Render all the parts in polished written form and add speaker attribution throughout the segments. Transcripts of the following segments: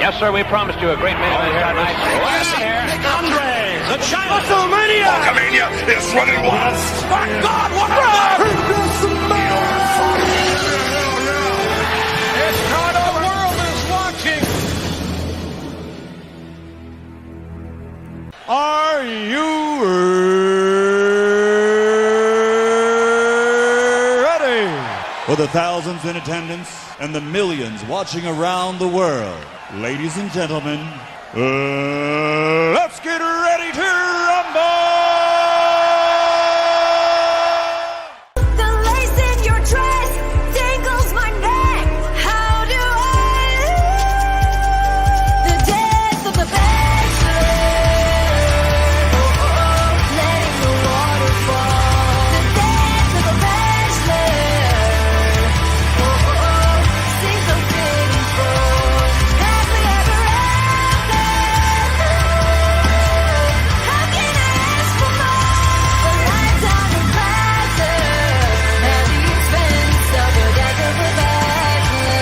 Speaker 1: Yes, sir, we promised you a great main event here tonight. Last here, Andre, the China Wrestlemania!
Speaker 2: Wrestlemania is running wild!
Speaker 1: My God, what a It's not the world is watching!
Speaker 3: Are you ready? For the thousands in attendance and the millions watching around the world, ladies and gentlemen, let's get ready to rumble!
Speaker 4: The lace in your dress dangles my neck. How do I the death of the bachelor? Letting the water fall. The death of the bachelor. Seems so fitting for happily ever after. How can I ask for more? The lifetime of pleasure at the expense of the death of the bachelor.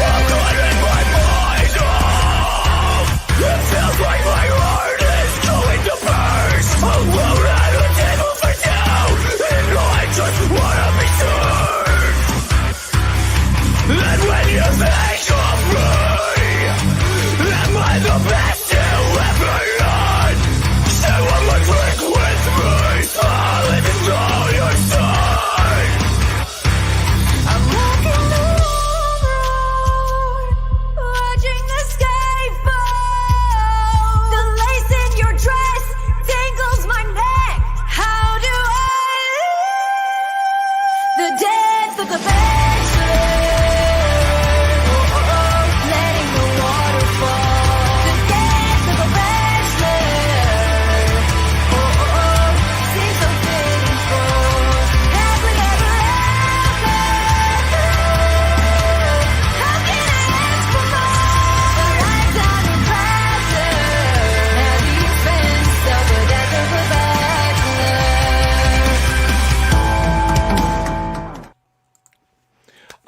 Speaker 2: I'm cutting my mind off! It feels like my heart is going to burst! Alone at a table for two, and I just wanna be served! And when you think of me, am I the best you ever had? Say one more drink with me, I'll live inside your side!
Speaker 4: I'm walking the road, watching the sky fall. The lace in your dress dangles my neck. How do I the death of the bachelor? Letting the water fall. The death of the bachelor. Seems so fitting for happily ever after. How can I ask for more? A lifetime of pleasure at the expense of the death of a bachelor.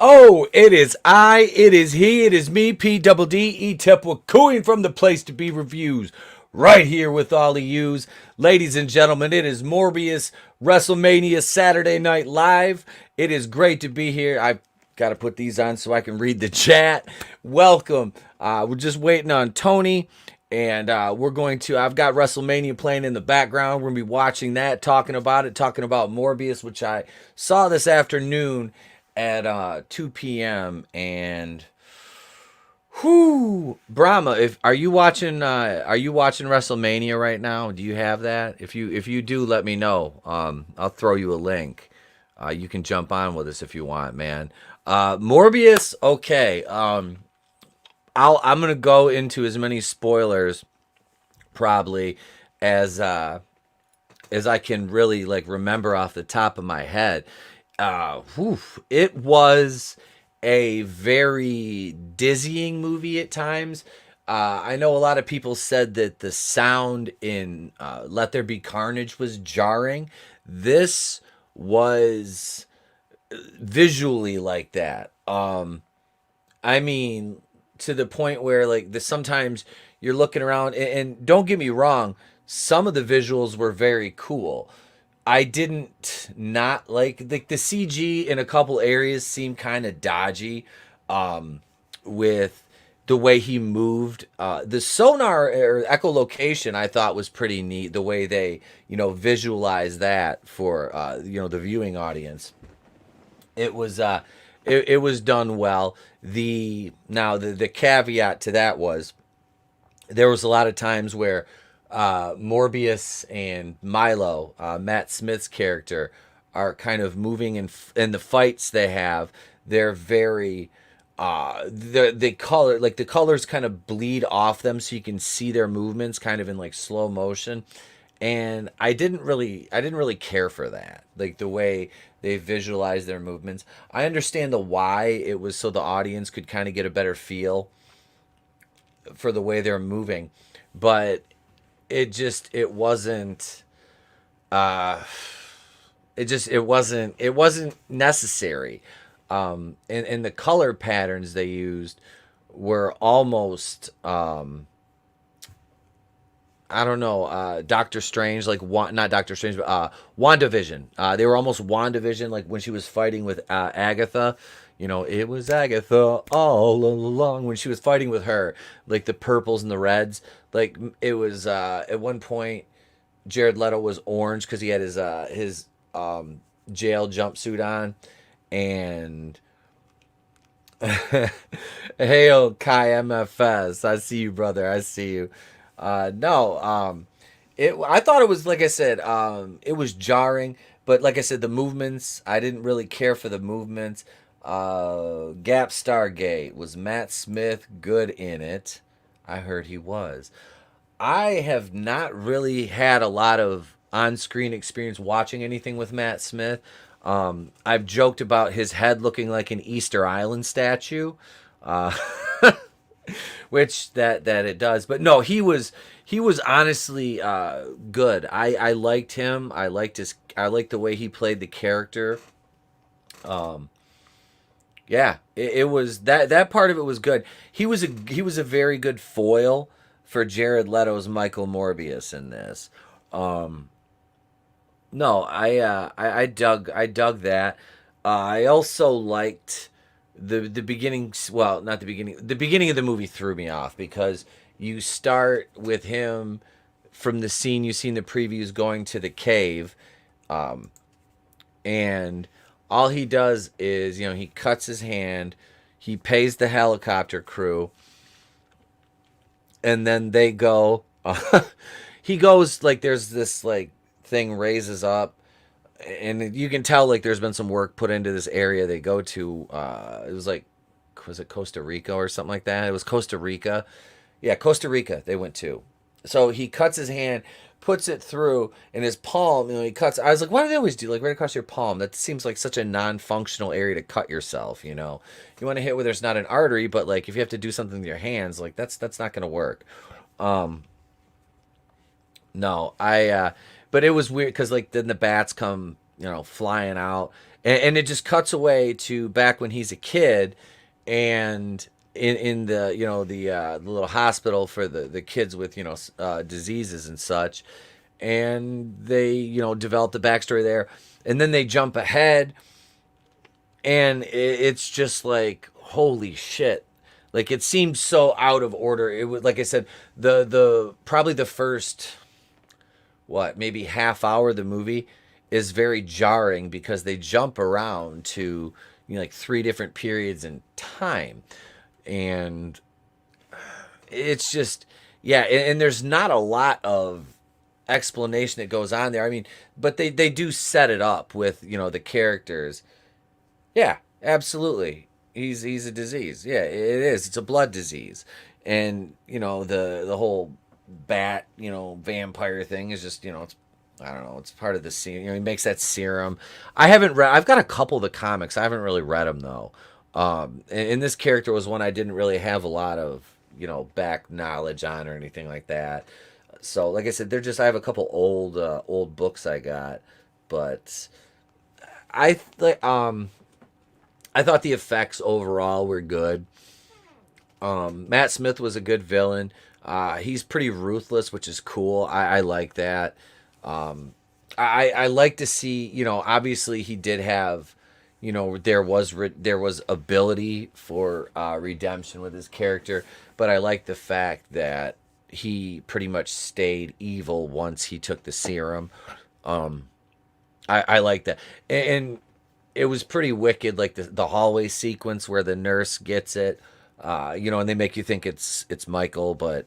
Speaker 5: Oh, it is I, it is he, it is me, P-double-D-E Tepwakooing from the Place to Be Reviews. Right here with all of yous. Ladies and gentlemen, it is Morbius Wrestlemania Saturday Night Live. It is great to be here. I've got to put these on so I can read the chat. Welcome. We're just waiting on Tony. And I've got WrestleMania playing in the background. We're going to be watching that, talking about Morbius, which I saw this afternoon at 2 p.m. And Brahma, are you watching WrestleMania right now? Do you have that? If you do, let me know. I'll throw you a link. You can jump on with us if you want, man. Morbius, okay. I'm gonna go into as many spoilers probably as I can really remember off the top of my head. It was a very dizzying movie at times. I know a lot of people said that the sound in Let There Be Carnage was jarring. This was visually like that. I mean, to the point where sometimes you're looking around and don't get me wrong, some of the visuals were very cool. I didn't not like the CG in a couple areas seemed kind of dodgy with the way he moved. The sonar or echolocation I thought was pretty neat, the way they, visualize that for, the viewing audience. It was it was done well. The caveat to that was there was a lot of times where Morbius and Milo, Matt Smith's character, are kind of moving in the fights they have. They're very the colors kind of bleed off them, so you can see their movements kind of in slow motion. And I didn't really care for that, the way they visualize their movements. I understand the why. It was so the audience could kind of get a better feel for the way they're moving, but it wasn't necessary. And the color patterns they used were almost I don't know, Doctor Strange, like not Doctor Strange, but WandaVision. They were almost WandaVision, like when she was fighting with Agatha. You know, it was Agatha all along when she was fighting with her, like the purples and the reds. Like it was at one point, Jared Leto was orange because he had his jail jumpsuit on, and Hail Kai MFS. I see you, brother. I see you. No, I thought it was, like I said, it was jarring, but like I said, the movements, I didn't really care for the movements. Gap Stargate, was Matt Smith good in it? I heard he was. I have not really had a lot of on-screen experience watching anything with Matt Smith. I've joked about his head looking like an Easter Island statue, uh, which that it does. But no, he was honestly good. I liked him. I liked the way he played the character. Yeah, it was that part of it was good. He was a very good foil for Jared Leto's Michael Morbius in this. No, I dug that. I also liked the beginning. Well, not the beginning. The beginning of the movie threw me off because you start with him from the scene you see in the previews going to the cave, and all he does is, you know, he cuts his hand, he pays the helicopter crew, and then they go. He goes, like, there's this like thing raises up, and you can tell like there's been some work put into this area they go to. Was it Costa Rica or something like that? It was Costa Rica. Yeah, Costa Rica they went to. So he cuts his hand, puts it through, and his palm, you know, he cuts. I was like, why do they always do like right across your palm? That seems like such a non-functional area to cut yourself, you know. You want to hit where there's not an artery, but like if you have to do something with your hands, like that's not gonna work. No, but it was weird because like then the bats come, you know, flying out, and it just cuts away to back when he's a kid, and in the, you know, the little hospital for the kids with, you know, diseases and such, and they, you know, develop the backstory there, and then they jump ahead, and it's just like holy shit. Like it seemed so out of order. It was, like I said, the probably the first, maybe half hour of the movie is very jarring because they jump around to, you know, like 3 different periods in time, and it's just, yeah, and there's not a lot of explanation that goes on there. I mean, but they do set it up with, you know, the characters. Yeah, absolutely. He's a disease. Yeah, it is. It's a blood disease. And, you know, the whole bat, you know, vampire thing is just, you know, it's, I don't know, it's part of the serum. You know, he makes that serum. I've got a couple of the comics. I haven't really read them though. And this character was one I didn't really have a lot of, you know, back knowledge on or anything like that. So, like I said, I have a couple old books I got, but I thought the effects overall were good. Matt Smith was a good villain. He's pretty ruthless, which is cool. I like that. I like to see, you know, obviously he did have, you know, there was ability for redemption with his character, but I like the fact that he pretty much stayed evil once he took the serum. I like that, and it was pretty wicked, like the hallway sequence where the nurse gets it, you know, and they make you think it's Michael, but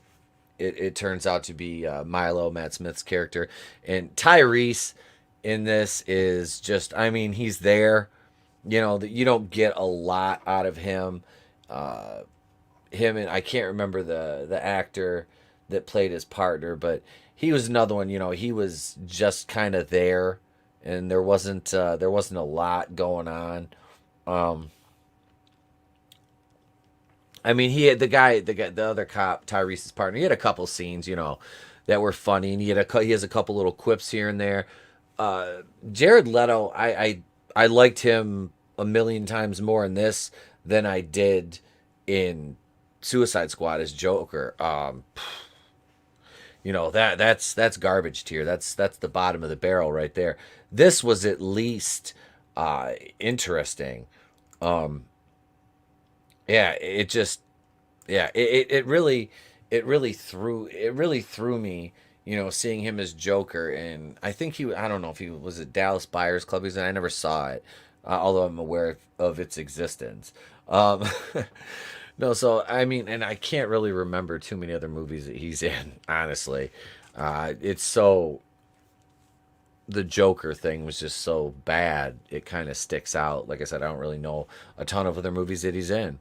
Speaker 5: it turns out to be Milo, Matt Smith's character. And Tyrese in this is just, I mean, he's there. You know, you don't get a lot out of him. Him and I can't remember the actor that played his partner, but he was another one. You know, he was just kind of there, and there wasn't a lot going on. I mean, he had the other cop, Tyrese's partner. He had a couple scenes, you know, that were funny, and he has a couple little quips here and there. Jared Leto, I liked him a million times more in this than I did in Suicide Squad as Joker. You know, that's garbage tier. That's the bottom of the barrel right there. This was at least interesting. Yeah, it just it really threw me, you know, seeing him as Joker. And I think I don't know if he was at Dallas Buyers Club, because I never saw it, although I'm aware of its existence. No, so I mean, and I can't really remember too many other movies that he's in, honestly. It's so, the Joker thing was just so bad, it kind of sticks out. Like I said, I don't really know a ton of other movies that he's in.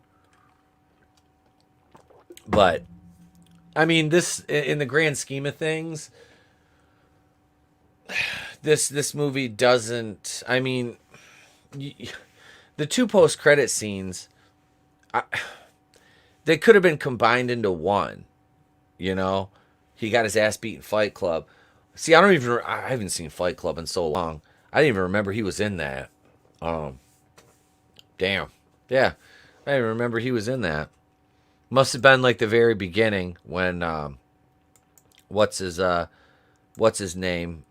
Speaker 5: But I mean, this, in the grand scheme of things, this movie doesn't, I mean, the two post-credit scenes, they could have been combined into one. You know, he got his ass beat in Fight Club. See, I haven't seen Fight Club in so long. I didn't even remember he was in that. Damn. Yeah, I didn't remember he was in that. Must have been like the very beginning when what's his name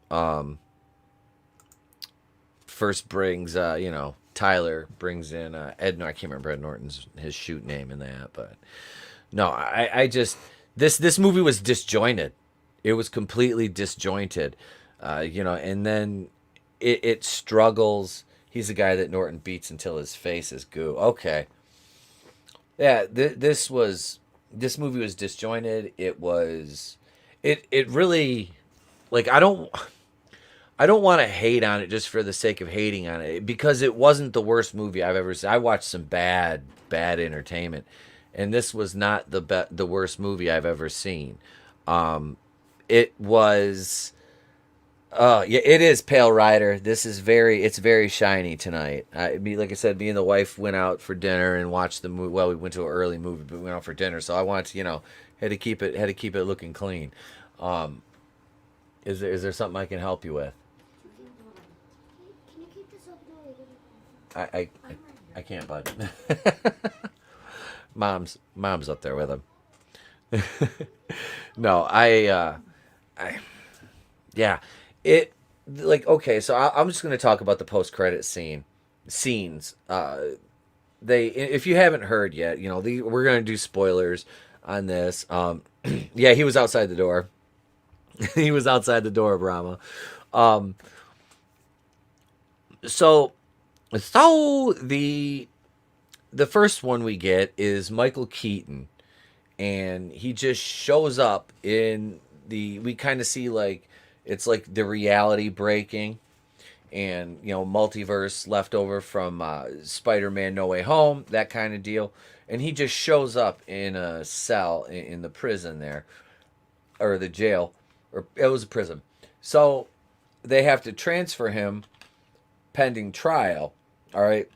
Speaker 5: first brings you know, Tyler brings in Ed. No, I can't remember Ed Norton's his shoot name in that, but no, I just, this movie was disjointed. It was completely disjointed, you know, and then it struggles. He's the guy that Norton beats until his face is goo. Okay. Yeah, this movie was disjointed. It really, like, I don't want to hate on it just for the sake of hating on it, because it wasn't the worst movie I've ever seen. I watched some bad entertainment, and this was not the worst movie I've ever seen. It was, yeah, it is Pale Rider. It's very shiny tonight. Like I said, me and the wife went out for dinner and watched the movie. Well, we went to an early movie, but we went out for dinner. So I wanted to, you know, had to keep it looking clean. Is there something I can help you with?
Speaker 4: Can you keep this open?
Speaker 5: I can't, bud. Mom's up there with him. No, yeah. It, like, okay, so I'm just going to talk about the post-credit scenes. If you haven't heard yet, you know, we're going to do spoilers on this. Yeah, he was outside the door. He was outside the door, Brahma. So the first one we get is Michael Keaton, and he just shows up we kind of see, like, it's like the reality breaking, and, you know, multiverse left over from Spider-Man No Way Home, that kind of deal. And he just shows up in a cell in the prison there, or the jail, or it was a prison. So they have to transfer him pending trial. All right.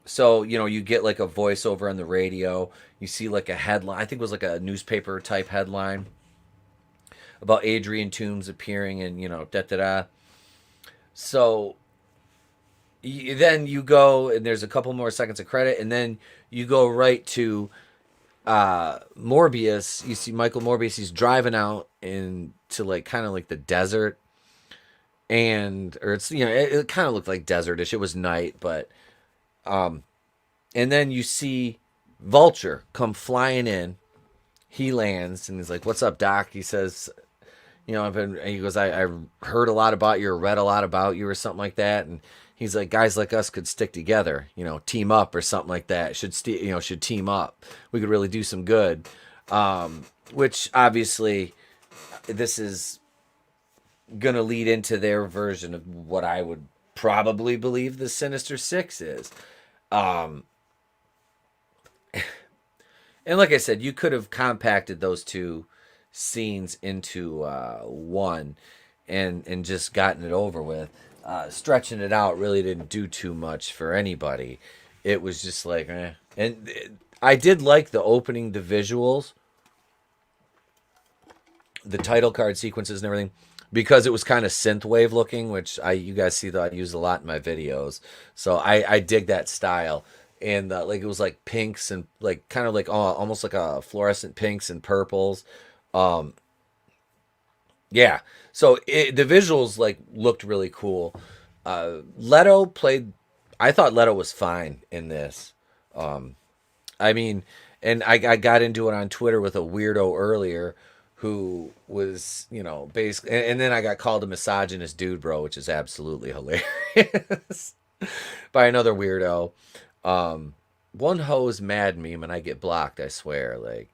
Speaker 5: So, you know, you get like a voiceover on the radio. You see like a headline. I think it was like a newspaper type headline about Adrian Toomes appearing, and, you know, da-da-da. So then you go, and there's a couple more seconds of credit, and then you go right to Morbius. You see Michael Morbius. He's driving out into, like, kind of like the desert, or it's, you know, it kind of looked like desertish. It was night, but and then you see Vulture come flying in. He lands, and he's like, "What's up, Doc?" He says, "You know, he goes, I heard a lot about you, or read a lot about you, or something like that." And he's like, "Guys like us could stick together, you know, team up, or something like that. Should team up. We could really do some good." Which obviously, this is gonna lead into their version of what I would probably believe the Sinister Six is. And like I said, you could have compacted those two scenes into one and just gotten it over with. Stretching it out really didn't do too much for anybody. It was just like, eh. And I did like the opening, the visuals, the title card sequences and everything, because it was kind of synthwave looking, which you guys see that I use a lot in my videos. So I dig that style. and like it was like pinks and like kind of like almost like a fluorescent pinks and purples. Um, yeah, so the visuals like looked really cool. Leto played. I thought Leto was fine in this. I mean, and I got into it on Twitter with a weirdo earlier who was, basically, and then I got called a misogynist dude, bro, which is absolutely hilarious by another weirdo. One hose mad meme and I get blocked, I swear. Like,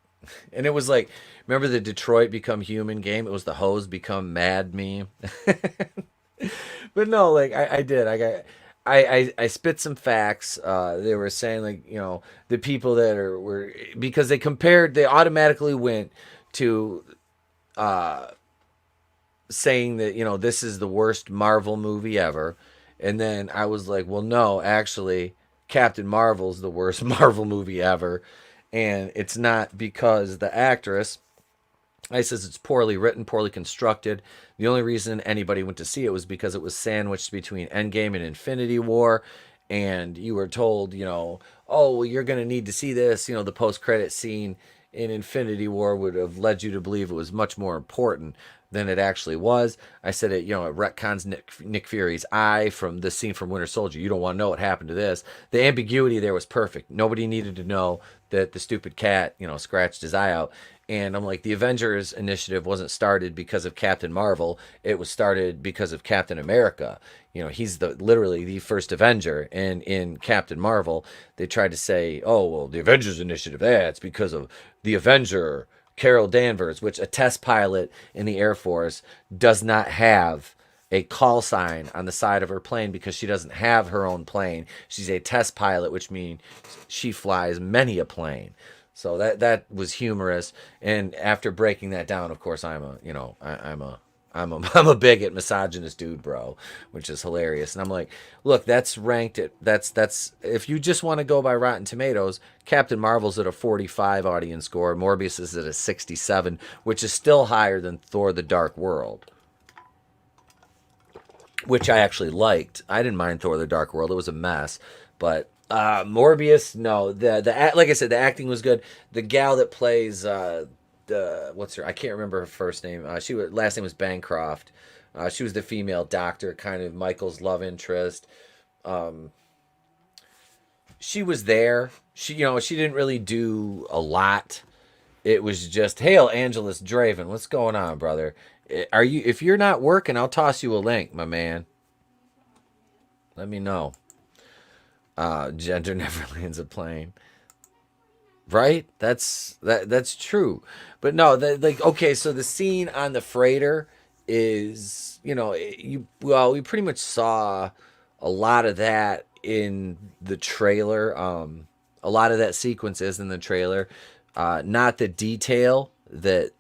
Speaker 5: and it was like, remember the Detroit Become Human game? It was the hose become mad meme. But no, like I did. I spit some facts. They were saying like the people that were because they automatically went to saying that this is the worst Marvel movie ever, and then I was like, well, no, actually, Captain Marvel's the worst Marvel movie ever, and it's not because the actress. I says it's poorly written, poorly constructed. The only reason anybody went to see it was because it was sandwiched between Endgame and Infinity War, and you were told, oh, well, you're going to need to see this. The post-credit scene in Infinity War would have led you to believe it was much more important than it actually was. I said it, it retcons Nick Fury's eye from the scene from Winter Soldier. You don't want to know what happened to this. The ambiguity there was perfect. Nobody needed to know that the stupid cat, scratched his eye out. And I'm like, the Avengers initiative wasn't started because of Captain Marvel. It was started because of Captain America. He's literally the first Avenger. And in Captain Marvel, they tried to say, oh, well, the Avengers initiative, it's because of the Avenger, Carol Danvers, which a test pilot in the Air Force does not have a call sign on the side of her plane because she doesn't have her own plane. She's a test pilot, which means she flies many a plane. So that was humorous. And after breaking that down, of course, I'm a bigot, misogynist dude, bro, which is hilarious. And I'm like, look, that's ranked at that's if you just want to go by Rotten Tomatoes, Captain Marvel's at a 45 audience score, Morbius is at a 67, which is still higher than Thor: The Dark World, which I actually liked. I didn't mind Thor: The Dark World. It was a mess, but Morbius, no. The like I said, the acting was good. The gal that plays what's her? I can't remember her first name. Last name was Bancroft. She was the female doctor, kind of Michael's love interest. She was there. She didn't really do a lot. It was just, hail Angelus Draven. What's going on, brother? If you're not working, I'll toss you a link, my man. Let me know. Gender never lands a plane. Right? That's true. But no, okay, so the scene on the freighter is, we pretty much saw a lot of that in the trailer. A lot of that sequence is in the trailer. Not the detail that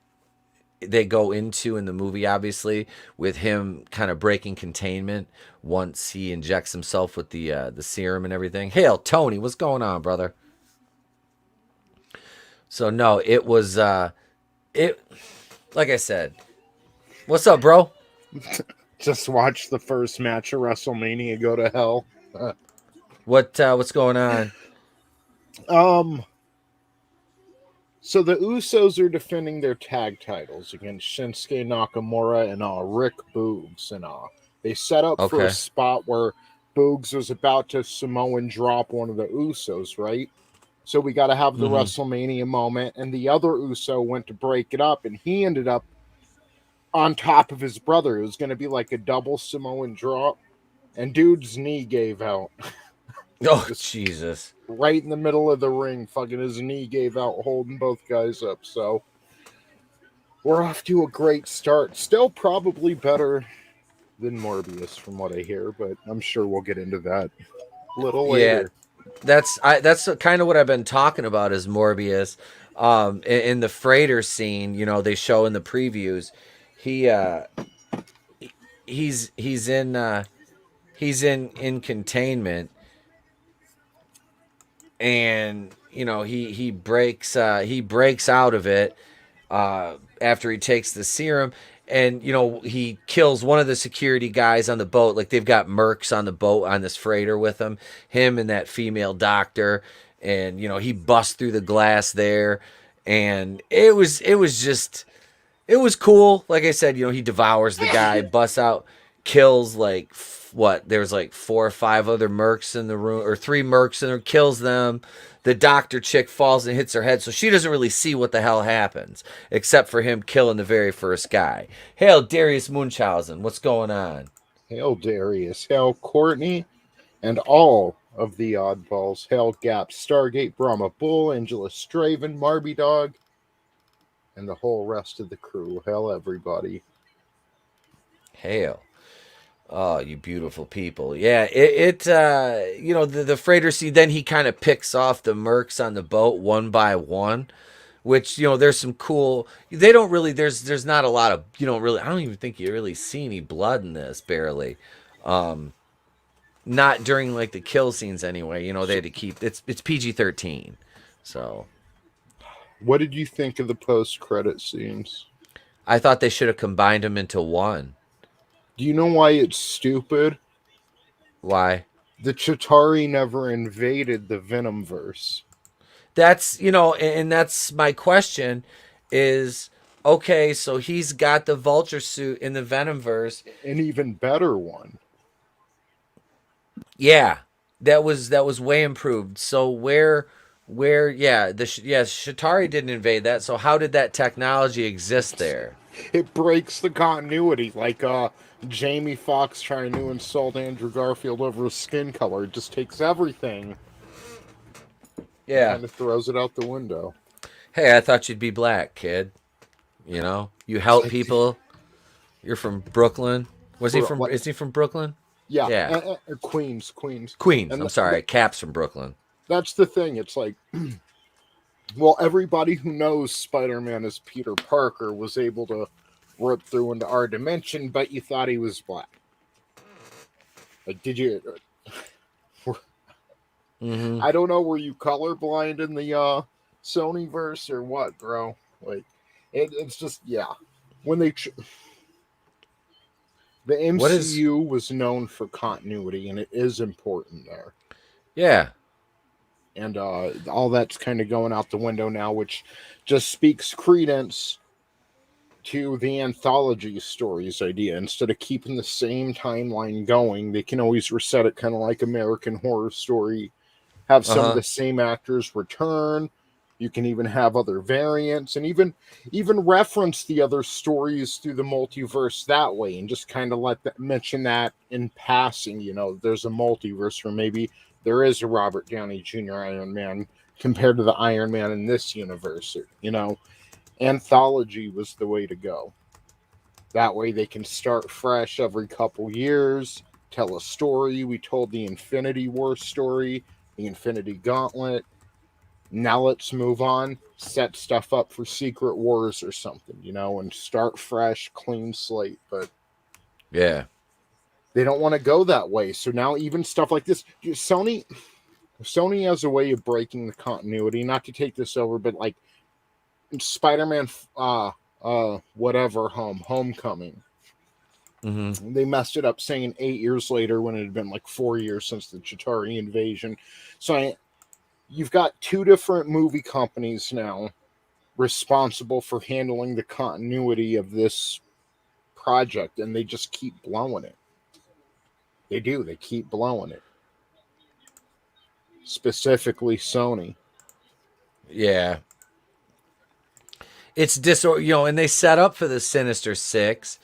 Speaker 5: they go into in the movie, obviously, with him kind of breaking containment once he injects himself with the serum and everything. Hail, Tony, what's going on, brother? So no, it was like I said. What's up, bro?
Speaker 6: Just watch the first match of WrestleMania go to hell.
Speaker 5: What's going on?
Speaker 6: So the Usos are defending their tag titles against Shinsuke Nakamura and Rick Boogs, and they set up for a spot where Boogs was about to Samoan drop one of the Usos, right? So we got to have the WrestleMania moment, and the other Uso went to break it up, and he ended up on top of his brother. It was going to be like a double Samoan drop, and dude's knee gave out.
Speaker 5: Oh, Jesus.
Speaker 6: Right in the middle of the ring, fucking his knee gave out, holding both guys up. So we're off to a great start. Still probably better than Morbius from what I hear, but I'm sure we'll get into that a little later.
Speaker 5: That's kind of what I've been talking about is Morbius. In the freighter scene, they show in the previews, he's in containment, and he breaks out of it after he takes the serum, and he kills one of the security guys on the boat. Like they've got mercs on the boat on this freighter with him and that female doctor, and he busts through the glass there, and it was just it was cool. Like I said, he devours the guy, busts out, kills like there's like 4 or 5 other mercs in the room, or 3 mercs in there, kills them. The doctor chick falls and hits her head, so she doesn't really see what the hell happens, except for him killing the very first guy. Hail Darius Munchausen, what's going on?
Speaker 6: Hail Darius, hail Courtney, and all of the oddballs. Hail Gap, Stargate, Brahma Bull, Angela Straven, Marby Dog, and the whole rest of the crew. Hail everybody.
Speaker 5: Hail. Oh, you beautiful people. Yeah, the freighter scene, then he kind of picks off the mercs on the boat one by one, which, there's some cool, they don't really, there's not a lot of, I don't even think you really see any blood in this, barely. Not during like the kill scenes anyway, they had to keep, it's PG-13, so.
Speaker 6: What did you think of the post-credit scenes?
Speaker 5: I thought they should have combined them into one.
Speaker 6: Do you know why it's stupid?
Speaker 5: Why?
Speaker 6: The Chitauri never invaded the Venomverse.
Speaker 5: That's, and that's my question is, okay, so he's got the Vulture suit in the Venomverse.
Speaker 6: An even better one.
Speaker 5: Yeah, that was way improved. So Chitauri didn't invade that. So how did that technology exist there?
Speaker 6: It breaks the continuity, like Jamie Foxx trying to insult Andrew Garfield over his skin color. It just takes everything.
Speaker 5: Yeah.
Speaker 6: And it throws it out the window.
Speaker 5: Hey, I thought you'd be black, kid. You help people. You're from Brooklyn. Is he from Brooklyn?
Speaker 6: Yeah.
Speaker 5: Yeah.
Speaker 6: Queens.
Speaker 5: I'm sorry. Cap's from Brooklyn.
Speaker 6: That's the thing. It's like, well, everybody who knows Spider-Man as Peter Parker was able to rip through into our dimension, but you thought he was black. Like, did you?
Speaker 5: Mm-hmm.
Speaker 6: I don't know. Were you colorblind in the Sony verse or what, bro? Like, it's just when they. The MCU was known for continuity, and it is important there.
Speaker 5: Yeah.
Speaker 6: And all that's kind of going out the window now, which just speaks credence to the anthology stories idea. Instead of keeping the same timeline going, they can always reset it, kind of like American Horror Story. Have some of the same actors return. You can even have other variants, and even reference the other stories through the multiverse that way, and just kind of mention that in passing. There's a multiverse where maybe there is a Robert Downey Jr. Iron Man compared to the Iron Man in this universe. Anthology was the way to go. That way they can start fresh every couple years, tell a story. We told the Infinity War story, the Infinity Gauntlet. Now let's move on, set stuff up for Secret Wars or something, and start fresh, clean slate. But
Speaker 5: yeah,
Speaker 6: they don't want to go that way. So now even stuff like this, Sony has a way of breaking the continuity. Not to take this over, but like Spider-Man, Homecoming.
Speaker 5: Mm-hmm.
Speaker 6: They messed it up saying 8 years later when it had been like 4 years since the Chitauri invasion. So you've got 2 different movie companies now responsible for handling the continuity of this project, and they just keep blowing it. They do. They keep blowing it. Specifically Sony.
Speaker 5: Yeah. It's and they set up for the Sinister Six,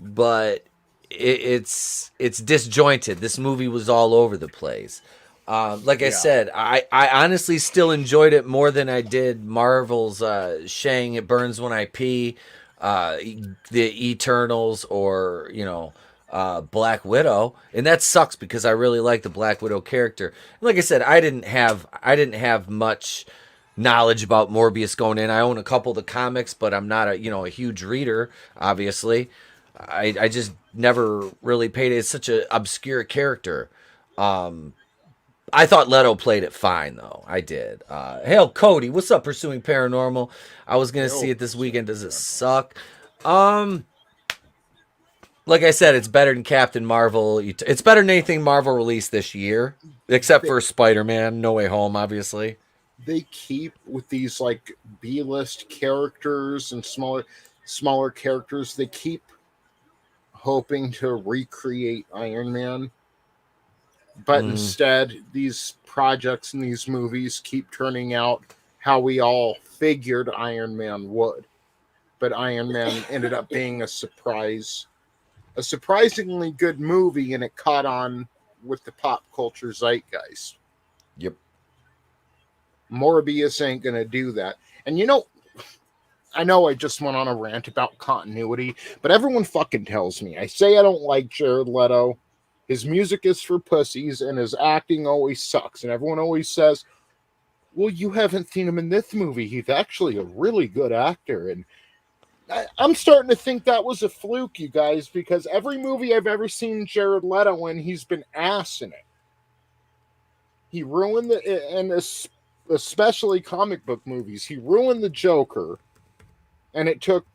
Speaker 5: but it's disjointed. This movie was all over the place. Like I said, I honestly still enjoyed it more than I did Marvel's Shang It Burns When I Pee, the Eternals, or Black Widow, and that sucks because I really like the Black Widow character. And like I said, I didn't have much knowledge about Morbius going in. I own a couple of the comics, but I'm not a huge reader. Obviously, I just never really paid it. It's such an obscure character. I thought Leto played it fine, though. I did. Hail, Cody. What's up, Pursuing Paranormal? I was going to see it this weekend. Does it suck? Like I said, it's better than Captain Marvel. It's better than anything Marvel released this year, except for Spider-Man: No Way Home, obviously.
Speaker 6: They keep with these like B-list characters and smaller characters. They keep hoping to recreate Iron Man, but instead, these projects and these movies keep turning out how we all figured Iron Man would. But Iron Man ended up being a surprisingly good movie, and it caught on with the pop culture zeitgeist.
Speaker 5: Yep.
Speaker 6: Morbius ain't gonna do that. And you know, I know I just went on a rant about continuity, but everyone fucking tells me. I say I don't like Jared Leto. His music is for pussies, and his acting always sucks. And everyone always says, well, you haven't seen him in this movie. He's actually a really good actor. And I'm starting to think that was a fluke, you guys, because every movie I've ever seen Jared Leto in, he's been ass in it. He ruined and especially comic book movies, he ruined the Joker, and it took,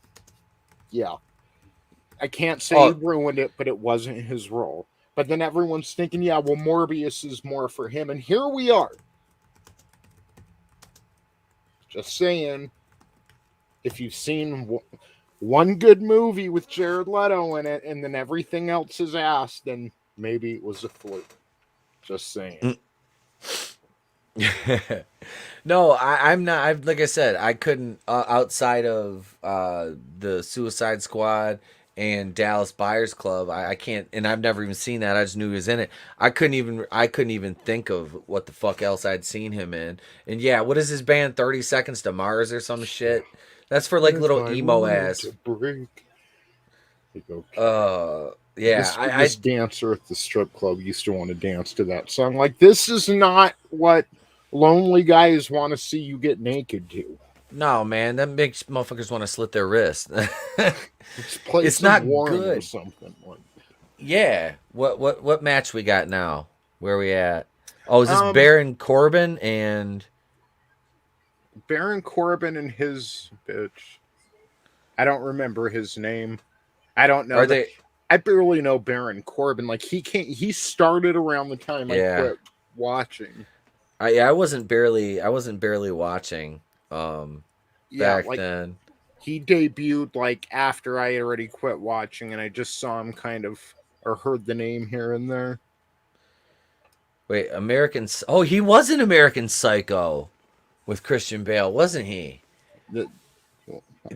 Speaker 6: I can't say he ruined it, but it wasn't his role. But then everyone's thinking, yeah, well, Morbius is more for him, and here we are. Just saying, if you've seen one good movie with Jared Leto in it, and then everything else is ass, then maybe it was a fluke. Just saying.
Speaker 5: No, I'm not. Like I said, I couldn't outside of the Suicide Squad and Dallas Buyers Club. I can't, and I've never even seen that. I just knew he was in it. I couldn't even think of what the fuck else I'd seen him in. And yeah, what is his band? 30 Seconds to Mars or some shit. That's for like little emo ass. Yeah,
Speaker 6: this dancer at the strip club used to want to dance to that song. Like, this is not what lonely guys want to see you get naked to.
Speaker 5: No, man, that makes motherfuckers want to slit their wrist.
Speaker 6: It's not good or something.
Speaker 5: Yeah. What match we got now? Where are we at? Oh, is this Baron Corbin and
Speaker 6: his bitch? I don't remember his name. I don't know. I barely know Baron Corbin. Like, he started around the time I quit watching.
Speaker 5: I wasn't barely watching back then.
Speaker 6: He debuted like after I had already quit watching, and I just saw him or heard the name here and there.
Speaker 5: Wait, he was in American Psycho with Christian Bale, wasn't he?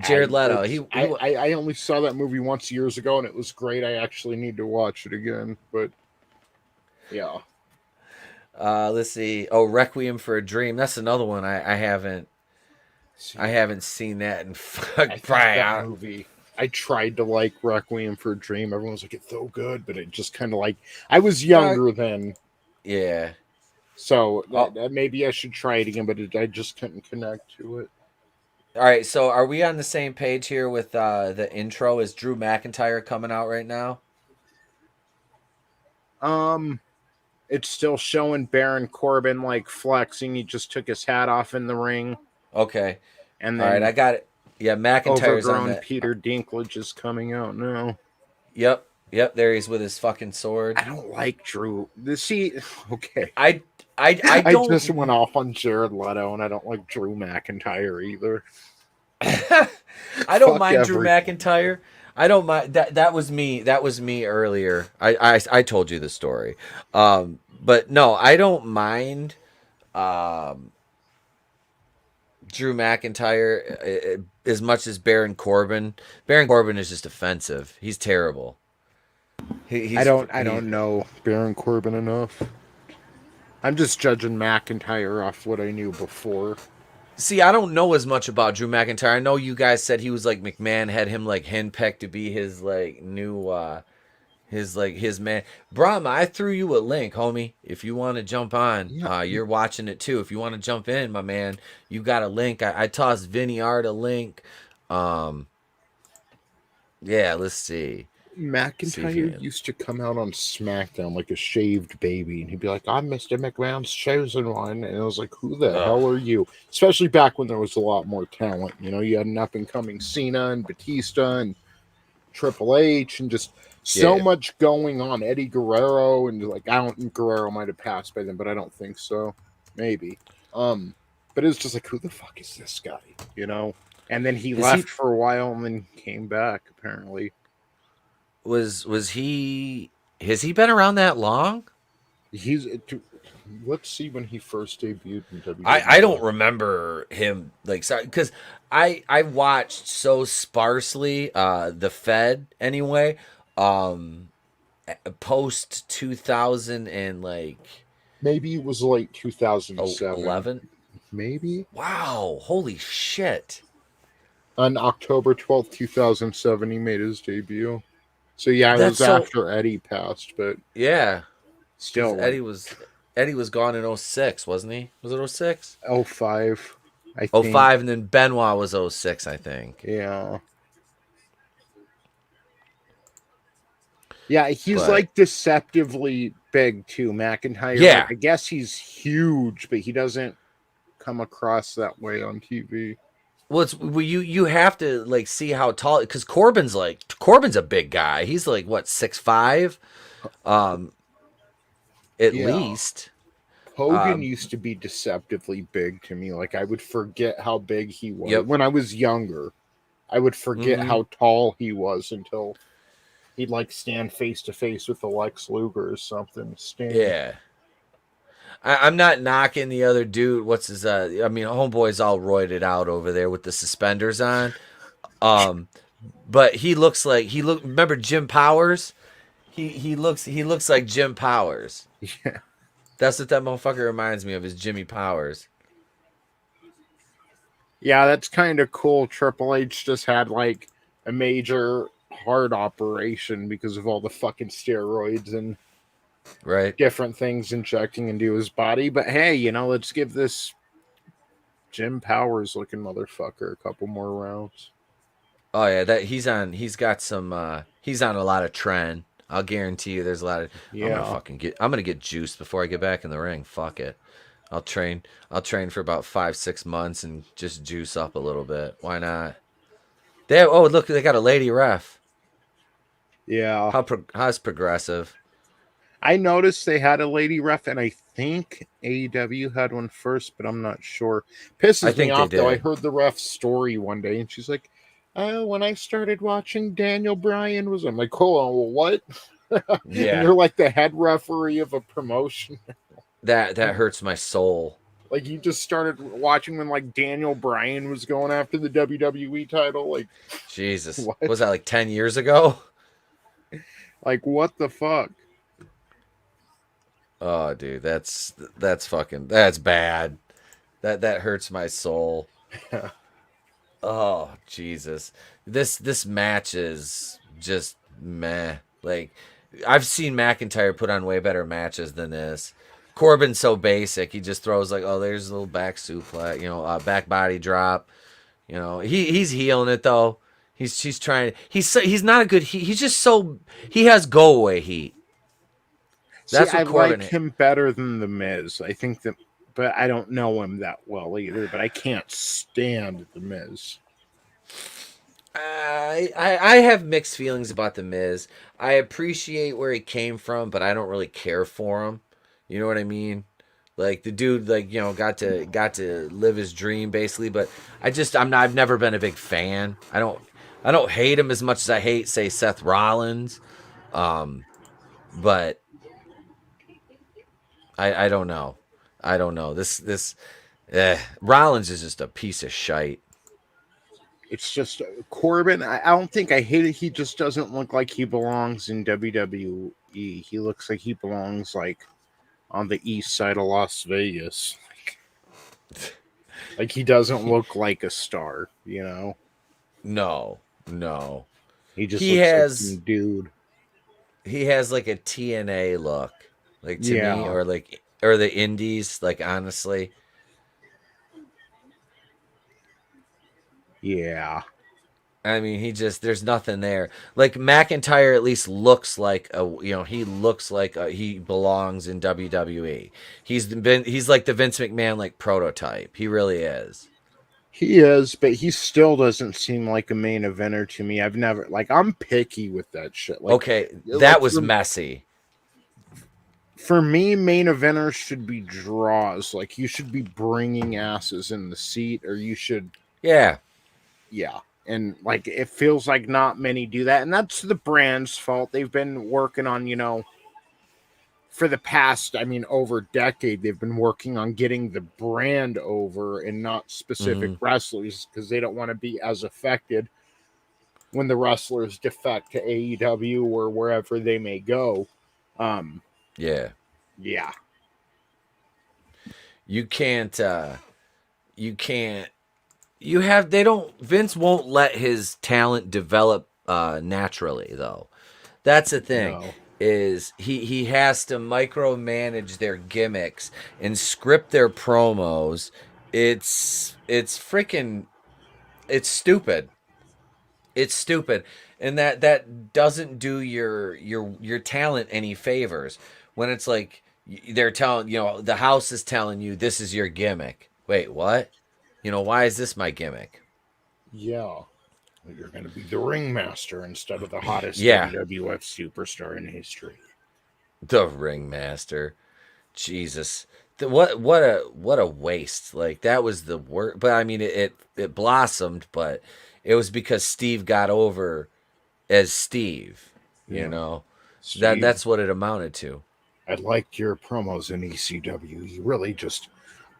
Speaker 5: Jared Leto.
Speaker 6: I only saw that movie once years ago, and it was great. I actually need to watch it again, but yeah.
Speaker 5: Let's see. Oh, Requiem for a Dream. That's another one I haven't seen that in
Speaker 6: that movie. I tried to like Requiem for a Dream. Everyone's like, it's so good, but it just kind of like, I was younger then.
Speaker 5: Yeah.
Speaker 6: So maybe I should try it again, but I just couldn't connect to it.
Speaker 5: All right, so are we on the same page here with the intro? Is Drew McIntyre coming out right now?
Speaker 6: It's still showing Baron Corbin like flexing. He just took his hat off in the ring.
Speaker 5: Okay.
Speaker 6: And then
Speaker 5: all right, I got it. Yeah, McIntyre's
Speaker 6: overgrown
Speaker 5: on that.
Speaker 6: Peter Dinklage is coming out now.
Speaker 5: Yep. There he's with his fucking sword.
Speaker 6: I don't like Drew. Okay.
Speaker 5: I
Speaker 6: don't. I just went off on Jared Leto, and I don't like Drew McIntyre either.
Speaker 5: I don't mind Drew McIntyre. I don't mind that was me. That was me earlier. I told you the story. But no, I don't mind Drew McIntyre as much as Baron Corbin. Baron Corbin is just offensive. He's terrible. I
Speaker 6: don't know Baron Corbin enough. I'm just judging McIntyre off what I knew before.
Speaker 5: See, I don't know as much about Drew McIntyre. I know you guys said he was like McMahon had him like henpecked to be his like new his man. Brahma, I threw you a link, homie. If you want to jump on, you're watching it too. If you want to jump in, my man, you got a link. I tossed Vinnieart a link. Yeah, let's see.
Speaker 6: McIntyre used to come out on SmackDown like a shaved baby, and he'd be like, I'm Mr. McMahon's chosen one. And I was like, who the hell are you? Especially back when there was a lot more talent. You know, you had an up-and-coming Cena and Batista and Triple H and just so much going on. Eddie Guerrero and like I don't think Guerrero might have passed by then, but I don't think so. Maybe. But it was just like, who the fuck is this guy? You know? And then he left for a while and then came back, apparently.
Speaker 5: Was he has he been around that long?
Speaker 6: Let's see when he first debuted in WWE.
Speaker 5: I don't remember him because I watched so sparsely the Fed anyway. Post 2000 and
Speaker 6: maybe it was like 2007.
Speaker 5: 11?
Speaker 6: Maybe.
Speaker 5: Wow, holy shit.
Speaker 6: On October 12th, 2007 he made his debut. So yeah, it was after Eddie passed, but
Speaker 5: yeah.
Speaker 6: Still
Speaker 5: Eddie was gone in 06, wasn't he? Was it 06?
Speaker 6: 05. I think.
Speaker 5: 05, and then Benoit was 06, I think.
Speaker 6: Yeah. Yeah, he's like deceptively big too, McIntyre.
Speaker 5: Yeah.
Speaker 6: I guess he's huge, but he doesn't come across that way on TV.
Speaker 5: Well, you have to see how tall, because Corbin's a big guy. He's like what, 6'5", at least.
Speaker 6: Hogan used to be deceptively big to me. Like I would forget how big he was when I was younger. I would forget how tall he was until he'd stand face to face with the Lex Luger or something.
Speaker 5: Yeah. I'm not knocking the other dude. What's his? Homeboy's all roided out over there with the suspenders on. But he looks like Remember Jim Powers? He looks like Jim Powers.
Speaker 6: Yeah,
Speaker 5: that's what that motherfucker reminds me of, is Jimmy Powers.
Speaker 6: Yeah, that's kind of cool. Triple H just had a major heart operation because of all the fucking steroids and different things injecting into his body. But hey, let's give this Jim Powers looking motherfucker a couple more rounds.
Speaker 5: Oh yeah, he's on a lot of trend. I'll guarantee you there's a lot of I'm gonna get juiced before I get back in the ring. Fuck it. I'll train for about 5-6 months and just juice up a little bit. Why not? Look, they got a lady ref.
Speaker 6: Yeah.
Speaker 5: How's progressive?
Speaker 6: I noticed they had a lady ref, and I think AEW had one first, but I'm not sure. Pisses me off, though. I heard the ref's story one day, and she's like, when I started watching, Daniel Bryan was... I'm like, hold on, what? Yeah. And you're like the head referee of a promotion.
Speaker 5: That hurts my soul.
Speaker 6: You just started watching when Daniel Bryan was going after the WWE title.
Speaker 5: Jesus. What? Was that 10 years ago?
Speaker 6: What the fuck?
Speaker 5: Oh, dude, that's bad. That hurts my soul. Oh, Jesus. This match is just meh. I've seen McIntyre put on way better matches than this. Corbin's so basic. He just throws there's a little back suplex, back body drop. He's healing it though. He's trying. He's not a good. He's just so. He has go away heat.
Speaker 6: That's what Corbin. I like him better than The Miz. I think that, but I don't know him that well either. But I can't stand The Miz.
Speaker 5: I have mixed feelings about The Miz. I appreciate where he came from, but I don't really care for him. You know what I mean? The dude, got to live his dream basically. But I've never been a big fan. I don't hate him as much as I hate, say, Seth Rollins. But I don't know. I don't know. Rollins is just a piece of shite.
Speaker 6: It's just Corbin. I don't think I hate it. He just doesn't look like he belongs in WWE. He looks like he belongs on the east side of Las Vegas. He doesn't look like a star,
Speaker 5: No.
Speaker 6: He just looks like some dude.
Speaker 5: He has a TNA look, to me, or the Indies, honestly.
Speaker 6: Yeah.
Speaker 5: I mean, there's nothing there. McIntyre at least looks like he belongs in WWE. He's like the Vince McMahon prototype. He really is.
Speaker 6: He is, but he still doesn't seem like a main eventer to me. I've never I'm picky with that shit. Like,
Speaker 5: Okay, that was messy.
Speaker 6: For me, main eventers should be draws. Like, you should be bringing asses in the seat, or you should,
Speaker 5: yeah.
Speaker 6: And like, it feels like not many do that, and that's the brand's fault. They've been working on, for the past, over a decade, they've been working on getting the brand over and not specific wrestlers, because they don't want to be as affected when the wrestlers defect to AEW or wherever they may go.
Speaker 5: Yeah. You can't, Vince won't let his talent develop naturally, though. That's the thing.
Speaker 6: No.
Speaker 5: Is he has to micromanage their gimmicks and script their promos. It's freaking, it's stupid. It's stupid, and that doesn't do your talent any favors. When it's like they're telling, the house is telling you this is your gimmick. Wait, what? Why is this my gimmick?
Speaker 6: Yeah. You're going to be the ringmaster instead of the hottest WWF superstar in history.
Speaker 5: The ringmaster. Jesus. What a waste. Like, that was the worst. But I mean, it blossomed, but it was because Steve got over as Steve,
Speaker 6: Steve,
Speaker 5: that's what it amounted to.
Speaker 6: I liked your promos in ECW. You really just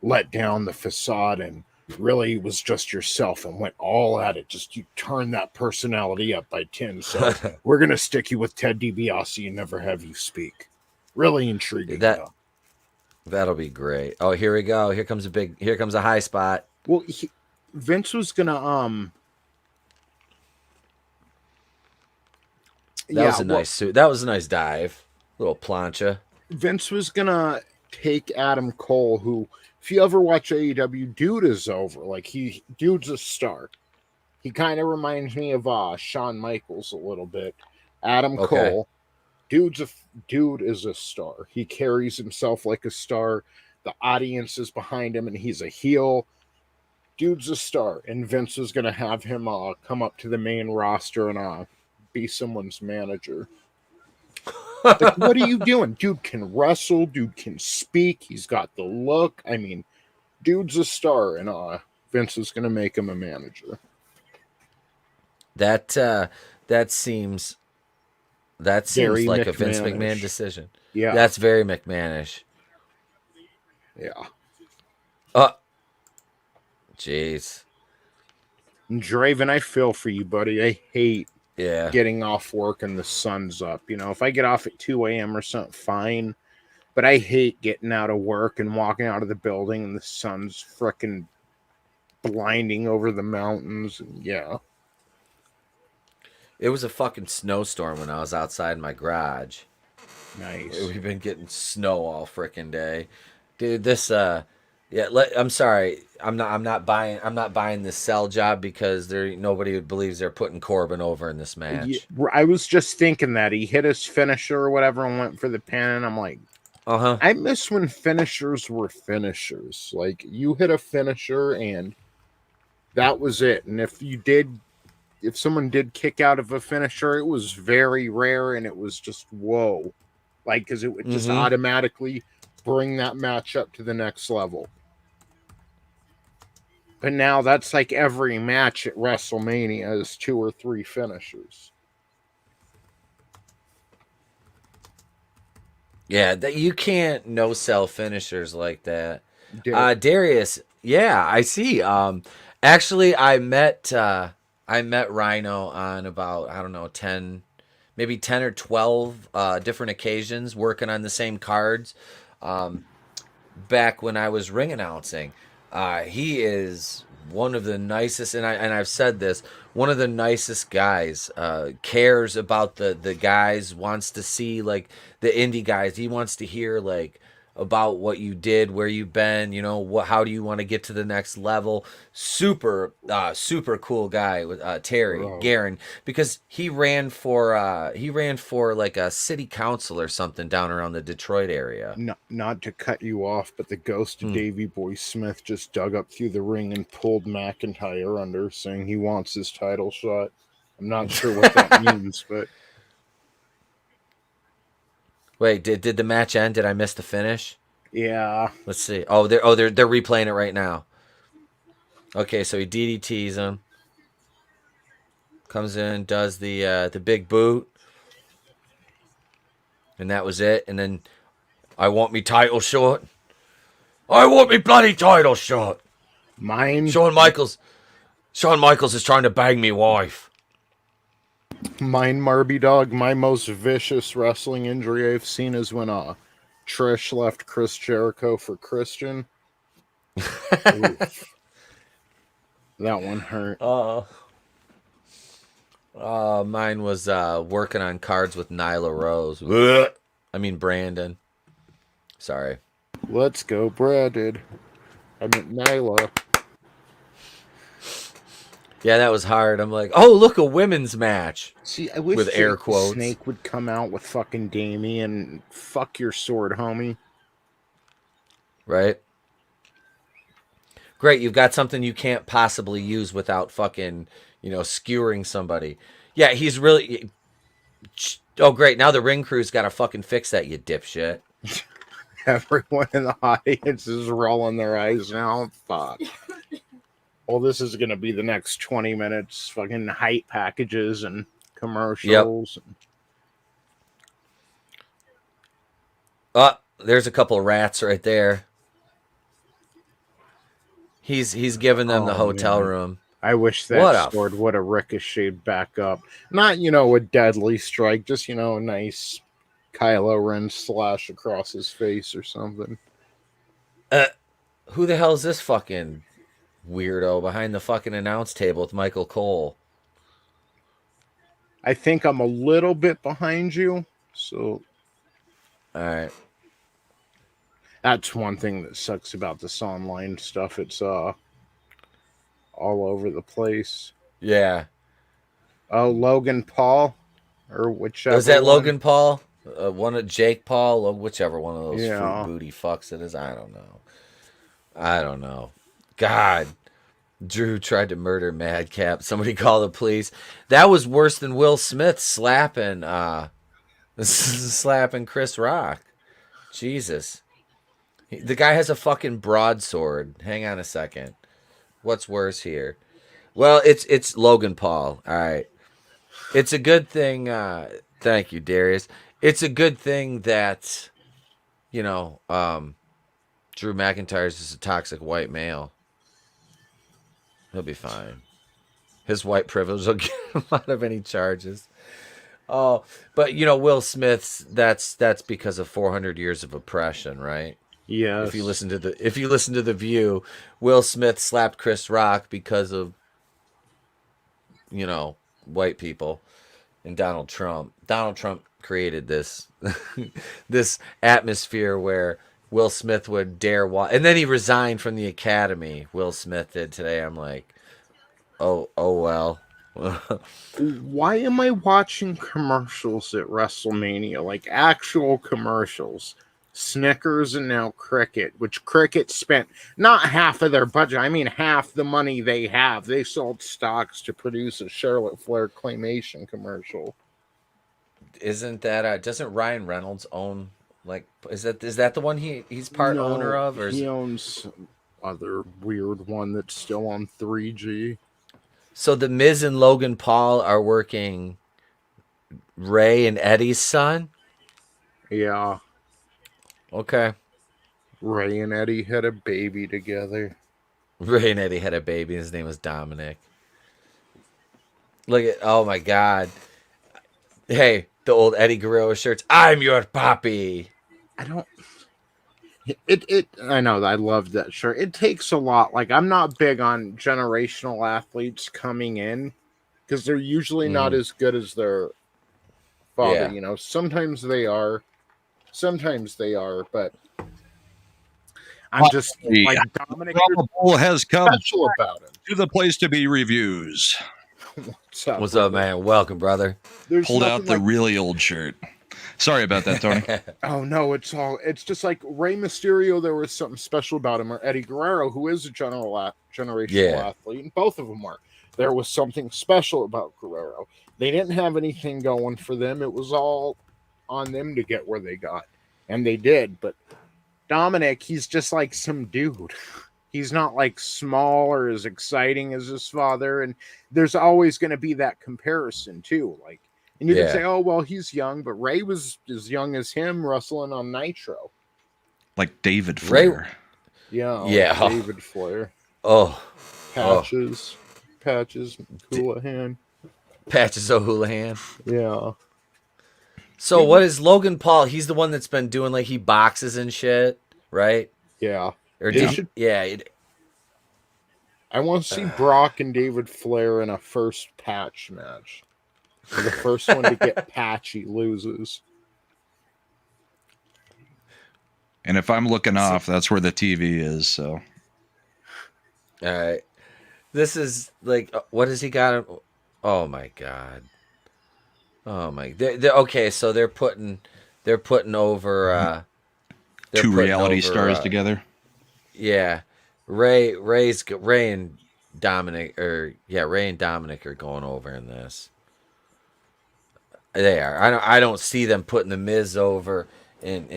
Speaker 6: let down the facade and really was just yourself and went all at it. Just you turned that personality up by 10. So we're going to stick you with Ted DiBiase and never have you speak. Really intriguing.
Speaker 5: That'll be great. Oh, here we go. Here comes a high spot.
Speaker 6: Well, Vince was going to,
Speaker 5: That was a nice suit. That was a nice dive. Little plancha.
Speaker 6: Vince was going to take Adam Cole, who, if you ever watch AEW, dude is over. Like, dude's a star. He kind of reminds me of Shawn Michaels a little bit. Adam Cole, dude is a star. He carries himself like a star. The audience is behind him, and he's a heel. Dude's a star, and Vince is going to have him come up to the main roster and be someone's manager. Like, what are you doing? Dude can wrestle. Dude can speak. He's got the look. I mean, dude's a star, and Vince is going to make him a manager.
Speaker 5: That seems
Speaker 6: Very
Speaker 5: like a Vince McMahon decision.
Speaker 6: Yeah,
Speaker 5: that's very McMahonish.
Speaker 6: Yeah.
Speaker 5: Jeez.
Speaker 6: Draven, I feel for you, buddy. I hate getting off work and the sun's up. If I get off at 2 a.m. or something, fine. But I hate getting out of work and walking out of the building and the sun's freaking blinding over the mountains. And
Speaker 5: it was a fucking snowstorm when I was outside my garage.
Speaker 6: Nice.
Speaker 5: We've been getting snow all freaking day. Dude, this I'm sorry. I'm not buying this Cell job because nobody believes they're putting Corbin over in this match.
Speaker 6: I was just thinking that he hit his finisher or whatever and went for the pin, and I'm like, I miss when finishers were finishers. Like, you hit a finisher and that was it. And if someone did kick out of a finisher, it was very rare, and it was just whoa, like, because it would just automatically bring that match up to the next level. But now that's like every match at WrestleMania is 2 or 3 finishers.
Speaker 5: Yeah, you can't no-sell finishers like that. Darius, yeah, I see. Actually, I met Rhino on about, I don't know, 10 or 12 different occasions working on the same cards. Back when I was ring announcing. He is one of the nicest, and I've said this, one of the nicest guys. Cares about the guys, wants to see like the indie guys. He wants to hear like about what you did, where you've been, you know, how do you want to get to the next level. Super cool guy with Terry Guerin, because he ran for like a city council or something down around the Detroit area.
Speaker 6: Not to cut you off, but the ghost of Davey Boy Smith just dug up through the ring and pulled McIntyre under, saying he wants his title shot. I'm not sure what that means, but
Speaker 5: wait, did the match end? Did I miss the finish?
Speaker 6: yeah.
Speaker 5: Let's see. They're replaying it right now. Okay, so he DDTs him. Comes in, does the big boot. And that was it. And then, I want me title shot. I want me bloody title shot.
Speaker 6: Mine.
Speaker 5: Shawn Michaels is trying to bang me wife.
Speaker 6: Mine, Marby Dog. My most vicious wrestling injury I've seen is when Trish left Chris Jericho for Christian. That one hurt.
Speaker 5: Mine was working on cards with Nyla Rose. I mean Brandon. Sorry.
Speaker 6: Let's go, Brandon. I meant Nyla.
Speaker 5: Yeah, that was hard. I'm like, oh, look, a women's match.
Speaker 6: See, I wish
Speaker 5: with air quotes.
Speaker 6: Snake would come out with fucking Damien. Fuck your sword, homie.
Speaker 5: Right? Great, you've got something you can't possibly use without fucking, you know, skewering somebody. Yeah, he's really... Oh, great, now the ring crew's got to fucking fix that, you dipshit.
Speaker 6: Everyone in the audience is rolling their eyes now. Fuck. Well, this is going to be the next 20 minutes. Fucking hype packages and commercials.
Speaker 5: Yep. There's a couple of rats right there. He's giving them the hotel room.
Speaker 6: I wish that sword would have ricocheted back up. Not, you know, a deadly strike. Just, you know, a nice Kylo Ren slash across his face or something.
Speaker 5: Who the hell is this fucking weirdo behind the fucking announce table with Michael Cole?
Speaker 6: I think I'm a little bit behind you. So,
Speaker 5: all right.
Speaker 6: That's one thing that sucks about this online stuff. It's all over the place.
Speaker 5: Yeah.
Speaker 6: Oh, Logan Paul, or whichever.
Speaker 5: Was that
Speaker 6: one.
Speaker 5: Logan Paul? One of Jake Paul, or whichever one of those fruit booty fucks it is. I don't know. God. Drew tried to murder Madcap. Somebody call the police. That was worse than Will Smith slapping Chris Rock. Jesus. The guy has a fucking broadsword. Hang on a second. What's worse here? Well, it's Logan Paul. All right. It's a good thing. Thank you, Darius. It's a good thing that, you know, Drew McIntyre is a toxic white male. He'll be fine. His white privilege will get him out of any charges. Oh, but you know, Will Smith's that's because of 400 years of oppression, right?
Speaker 6: Yes.
Speaker 5: If you listen to the View, Will Smith slapped Chris Rock because of, you know, white people, and Donald Trump. Donald Trump created this this atmosphere where Will Smith would dare watch, and then he resigned from the Academy. Will Smith did today. I'm like, oh well.
Speaker 6: Why am I watching commercials at WrestleMania? Like actual commercials. Snickers and now Cricket, which Cricket spent not half of their budget. I mean, half the money they have. They sold stocks to produce a Charlotte Flair claymation commercial.
Speaker 5: Isn't that doesn't Ryan Reynolds own? Like, is that the one he's part owner of, or
Speaker 6: he owns some other weird one that's still on 3G.
Speaker 5: So the Miz and Logan Paul are working Ray and Eddie's son?
Speaker 6: Yeah.
Speaker 5: Okay.
Speaker 6: Ray and Eddie had a baby together.
Speaker 5: Ray and Eddie had a baby. His name was Dominic. Look at, oh my God. Hey, the old Eddie Guerrero shirts. I'm your papi.
Speaker 6: I know, I love that shirt. It takes a lot. Like, I'm not big on generational athletes coming in because they're usually not as good as their father.
Speaker 5: Yeah.
Speaker 6: You know, sometimes they are, but I'm just like Dominic.
Speaker 7: The Bull has come
Speaker 6: Special about him.
Speaker 7: to the place to be reviews.
Speaker 5: What's up, man? Welcome, brother.
Speaker 7: Pulled out the really old shirt. Sorry about that, Tony.
Speaker 6: Oh no, it's just like Rey Mysterio. There was something special about him, or Eddie Guerrero, who is a generational athlete, and both of them were. There was something special about Guerrero. They didn't have anything going for them. It was all on them to get where they got, and they did. But Dominic, he's just like some dude. He's not like small or as exciting as his father, and there's always going to be that comparison too. Like, and you can say, "Oh, well, he's young," but Ray was as young as him wrestling on Nitro,
Speaker 7: like David Flair.
Speaker 6: David Flair. Patches, Houlihan.
Speaker 5: Patches O'Houlihan.
Speaker 6: Yeah.
Speaker 5: So what is Logan Paul? He's the one that's been doing like he boxes and shit, right?
Speaker 6: Yeah.
Speaker 5: Or
Speaker 6: I want to see Brock and David Flair in a first patch match. For the first one to get patchy loses.
Speaker 7: And if I'm looking off, that's where the TV is. So.
Speaker 5: All right. This is like, what has he got? Oh my god. Oh my. Okay, so they're putting over
Speaker 7: two reality stars together.
Speaker 5: Yeah, Ray and Dominic are going over in this. They are. I don't see them putting the Miz over in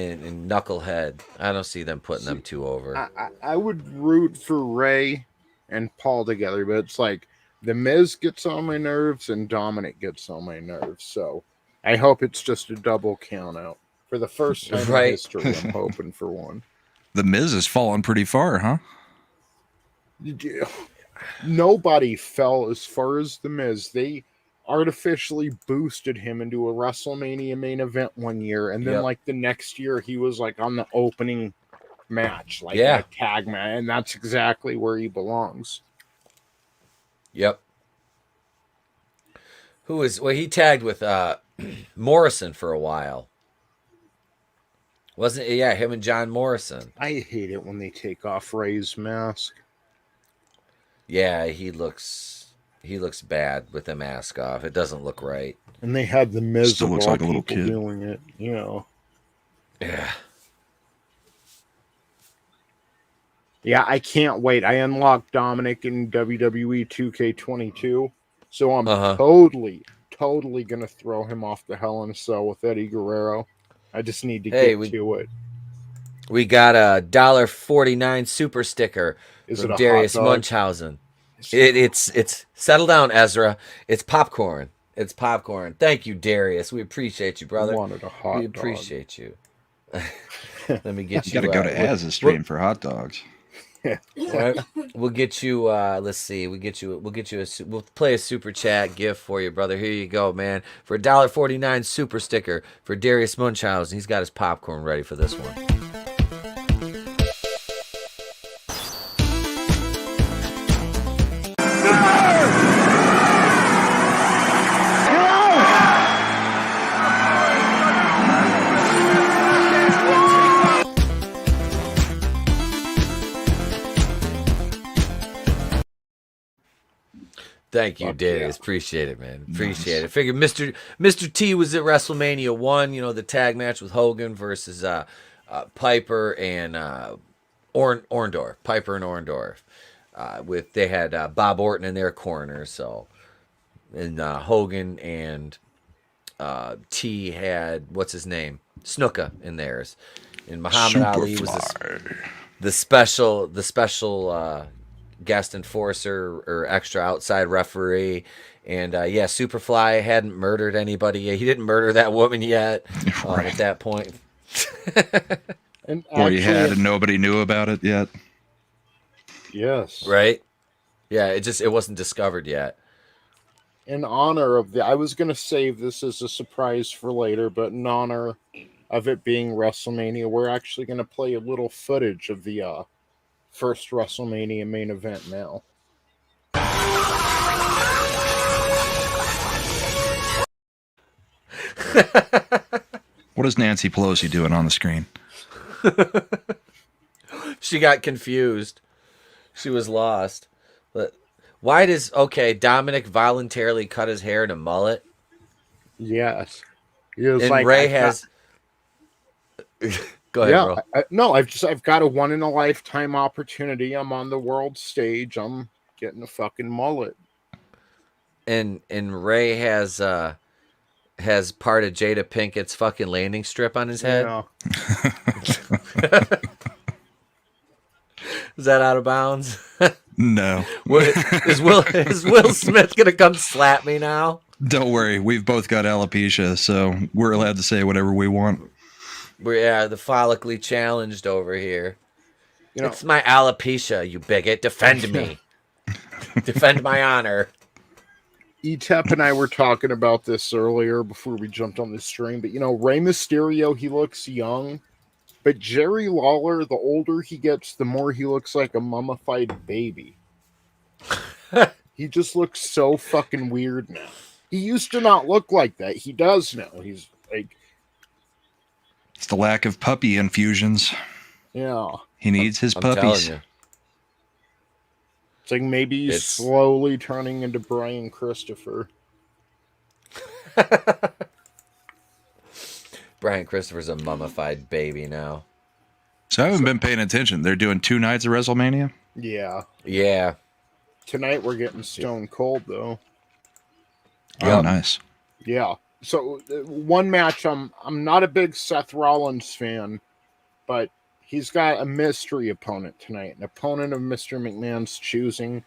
Speaker 5: Knucklehead. I don't see them putting them two over.
Speaker 6: I would root for Ray and Paul together, but it's like the Miz gets on my nerves and Dominic gets on my nerves. So I hope it's just a double count out for the first time in history. I'm hoping for one.
Speaker 7: The Miz has fallen pretty far, huh?
Speaker 6: Nobody fell as far as the Miz. They artificially boosted him into a WrestleMania main event one year, and then like the next year he was like on the opening match, like a tag match, and that's exactly where he belongs.
Speaker 5: Yep. He tagged with Morrison for a while. Wasn't it? Yeah, him and John Morrison.
Speaker 6: I hate it when they take off Ray's mask.
Speaker 5: Yeah, he looks bad with the mask off. It doesn't look right.
Speaker 6: And they had the Miz
Speaker 7: still looks like a little kid
Speaker 6: doing it, you know.
Speaker 5: Yeah.
Speaker 6: Yeah, I can't wait. I unlocked Dominic in WWE 2K22, so I'm totally gonna throw him off the Hell in a Cell with Eddie Guerrero. I just need to get to it.
Speaker 5: We got a $1.49 super sticker from Darius Munchausen. It's settle down, Ezra. It's popcorn. It's popcorn. Thank you, Darius. We appreciate you, brother.
Speaker 6: I wanted a hot
Speaker 5: We appreciate you. Let me get you.
Speaker 7: You got to go to Az's stream for hot dogs.
Speaker 5: Right. We'll get you. Let's see. We'll play a super chat gift for you, brother. Here you go, man. For $1.49 super sticker for Darius Munchausen. He's got his popcorn ready for this one. Thank you, Darius. Appreciate it, man. Appreciate it. Figured Mr. T was at WrestleMania 1, the tag match with Hogan versus Piper and Orndorff. Piper and Orndorff. They had Bob Orton in their corner, and Hogan and T had what's his name? Snuka in theirs. And Muhammad Ali was the special guest enforcer or extra outside referee, and Superfly hadn't murdered anybody yet. He didn't murder that woman yet at that point.
Speaker 7: Or he had and nobody knew about it yet.
Speaker 6: Yes.
Speaker 5: Right? Yeah, it wasn't discovered yet.
Speaker 6: In honor of I was going to save this as a surprise for later, but in honor of it being WrestleMania, we're actually going to play a little footage of the first WrestleMania main event now.
Speaker 7: What is Nancy Pelosi doing on the screen?
Speaker 5: She got confused. She was lost. But why does Dominic voluntarily cut his hair in a mullet?
Speaker 6: Yes. He was
Speaker 5: And
Speaker 6: like,
Speaker 5: Ray has. Go ahead, bro.
Speaker 6: No, I've got a one in a lifetime opportunity. I'm on the world stage. I'm getting a fucking mullet.
Speaker 5: And Ray has part of Jada Pinkett's fucking landing strip on his head.
Speaker 6: Yeah.
Speaker 5: Is that out of bounds?
Speaker 7: No.
Speaker 5: Is Will Smith gonna come slap me now?
Speaker 7: Don't worry. We've both got alopecia, so we're allowed to say whatever we want.
Speaker 5: We're the follically challenged over here.
Speaker 6: You know,
Speaker 5: It's my alopecia, you bigot. Defend me. Defend my honor.
Speaker 6: Etep and I were talking about this earlier before we jumped on the stream, but Rey Mysterio, he looks young, but Jerry Lawler, the older he gets, the more he looks like a mummified baby. He just looks so fucking weird now. He used to not look like that. He does now. He's like,
Speaker 7: It's the lack of puppy infusions.
Speaker 6: yeah.
Speaker 7: He needs his
Speaker 5: I'm
Speaker 7: puppies.
Speaker 5: telling
Speaker 6: It's like maybe he's slowly turning into Brian Christopher.
Speaker 5: Brian Christopher's a mummified baby now.
Speaker 7: So I haven't been paying attention. They're doing 2 nights of WrestleMania?
Speaker 6: Yeah.
Speaker 5: Yeah.
Speaker 6: Tonight we're getting Stone Cold, though.
Speaker 7: Oh, nice.
Speaker 6: Yeah. So one match, I'm not a big Seth Rollins fan, but he's got a mystery opponent tonight, an opponent of Mr. McMahon's choosing.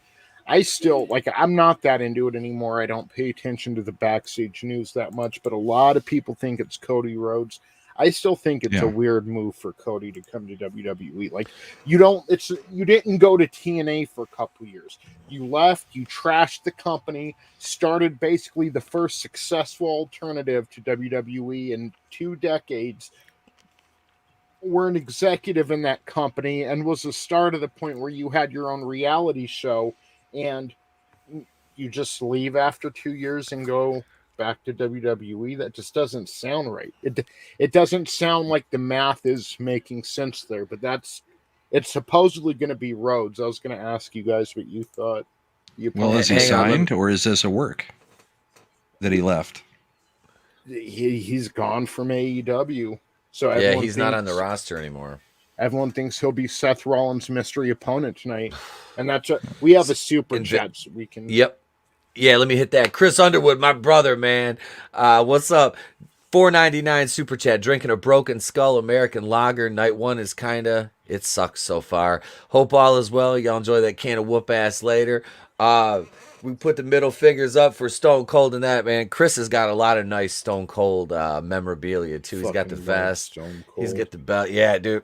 Speaker 6: I'm not that into it anymore. I don't pay attention to the backstage news that much, but a lot of people think it's Cody Rhodes. I still think it's a weird move for Cody to come to WWE. Like, you didn't go to TNA for a couple years. You left, you trashed the company, started basically the first successful alternative to WWE in 2 decades. Were an executive in that company and was the start of the point where you had your own reality show, and you just leave after 2 years and go back to WWE. That just doesn't sound right. It doesn't sound like the math is making sense there, but it's supposedly going to be Rhodes. I was going to ask you guys what you thought.
Speaker 7: Well, is he signed, or is this a work that he left?
Speaker 6: He's gone from AEW. So
Speaker 5: yeah, he's not on the roster anymore.
Speaker 6: Everyone thinks he'll be Seth Rollins' mystery opponent tonight. And we have a super chat, so we can.
Speaker 5: Yep. Yeah, let me hit that. Chris Underwood, my brother, man. What's up? $4.99 super chat. Drinking a Broken Skull American Lager. Night 1 is it sucks so far. Hope all is well. Y'all enjoy that can of whoop ass later. We put the middle fingers up for Stone Cold and that, man. Chris has got a lot of nice Stone Cold memorabilia, too. He's got the vest. He's got the belt. Yeah, dude.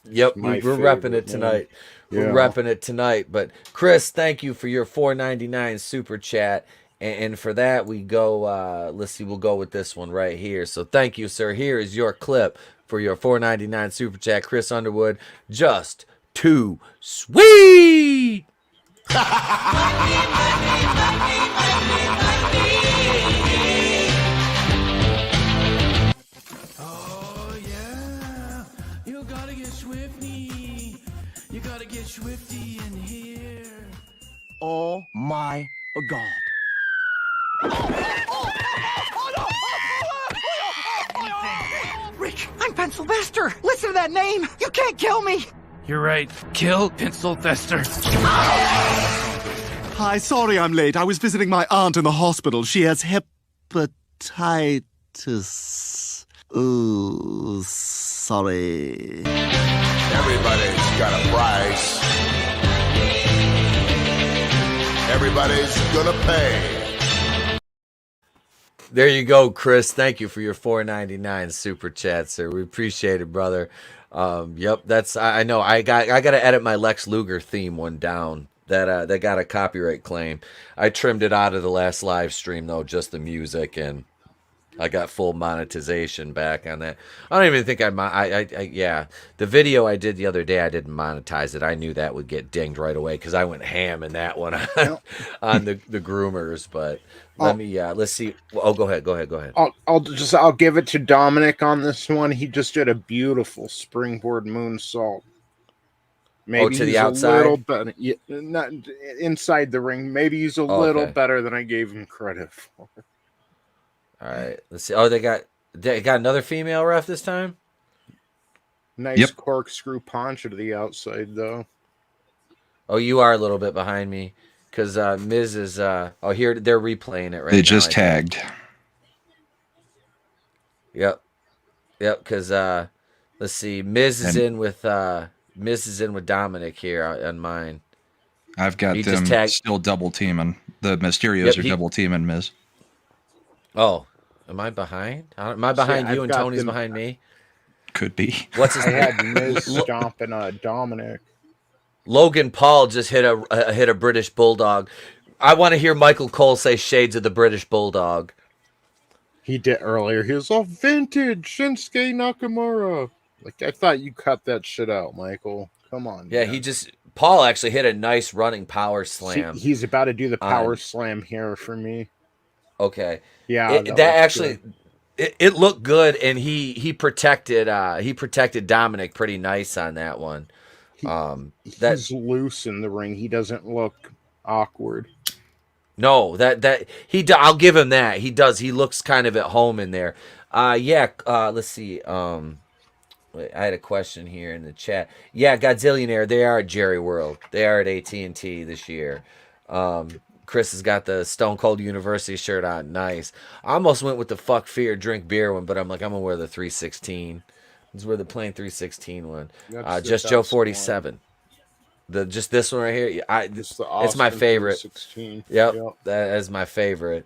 Speaker 5: Yep, we're repping it tonight. Yeah. We're repping it tonight. But, Chris, thank you for your $4.99 super chat. And for that, we go, let's see, we'll go with this one right here. So thank you, sir. Here is your clip for your $4.99 super chat. Chris Underwood, just too sweet.
Speaker 2: Oh yeah, you gotta get swifty. You gotta get swifty in here. Oh my God.
Speaker 8: Rick, I'm Pencil Fester. Listen to that name. You can't kill me.
Speaker 9: You're right. Kill Pencil Fester.
Speaker 10: Hi, sorry I'm late. I was visiting my aunt in the hospital. She has hepatitis. Ooh, sorry.
Speaker 11: Everybody's got a price. Everybody's gonna pay.
Speaker 5: There you go, Chris. Thank you for your $4.99 super chat, sir. We appreciate it, brother. Yep, that's I know. I got to edit my Lex Luger theme one down. That got a copyright claim. I trimmed it out of the last live stream though, just the music, and I got full monetization back on that. I don't even think yeah. The video I did the other day, I didn't monetize it. I knew that would get dinged right away because I went ham in that one on the groomers. But let's see. Oh, go ahead.
Speaker 6: I'll give it to Dominic on this one. He just did a beautiful springboard moonsault. Maybe
Speaker 5: to
Speaker 6: he's
Speaker 5: the outside?
Speaker 6: A little better, not inside the ring. Maybe he's a little better than I gave him credit for.
Speaker 5: All right, let's see. Oh, they got another female ref this time.
Speaker 6: Nice corkscrew punch to the outside, though.
Speaker 5: Oh, you are a little bit behind me because Miz is. Here they're replaying it right now.
Speaker 7: They just tagged.
Speaker 5: Yep. Because let's see, Miz is in with Dominic here on mine.
Speaker 7: I've got them still double teaming. The Mysterios are double teaming Miz.
Speaker 5: Oh, am I behind? Am I behind you and Tony's behind me?
Speaker 7: Could be.
Speaker 5: What's his name?
Speaker 6: I had Miz stomping Dominic.
Speaker 5: Logan Paul just hit a British Bulldog. I want to hear Michael Cole say shades of the British Bulldog.
Speaker 6: He did earlier. He was all vintage Shinsuke Nakamura. Like, I thought you cut that shit out, Michael. Come on.
Speaker 5: Yeah,
Speaker 6: man.
Speaker 5: Paul actually hit a nice running power slam.
Speaker 6: See, he's about to do the power slam here for me.
Speaker 5: Okay.
Speaker 6: Yeah.
Speaker 5: It looked good, and he protected Dominic pretty nice on that one.
Speaker 6: He's loose in the ring. He doesn't look awkward.
Speaker 5: No, I'll give him that. He does. He looks kind of at home in there. Let's see. I had a question here in the chat. Yeah, Godzillionaire, they are at Jerry World. They are at AT&T this year. Chris has got the Stone Cold University shirt on. Nice. I almost went with the fuck fear, drink beer one, but I'm like, I'm going to wear the 316. This is where the plain 316 one. Just Joe 47. Just this one right here. It's my favorite. Yep, that is my favorite.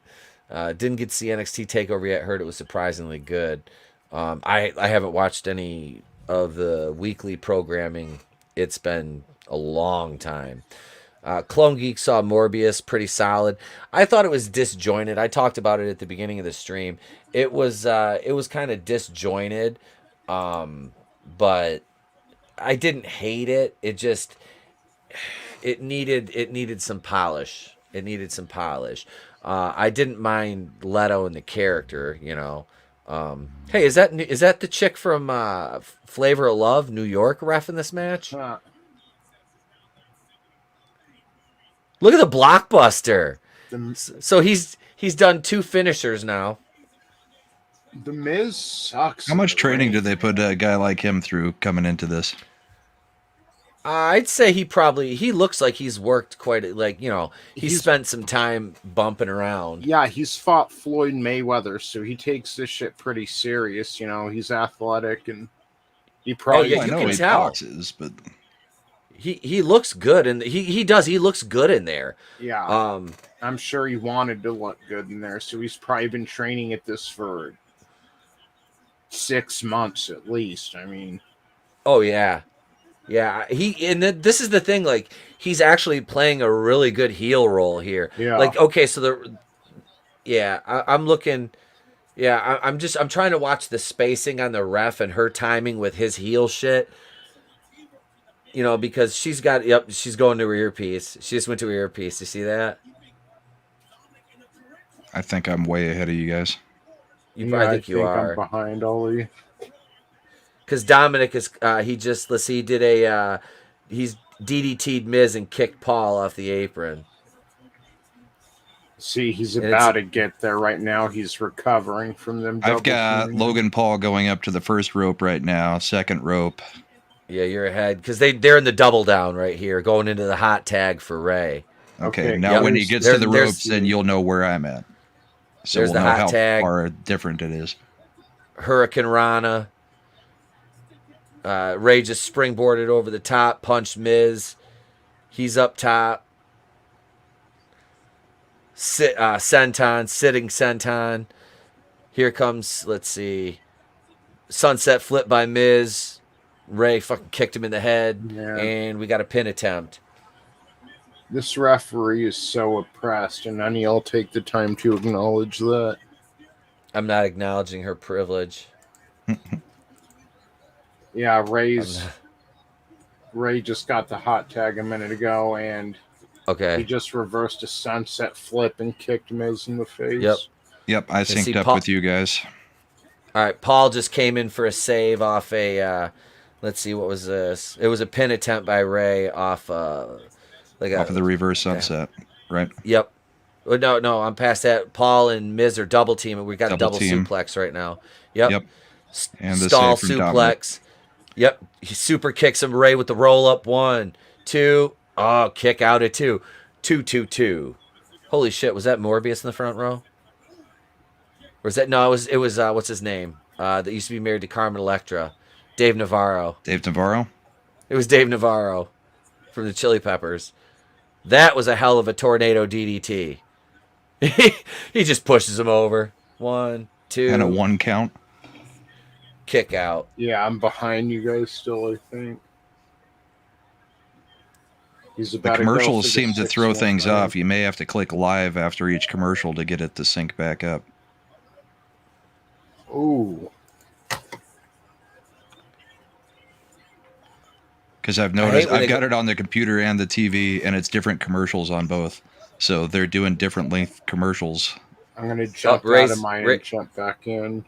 Speaker 5: Didn't get to see NXT TakeOver yet. Heard it was surprisingly good. I haven't watched any of the weekly programming. It's been a long time. Clone Geek saw Morbius, pretty solid. I thought it was disjointed. I talked about it at the beginning of the stream. It was kind of disjointed, but I didn't hate it. It needed some polish. I didn't mind Leto and the character, you know. Hey, is that the chick from Flavor of Love, New York, ref in this match? Look at the blockbuster. So he's done 2 finishers now.
Speaker 6: The Miz sucks.
Speaker 7: How much training do they put a guy like him through coming into this?
Speaker 5: I'd say he looks like he's worked quite, like, you know, he's spent some time bumping around.
Speaker 6: Yeah, he's fought Floyd Mayweather, so he takes this shit pretty serious. You know, he's athletic and he probably
Speaker 5: you can tell.
Speaker 7: Boxes, but
Speaker 5: he looks good, and he looks good in there.
Speaker 6: Yeah, I'm sure he wanted to look good in there, so he's probably been training at this for 6 months at least. I mean,
Speaker 5: oh yeah. Yeah, this is the thing. Like, he's actually playing a really good heel role here.
Speaker 6: Yeah.
Speaker 5: Like, okay, so I'm looking. Yeah, I'm trying to watch the spacing on the ref and her timing with his heel shit. You know, because she's going to her earpiece. She just went to her earpiece. You see that?
Speaker 7: I think I'm way ahead of you guys.
Speaker 5: I think you are.
Speaker 6: I'm behind Ollie.
Speaker 5: Because Dominic is, he did he's DDT'd Miz and kicked Paul off the apron.
Speaker 6: See, he's about to get there right now. He's recovering from them.
Speaker 7: I've got Logan Paul going up to the first rope right now, second rope.
Speaker 5: Yeah, you're ahead. Because they're in the double down right here, going into the hot tag for Ray.
Speaker 7: Okay, now when he gets to the ropes, then you'll know where I'm at. So we'll know how far different it is.
Speaker 5: Hurricane Rana. Ray just springboarded over the top, punched Miz. He's up top. Senton, sitting Senton. Here comes, let's see, sunset flip by Miz. Ray fucking kicked him in the head, and we got a pin attempt.
Speaker 6: This referee is so oppressed, and none of y'all take the time to acknowledge that.
Speaker 5: I'm not acknowledging her privilege.
Speaker 6: Yeah, Ray just got the hot tag a minute ago, and he just reversed a sunset flip and kicked Miz in the face.
Speaker 7: Yep, I synced up with you guys.
Speaker 5: All right, Paul just came in for a save off a, let's see, what was this? It was a pin attempt by Ray off
Speaker 7: off of the reverse sunset, right?
Speaker 5: Yep. No, I'm past that. Paul and Miz are double teaming. We got a double suplex right now. Yep.
Speaker 7: And the
Speaker 5: stall
Speaker 7: save from
Speaker 5: suplex.
Speaker 7: Dominic.
Speaker 5: Yep. He super kicks him Ray with the roll up. 1, 2. Oh, kick out at 2. 2. Holy shit! Was that Morbius in the front row? Or is that no? It was what's his name? That used to be married to Carmen Electra, Dave Navarro.
Speaker 7: Dave Navarro.
Speaker 5: It was Dave Navarro from the Chili Peppers. That was a hell of a tornado DDT. He just pushes him over. 1, 2.
Speaker 7: And a 1 count.
Speaker 5: Kick out.
Speaker 6: Yeah, I'm behind you guys still, I think.
Speaker 7: The commercials seem to throw things off. You may have to click live after each commercial to get it to sync back up.
Speaker 6: Ooh.
Speaker 7: Because I've noticed, I've got it on the computer and the TV, and it's different commercials on both. So they're doing different length commercials.
Speaker 6: I'm going to jump out of mine and jump back in.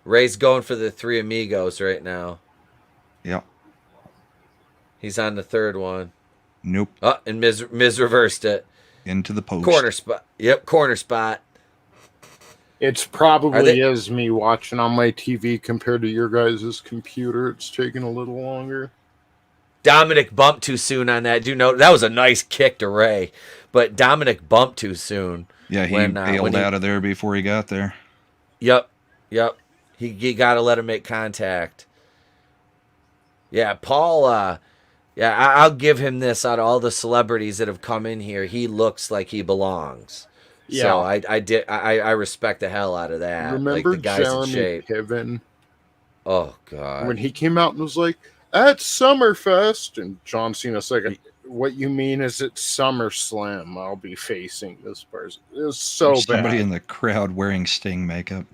Speaker 5: Ray's going for the 3 amigos right now.
Speaker 7: Yep.
Speaker 5: He's on the 3rd one.
Speaker 7: Nope.
Speaker 5: Oh, and Miz reversed it.
Speaker 7: Into the post.
Speaker 5: Corner spot. Yep, corner spot.
Speaker 6: It's probably is me watching on my TV compared to your guys' computer. It's taking a little longer.
Speaker 5: Dominic bumped too soon on that. Do note that was a nice kick to Ray, but Dominic bumped too soon.
Speaker 7: Yeah, he bailed out of there before he got there.
Speaker 5: Yep. He got to let him make contact. Yeah, Paul. I'll give him this. Out of all the celebrities that have come in here, he looks like he belongs. Yeah. So I respect the hell out of that.
Speaker 6: Remember
Speaker 5: like the guys
Speaker 6: Jeremy
Speaker 5: in shape.
Speaker 6: Piven?
Speaker 5: Oh God!
Speaker 6: When he came out and was like, "At Summerfest," and John Cena's like, "What you mean is it's SummerSlam? I'll be facing this person." It was so
Speaker 7: There's
Speaker 6: bad.
Speaker 7: Somebody in the crowd wearing Sting makeup.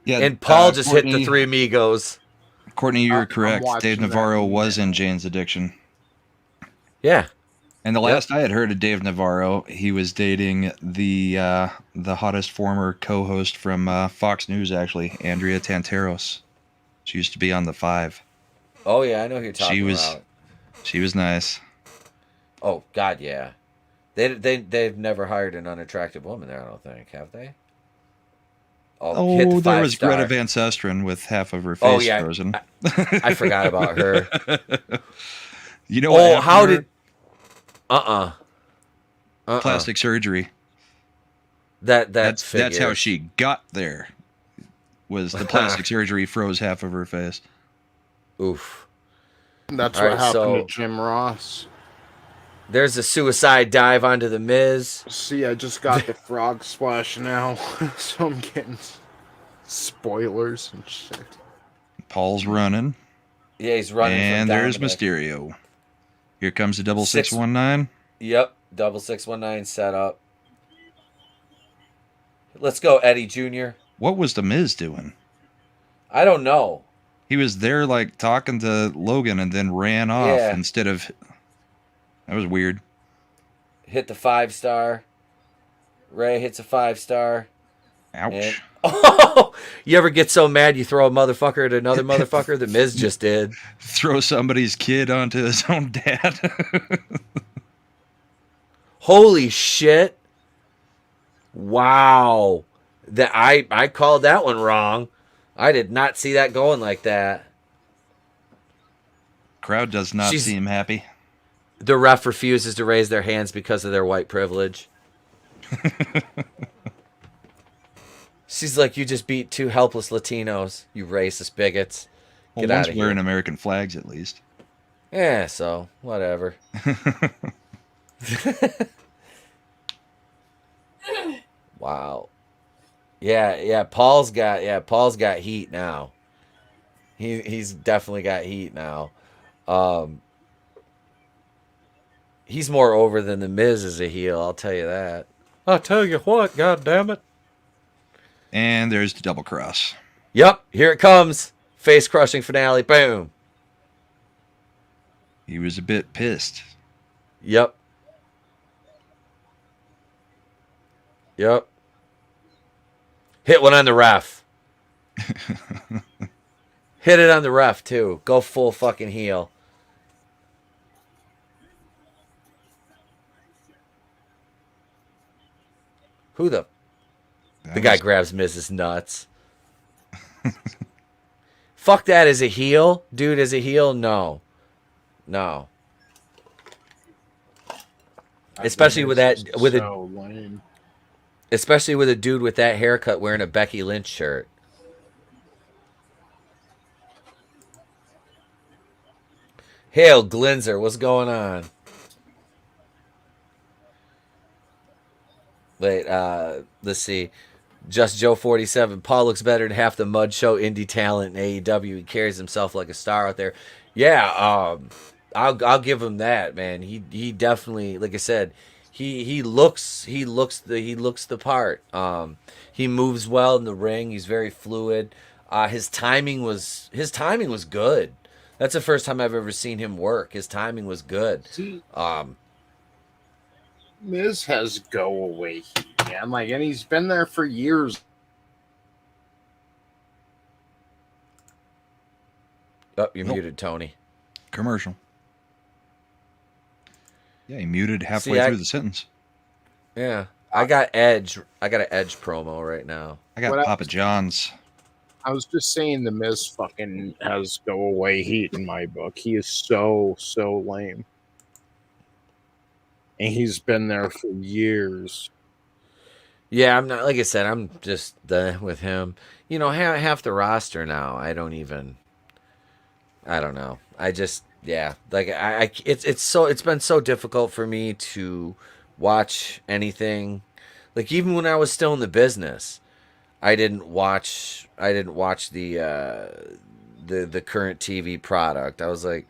Speaker 7: Yeah,
Speaker 5: and Paul just hit the 3 amigos.
Speaker 7: Courtney, you're correct. Dave Navarro was in Jane's Addiction.
Speaker 5: Yeah.
Speaker 7: And the last I had heard of Dave Navarro, he was dating the hottest former co-host from Fox News, actually, Andrea Tanteros. She used to be on the 5.
Speaker 5: Oh yeah, I know who you're talking about.
Speaker 7: She was nice.
Speaker 5: Oh God, yeah. They've never hired an unattractive woman there. I don't think, have they?
Speaker 7: Oh, there was Greta Van Susteren with half of her face frozen.
Speaker 5: I forgot about her.
Speaker 7: You know what?
Speaker 5: How did?
Speaker 7: Plastic surgery.
Speaker 5: That's
Speaker 7: how she got there. Was the plastic surgery froze half of her face?
Speaker 5: Oof.
Speaker 6: That's what happened to Jim Ross.
Speaker 5: There's a suicide dive onto the Miz.
Speaker 6: See, I just got the frog splash now, so I'm getting spoilers and shit.
Speaker 7: Paul's running.
Speaker 5: Yeah, he's running.
Speaker 7: And there's Mysterio. Here comes the 619.
Speaker 5: Yep, 619 set up. Let's go, Eddie Jr.
Speaker 7: What was the Miz doing?
Speaker 5: I don't know.
Speaker 7: He was there like talking to Logan and then ran off instead of... That was weird.
Speaker 5: Hit the 5-star. Ray hits a 5-star.
Speaker 7: Ouch.
Speaker 5: And, you ever get so mad you throw a motherfucker at another motherfucker? The Miz just did.
Speaker 7: Throw somebody's kid onto his own dad.
Speaker 5: Holy shit. Wow. I called that one wrong. I did not see that going like that.
Speaker 7: Crowd does not seem happy.
Speaker 5: The ref refuses to raise their hands because of their white privilege. She's like, you just beat 2 helpless Latinos, you racist bigots. Get out of here.
Speaker 7: Wearing American flags, at least.
Speaker 5: Yeah, so whatever. Wow. Yeah. Paul's got heat now. He's definitely got heat now. He's more over than the Miz as a heel, I'll tell you that. I tell you what, God damn it.
Speaker 7: And there's the double cross.
Speaker 5: Yep, here it comes. Face crushing finale. Boom.
Speaker 7: He was a bit pissed.
Speaker 5: Yep. Yep. Hit one on the ref. Hit it on the ref, too. Go full fucking heel. Who the... The guy grabs Mrs. Nuts. Fuck that as a heel. Dude, as a heel, no. No. Especially with that... with
Speaker 6: so lame.
Speaker 5: Especially with a dude with that haircut wearing a Becky Lynch shirt. Hail Glinzer, what's going on? Wait, let's see. Just Joe 47. Paul looks better than half the mud show indie talent in AEW. He carries himself like a star out there. Yeah, I'll give him that, man. He definitely, like I said, he looks the part. He moves well in the ring. He's very fluid. His timing was good. That's the first time I've ever seen him work. His timing was good.
Speaker 6: See, Miz has go away heat, man. Like, and he's been there for years.
Speaker 5: Oh, you're muted, Tony.
Speaker 7: Commercial. Yeah, he muted halfway through the sentence.
Speaker 5: Yeah, I got Edge. I got an Edge promo right now.
Speaker 7: I got Papa John's.
Speaker 6: I was just saying the Miz fucking has go away heat in my book. He is so lame. And he's been there for years.
Speaker 5: Yeah, I'm not, like I said, I'm just done with him. You know, half the roster now, I don't know. I just, yeah, like it's been so difficult for me to watch anything. Like, even when I was still in the business, I didn't watch the current TV product. I was like,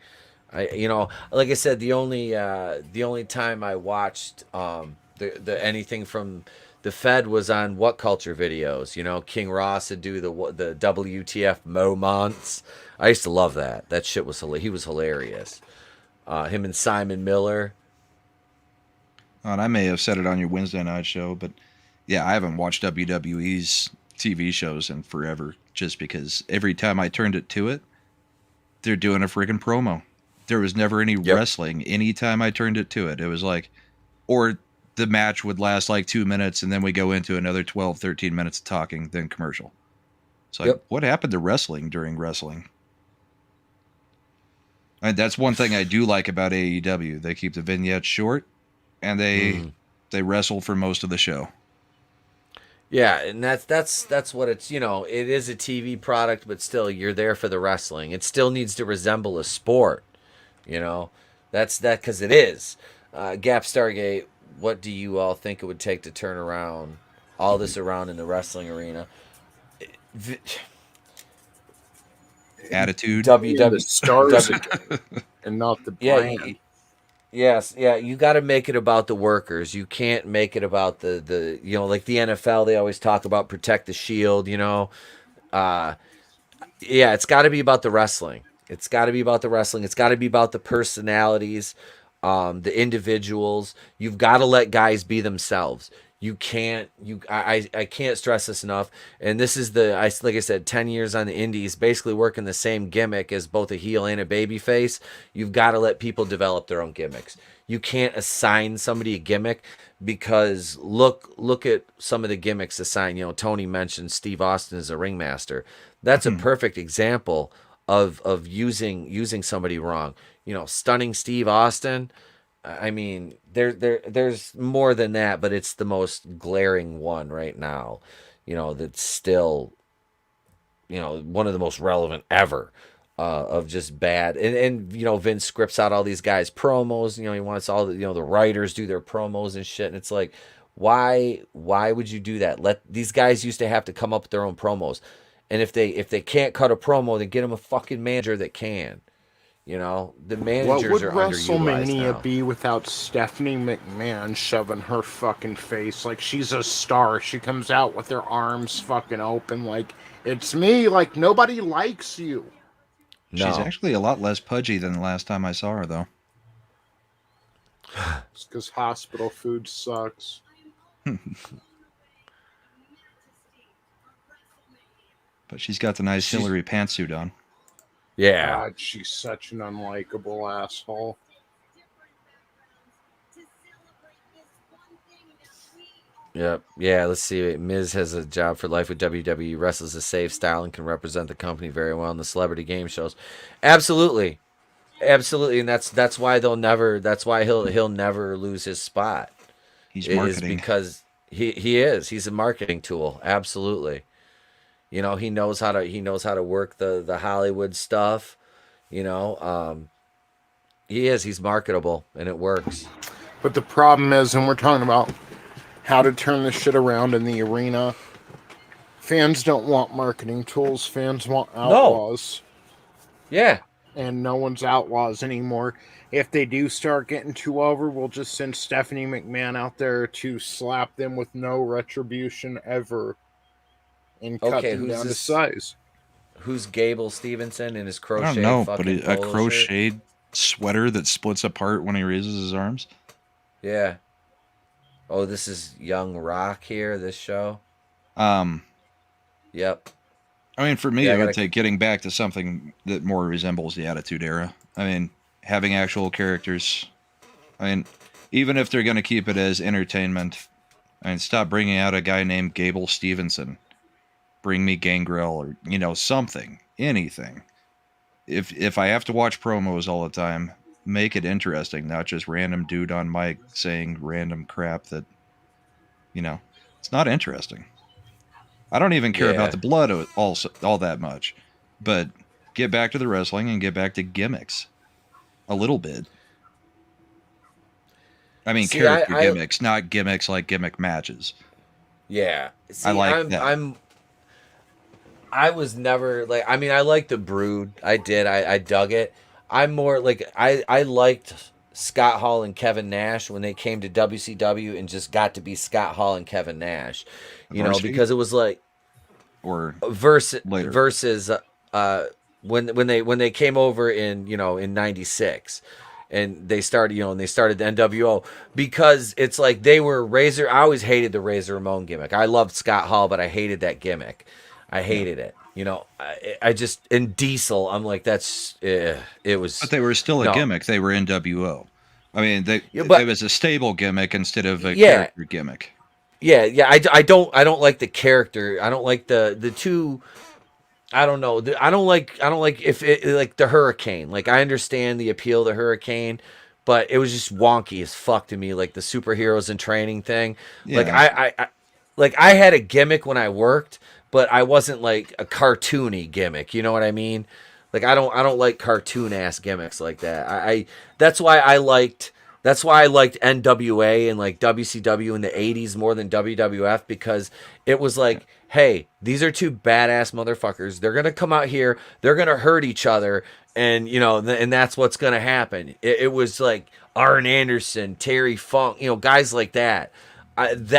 Speaker 5: like I said, the only time I watched the anything from the Fed was on What Culture videos. You know, King Ross would do the WTF moments. I used to love that. That shit was he was hilarious. Him and Simon Miller.
Speaker 7: Oh, and I may have said it on your Wednesday night show, but yeah, I haven't watched WWE's TV shows in forever, just because every time I turned it to it, they're doing a freaking promo. There was never any wrestling. Anytime I turned it to it, it was like, or the match would last like 2 minutes, and then we go into another 12, 13 minutes of talking, then commercial. It's like, what happened to wrestling during wrestling? And that's one thing I do like about AEW. They keep the vignettes short, and they wrestle for most of the show.
Speaker 5: Yeah, and that's what it's, it is a TV product, but still you're there for the wrestling. It still needs to resemble a sport. That's that, because it is. Gap Stargate, what do you all think it would take to turn around all this around in the wrestling arena?
Speaker 7: Attitude.
Speaker 6: The stars and not the brand.
Speaker 5: Yes, you got to make it about the workers. You can't make it about the like the NFL. They always talk about protect the shield. It's got to be about the wrestling. It's got to be about the wrestling. It's got to be about the personalities, the individuals. You've got to let guys be themselves. You can't. I can't stress this enough. And this is like I said, 10 years on the indies, basically working the same gimmick as both a heel and a baby face. You've got to let people develop their own gimmicks. You can't assign somebody a gimmick, because look at some of the gimmicks assigned. Tony mentioned Steve Austin as a ringmaster. That's a perfect example of using somebody wrong. Stunning Steve Austin. I mean, there's more than that, but it's the most glaring one right now. That's still, one of the most relevant ever, of just bad. And Vince scripts out all these guys' promos. He wants all the the writers do their promos and shit. And it's like, why would you do that? These guys used to have to come up with their own promos. And if they can't cut a promo, then get them a fucking manager that can. You know, the
Speaker 6: What
Speaker 5: managers
Speaker 6: would
Speaker 5: are underutilized
Speaker 6: WrestleMania
Speaker 5: now.
Speaker 6: be without Stephanie McMahon shoving her fucking face like she's a star? She comes out with her arms fucking open like, it's me, like nobody likes you.
Speaker 7: She's
Speaker 5: No.
Speaker 7: actually a lot less pudgy than the last time I saw her, though.
Speaker 6: It's because hospital food sucks.
Speaker 7: But she's got the nice Hillary pantsuit on.
Speaker 5: Yeah.
Speaker 6: God, she's such an unlikable asshole.
Speaker 5: Yep. Yeah, let's see. Miz has a job for life with WWE, wrestles a safe style, and can represent the company very well in the celebrity game shows. Absolutely. Absolutely. And that's why that's why he'll never lose his spot.
Speaker 7: He's
Speaker 5: It is
Speaker 7: marketing.
Speaker 5: because he's a marketing tool. Absolutely. You know, he knows how to work the Hollywood stuff. You know, he's marketable and it works.
Speaker 6: But the problem is, and we're talking about how to turn this shit around in the arena, fans don't want marketing tools. Fans want outlaws.
Speaker 5: No. Yeah.
Speaker 6: And no one's outlaws anymore. If they do start getting too over, we'll just send Stephanie McMahon out there to slap them with no retribution ever and cut them down to size.
Speaker 5: Who's Gable Stevenson in his crochet?
Speaker 7: I don't know, but
Speaker 5: fucking
Speaker 7: a
Speaker 5: polo
Speaker 7: crocheted
Speaker 5: shirt?
Speaker 7: sweater that splits apart when he raises his arms.
Speaker 5: Yeah. Oh, this is Young Rock here, this show? Yep.
Speaker 7: I mean, for me, I would take getting back to something that more resembles the Attitude Era. I mean, having actual characters. I mean, even if they're going to keep it as entertainment, I mean, stop bringing out a guy named Gable Stevenson. Bring me Gangrel or, you know, something. Anything. If I have to watch promos all the time, make it interesting, not just random dude on mic saying random crap that, you know, it's not interesting. I don't even care about the blood all that much, but get back to the wrestling and get back to gimmicks a little bit. I mean, character gimmicks, not gimmicks like gimmick matches.
Speaker 5: Yeah. See,
Speaker 7: I like that.
Speaker 5: I was never like, I mean, I liked the Brood. I did. I dug it. I'm more like, I liked Scott Hall and Kevin Nash when they came to WCW and just got to be Scott Hall and Kevin Nash, you know, because it was like,
Speaker 7: or
Speaker 5: versus when they came over in, you know, in 96 and they started, you know, and they started the NWO, because it's like they were Razor. I always hated the Razor Ramon gimmick. I loved Scott Hall, but I hated that gimmick. I hated it. You know, I just, in Diesel, I'm like, that's, it was.
Speaker 7: But they were still a gimmick. They were NWO. I mean, it was a stable gimmick instead of a character gimmick.
Speaker 5: Yeah. I don't like the character. I don't like the two. I don't know. I don't like if it, like the Hurricane. Like, I understand the appeal of the Hurricane, but it was just wonky as fuck to me. Like the superheroes in training thing.
Speaker 7: Yeah.
Speaker 5: Like I had a gimmick when I worked, but I wasn't like a cartoony gimmick. You know what I mean? Like, I don't like cartoon ass gimmicks like that. That's why I liked NWA and like WCW in the 80s more than WWF, because it was like, hey, these are two badass motherfuckers. They're going to come out here, they're going to hurt each other, and you know, and that's what's going to happen. It was like Arn Anderson, Terry Funk, you know, guys like that. But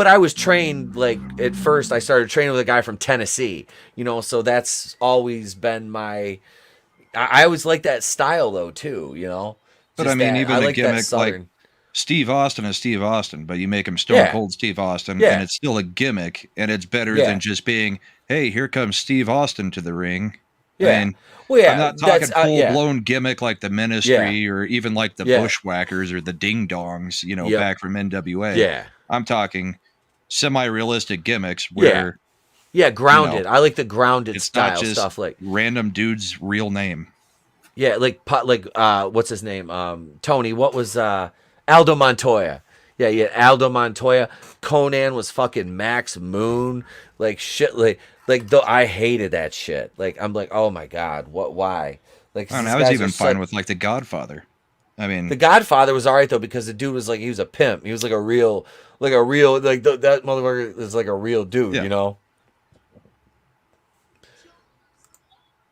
Speaker 5: I was trained, like, at first I started training with a guy from Tennessee, you know, so that's always been I always like that style though too, you know.
Speaker 7: But I mean, even the gimmick, like Steve Austin is Steve Austin, but you make him Stone Cold Steve Austin, and it's still a gimmick, and it's better than just being, hey, here comes Steve Austin to the ring.
Speaker 5: Yeah.
Speaker 7: I mean,
Speaker 5: well,
Speaker 7: I'm not talking full-blown gimmick like the Ministry or even like the Bushwhackers or the Ding Dongs, you know, back from NWA.
Speaker 5: Yeah.
Speaker 7: I'm talking semi-realistic gimmicks where...
Speaker 5: Yeah, grounded.
Speaker 7: You know,
Speaker 5: I like the grounded
Speaker 7: it's
Speaker 5: style
Speaker 7: not just
Speaker 5: stuff. Like
Speaker 7: random dude's real name.
Speaker 5: Yeah, like what's his name? Tony. What was Aldo Montoya? Yeah, Aldo Montoya. Conan was fucking Max Moon. Like shit. I hated that shit. Like, I'm like, oh my god, what? Why? Like,
Speaker 7: I was even fine with like The Godfather. I mean,
Speaker 5: The Godfather was alright though, because the dude was like, he was a pimp. He was like a real that motherfucker is like a real dude, you know.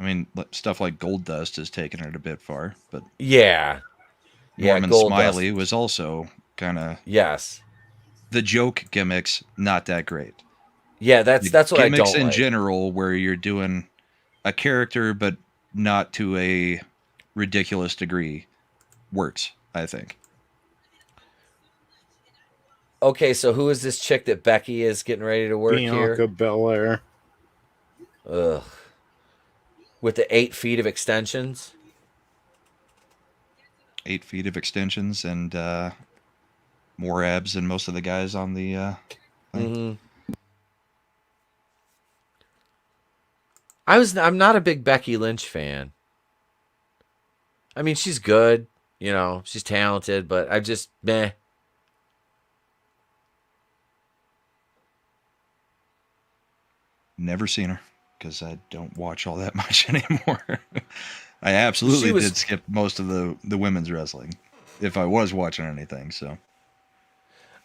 Speaker 7: I mean, stuff like Gold Dust has taken it a bit far, but
Speaker 5: yeah,
Speaker 7: Norman
Speaker 5: Gold
Speaker 7: Smiley
Speaker 5: Dust.
Speaker 7: was also kind of
Speaker 5: Yes.
Speaker 7: the joke gimmicks not that great.
Speaker 5: Yeah, that's what I
Speaker 7: gimmicks
Speaker 5: don't
Speaker 7: in
Speaker 5: like.
Speaker 7: general, where you're doing a character but not to a ridiculous degree, works. I think.
Speaker 5: Okay, so who is this chick that Becky is getting ready to work
Speaker 6: Bianca
Speaker 5: here?
Speaker 6: Belair.
Speaker 5: Ugh. With the 8 feet of extensions.
Speaker 7: 8 feet of extensions and more abs than most of the guys on the thing.
Speaker 5: I'm not a big Becky Lynch fan. I mean, she's good, she's talented, but I just meh.
Speaker 7: Never seen her because I don't watch all that much anymore. I absolutely did skip most of the women's wrestling if I was watching anything. So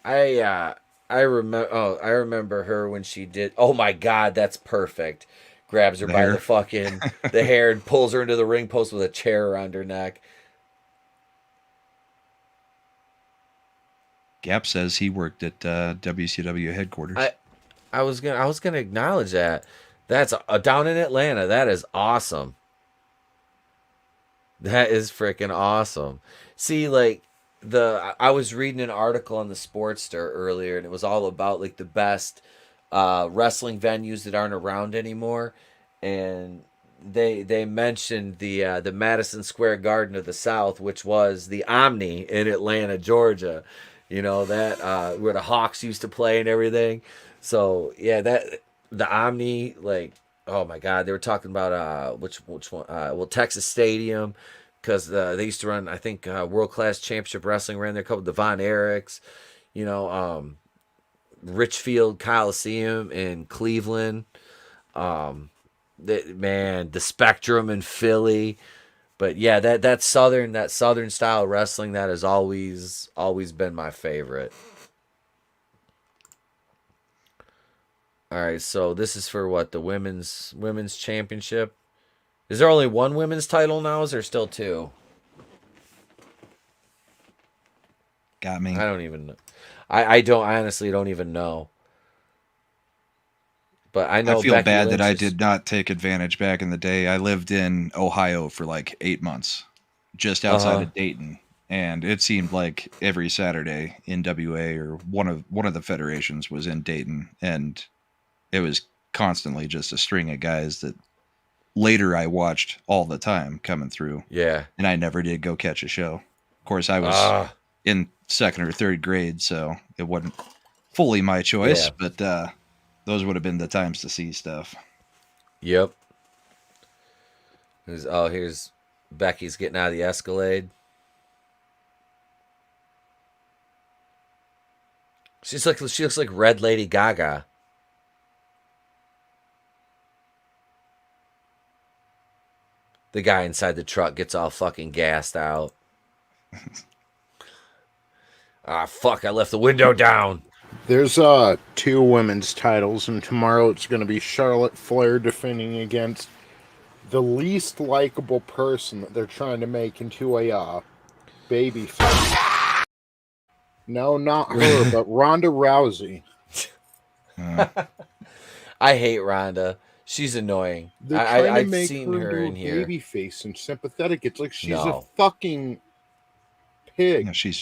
Speaker 5: I remember her when she did. Oh my God, that's perfect. Grabs her by the fucking the hair and pulls her into the ring post with a chair around her neck.
Speaker 7: Gap says he worked at WCW headquarters.
Speaker 5: I was gonna acknowledge that. That's down in Atlanta. That is awesome. That is freaking awesome. See, like I was reading an article on the Sportster earlier, and it was all about like the best wrestling venues that aren't around anymore, and they mentioned the Madison Square Garden of the South, which was the Omni in Atlanta, Georgia. That where the Hawks used to play and everything. So yeah, that the Omni, like, oh my God, they were talking about which one? Texas Stadium, because they used to run, I think, World Class Championship Wrestling ran there. A couple of the Von Erichs, Richfield Coliseum in Cleveland, the Spectrum in Philly. But yeah, that southern style wrestling, that has always been my favorite. All right, so this is for what, the women's championship. Is there only one women's title now? Is there still 2?
Speaker 7: Got me.
Speaker 5: I don't even know. I honestly don't even know. But I know
Speaker 7: I feel
Speaker 5: Becky
Speaker 7: bad
Speaker 5: Lynch
Speaker 7: that I did not take advantage back in the day. I lived in Ohio for like 8 months, just outside of Dayton, and it seemed like every Saturday NWA or one of the federations was in Dayton, and it was constantly just a string of guys that later I watched all the time coming through.
Speaker 5: Yeah.
Speaker 7: And I never did go catch a show. Of course, I was in 2nd or 3rd grade, so it wasn't fully my choice, but those would have been the times to see stuff.
Speaker 5: Yep. Here's Becky's getting out of the Escalade. She looks like Red Lady Gaga. The guy inside the truck gets all fucking gassed out. Fuck, I left the window down.
Speaker 6: There's 2 women's titles, and tomorrow it's going to be Charlotte Flair defending against the least likable person that they're trying to make into a baby face. No, not her, but Ronda Rousey.
Speaker 5: I hate Ronda. She's annoying. I've seen her in here.
Speaker 6: Baby face and sympathetic. It's like she's a fucking pig.
Speaker 7: Yeah,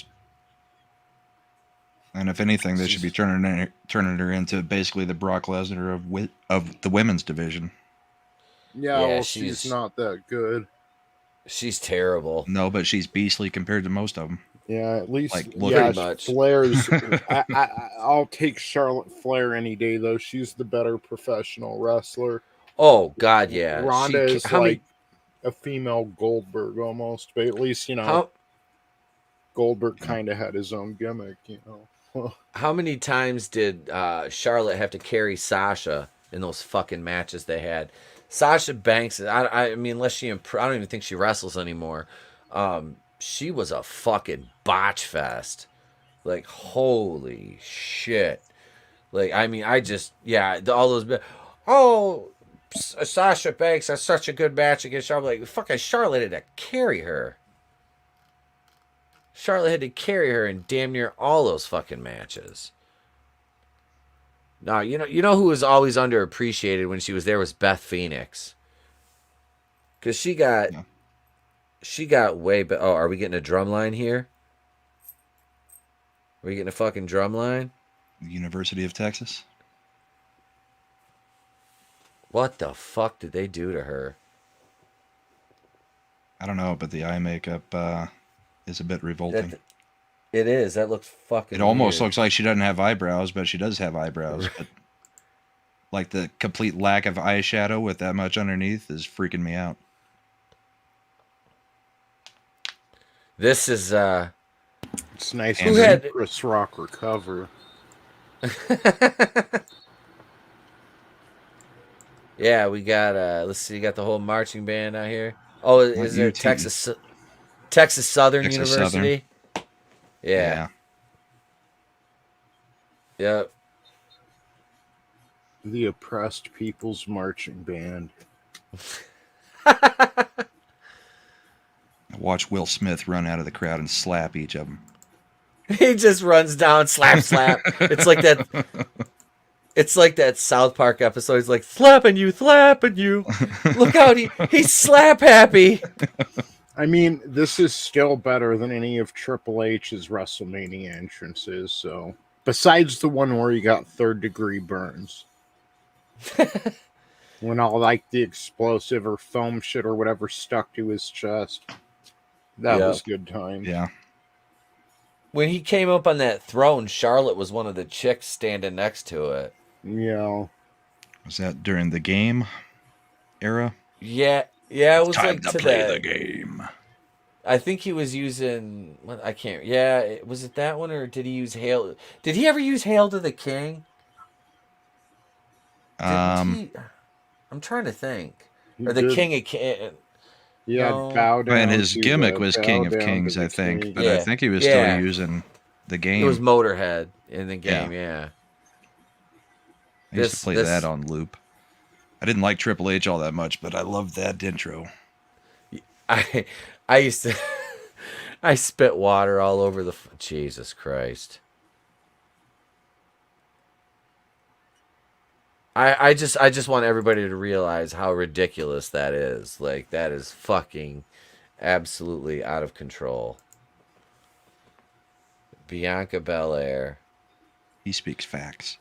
Speaker 7: and if anything, they should be turning her into basically the Brock Lesnar of the women's division.
Speaker 6: Yeah, well, she's not that good.
Speaker 5: She's terrible.
Speaker 7: No, but she's beastly compared to most of them.
Speaker 6: Yeah, at least
Speaker 5: pretty much.
Speaker 6: Flair's. I'll take Charlotte Flair any day, though. She's the better professional wrestler.
Speaker 5: Oh God, yeah.
Speaker 6: Ronda is like a female Goldberg almost, but at least Goldberg kind of had his own gimmick,
Speaker 5: How many times did Charlotte have to carry Sasha in those fucking matches they had? Sasha Banks, I mean, unless I don't even think she wrestles anymore. She was a fucking botch fest. Like, holy shit. Like, I mean, all those, Sasha Banks has such a good match against Charlotte. Like, fucking Charlotte had to carry her. Charlotte had to carry her in damn near all those fucking matches. Now, you know who was always underappreciated when she was there was Beth Phoenix. Because she got way better. Oh, are we getting a drum line here? Are we getting a fucking drum line?
Speaker 7: University of Texas.
Speaker 5: What the fuck did they do to her?
Speaker 7: I don't know, but the eye makeup is a bit revolting.
Speaker 5: It is. That looks fucking
Speaker 7: It almost
Speaker 5: weird.
Speaker 7: looks like she doesn't have eyebrows, but she does have eyebrows. But like the complete lack of eyeshadow with that much underneath is freaking me out.
Speaker 5: This is
Speaker 6: it's nice
Speaker 5: Who
Speaker 6: to
Speaker 5: had-
Speaker 6: see Chris Rock recover.
Speaker 5: Yeah, we got let's see, you got the whole marching band out here. Oh, is it
Speaker 7: UT?
Speaker 5: Texas Southern
Speaker 7: Texas
Speaker 5: University?
Speaker 7: Southern.
Speaker 5: Yeah. Yep.
Speaker 6: The Oppressed People's Marching Band.
Speaker 7: Watch Will Smith run out of the crowd and slap each of them.
Speaker 5: He just runs down, slap, slap. It's like that. It's like that South Park episode. He's like, slapping you. Look out, he's slap happy.
Speaker 6: I mean, this is still better than any of Triple H's WrestleMania entrances, so. Besides the one where he got third-degree burns. When all, like, the explosive or foam shit or whatever stuck to his chest. That was good time.
Speaker 7: Yeah.
Speaker 5: When he came up on that throne, Charlotte was one of the chicks standing next to it.
Speaker 6: Yeah.
Speaker 7: Was that during the game era?
Speaker 5: Yeah, it was
Speaker 7: Time
Speaker 5: like
Speaker 7: to
Speaker 5: to
Speaker 7: play
Speaker 5: that.
Speaker 7: the game.
Speaker 5: I think he was using. I can't. Yeah, was it that one or did he use Hail? Did he ever use Hail to the King? I'm trying to think. Or the
Speaker 6: did.
Speaker 5: King of King.
Speaker 6: Yeah,
Speaker 5: No.
Speaker 6: bow down.
Speaker 7: And his
Speaker 6: to
Speaker 7: gimmick
Speaker 6: the-
Speaker 7: was
Speaker 6: bow
Speaker 7: King of
Speaker 6: down to
Speaker 7: Kings,
Speaker 6: the
Speaker 7: I think.
Speaker 6: king.
Speaker 7: But
Speaker 5: Yeah.
Speaker 7: I think he was
Speaker 5: Yeah.
Speaker 7: still using the game.
Speaker 5: It was Motorhead in the game. Yeah.
Speaker 7: I used to
Speaker 5: this-
Speaker 7: play
Speaker 5: this-
Speaker 7: that on loop. I didn't like Triple H all that much, but I loved that intro.
Speaker 5: I used to. I spit water all over the. Jesus Christ. I just want everybody to realize how ridiculous that is. Like, that is fucking absolutely out of control. Bianca Belair.
Speaker 7: He speaks facts.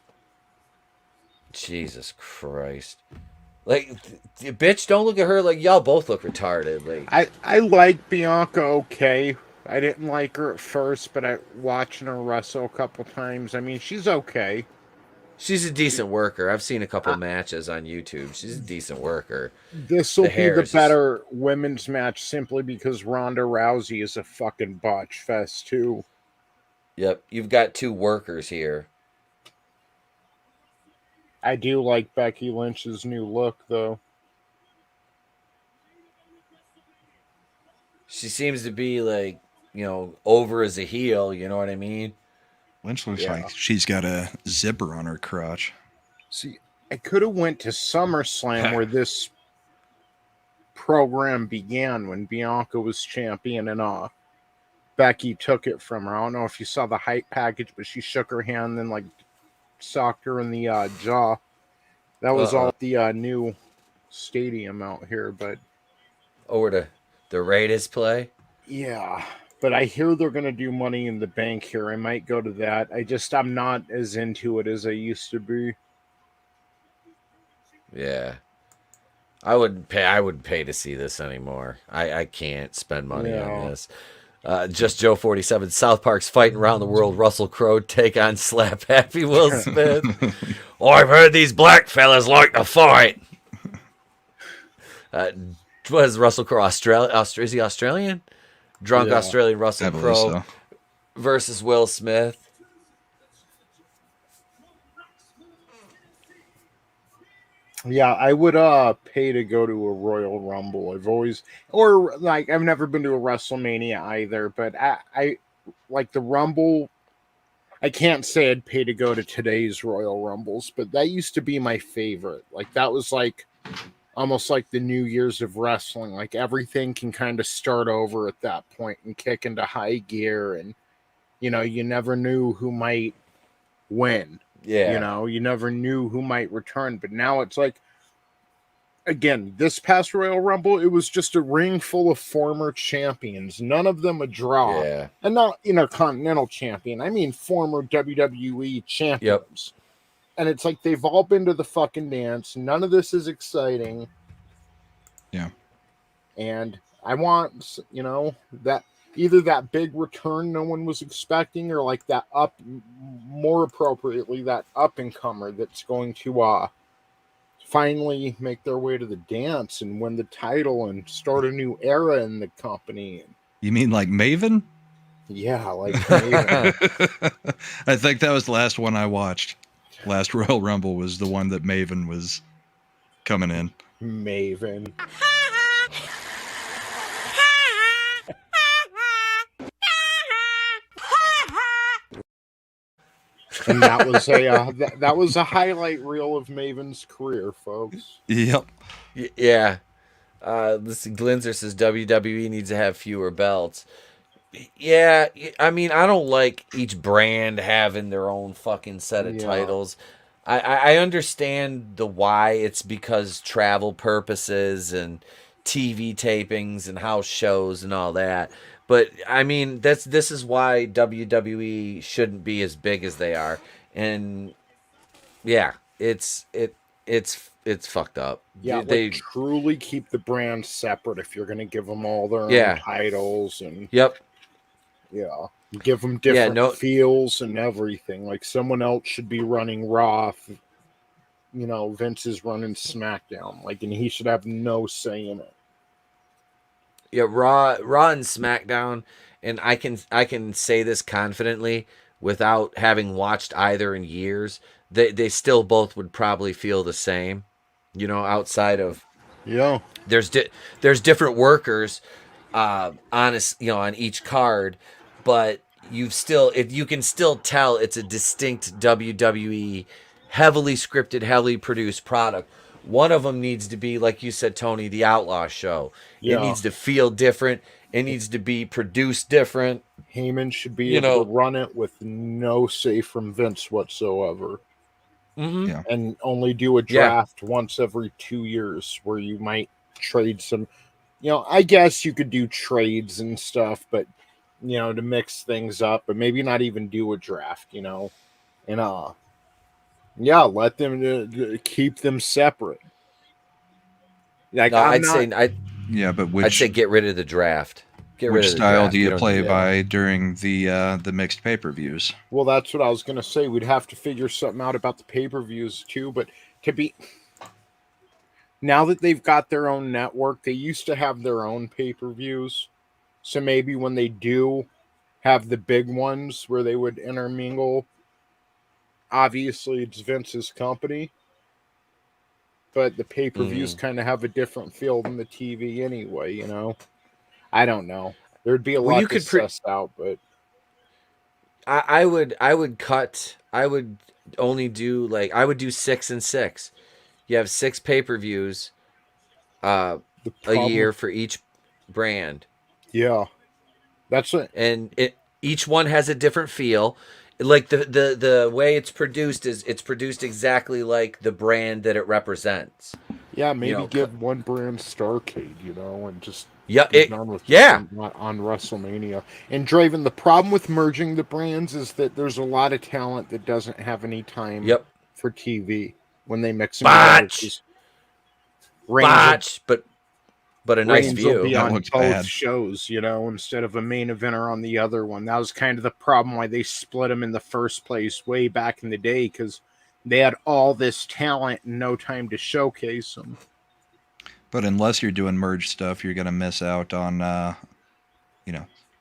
Speaker 5: Jesus Christ. Like, bitch, don't look at her like y'all both look retarded. Like,
Speaker 6: I like Bianca okay. I didn't like her at first, but watching her wrestle a couple times, I mean, she's okay.
Speaker 5: she's a decent worker. I've seen a couple matches on YouTube. She's a decent worker.
Speaker 6: This will
Speaker 5: The
Speaker 6: be
Speaker 5: hair
Speaker 6: the
Speaker 5: is just-
Speaker 6: better women's match simply because Ronda Rousey is a fucking botch fest, too.
Speaker 5: Yep, you've got two workers here.
Speaker 6: I do like Becky Lynch's new look, though.
Speaker 5: She seems to be like, over as a heel, you know what I mean?
Speaker 7: Lynch looks
Speaker 6: Yeah.
Speaker 7: like she's got a zipper on her crotch.
Speaker 6: See, I could have went to SummerSlam where this program began when Bianca was champion and Becky took it from her. I don't know if you saw the hype package, but she shook her hand and like socked her in the jaw. That was all at the new stadium out here, but
Speaker 5: Over to the Raiders play.
Speaker 6: yeah. But I hear they're going to do Money in the Bank here. I might go to that. I'm not as into it as I used to be.
Speaker 5: Yeah. I wouldn't pay to see this anymore. I can't spend money on this. Just Joe 47. South Park's fighting around the world. Russell Crowe take on Slap Happy Will Smith. I've heard these black fellas like to fight. What is Russell Crowe? Is he Australian? Drunk
Speaker 6: Yeah.
Speaker 5: Australian
Speaker 7: I
Speaker 5: Russell
Speaker 7: believe
Speaker 5: Crowe
Speaker 7: so.
Speaker 5: versus Will Smith.
Speaker 6: Yeah, I would pay to go to a Royal Rumble. I've never been to a WrestleMania either, but I like the Rumble. I can't say I'd pay to go to today's Royal Rumbles, but that used to be my favorite. Like that was like almost like the New Year's of wrestling. Like everything can kind of start over at that point and kick into high gear, and you know, you never knew who might win.
Speaker 5: Yeah.
Speaker 6: You know, you never knew who might return. But now it's like, again, this past Royal Rumble, it was just a ring full of former champions. None of them a draw.
Speaker 5: Yeah.
Speaker 6: And not Intercontinental champion. I mean former WWE champions. Yep. And it's like they've all been to the fucking dance. None of this is exciting.
Speaker 7: Yeah.
Speaker 6: And I want, you know, that either that big return no one was expecting, or like that up, more appropriately, that up-and-comer that's going to finally make their way to the dance and win the title and start a new era in the company.
Speaker 7: You mean like Maven?
Speaker 6: Yeah, like Maven.
Speaker 7: I think that was the last one I watched. Last Royal Rumble was the one that Maven was coming in.
Speaker 6: Maven. And that was a that was a highlight reel of Maven's career, folks.
Speaker 7: Yep.
Speaker 5: Yeah. Listen, Glinzer says WWE needs to have fewer belts. Yeah, I mean, I don't like each brand having their own fucking set of titles. I understand the why. It's because travel purposes and TV tapings and house shows and all that. But I mean, this is why WWE shouldn't be as big as they are. And yeah, it's fucked up.
Speaker 6: Yeah,
Speaker 5: they
Speaker 6: truly keep the brands separate if you're going to give them all their own titles and yeah, give them different feels and everything. Like someone else should be running Raw. You know, Vince is running SmackDown, like, and he should have no say in it.
Speaker 5: Yeah, Raw and SmackDown, and I can say this confidently without having watched either in years. They still both would probably feel the same, you know, outside of there's different workers on each card, but you can still tell it's a distinct WWE heavily scripted, heavily produced product. One of them needs to be, like you said, Tony, the Outlaw show. It needs to feel different. It needs to be produced different.
Speaker 6: Heyman should be able to run it with no say from Vince whatsoever.
Speaker 5: Mm-hmm. Yeah.
Speaker 6: And only do a draft once every 2 years where you might trade some, you know, I guess you could do trades and stuff, but, you know, to mix things up, but maybe not even do a draft, you know, and, let them keep them separate. Like,
Speaker 7: I'd
Speaker 5: say get rid of the draft.
Speaker 7: Which style do you play by during the mixed pay-per-views?
Speaker 6: Well, that's what I was going to say. We'd have to figure something out about the pay-per-views too. But now that they've got their own network, they used to have their own pay-per-views. So maybe when they do have the big ones where they would intermingle, obviously it's Vince's company, but the pay-per-views kind of have a different feel than the TV anyway, you know? I don't know. There'd be a lot to suss out, but
Speaker 5: I would only do I would do 6 and 6. You have 6 pay-per-views a year for each brand.
Speaker 6: Yeah. That's it.
Speaker 5: And each one has a different feel. Like the way it's produced is it's produced exactly like the brand that it represents.
Speaker 6: Yeah, maybe give one brand Starrcade, you know, and just
Speaker 5: on
Speaker 6: WrestleMania. And Draven, the problem with merging the brands is that there's a lot of talent that doesn't have any time for TV when they mix them together.
Speaker 5: But a nice view.
Speaker 6: Will be on both shows, you know, instead of a main eventer on the other one. That was kind of the problem why they split them in the first place way back in the day, because they had all this talent and no time to showcase them.
Speaker 7: But unless you're doing merge stuff, you're going to miss out on,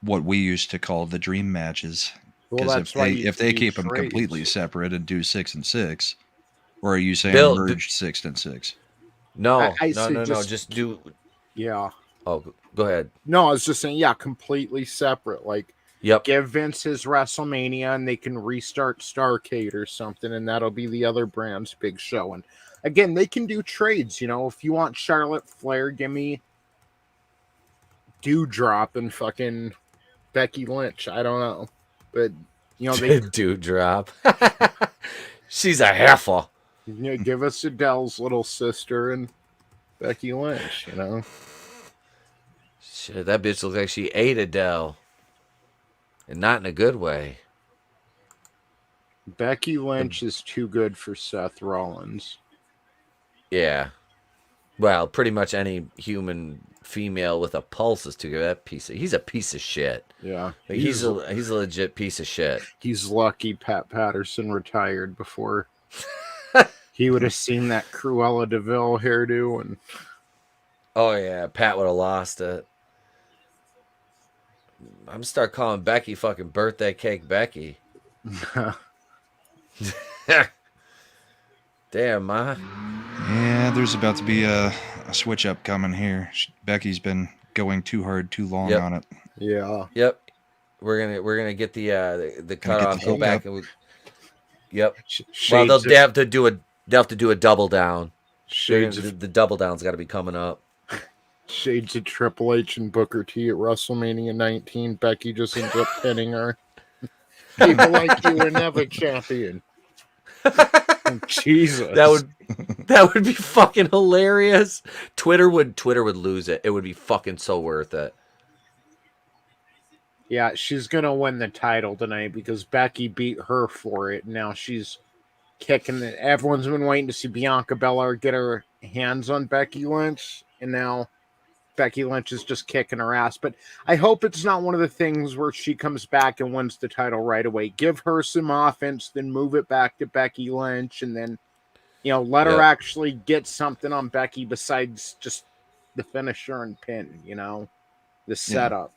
Speaker 7: what we used to call the dream matches. Because if they keep them completely separate and do 6 and 6, or are you saying merge 6 and 6?
Speaker 5: No, no. Just do.
Speaker 6: Yeah.
Speaker 5: Oh, go ahead.
Speaker 6: No, I was just saying, completely separate. Like, give Vince his WrestleMania and they can restart Starrcade or something, and that'll be the other brand's big show. And again, they can do trades. You know, if you want Charlotte Flair, give me Dewdrop and fucking Becky Lynch. I don't know, but you know they
Speaker 5: Dewdrop. She's a heifer.
Speaker 6: You know, give us Adele's little sister and Becky Lynch. You know,
Speaker 5: shit, that bitch looks like she ate Adele, and not in a good way.
Speaker 6: Becky Lynch is too good for Seth Rollins.
Speaker 5: Yeah. Well, pretty much any human female with a pulse is too good. He's a piece of shit.
Speaker 6: Yeah,
Speaker 5: like, he's a legit piece of shit.
Speaker 6: He's lucky Pat Patterson retired before he would have seen that Cruella DeVille hairdo. And
Speaker 5: oh yeah, Pat would have lost it. I'm gonna start calling Becky fucking birthday cake Becky. Damn, ma.
Speaker 7: Yeah, there's about to be a switch up coming here. Becky's been going too hard, too long on it.
Speaker 6: Yeah.
Speaker 5: Yep. We're gonna get the cutoff. Go back and yep. Well, they'll have to do a double down. The double down's got to be coming up.
Speaker 6: Shades of Triple H and Booker T at WrestleMania 19. Becky just ends up pinning her. People like you were never champion. Jesus,
Speaker 5: that would be fucking hilarious. Twitter would lose it. It would be fucking so worth it.
Speaker 6: Yeah, she's gonna win the title tonight because Becky beat her for it. Now she's kicking it. Everyone's been waiting to see Bianca Belair get her hands on Becky Lynch, and now Becky Lynch is just kicking her ass. But I hope it's not one of the things where she comes back and wins the title right away. Give her some offense, then move it back to Becky Lynch, and then, you know, let her actually get something on Becky besides just the finisher and pin, you know, the setup.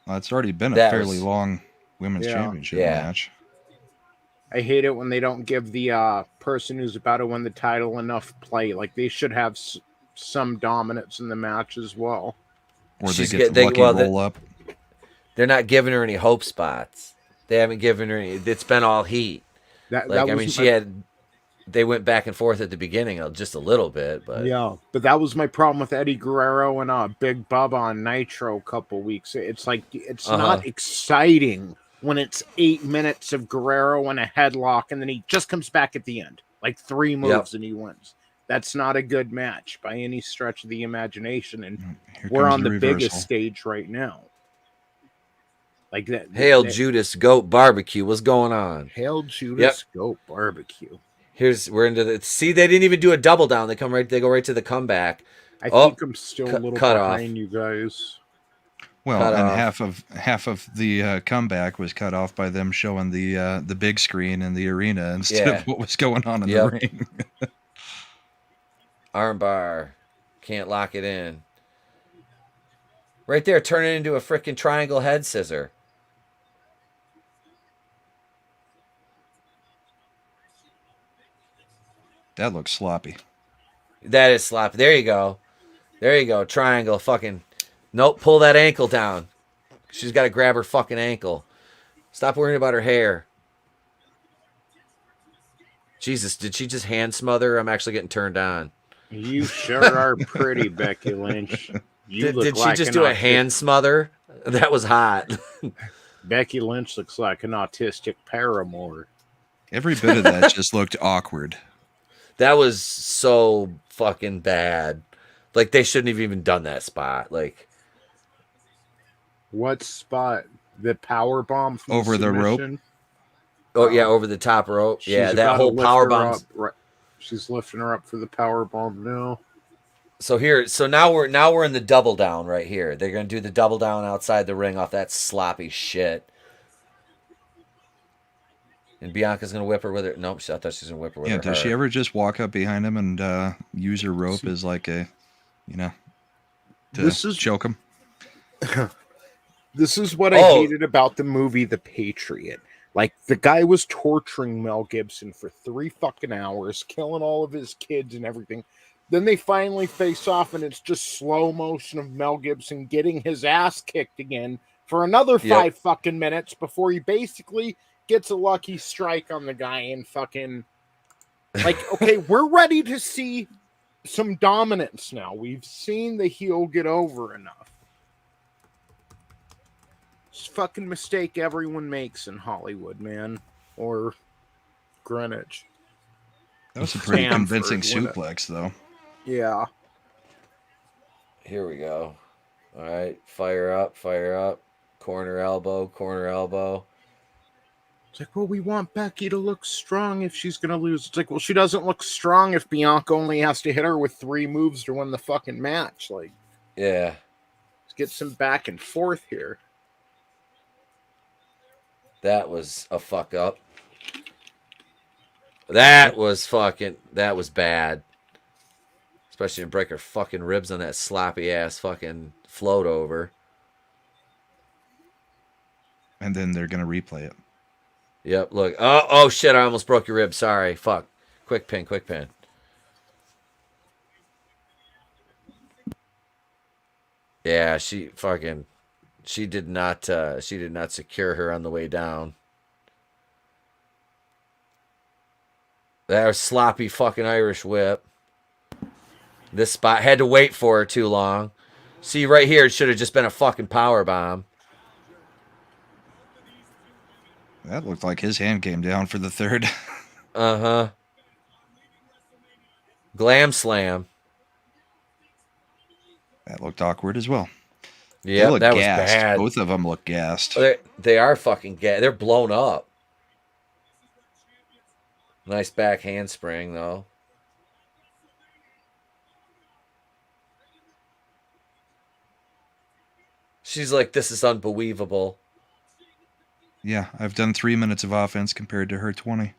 Speaker 7: Well, it's already been a fairly long women's championship match.
Speaker 6: I hate it when they don't give the person who's about to win the title enough play. Like, they should have some dominance in the match as well.
Speaker 7: Or they get the lucky roll up.
Speaker 5: They're not giving her any hope spots. They haven't given her any. It's been all heat. They went back and forth at the beginning just a little bit, but
Speaker 6: but that was my problem with Eddie Guerrero and Big Bubba on Nitro a couple weeks. It's like it's not exciting when it's 8 minutes of Guerrero in a headlock and then he just comes back at the end, like 3 moves and he wins. That's not a good match by any stretch of the imagination, and we're on the biggest stage right now. Like that.
Speaker 5: Hail Judas Goat Barbecue. What's going on?
Speaker 6: Hail Judas Goat Barbecue.
Speaker 5: We're into the. See, they didn't even do a double down. They go right to the comeback.
Speaker 6: I think I'm still a little behind you guys.
Speaker 7: Well, half of the comeback was cut off by them showing the big screen in the arena instead of what was going on in the ring.
Speaker 5: Armbar. Can't lock it in. Right there, turn it into a freaking triangle head scissor.
Speaker 7: That looks sloppy.
Speaker 5: That is sloppy. There you go. Triangle fucking. Nope, pull that ankle down. She's got to grab her fucking ankle. Stop worrying about her hair. Jesus, did she just hand smother? I'm actually getting turned on.
Speaker 6: You sure are pretty, Becky Lynch.
Speaker 5: Did she just do a hand smother? That was hot.
Speaker 6: Becky Lynch looks like an autistic paramour.
Speaker 7: Every bit of that just looked awkward.
Speaker 5: That was so fucking bad. Like, they shouldn't have even done that spot. Like,
Speaker 6: what spot? The power bomb
Speaker 7: over the rope?
Speaker 5: Oh yeah, over the top rope. Yeah, that whole power bomb.
Speaker 6: She's lifting her up for the power bomb now.
Speaker 5: So now we're in the double down right here. They're gonna do the double down outside the ring off that sloppy shit. And Bianca's gonna whip her with her. Nope, I thought she was gonna whip her with her.
Speaker 7: Yeah, does she ever just walk up behind him and use her rope as like a, to choke him?
Speaker 6: This is what I hated about the movie The Patriot. Like, the guy was torturing Mel Gibson for 3 fucking hours, killing all of his kids and everything. Then they finally face off, and it's just slow motion of Mel Gibson getting his ass kicked again for another 5 fucking minutes before he basically gets a lucky strike on the guy and fucking Like, okay, we're ready to see some dominance now. We've seen the heel get over enough. It's a fucking mistake everyone makes in Hollywood, man. Or Greenwich.
Speaker 7: That was a pretty
Speaker 6: Stanford,
Speaker 7: convincing suplex, though.
Speaker 6: Yeah.
Speaker 5: Here we go. All right, fire up, corner elbow.
Speaker 6: It's like, well, we want Becky to look strong if she's going to lose. It's like, well, she doesn't look strong if Bianca only has to hit her with 3 moves to win the fucking match. Like,
Speaker 5: yeah.
Speaker 6: Let's get some back and forth here.
Speaker 5: That was a fuck up. That was bad. Especially to break her fucking ribs on that sloppy ass fucking float over.
Speaker 7: And then they're going to replay it.
Speaker 5: Yep, look. Oh shit, I almost broke your rib. Sorry. Fuck. Quick pin. Yeah, she did not secure her on the way down. That was sloppy fucking Irish whip. This spot had to wait for her too long. See right here, it should have just been a fucking power bomb.
Speaker 7: That looked like his hand came down for the third.
Speaker 5: Uh-huh. Glam slam.
Speaker 7: That looked awkward as well.
Speaker 5: Yeah, that was
Speaker 7: gassed.
Speaker 5: bad.
Speaker 7: Both of them look gassed.
Speaker 5: They are fucking gassed. They're blown up. Nice back handspring, though. She's like, this is unbelievable.
Speaker 7: Yeah, I've done 3 minutes of offense compared to her 20.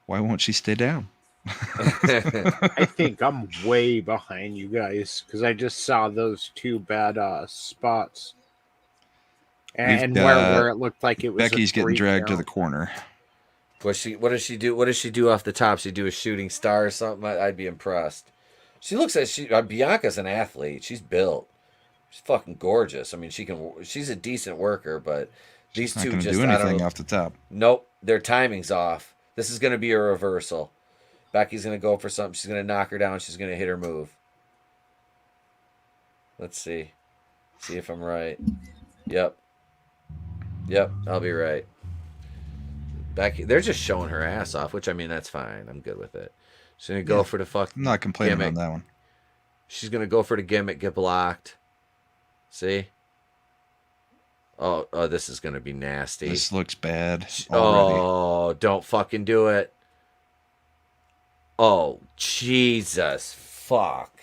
Speaker 7: Why won't she stay down?
Speaker 6: I think I'm way behind you guys because I just saw those 2 bad spots. And where it looked like it was
Speaker 7: Becky's getting dragged to the corner.
Speaker 5: What does she do? What does she do off the top? She do a shooting star or something? I'd be impressed. She looks like Bianca's an athlete. She's built. She's fucking gorgeous. I mean, she's a decent worker, but these two
Speaker 7: not
Speaker 5: just
Speaker 7: do anything off the top.
Speaker 5: Nope, their timing's off. This is going to be a reversal. Becky's going to go for something. She's going to knock her down. She's going to hit her move. Let's see. See if I'm right. Yep, I'll be right. Becky, they're just showing her ass off, which, I mean, that's fine. I'm good with it. She's going to go for the fucking
Speaker 7: I'm not complaining
Speaker 5: gimmick.
Speaker 7: on that one.
Speaker 5: She's going to go for the gimmick, get blocked. See? Oh, this is going to be nasty.
Speaker 7: This looks bad already.
Speaker 5: Oh, don't fucking do it. Oh, Jesus. Fuck.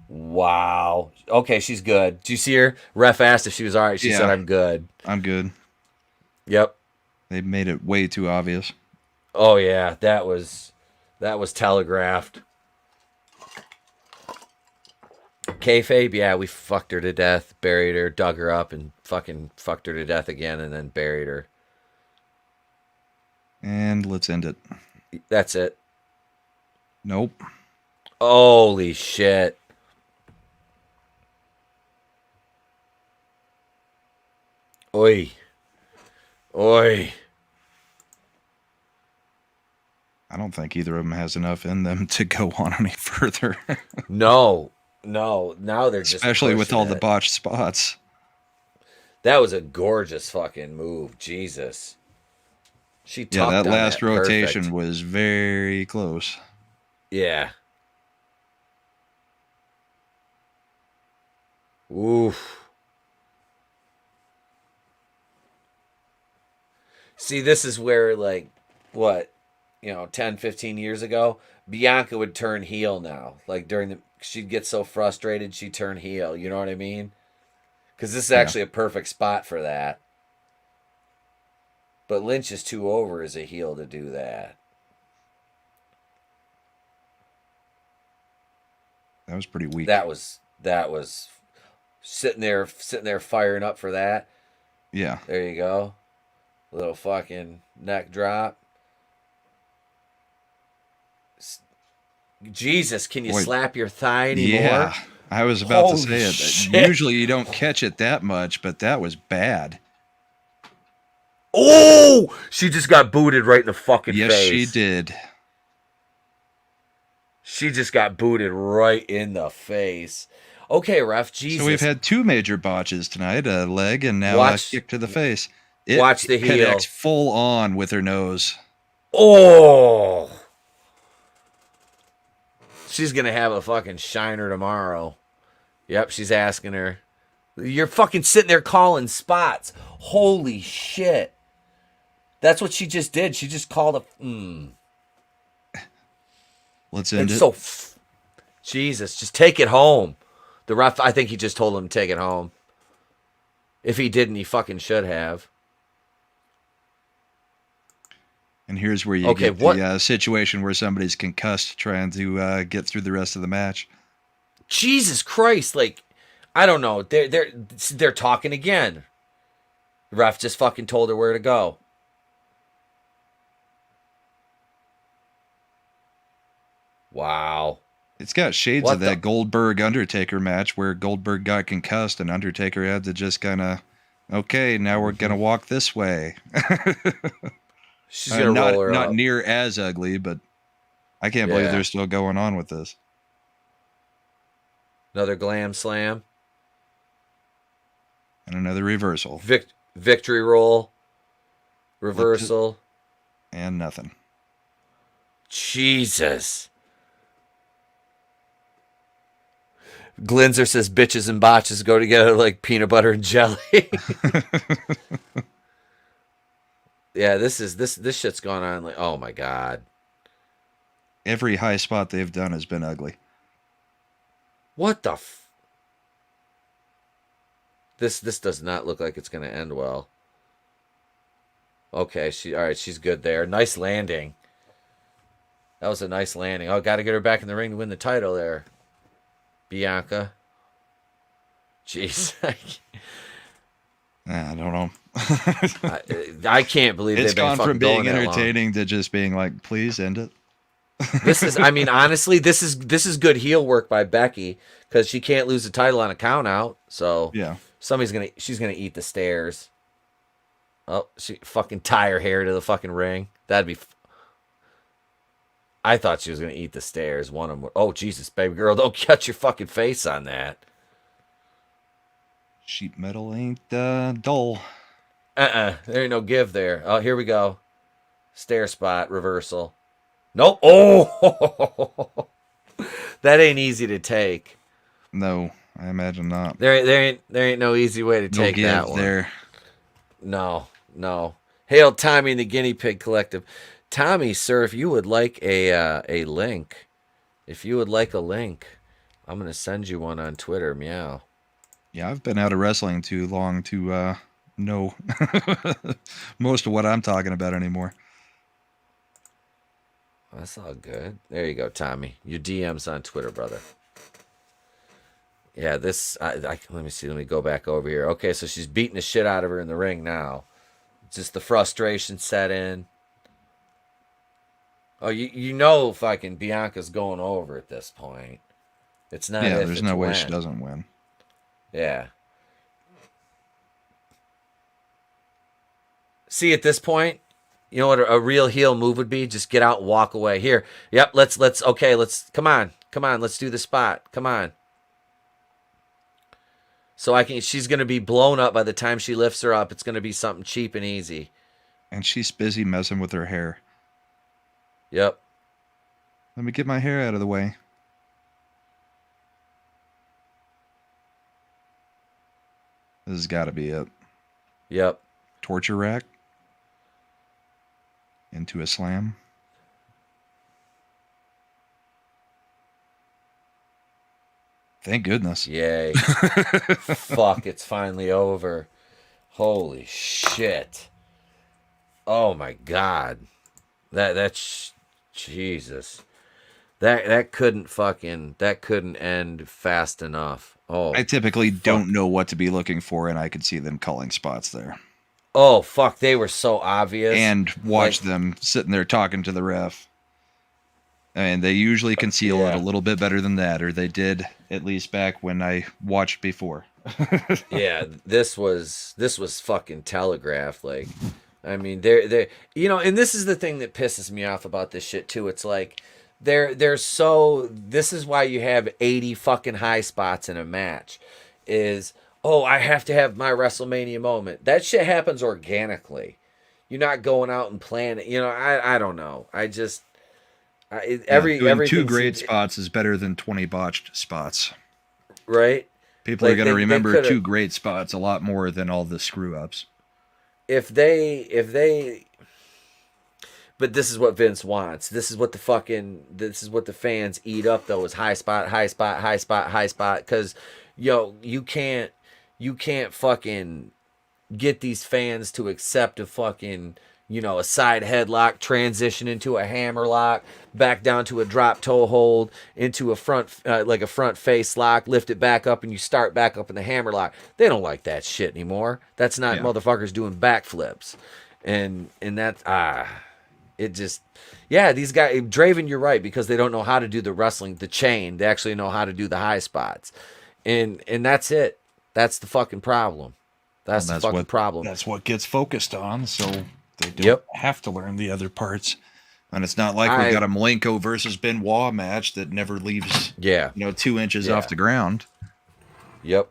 Speaker 5: Wow. Okay, she's good. Did you see her? Ref asked if she was all right. She said, I'm good.
Speaker 7: I'm good.
Speaker 5: Yep.
Speaker 7: They made it way too obvious.
Speaker 5: Oh, yeah. That was telegraphed. Kayfabe, yeah, we fucked her to death, buried her, dug her up, and fucking fucked her to death again, and then buried her.
Speaker 7: And let's end it.
Speaker 5: That's it.
Speaker 7: Nope.
Speaker 5: Holy shit. Oi. Oi.
Speaker 7: I don't think either of them has enough in them to go on any further.
Speaker 5: No. Now they're just
Speaker 7: especially with all
Speaker 5: pushing
Speaker 7: the botched spots.
Speaker 5: That was a gorgeous fucking move. Jesus. She tucked
Speaker 7: that
Speaker 5: on
Speaker 7: last rotation
Speaker 5: perfect.
Speaker 7: was very close.
Speaker 5: Yeah. Oof. See, this is where, like, what, 10, 15 years ago, Bianca would turn heel now. Like, she'd get so frustrated, she'd turn heel. You know what I mean? Because this is actually a perfect spot for that. But Lynch is too over as a heel to do that.
Speaker 7: That was pretty weak.
Speaker 5: That was sitting there firing up for that.
Speaker 7: Yeah.
Speaker 5: There you go. Little fucking neck drop. Jesus, can you slap your thigh anymore?
Speaker 7: Yeah, I was about to say it.
Speaker 5: Shit.
Speaker 7: Usually you don't catch it that much, but that was bad.
Speaker 5: Oh! Oh, she just got booted right in the fucking face.
Speaker 7: Yes, she did.
Speaker 5: She just got booted right in the face. Okay, ref, Jesus.
Speaker 7: So we've had 2 major botches tonight, a leg and now a kick to the face.
Speaker 5: Watch the heel.
Speaker 7: Connects full on with her nose.
Speaker 5: Oh. She's going to have a fucking shiner tomorrow. Yep, she's asking her. You're fucking sitting there calling spots. Holy shit. That's what she just did. She just called a...
Speaker 7: Let's end it.
Speaker 5: So, Jesus, just take it home. The ref, I think he just told him to take it home. If he didn't, he fucking should have.
Speaker 7: And here's where you get the situation where somebody's concussed trying to get through the rest of the match.
Speaker 5: Jesus Christ, like, I don't know. They're talking again. The ref just fucking told her where to go. Wow.
Speaker 7: It's got shades of that Goldberg-Undertaker match where Goldberg got concussed and Undertaker had to just kind of, okay, now we're going to walk this way.
Speaker 5: She's going to roll her
Speaker 7: not
Speaker 5: up.
Speaker 7: near as ugly, but I can't believe they're still going on with this.
Speaker 5: Another glam slam.
Speaker 7: And another reversal.
Speaker 5: Victory roll. Reversal.
Speaker 7: And nothing.
Speaker 5: Jesus. Glinzer says bitches and botches go together like peanut butter and jelly. Yeah, this shit's gone on like, oh my God.
Speaker 7: Every high spot they've done has been ugly.
Speaker 5: What the This does not look like it's going to end well. Okay, all right, she's good there. Nice landing. That was a nice landing. Oh, got to get her back in the ring to win the title there. Bianca. Jeez.
Speaker 7: I don't know.
Speaker 5: I can't believe
Speaker 7: it's
Speaker 5: they've been
Speaker 7: gone from being
Speaker 5: going
Speaker 7: entertaining to just being like, please end it.
Speaker 5: This is, I mean, honestly, this is good heel work by Becky because she can't lose the title on a count out. So
Speaker 7: yeah,
Speaker 5: she's gonna eat the stairs. Oh, she fucking tie her hair to the fucking ring. That'd be. I thought she was gonna eat the stairs. One of them. Oh Jesus, baby girl, don't cut your fucking face on that.
Speaker 7: Sheet metal ain't dull.
Speaker 5: There ain't no give there. Oh, here we go. Stair spot reversal. Nope. Oh, that ain't easy to take.
Speaker 7: No, I imagine not.
Speaker 5: There ain't no easy way to take that one.
Speaker 7: There.
Speaker 5: No. Hail Tommy and the Guinea Pig Collective. Tommy, sir, if you would like a link, I'm gonna send you one on Twitter. Meow.
Speaker 7: Yeah, I've been out of wrestling too long to know most of what I'm talking about anymore.
Speaker 5: That's all good. There you go, Tommy. Your DM's on Twitter, brother. Yeah, let me see. Let me go back over here. Okay, so she's beating the shit out of her in the ring now. Just the frustration set in. Oh, you know fucking Bianca's going over at this point. It's not.
Speaker 7: Yeah, there's no way she doesn't win.
Speaker 5: Yeah. See, at this point, you know what a real heel move would be? Just get out and walk away. Here. Yep, let's come on, let's do the spot. Come on. So she's going to be blown up by the time she lifts her up. It's going to be something cheap and easy.
Speaker 7: And she's busy messing with her hair.
Speaker 5: Yep.
Speaker 7: Let me get my hair out of the way. This has got to be it.
Speaker 5: Yep.
Speaker 7: Torture rack. Into a slam. Thank goodness.
Speaker 5: Yay. Fuck, it's finally over. Holy shit. Oh my God. That's Jesus. That couldn't end fast enough. Oh.
Speaker 7: I typically don't know what to be looking for, and I could see them calling spots there.
Speaker 5: Oh fuck, they were so obvious.
Speaker 7: And watch them sitting there talking to the ref. And they usually conceal it a little bit better than that, or they did at least back when I watched before.
Speaker 5: Yeah, this was fucking telegraphed. Like, I mean, they're you know, and this is the thing that pisses me off about this shit too. It's like they're so. This is why you have 80 fucking high spots in a match. Is oh, I have to have my WrestleMania moment. That shit happens organically. You're not going out and planning. You know, I don't know. I just
Speaker 7: doing two
Speaker 5: everything
Speaker 7: great
Speaker 5: seems,
Speaker 7: spots is better than 20 botched spots.
Speaker 5: right.
Speaker 7: People are going to remember two great spots a lot more than all the screw ups.
Speaker 5: If they but this is what Vince wants. This is what the fans eat up though, is high spot, high spot, high spot, high spot. Cause you can't fucking get these fans to accept a fucking, a side headlock, transition into a hammer lock, back down to a drop toe hold, into a front, like a front face lock, lift it back up, and you start back up in the hammer lock. They don't like that shit anymore. That's not motherfuckers doing backflips. And that, it just, these guys, Draven, you're right, because they don't know how to do the wrestling, the chain. They actually know how to do the high spots. And that's it. That's the fucking problem. That's the fucking problem.
Speaker 7: That's what gets focused on, so they don't have to learn the other parts. And it's not like we got a Malenko versus Benoit match that never leaves 2 inches off the ground.
Speaker 5: Yep.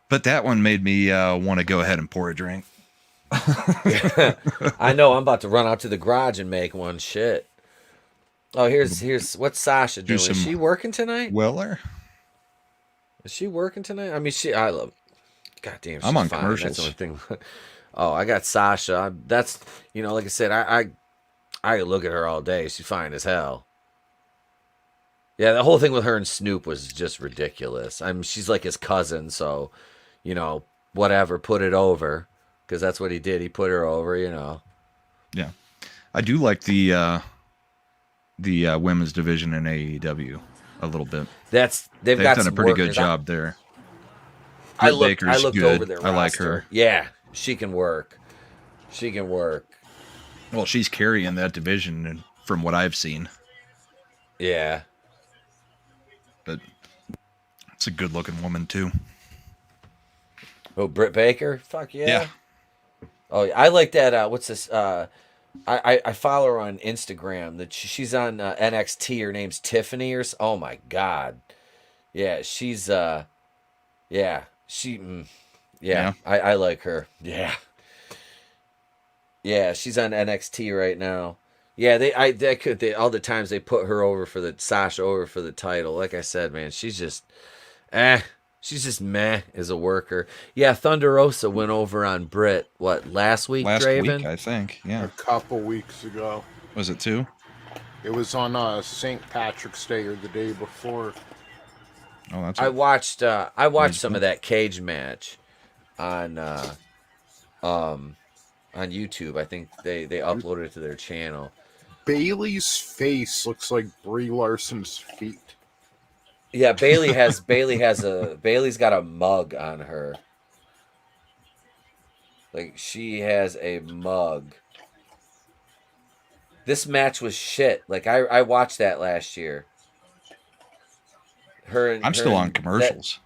Speaker 7: But that one made me want to go ahead and pour a drink.
Speaker 5: I know, I'm about to run out to the garage and make one. Shit. Oh, here's what's Sasha doing? Is she working tonight?
Speaker 7: Weller?
Speaker 5: Is she working tonight? I mean, I love. God damn, she's
Speaker 7: I'm on
Speaker 5: fine.
Speaker 7: commercials.
Speaker 5: That's the only thing. Oh, I got Sasha. That's like I said, I look at her all day. She's fine as hell. Yeah, the whole thing with her and Snoop was just ridiculous. I mean, she's like his cousin, so whatever, put it over, because that's what he did. He put her over,
Speaker 7: Yeah, I do like the women's division in AEW a little bit.
Speaker 5: They've got
Speaker 7: done a
Speaker 5: some
Speaker 7: pretty
Speaker 5: workers.
Speaker 7: good job there.
Speaker 5: I
Speaker 7: looked
Speaker 5: good. Over their roster.
Speaker 7: I like her.
Speaker 5: Yeah, she can work. She can work.
Speaker 7: Well, she's carrying that division, and from what I've seen.
Speaker 5: Yeah.
Speaker 7: But it's a good-looking woman too.
Speaker 5: Oh, Britt Baker? Fuck yeah.
Speaker 7: Yeah.
Speaker 5: Oh, I like that. What's this? I follow her on Instagram. That she's on NXT. Her name's Tiffany. Oh my god. Yeah, she's yeah. I like her. Yeah. Yeah, she's on NXT right now. Yeah, all the times they put her over for Sasha over for the title. Like I said, man, she's just meh as a worker. Yeah, Thunder Rosa went over on Britt, last week, Draven?
Speaker 7: Week, I think, yeah.
Speaker 6: A couple weeks ago.
Speaker 7: Was it 2?
Speaker 6: It was on St. Patrick's Day or the day before.
Speaker 7: Oh, that's
Speaker 5: I watched some of that cage match on YouTube. I think they uploaded it to their channel.
Speaker 6: Bailey's face looks like Brie Larson's feet.
Speaker 5: Yeah, Bailey's got a mug on her. Like, she has a mug. This match was shit. Like, I watched that last year.
Speaker 7: I'm still on commercials.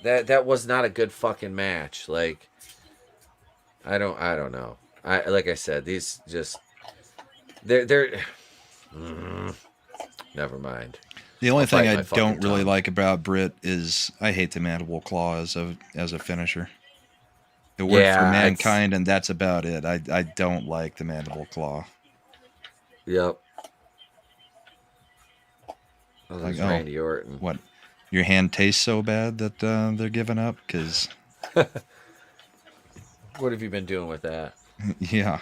Speaker 5: That was not a good fucking match. Like, I don't know. Like I said, these just they're never mind.
Speaker 7: The only thing I don't really like about Britt is I hate the mandible claw as a finisher. It worked for Mankind, and that's about it. I don't like the mandible claw.
Speaker 5: Yep. Like, Randy Orton.
Speaker 7: What? Your hand tastes so bad that they're giving up? Because
Speaker 5: what have you been doing with that?
Speaker 7: Yeah.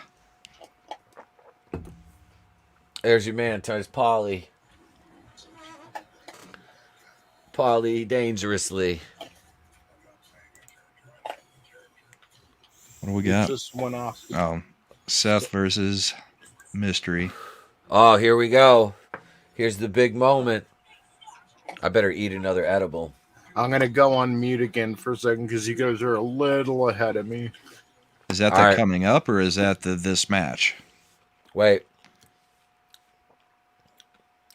Speaker 5: There's your man, Titus Paulie. Paulie dangerously.
Speaker 7: What do we got?
Speaker 6: Just went off.
Speaker 7: Oh, Seth versus Mystery.
Speaker 5: Oh, here we go. Here's the big moment. I better eat another edible.
Speaker 6: I'm going to go on mute again for a second because you guys are a little ahead of me.
Speaker 7: Is that coming up, or is that this match?
Speaker 5: Wait.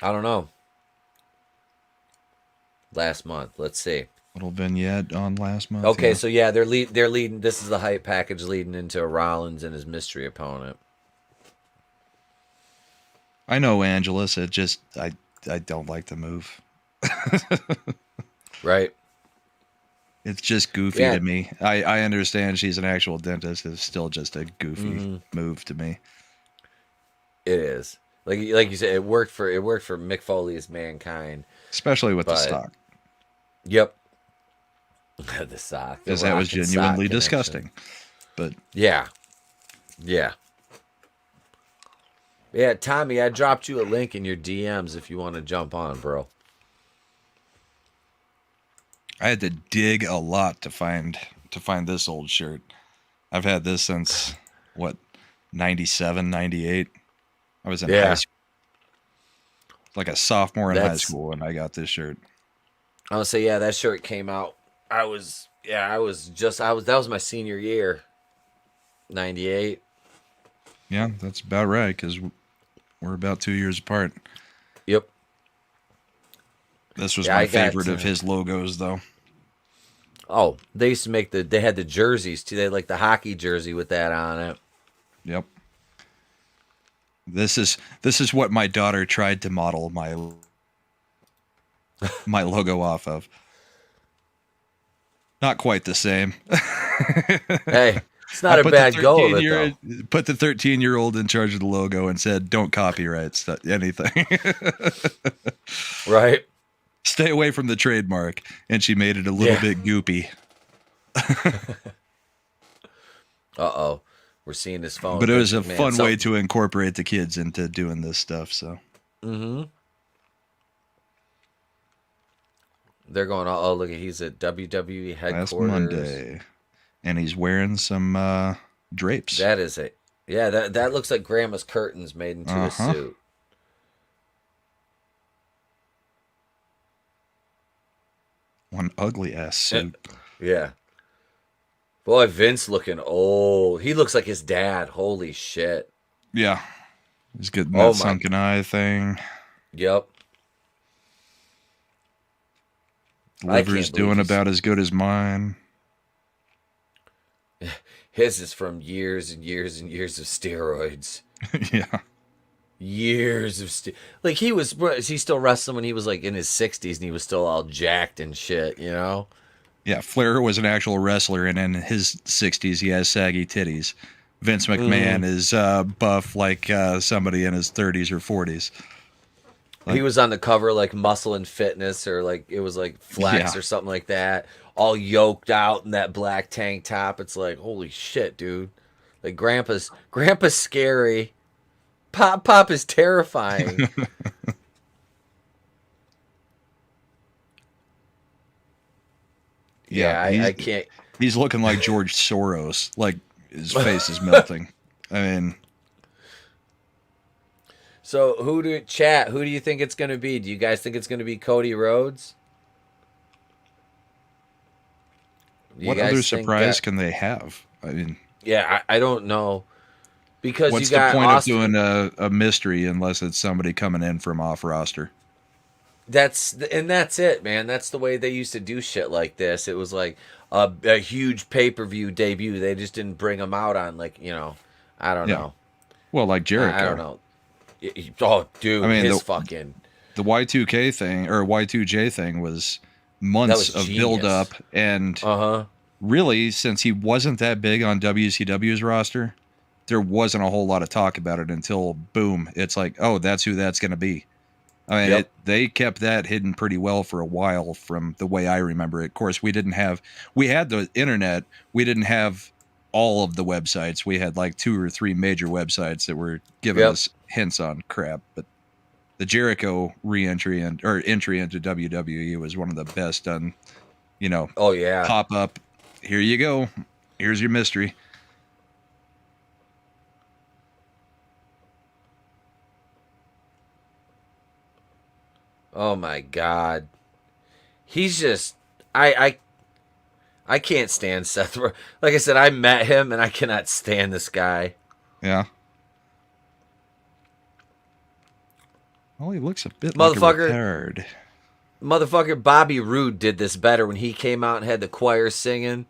Speaker 5: I don't know. Last month. Let's see.
Speaker 7: Little vignette on last month.
Speaker 5: Okay, so yeah, they're leading. This is the hype package leading into Rollins and his mystery opponent.
Speaker 7: I know Angelus. It just I don't like the move.
Speaker 5: Right.
Speaker 7: It's just goofy to me. I understand she's an actual dentist. It's still just a goofy move to me.
Speaker 5: It is. Like you said, it worked for Mick Foley's Mankind,
Speaker 7: especially with the sock.
Speaker 5: Yep. The sock.
Speaker 7: Because that was genuinely disgusting. But
Speaker 5: yeah. Tommy, I dropped you a link in your DMs if you want to jump on, bro.
Speaker 7: I had to dig a lot to find this old shirt. I've had this since what, 97, 98. I was in high school, like a sophomore in high school, when I got this shirt.
Speaker 5: I would say, yeah, that shirt came out. That was my senior year, 98.
Speaker 7: Yeah, that's about right, because we're about 2 years apart.
Speaker 5: Yep.
Speaker 7: This was my favorite of his logos, though.
Speaker 5: Oh, they used to make they had the jerseys too. They had like the hockey jersey with that on it.
Speaker 7: Yep. This is what my daughter tried to model my logo off of. Not quite the same.
Speaker 5: Hey, it's not a bad go of it, though.
Speaker 7: Put the 13-year-old in charge of the logo and said, "Don't copyright anything."
Speaker 5: Right.
Speaker 7: Stay away from the trademark, and she made it a little bit goopy.
Speaker 5: Uh-oh. We're seeing this phone.
Speaker 7: But it was a fun way to incorporate the kids into doing this stuff, so.
Speaker 5: Mm-hmm. They're going, oh, look, he's at WWE headquarters.
Speaker 7: Last Monday. And he's wearing some drapes.
Speaker 5: That is it. Yeah, that looks like Grandma's curtains made into a suit.
Speaker 7: One ugly-ass suit.
Speaker 5: Yeah. Boy, Vince looking old. He looks like his dad. Holy shit.
Speaker 7: Yeah. He's getting that sunken eye thing.
Speaker 5: Yep.
Speaker 7: Liver's doing about as good as mine.
Speaker 5: His is from years and years and years of steroids.
Speaker 7: Yeah.
Speaker 5: Years of like is he still wrestling when he was like in his 60s and he was still all jacked and shit, you know?
Speaker 7: Yeah, Flair was an actual wrestler, and in his 60s, he has saggy titties. Vince McMahon is buff like somebody in his 30s or 40s.
Speaker 5: He was on the cover like Muscle and Fitness, or like it was like Flex or something like that, all yoked out in that black tank top. It's like, holy shit, dude. Like Grandpa's scary. Pop is terrifying. Yeah, I can't.
Speaker 7: He's looking like George Soros. Like his face is melting. I mean.
Speaker 5: So who do you think it's going to be? Do you guys think it's going to be Cody Rhodes?
Speaker 7: What other surprise can they have? I mean.
Speaker 5: Yeah, I don't know. Because
Speaker 7: what's
Speaker 5: you got
Speaker 7: the point
Speaker 5: Austin,
Speaker 7: of doing a mystery unless it's somebody coming in from off roster?
Speaker 5: That's it, man. That's the way they used to do shit like this. It was like a huge pay-per-view debut. They just didn't bring them out on, like, you know, I don't know.
Speaker 7: Well, like Jericho.
Speaker 5: I don't know. Oh, dude, I mean, the
Speaker 7: Y2K thing or Y2J thing was months of build-up, and really, since he wasn't that big on WCW's roster, there wasn't a whole lot of talk about it until boom, it's like, oh, that's who that's going to be. I mean, they kept that hidden pretty well for a while from the way I remember it. Of course, we had the internet. We didn't have all of the websites. We had like 2 or 3 major websites that were giving us hints on crap. But the Jericho entry into WWE was one of the best done, you know, pop up. Here you go. Here's your mystery.
Speaker 5: Oh my God, he's just I can't stand Seth. Like I said, I met him and I cannot stand this guy.
Speaker 7: Yeah. Well, he looks a bit like a retard.
Speaker 5: Motherfucker Bobby Roode did this better when he came out and had the choir singing.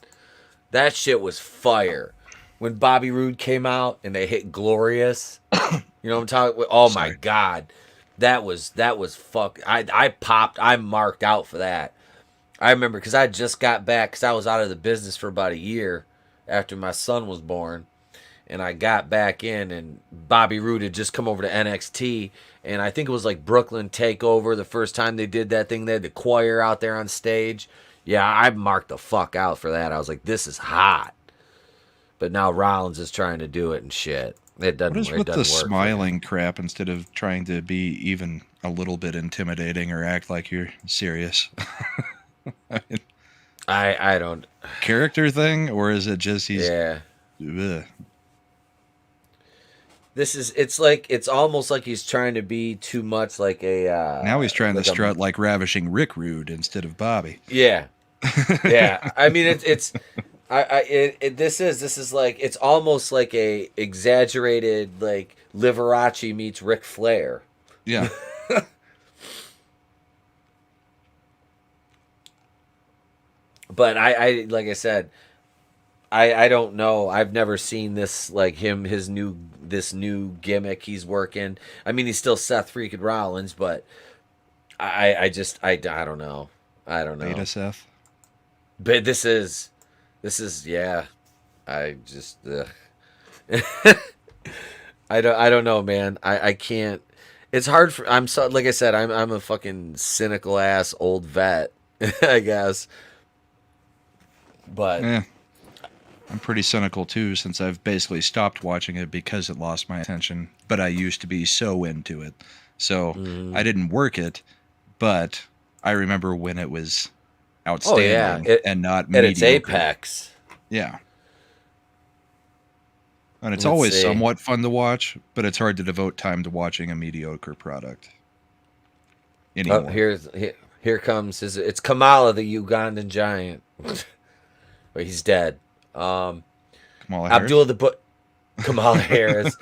Speaker 5: That shit was fire. When Bobby Roode came out and they hit Glorious. You know what I'm talking about? Oh, my God. That was fuck. I popped. I marked out for that. I remember because I just got back because I was out of the business for about a year after my son was born. And I got back in, and Bobby Roode had just come over to NXT. And I think it was like Brooklyn Takeover the first time they did that thing. They had the choir out there on stage. Yeah, I marked the fuck out for that. I was like, this is hot. But now Rollins is trying to do it and shit. It doesn't.
Speaker 7: What is with the smiling crap instead of trying to be even a little bit intimidating or act like you're serious?
Speaker 5: I don't.
Speaker 7: Character thing, or is it just he's?
Speaker 5: Yeah.
Speaker 7: Ugh.
Speaker 5: It's almost like he's trying to be too much like a.
Speaker 7: Now he's trying to strut like ravishing Rick Rude instead of Bobby.
Speaker 5: Yeah, yeah. I mean, this is like it's almost like a exaggerated like Liberace meets Ric Flair.
Speaker 7: Yeah.
Speaker 5: But I like I said, I don't know. I've never seen this like this new gimmick he's working. I mean, he's still Seth freaking Rollins, but I don't know. I don't know.
Speaker 7: Beta Seth.
Speaker 5: But this is yeah. I just I don't know, man. I can't. It's hard for I'm so like I said, I'm a fucking cynical ass old vet, I guess. But
Speaker 7: I'm pretty cynical too, since I've basically stopped watching it because it lost my attention. But I used to be so into it, so I didn't work it. But I remember when it was outstanding and not mediocre.
Speaker 5: At its apex.
Speaker 7: Yeah. And it's always somewhat fun to watch, but it's hard to devote time to watching a mediocre product anymore.
Speaker 5: Oh, here comes it's Kamala, the Ugandan giant. But he's dead.
Speaker 7: Kamala Harris?
Speaker 5: Abdullah Kamala Harris.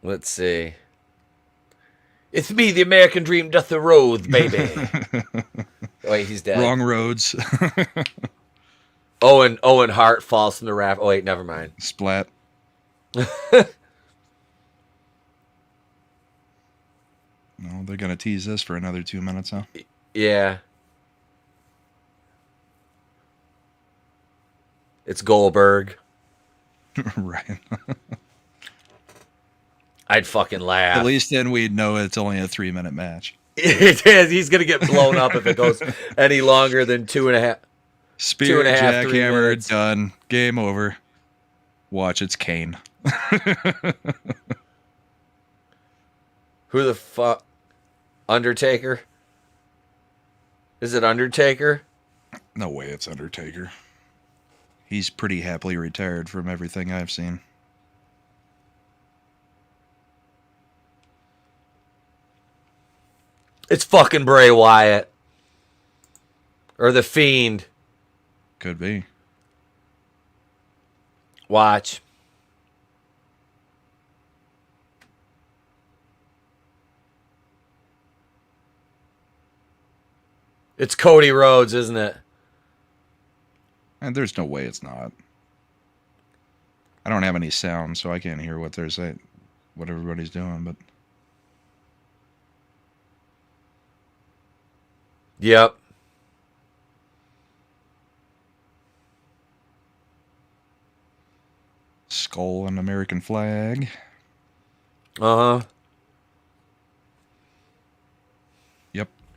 Speaker 5: Let's see. It's me, the American dream doth the road, baby. Wait, he's dead.
Speaker 7: Wrong roads.
Speaker 5: Owen Hart falls from the raft. Oh wait, never mind.
Speaker 7: Splat. No, they're gonna tease this for another 2 minutes, huh?
Speaker 5: Yeah. It's Goldberg.
Speaker 7: Right.
Speaker 5: I'd fucking laugh.
Speaker 7: At least then we'd know it's only a 3-minute match.
Speaker 5: It is. He's gonna get blown up if it goes any longer than 2.5.
Speaker 7: Spear, jackhammer, done. Game over. Watch, it's Kane.
Speaker 5: Who the fuck? Undertaker? Is it Undertaker?
Speaker 7: No way it's Undertaker. He's pretty happily retired from everything I've seen.
Speaker 5: It's fucking Bray Wyatt. Or The Fiend.
Speaker 7: Could be.
Speaker 5: Watch. It's Cody Rhodes, isn't it?
Speaker 7: And there's no way it's not. I don't have any sound, so I can't hear what they're saying, what everybody's doing, but...
Speaker 5: Yep.
Speaker 7: Skull and American flag.
Speaker 5: Uh-huh.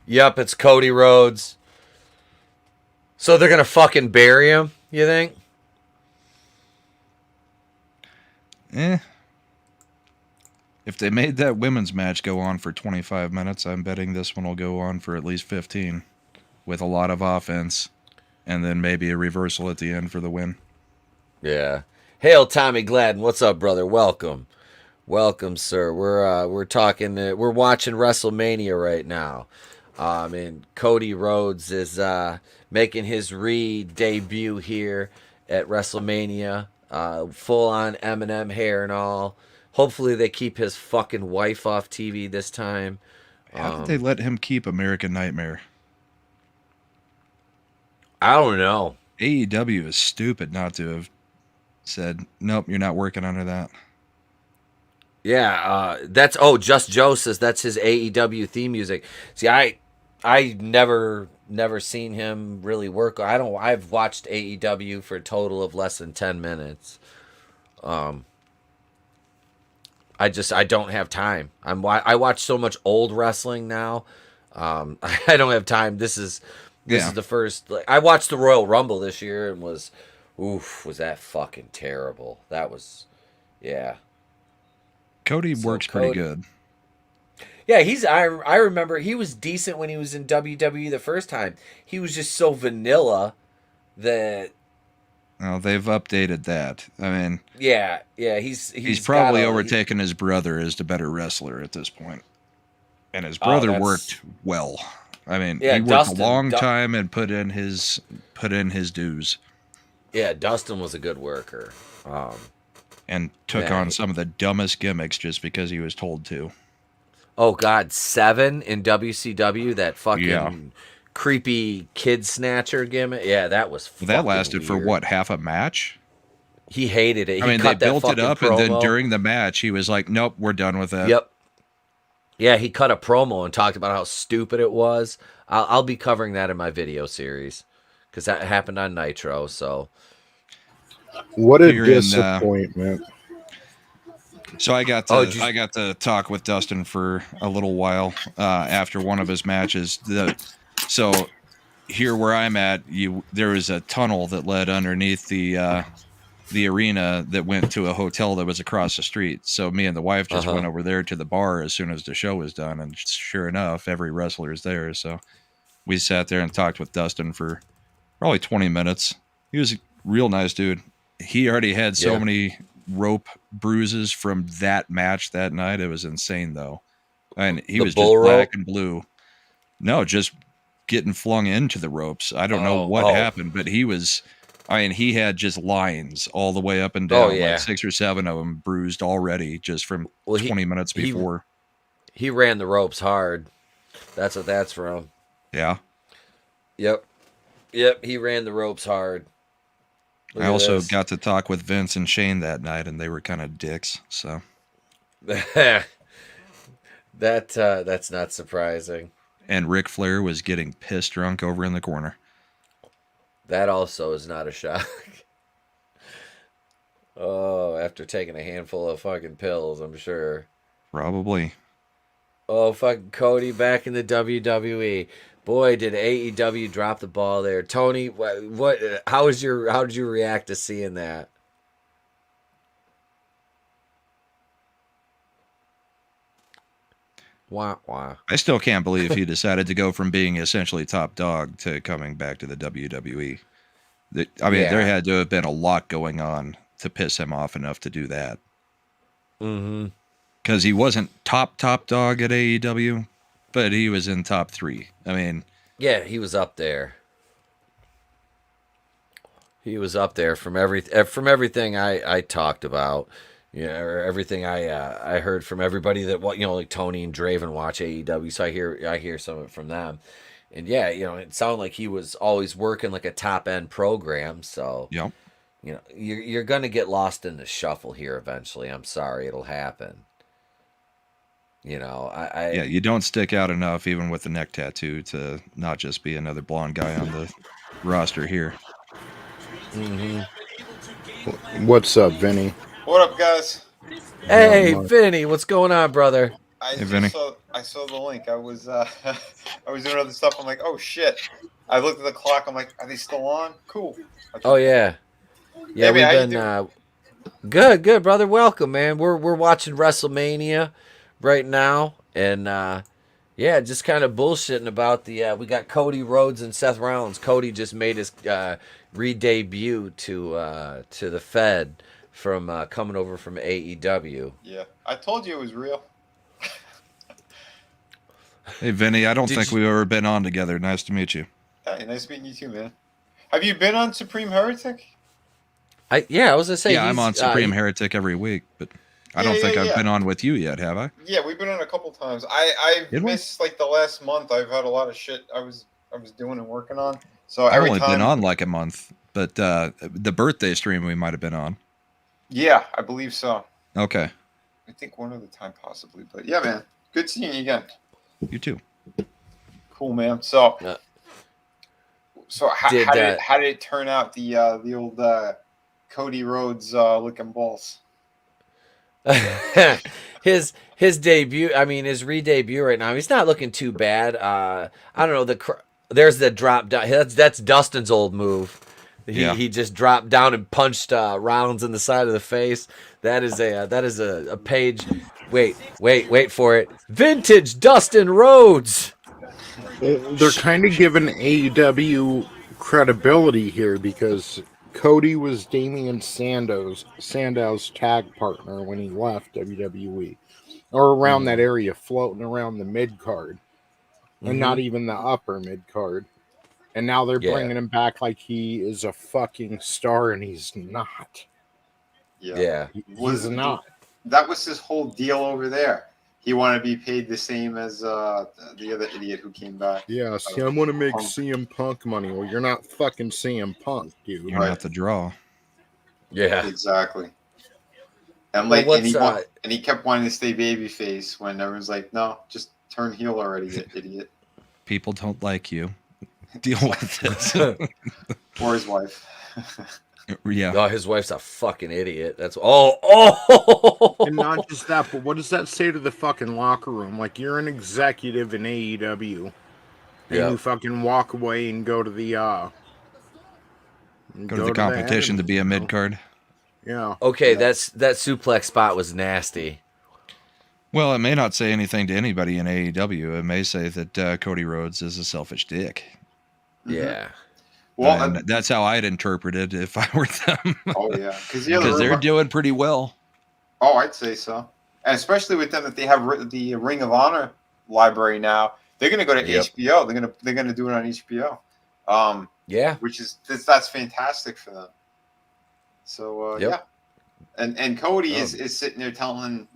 Speaker 7: Yep,
Speaker 5: it's Cody Rhodes. So they're going to fucking bury him, you think?
Speaker 7: If they made that women's match go on for 25 minutes, I'm betting this one will go on for at least 15 with a lot of offense and then maybe a reversal at the end for the win.
Speaker 5: Yeah. Hail Tommy Gladden. What's up, brother? Welcome. Welcome, sir. We're talking we're watching WrestleMania right now. And Cody Rhodes is making his debut here at WrestleMania. Full on Eminem hair and all. Hopefully they keep his fucking wife off TV this time.
Speaker 7: How did they let him keep American Nightmare?
Speaker 5: I don't know.
Speaker 7: AEW is stupid not to have said, nope, you're not working under that.
Speaker 5: Yeah, that's Just Joe says that's his AEW theme music. See, I never seen him really work. I've watched AEW for a total of less than 10 minutes. I don't have time. I watch so much old wrestling now. I don't have time. This is the first. I watched the Royal Rumble this year and was that fucking terrible. That was, yeah.
Speaker 7: Cody works pretty good.
Speaker 5: Yeah, I remember he was decent when he was in WWE the first time. He was just so vanilla that.
Speaker 7: Well, they've updated that. I mean,
Speaker 5: yeah, he's
Speaker 7: probably overtaken his brother as the better wrestler at this point. And his brother worked well. I mean, he worked a long time and put in his dues.
Speaker 5: Yeah, Dustin was a good worker.
Speaker 7: And took on some of the dumbest gimmicks just because he was told to.
Speaker 5: Oh God, 7 in WCW, that fucking creepy kid snatcher gimmick. Yeah, that was
Speaker 7: that lasted weird. For what, half a match?
Speaker 5: He hated it.
Speaker 7: I mean, they built it up, and then during the match, he was like, "Nope, we're done with that."
Speaker 5: Yep. Yeah, he cut a promo and talked about how stupid it was. I'll be covering that in my video series because that happened on Nitro. So,
Speaker 6: what a disappointment.
Speaker 7: So I got to talk with Dustin for a little while after one of his matches. So here where I'm at, there was a tunnel that led underneath the arena that went to a hotel that was across the street. So me and the wife just went over there to the bar as soon as the show was done, and sure enough, every wrestler is there. So we sat there and talked with Dustin for probably 20 minutes. He was a real nice dude. He already had so many rope bruises from that match that night. It was insane, though. And he was just black and blue. No, just getting flung into the ropes. I don't know what happened, but he was... I mean, he had just lines all the way up and down, like 6 or 7 of them bruised already just from 20 minutes before.
Speaker 5: He ran the ropes hard. That's what that's from.
Speaker 7: Yeah.
Speaker 5: Yep, he ran the ropes hard.
Speaker 7: I also got to talk with Vince and Shane that night, and they were kind of dicks, so.
Speaker 5: That's not surprising.
Speaker 7: And Ric Flair was getting pissed drunk over in the corner.
Speaker 5: That also is not a shock. After taking a handful of fucking pills, I'm sure.
Speaker 7: Probably.
Speaker 5: Oh, fucking Cody back in the WWE. Boy, did AEW drop the ball there. Tony, how did you react to seeing that? Wah, wah.
Speaker 7: I still can't believe he decided to go from being essentially top dog to coming back to the WWE. I mean, there had to have been a lot going on to piss him off enough to do that.
Speaker 5: Mm-hmm.
Speaker 7: Because he wasn't top dog at AEW, but he was in top 3. I mean...
Speaker 5: Yeah, he was up there. He was up there from everything I talked about. Yeah, or everything I heard from everybody that like Tony and Draven watch AEW, so I hear some of it from them, and it sounded like he was always working like a top end program. So you're gonna get lost in the shuffle here eventually. I'm sorry, it'll happen. You don't stick out enough even with the neck tattoo to not just be another blonde guy on the roster here.
Speaker 6: Mm-hmm. What's up, Vinny?
Speaker 12: What up, guys?
Speaker 5: Hey, Vinny, what's going on, brother?
Speaker 7: Hey, Vinny.
Speaker 12: I saw the link. I was doing other stuff. I'm like, oh shit. I looked at the clock. I'm like, are they still on? Cool.
Speaker 5: Oh yeah. Yeah, we've been good, brother. Welcome, man. We're watching WrestleMania right now, and just kind of bullshitting about we got Cody Rhodes and Seth Rollins. Cody just made his re-debut to the Fed from coming over from AEW.
Speaker 12: Yeah, I told you it was real.
Speaker 7: Hey, Vinny, I don't think we've ever been on together. Nice to meet you.
Speaker 12: Hey, nice meeting you too, man. Have you been on Supreme Heretic?
Speaker 5: I was gonna say.
Speaker 7: Yeah, I'm on Supreme Heretic every week, but I don't think I've been on with you yet, have I?
Speaker 12: Yeah, we've been on a couple times. I've missed like the last month. I've had a lot of shit I was doing and working on. So
Speaker 7: I've only been on like a month, but the birthday stream we might have been on.
Speaker 12: Yeah, I believe so.
Speaker 7: Okay.
Speaker 12: I think one other time possibly, but yeah, man, good seeing you again.
Speaker 7: You too.
Speaker 12: Cool, man. So, how did it turn out? The old Cody Rhodes licking balls.
Speaker 5: his debut. I mean, his re-debut right now. He's not looking too bad. I don't know. There's the drop down. That's Dustin's old move. He just dropped down and punched Rollins in the side of the face. That is a page. Wait for it. Vintage Dustin Rhodes.
Speaker 6: They're kind of giving AEW credibility here because Cody was Damian Sandow's tag partner when he left WWE, or around that area, floating around the mid card, and not even the upper mid card. And now they're bringing him back like he is a fucking star, and he's not.
Speaker 5: Yeah.
Speaker 6: He's not.
Speaker 12: That was his whole deal over there. He wanted to be paid the same as the other idiot who came back.
Speaker 6: Yeah, see, I want to make CM Punk money. Well, you're not fucking CM Punk, dude.
Speaker 7: You're not the draw.
Speaker 5: Yeah.
Speaker 12: Exactly. And like, and he kept wanting to stay babyface when everyone's like, "No, just turn heel already, you idiot."
Speaker 7: People don't like you. Deal with it.
Speaker 12: Or his wife.
Speaker 7: Yeah.
Speaker 5: Oh, his wife's a fucking idiot. That's
Speaker 6: And not just that, but what does that say to the fucking locker room? Like, you're an executive in AEW, and you fucking walk away and go to the
Speaker 7: go to the competition to be a mid card.
Speaker 6: Yeah.
Speaker 5: Okay, that suplex spot was nasty.
Speaker 7: Well, it may not say anything to anybody in AEW. It may say that Cody Rhodes is a selfish dick.
Speaker 5: Yeah.
Speaker 12: Well,
Speaker 7: and that's how I'd interpret it if I were them.
Speaker 12: Oh yeah, because
Speaker 7: they're doing pretty well.
Speaker 12: Oh, I'd say so, and especially with them that they have the Ring of Honor library now. They're going to go to HBO. They're gonna do it on HBO. Which is that's fantastic for them. So yeah, and Cody is sitting there telling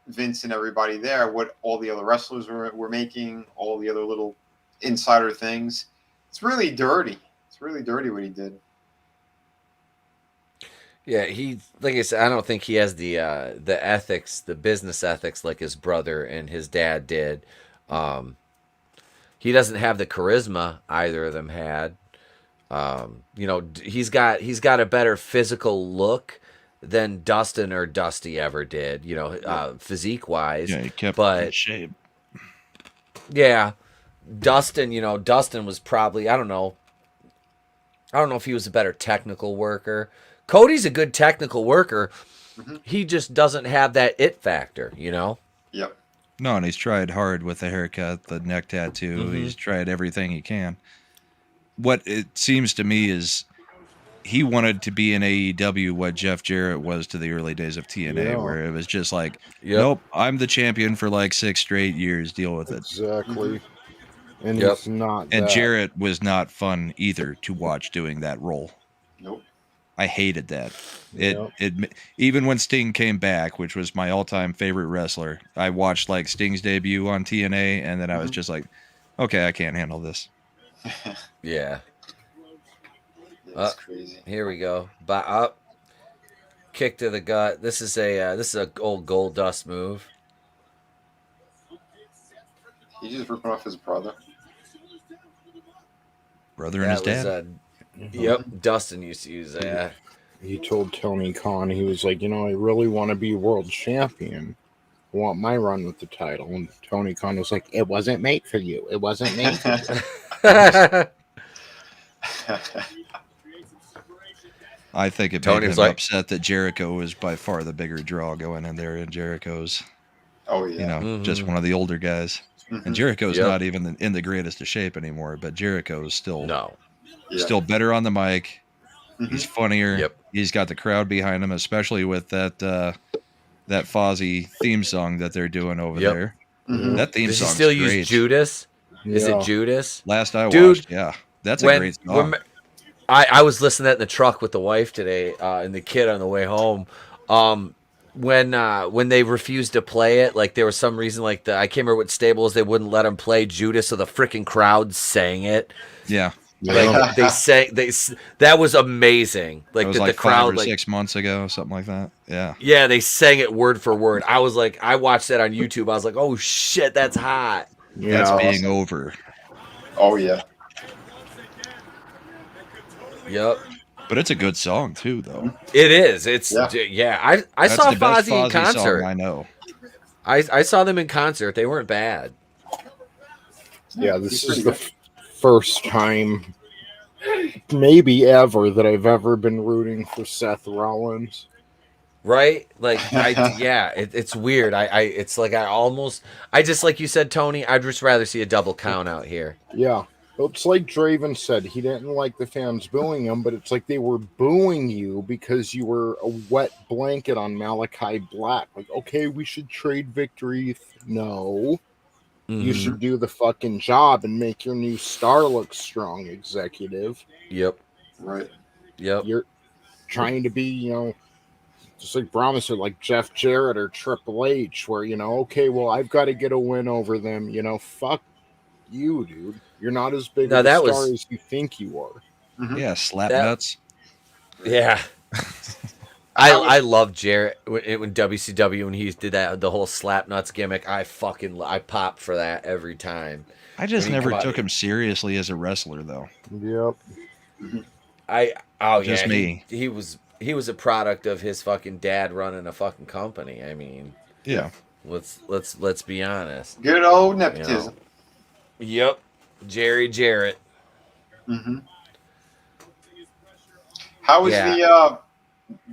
Speaker 12: Vince and everybody there what all the other wrestlers were making, all the other little insider things. It's really dirty. It's really dirty what he did.
Speaker 5: Yeah, he, like I said, I don't think he has the ethics, the business ethics like his brother and his dad did. He doesn't have the charisma either of them had. He's got a better physical look than Dustin or Dusty ever did. Physique wise.
Speaker 7: Yeah, he kept in shape.
Speaker 5: Yeah. Dustin was probably, I don't know if he was a better technical worker. Cody's a good technical worker. Mm-hmm. He just doesn't have that it factor,
Speaker 12: Yep.
Speaker 7: No, and he's tried hard with the haircut, the neck tattoo. Mm-hmm. He's tried everything he can. What it seems to me is he wanted to be in AEW what Jeff Jarrett was to the early days of TNA, where it was just like, nope, I'm the champion for like 6 straight years. Deal with it.
Speaker 6: Exactly. And it's not.
Speaker 7: And Jarrett was not fun either to watch doing that role.
Speaker 12: Nope.
Speaker 7: I hated that. It even when Sting came back, which was my all-time favorite wrestler, I watched like Sting's debut on TNA, and then I was just like, okay, I can't handle this.
Speaker 5: Yeah.
Speaker 12: That's crazy.
Speaker 5: Here we go. Up. Kick to the gut. This is a old Goldust move.
Speaker 12: He just ripping off his brother.
Speaker 7: Brother and his dad.
Speaker 5: Yep, Dustin used to use that.
Speaker 6: He told Tony Khan, he was like, I really want to be world champion. I want my run with the title. And Tony Khan was like, it wasn't made for you. It wasn't made for you.
Speaker 7: I think it made him upset that Jericho was by far the bigger draw going in there, and Jericho's, just one of the older guys. Mm-hmm. And Jericho's not even in the greatest of shape anymore, but Jericho's still still better on the mic. Mm-hmm. He's funnier.
Speaker 5: Yep.
Speaker 7: He's got the crowd behind him, especially with that Fozzy theme song that they're doing over there.
Speaker 5: Mm-hmm.
Speaker 7: That theme song.
Speaker 5: Does he still use Judas? Yeah. Is it Judas?
Speaker 7: Last I watched, that's a great song.
Speaker 5: I was listening to that in the truck with the wife today and the kid on the way home. when they refused to play it, like there was some reason, like I can't remember what stables they wouldn't let them play Judas, so the freaking crowd sang it.
Speaker 7: Yeah.
Speaker 5: Like that was amazing. Like
Speaker 7: was
Speaker 5: the
Speaker 7: like
Speaker 5: crowd
Speaker 7: 5 or 6 months ago, something like that. Yeah.
Speaker 5: Yeah, they sang it word for word. I was like, I watched that on YouTube. I was like, oh shit, that's hot.
Speaker 6: Yeah,
Speaker 7: that's being over.
Speaker 12: Oh yeah.
Speaker 5: Yep.
Speaker 7: But it's a good song too, though.
Speaker 5: It is. It's yeah. I saw Fozzy in concert.
Speaker 7: I know.
Speaker 5: I saw them in concert. They weren't bad.
Speaker 6: Yeah, this is the first time, maybe ever, that I've ever been rooting for Seth Rollins.
Speaker 5: Right? Like, it's weird. It's like I just, like you said, Tony, I'd just rather see a double count out here.
Speaker 6: Yeah. It's like Draven said, he didn't like the fans booing him, but it's like they were booing you because you were a wet blanket on Malachi Black. Like, okay, we should trade victory. No. You should do the fucking job and make your new star look strong, executive.
Speaker 5: Yep.
Speaker 12: Right.
Speaker 5: Yep.
Speaker 6: You're trying to be, just like Brahma said, like Jeff Jarrett or Triple H, where, okay, well, I've got to get a win over them. Fuck you, dude. You're not as big of a star as you think you are.
Speaker 7: Mm-hmm. Yeah, slap nuts.
Speaker 5: Yeah. I love Jarrett when WCW, when he did the whole slap nuts gimmick. I pop for that every time.
Speaker 7: I just never took him seriously as a wrestler, though.
Speaker 6: Yep.
Speaker 7: Just me.
Speaker 5: He was a product of his fucking dad running a fucking company. I mean,
Speaker 7: yeah.
Speaker 5: Let's be honest.
Speaker 12: Good old nepotism.
Speaker 5: Yep. Jerry Jarrett.
Speaker 12: Mm-hmm. How was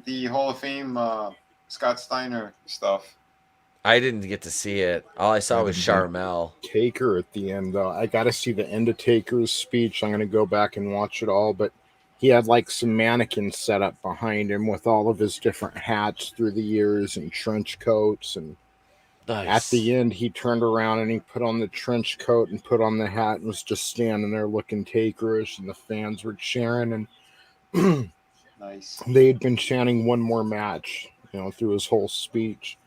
Speaker 12: the Hall of Fame Scott Steiner stuff?
Speaker 5: I didn't get to see it. All I saw was Charmel.
Speaker 6: Taker at the end, though. I got to see the end of Taker's speech. I'm going to go back and watch it all, but he had like some mannequins set up behind him with all of his different hats through the years and trench coats. And at the end, he turned around and he put on the trench coat and put on the hat and was just standing there looking Takerish, and the fans were cheering. And
Speaker 12: nice.
Speaker 6: They had been chanting one more match, through his whole speech.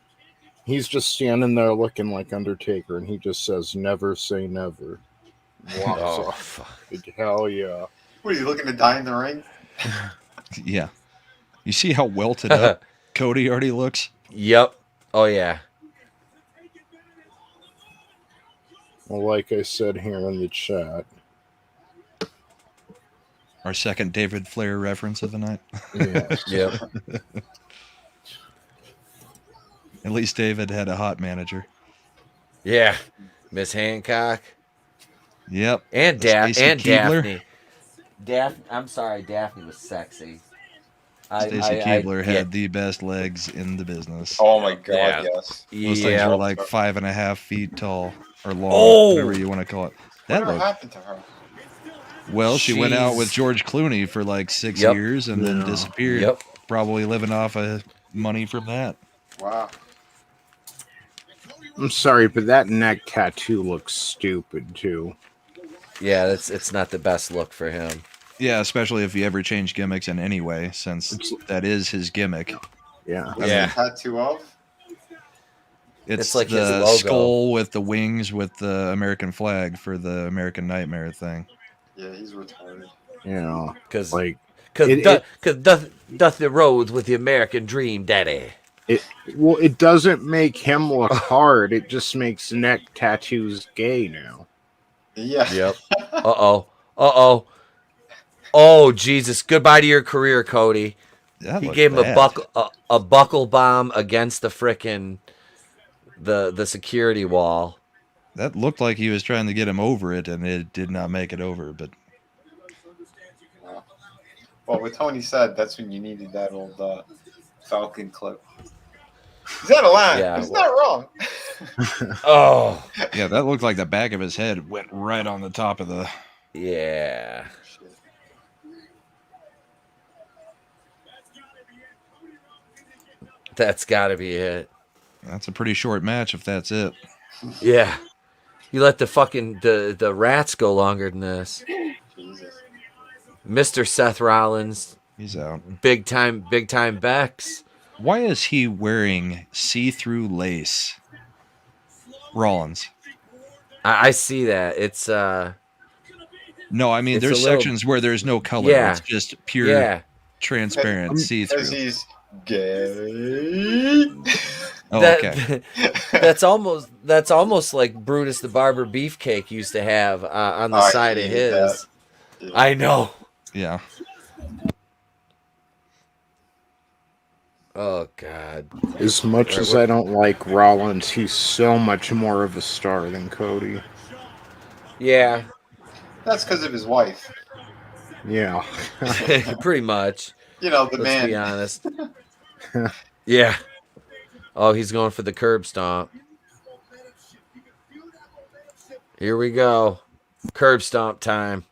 Speaker 6: He's just standing there looking like Undertaker, and he just says, "Never say never." Wow, hell yeah.
Speaker 12: What, are you looking to die in the ring?
Speaker 7: Yeah. You see how welted up Cody already looks?
Speaker 5: Yep. Oh, yeah.
Speaker 6: Well, like I said here in the chat.
Speaker 7: Our second David Flair reference of the night.
Speaker 6: Yes.
Speaker 5: Yep.
Speaker 7: At least David had a hot manager.
Speaker 5: Yeah. Miss Hancock.
Speaker 7: Yep.
Speaker 5: And
Speaker 7: Daphne.
Speaker 5: I'm sorry, Daphne was sexy.
Speaker 7: Stacy Keibler had the best legs in the business.
Speaker 12: Oh my god, yes.
Speaker 7: Those things were like 5.5 feet tall or long, whatever you want to call it.
Speaker 12: What happened to her?
Speaker 7: Well, she went out with George Clooney for like 6 years and then disappeared.
Speaker 5: Yep.
Speaker 7: Probably living off of money from that.
Speaker 12: Wow.
Speaker 6: I'm sorry, but that neck tattoo looks stupid too.
Speaker 5: Yeah, it's not the best look for him.
Speaker 7: Yeah, especially if you ever change gimmicks in any way, since that is his gimmick.
Speaker 6: Yeah.
Speaker 12: Tattoo of?
Speaker 7: It's
Speaker 5: like
Speaker 7: the
Speaker 5: his logo.
Speaker 7: skull with the wings with the American flag for the American Nightmare thing.
Speaker 12: Yeah, he's retarded.
Speaker 6: Yeah.
Speaker 5: Because
Speaker 6: Because
Speaker 5: doth the roads with the American dream, daddy.
Speaker 6: It doesn't make him look hard. It just makes neck tattoos gay now.
Speaker 12: Yeah.
Speaker 5: Yep. Uh-oh. Oh, Jesus. Goodbye to your career, Cody. He gave him a buckle bomb against the frickin' the security wall.
Speaker 7: That looked like he was trying to get him over it, and it did not make it over. But
Speaker 12: well, what Tony said, that's when you needed that old Falcon clip. Is that a line?
Speaker 5: Yeah,
Speaker 12: He's not wrong.
Speaker 5: Oh.
Speaker 7: Yeah, that looked like the back of his head went right on the top of the...
Speaker 5: Yeah. That's got to be it.
Speaker 7: That's a pretty short match if that's it.
Speaker 5: Yeah. You let the fucking the rats go longer than this.
Speaker 12: Jesus.
Speaker 5: Mr. Seth Rollins.
Speaker 7: He's out.
Speaker 5: Big time Bex.
Speaker 7: Why is he wearing see-through lace? Rollins.
Speaker 5: I see that. It's
Speaker 7: No, I mean
Speaker 5: it's
Speaker 7: there's sections where there's no color.
Speaker 5: Yeah.
Speaker 7: It's just pure
Speaker 5: Yeah.
Speaker 7: transparent see-through.
Speaker 12: Because he's gay.
Speaker 7: Oh, okay.
Speaker 5: That's almost like Brutus the Barber Beefcake used to have on the side of his.
Speaker 12: Yeah.
Speaker 5: I know.
Speaker 7: Yeah.
Speaker 5: Oh God.
Speaker 6: As much as I don't like Rollins, he's so much more of a star than Cody.
Speaker 5: Yeah.
Speaker 12: That's because of his wife.
Speaker 6: Yeah.
Speaker 5: Pretty much.
Speaker 12: You know, the
Speaker 5: Let's
Speaker 12: man.
Speaker 5: be honest. Yeah. Oh, he's going for the curb stomp. Here we go. Curb stomp time.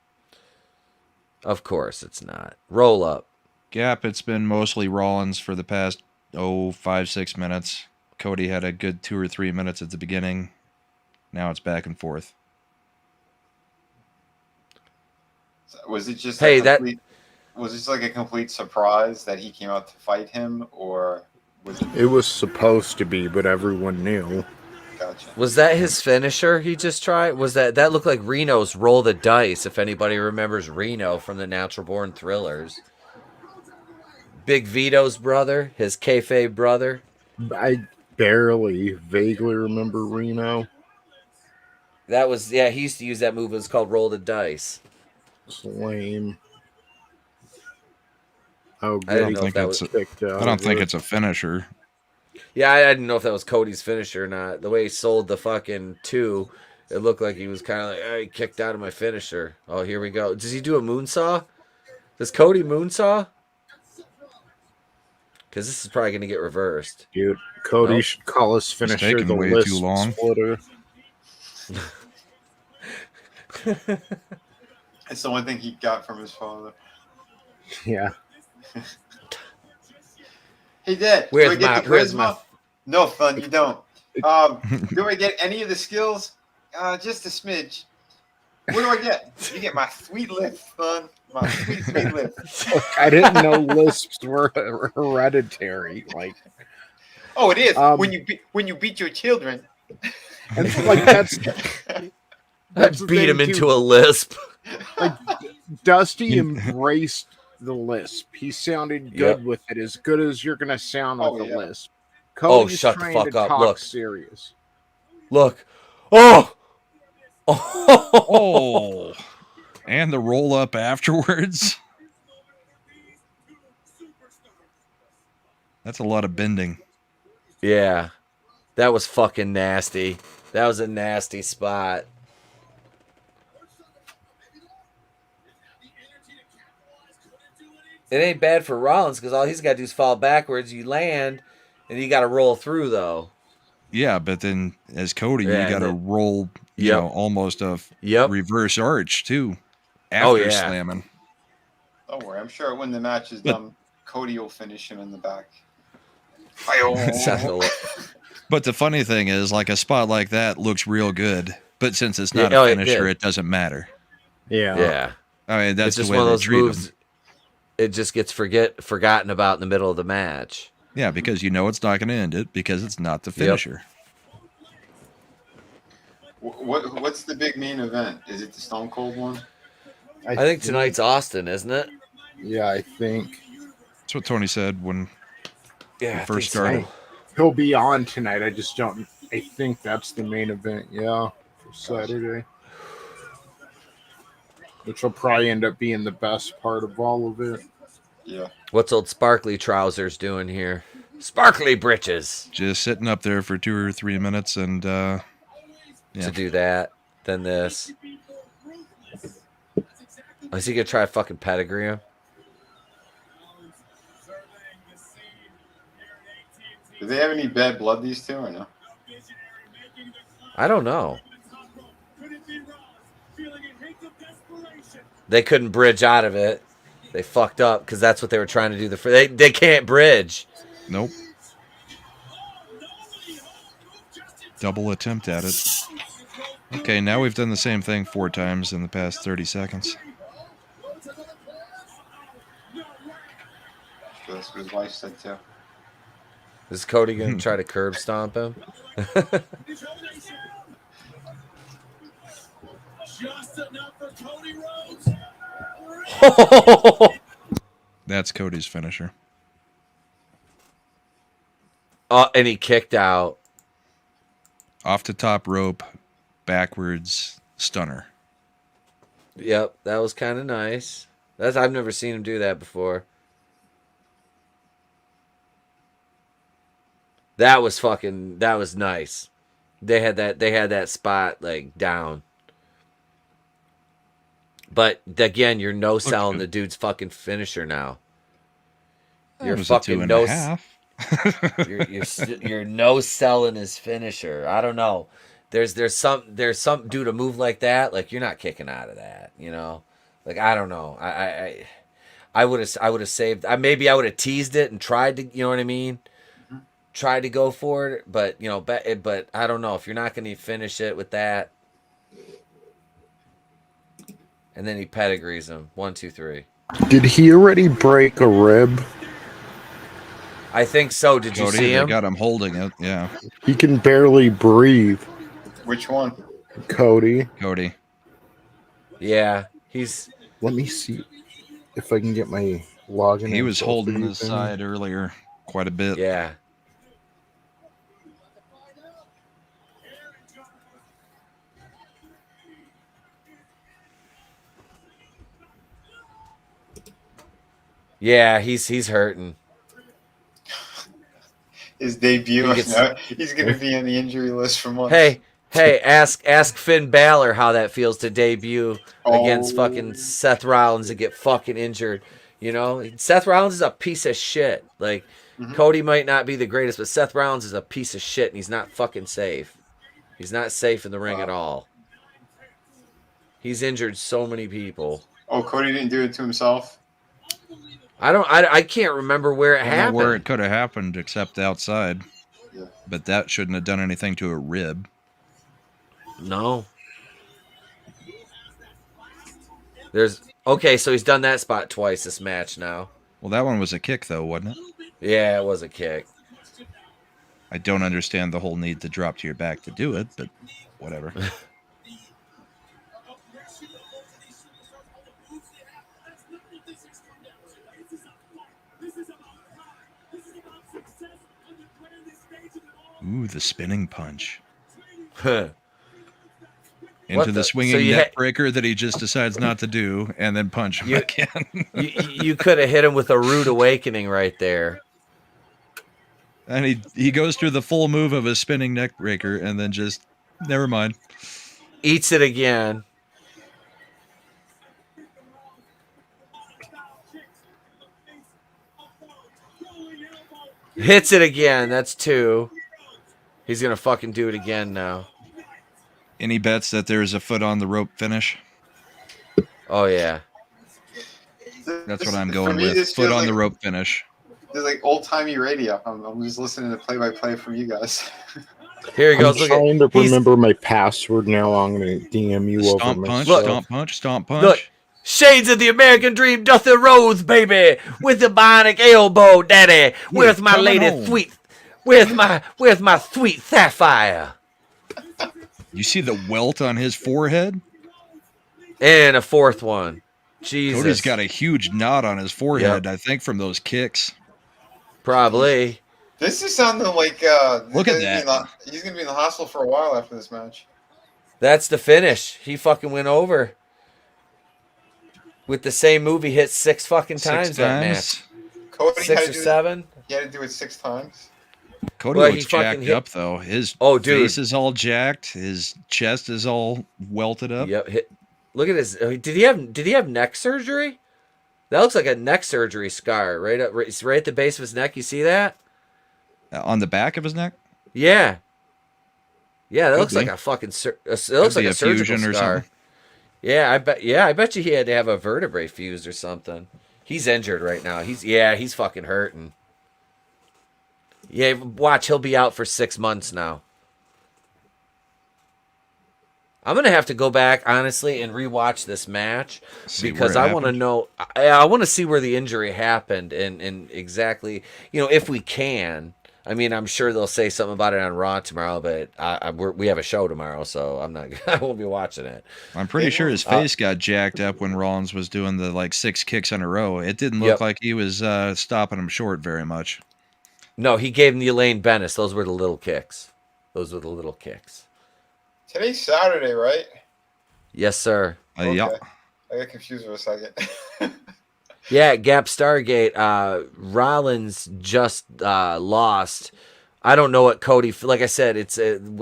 Speaker 5: Of course it's not. Roll up.
Speaker 7: Gap, it's been mostly Rollins for the past 5-6 minutes. Cody had a good 2 or 3 minutes at the beginning. Now it's back and forth.
Speaker 12: Was it just was this like a complete surprise that he came out to fight him, or was it?
Speaker 6: It was supposed to be, but everyone knew.
Speaker 12: Gotcha.
Speaker 5: Was that his finisher he just tried? Was that looked like Reno's roll the dice, if anybody remembers Reno from the Natural Born Thrillers. Big Vito's brother, his kayfabe brother.
Speaker 6: I vaguely remember Reno.
Speaker 5: That was, he used to use that move. It was called roll the dice.
Speaker 6: It's lame. Oh,
Speaker 5: I don't think
Speaker 7: it's a finisher.
Speaker 5: Yeah, I didn't know if that was Cody's finisher or not. The way he sold the fucking 2, it looked like he was kind of like, he kicked out of my finisher. Oh, here we go. Does he do a moonsaw? Does Cody moonsaw? Because this is probably going to get reversed.
Speaker 6: Dude, Cody should call his finisher the list splitter.
Speaker 12: It's the one thing he got from his father.
Speaker 6: Yeah.
Speaker 12: Hey, Dad, do I get the charisma? No, son, you don't. Do I get any of the skills? Just a smidge. What do I get? You get my sweet lips, son. My sweet lips.
Speaker 6: Look, I didn't know lisps were hereditary. Like,
Speaker 12: oh, it is. When you beat your children.
Speaker 6: And like that's
Speaker 5: beat him into a lisp.
Speaker 6: Like, Dusty embraced the lisp. He sounded good with it, as good as you're gonna sound with a lisp. Cody's
Speaker 5: shut the fuck up! Look,
Speaker 6: serious.
Speaker 5: Look.
Speaker 7: Oh, and the roll up afterwards. That's a lot of bending.
Speaker 5: Yeah, that was fucking nasty. That was a nasty spot. It ain't bad for Rollins because all he's got to do is fall backwards. You land, and you got to roll through though.
Speaker 7: Yeah, but then as Cody, you got to roll, you know, almost a reverse arch too after slamming.
Speaker 12: Don't worry, I'm sure when the match is done, Cody will finish him in the back.
Speaker 7: But the funny thing is, like, a spot like that looks real good, but since it's not a finisher, it doesn't matter.
Speaker 5: Yeah.
Speaker 7: I mean, that's
Speaker 5: just
Speaker 7: the way
Speaker 5: one of
Speaker 7: they
Speaker 5: those
Speaker 7: treat
Speaker 5: moves.
Speaker 7: them.
Speaker 5: It just gets forgotten about in the middle of the match.
Speaker 7: Yeah, because you know it's not going to end it because it's not the finisher.
Speaker 12: What's the big main event? Is it the Stone Cold one?
Speaker 5: I think tonight's Austin, isn't it?
Speaker 6: Yeah, I think.
Speaker 7: That's what Tony said when he first
Speaker 6: so.
Speaker 7: started.
Speaker 6: He'll be on tonight. I just don't. I think that's the main event. Yeah, for Saturday, which will probably end up being the best part of all of it.
Speaker 12: Yeah.
Speaker 5: What's old Sparkly Trousers doing here? Sparkly Britches.
Speaker 7: Just sitting up there for 2 or 3 minutes and
Speaker 5: to do that, then this. Is he gonna try a fucking pedigree him?
Speaker 12: Do they have any bad blood, these two, or no?
Speaker 5: I don't know. They couldn't bridge out of it. They fucked up because that's what they were trying to do. They can't bridge.
Speaker 7: Nope. Double attempt at it. Okay, now we've done the same thing 4 times in the past 30 seconds.
Speaker 12: That's what his wife said too.
Speaker 5: Is Cody gonna try to curb stomp him?
Speaker 7: That's Cody's finisher.
Speaker 5: Oh, and he kicked out.
Speaker 7: Off the top rope, backwards, stunner.
Speaker 5: Yep, that was kind of nice. I've never seen him do that before. That was nice. They had that spot like down. But again, you're no selling the dude's fucking finisher now. You're fucking no. You're no selling his finisher. I don't know. There's some dude a move like that. Like you're not kicking out of that. You know. Like I don't know. I would have saved. Maybe I would have teased it and tried to. You know what I mean? Tried to go for it, but you know, but I don't know if you're not going to finish it with that. And then he pedigrees him. 1, 2, 3.
Speaker 6: Did he already break a rib?
Speaker 5: I think so. Did you see him?
Speaker 7: They got him holding it. Yeah.
Speaker 6: He can barely breathe.
Speaker 12: Which one?
Speaker 6: Cody.
Speaker 5: Yeah, he's.
Speaker 6: Let me see if I can get my login.
Speaker 7: He was holding his side earlier quite a bit.
Speaker 5: Yeah. Yeah, he's hurting.
Speaker 12: His debut. He's going to be on the injury list for months.
Speaker 5: Hey, ask Finn Balor how that feels to debut against fucking Seth Rollins and get fucking injured. You know, Seth Rollins is a piece of shit. Like Cody might not be the greatest, but Seth Rollins is a piece of shit, and he's not fucking safe. He's not safe in the ring at all. He's injured so many people.
Speaker 12: Oh, Cody didn't do it to himself?
Speaker 5: I can't remember where it happened.
Speaker 7: I don't know where it could have happened except outside. Yeah. But that shouldn't have done anything to a rib.
Speaker 5: No. So he's done that spot twice this match now.
Speaker 7: Well, that one was a kick though, wasn't it?
Speaker 5: Yeah, it was a kick.
Speaker 7: I don't understand the whole need to drop to your back to do it, but whatever. Ooh, the spinning punch. Into the swinging neck breaker that he just decides not to do, and then punch him again.
Speaker 5: you could have hit him with a rude awakening right there.
Speaker 7: And he goes through the full move of a spinning neck breaker, and then just, never mind.
Speaker 5: Eats it again. Hits it again. That's 2. He's going to fucking do it again now.
Speaker 7: Any bets that there's a foot on the rope finish?
Speaker 5: Oh, yeah.
Speaker 7: That's what I'm going with. Foot on the rope finish.
Speaker 12: It's like old-timey radio. I'm just listening to play-by-play from you guys.
Speaker 5: Here he goes.
Speaker 6: I'm trying to remember my password now. I'm going to DM you over
Speaker 7: stomp
Speaker 6: my
Speaker 7: punch,
Speaker 6: stuff.
Speaker 7: stomp punch, stomp punch.
Speaker 5: Look. Shades of the American Dream doth arose, baby, with the bionic elbow, daddy, with my lady sweet, with my sweet sapphire.
Speaker 7: You see the welt on his forehead?
Speaker 5: And a 4th one. Jesus.
Speaker 7: Cody's got a huge knot on his forehead, I think, from those kicks.
Speaker 5: Probably.
Speaker 12: This is sounding like
Speaker 7: look at that.
Speaker 12: He's going to be in the hospital for a while after this match.
Speaker 5: That's the finish. He fucking went over. With the same move, he hit 6 fucking times that match.
Speaker 12: Cody
Speaker 5: 6 or 7.
Speaker 12: He had to do it 6 times.
Speaker 7: Cody looks jacked up though. His face is all jacked. His chest is all welted up.
Speaker 5: Yep. Look at his. Did he have neck surgery? That looks like a neck surgery scar right at the base of his neck. You see that?
Speaker 7: On the back of his neck?
Speaker 5: Yeah. Yeah, that looks like a fucking. It looks like a surgical scar. Or something. Yeah, I bet you he had to have a vertebrae fused or something. He's injured right now. He's fucking hurting. Yeah, watch, he'll be out for 6 months now. I'm gonna have to go back honestly and rewatch this match because I want to know. I want to see where the injury happened and exactly, if we can. I mean, I'm sure they'll say something about it on Raw tomorrow, but we have a show tomorrow, so I won't be watching it.
Speaker 7: I'm pretty sure his face got jacked up when Rollins was doing the like 6 kicks in a row. It didn't look like he was stopping him short very much.
Speaker 5: No, he gave him the Elaine Bennis. Those were the little kicks.
Speaker 12: Today's Saturday, right?
Speaker 5: Yes, sir.
Speaker 12: Okay.
Speaker 7: Yep.
Speaker 12: I got confused for a second.
Speaker 5: Yeah, Gap Stargate. Rollins just lost. I don't know what Cody. Like I said,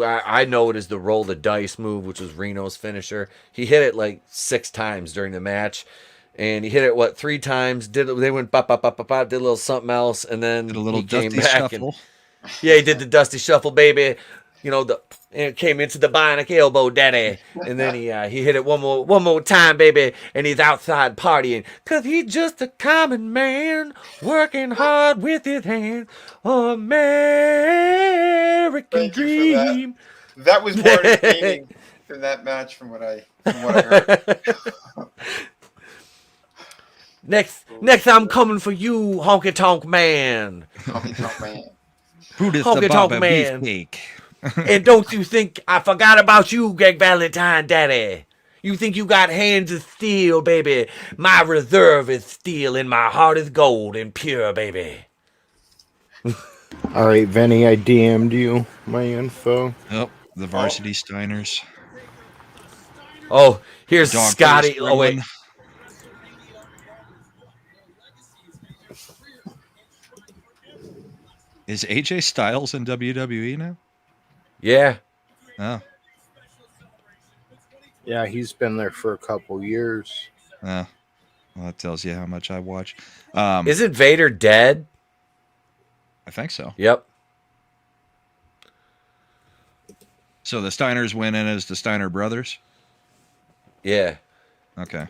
Speaker 5: I know it is the roll the dice move, which was Reno's finisher. He hit it like 6 times during the match, and he hit it 3 times. They went bop bop bop bop bop. Did a little something else, and then
Speaker 7: Did a little
Speaker 5: he came
Speaker 7: dusty
Speaker 5: back
Speaker 7: shuffle.
Speaker 5: yeah, he did the dusty shuffle, baby. You know, and it came into the bionic elbow, daddy. And then he hit it one more time, baby. And he's outside partying. Cause he's just a common man, working hard with his hands. American dream.
Speaker 12: That was more entertaining than that match from what I heard.
Speaker 5: Next I'm coming for you, honky tonk man.
Speaker 12: Honky tonk man.
Speaker 7: Brutus
Speaker 5: Honky
Speaker 7: the
Speaker 5: tonk
Speaker 7: Baba
Speaker 5: man.
Speaker 7: Beefcake.
Speaker 5: And don't you think I forgot about you, Greg Valentine, daddy? You think you got hands of steel, baby? My reserve is steel and my heart is gold and pure, baby.
Speaker 6: All right, Vinny, I DM'd you my info.
Speaker 7: Yep, the Varsity Steiners.
Speaker 5: Oh, here's
Speaker 7: Dog
Speaker 5: Scotty.
Speaker 7: face
Speaker 5: Oh, wait.
Speaker 7: Gremlin. Is AJ Styles in WWE now?
Speaker 5: Yeah.
Speaker 7: Oh.
Speaker 6: Yeah, he's been there for a couple years.
Speaker 7: Well, that tells you how much I watch.
Speaker 5: Isn't Vader dead?
Speaker 7: I think so.
Speaker 5: Yep.
Speaker 7: So the Steiners went in as the Steiner brothers?
Speaker 5: Yeah.
Speaker 7: Okay.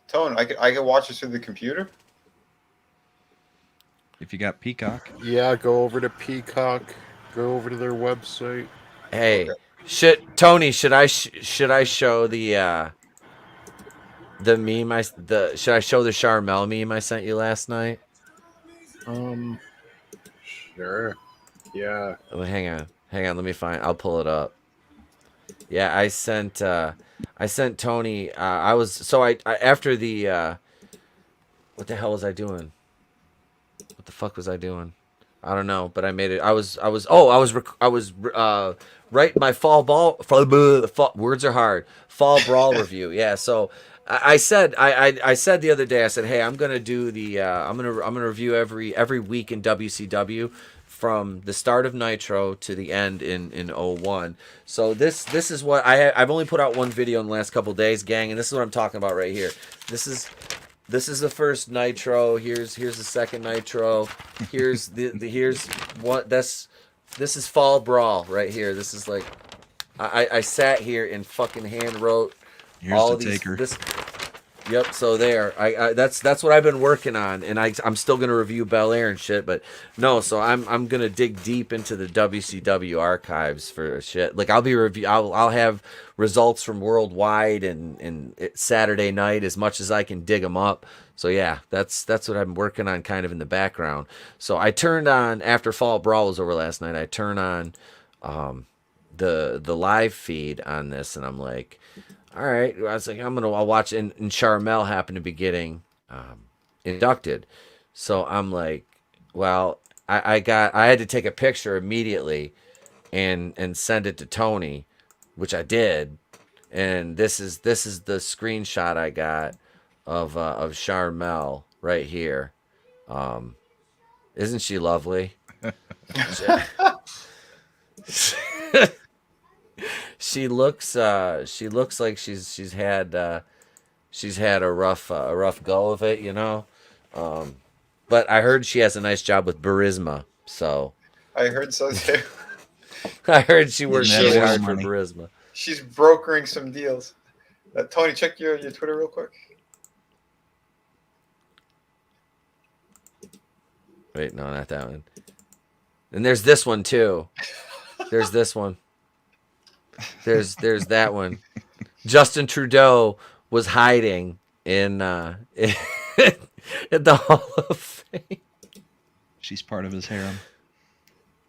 Speaker 12: Tone, I could watch this through the computer.
Speaker 7: If you got Peacock.
Speaker 6: Yeah, go over to Peacock. Go over to their website.
Speaker 5: Hey, Tony, should I show the meme should I show the Charmel meme I sent you last night?
Speaker 6: Sure. Yeah.
Speaker 5: Oh, hang on, let me I'll pull it up. Yeah, I sent Tony. After the what the hell was I doing? What the fuck was I doing? I don't know, but I made it. I was right. My fall words are hard. Fall brawl review. Yeah. So I said the other day. I said, hey, I'm gonna do the. I'm gonna review every week in WCW from the start of Nitro to the end in 01. So this is what I've only put out one video in the last couple days, gang, and this is what I'm talking about right here. This is the first Nitro. Here's the second Nitro. Here's here's what this is Fall Brawl right here. This is like I sat here and fucking hand wrote all
Speaker 7: the
Speaker 5: these.
Speaker 7: taker.
Speaker 5: Yep. So there, that's what I've been working on, and I'm still gonna review Bel Air and shit. But no, so I'm gonna dig deep into the WCW archives for shit. Like I'll have results from Worldwide and Saturday Night as much as I can dig them up. So yeah, that's what I'm working on kind of in the background. So I turned on after Fall Brawl was over last night. I turned on the live feed on this, and I'm like, all right. I was like, I'll watch, and Charmel happened to be getting inducted, so I'm like, well, I had to take a picture immediately, and send it to Tony, which I did, and this is the screenshot I got of Charmel right here. Isn't she lovely? She looks like she's had a rough go of it, you know. But I heard she has a nice job with Burisma, so
Speaker 12: I heard so too.
Speaker 5: I heard she works really hard for Burisma.
Speaker 12: She's brokering some deals. Tony, check your Twitter real quick.
Speaker 5: Wait, no, not that one. And there's this one too. There's this one. There's that one. Justin Trudeau was hiding in in the Hall of Fame.
Speaker 7: She's part of his harem.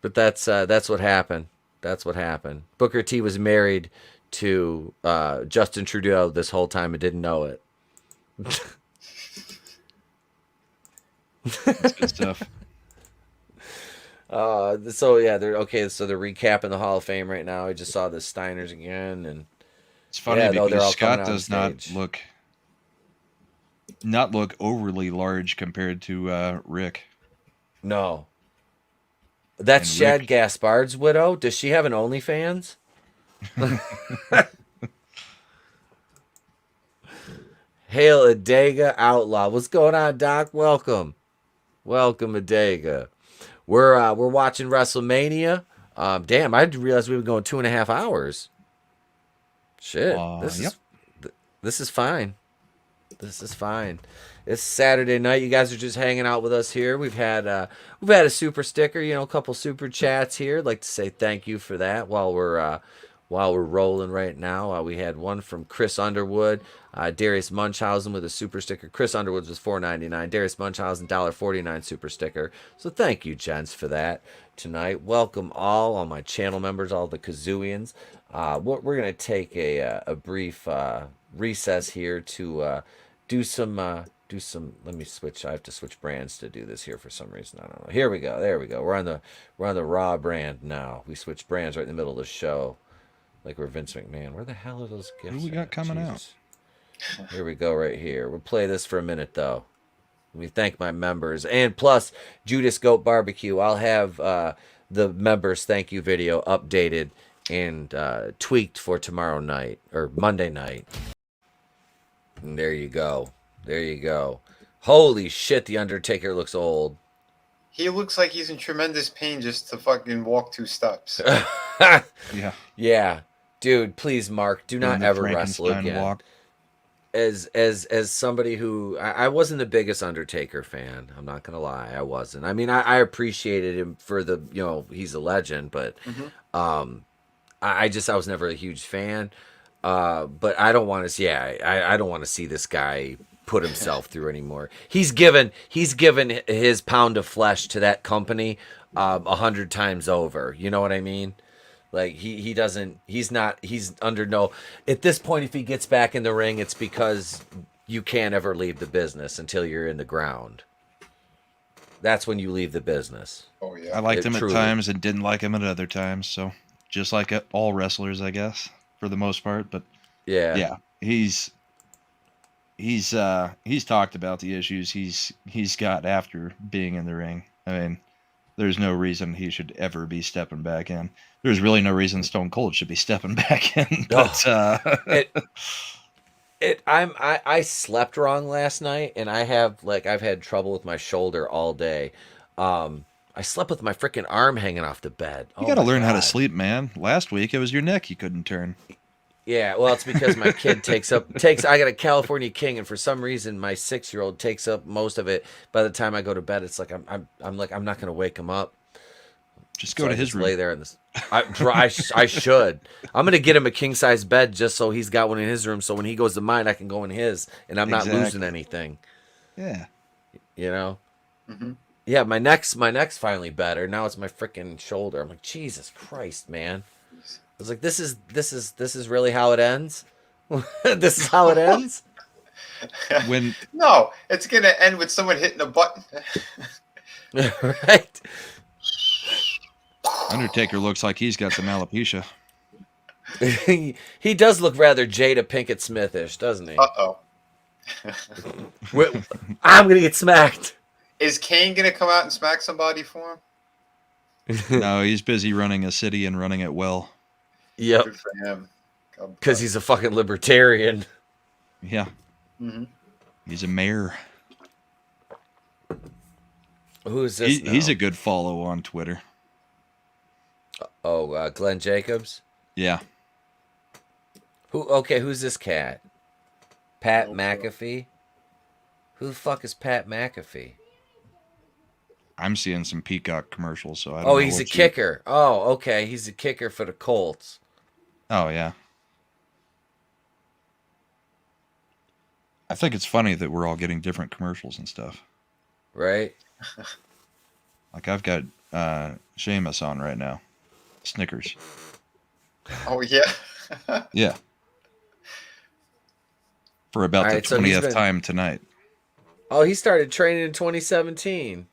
Speaker 5: But that's what happened. That's what happened. Booker T was married to Justin Trudeau this whole time and didn't know it.
Speaker 7: That's good stuff.
Speaker 5: So yeah, they're okay. So they're recapping the Hall of Fame right now. I just saw the Steiners again, and
Speaker 7: it's funny
Speaker 5: they're
Speaker 7: because
Speaker 5: all
Speaker 7: Scott does not look overly large compared to Rick.
Speaker 5: No, that's
Speaker 7: And
Speaker 5: Shad
Speaker 7: Rick-
Speaker 5: Gaspard's widow. Does she have an OnlyFans? Hail Adega Outlaw. What's going on, Doc? Welcome, Adega. We're watching WrestleMania. Damn, I didn't realize we were going 2.5 hours. Shit, this is fine. This is fine. It's Saturday night. You guys are just hanging out with us here. We've had a super sticker, a couple super chats here. I'd like to say thank you for that while we're rolling right now. We had one from Chris Underwood, Darius Munchausen with a super sticker. Chris Underwood was $4.99. Darius Munchausen $1.49 super sticker. So thank you, gents, for that tonight. Welcome all my channel members, all the Kazooians. We're gonna take a brief recess here to do some. Let me switch. I have to switch brands to do this here for some reason. I don't know. Here we go. There we go. We're on the Raw brand now. We switched brands right in the middle of the show. Like we're Vince McMahon. Where the hell are those gifts?
Speaker 7: Who we got coming out?
Speaker 5: Here we go right here. We'll play this for a minute, though. Let me thank my members. And plus, Judas Goat Barbecue. I'll have the members' thank you video updated and tweaked for tomorrow night or Monday night. And there you go. There you go. Holy shit, The Undertaker looks old.
Speaker 12: He looks like he's in tremendous pain just to fucking walk 2 steps.
Speaker 7: Yeah.
Speaker 5: Yeah. Dude, please, Mark, do not ever wrestle again.
Speaker 7: Walk.
Speaker 5: As somebody who I wasn't the biggest Undertaker fan, I'm not gonna lie, I wasn't. I mean, I appreciated him for the he's a legend, but I was never a huge fan. But I don't want to see. I don't want to see this guy put himself through anymore. He's given his pound of flesh to that company 100 times over. You know what I mean? Like he's under no, at this point, if he gets back in the ring, it's because you can't ever leave the business until you're in the ground. That's when you leave the business.
Speaker 12: Oh yeah.
Speaker 7: I liked him at times and didn't like him at other times. So just like all wrestlers, I guess, for the most part. But yeah, he's talked about the issues he's got after being in the ring. I mean, there's no reason he should ever be stepping back in. There's really no reason Stone Cold should be stepping back in. But
Speaker 5: I slept wrong last night, and I've had trouble with my shoulder all day. I slept with my freaking arm hanging off the bed.
Speaker 7: You got to learn how to sleep, man. Last week it was your neck you couldn't turn.
Speaker 5: Yeah, well, it's because my kid I got a California King, and for some reason my 6-year-old takes up most of it. By the time I go to bed, it's like I'm not going to wake him up.
Speaker 7: Just go to his room.
Speaker 5: Lay there in this. I should. I'm going to get him a king size bed just so he's got one in his room. So when he goes to mine, I can go in his, and I'm not losing anything.
Speaker 7: Yeah.
Speaker 5: You know.
Speaker 12: Mm-hmm.
Speaker 5: Yeah, my neck's finally better. Now it's my freaking shoulder. I'm like, Jesus Christ, man. I was like, this is really how it ends. This is how it ends.
Speaker 12: No, it's gonna end with someone hitting a button.
Speaker 5: Right.
Speaker 7: Undertaker looks like he's got some alopecia.
Speaker 5: He does look rather Jada Pinkett Smithish, doesn't he?
Speaker 12: Uh-oh.
Speaker 5: I'm gonna get smacked.
Speaker 12: Is Kane gonna come out and smack somebody for him?
Speaker 7: No, he's busy running a city and running it well.
Speaker 5: Yep.
Speaker 12: Good for him.
Speaker 5: Because he's a fucking libertarian.
Speaker 7: Yeah.
Speaker 12: Mm-hmm.
Speaker 7: He's a mayor.
Speaker 5: Who is this?
Speaker 7: He's a good follow on Twitter.
Speaker 5: Oh, Glenn Jacobs?
Speaker 7: Yeah.
Speaker 5: Who's this cat? Pat McAfee? Who the fuck is Pat McAfee?
Speaker 7: I'm seeing some Peacock commercials, so I don't know.
Speaker 5: Oh, he's a kicker. Oh, okay. He's a kicker for the Colts.
Speaker 7: Oh, yeah. I think it's funny that we're all getting different commercials and stuff.
Speaker 5: Right?
Speaker 7: Like I've got Seamus on right now. Snickers.
Speaker 12: Oh yeah.
Speaker 7: Yeah. For about the 20th time tonight.
Speaker 5: Oh, he started training in 2017.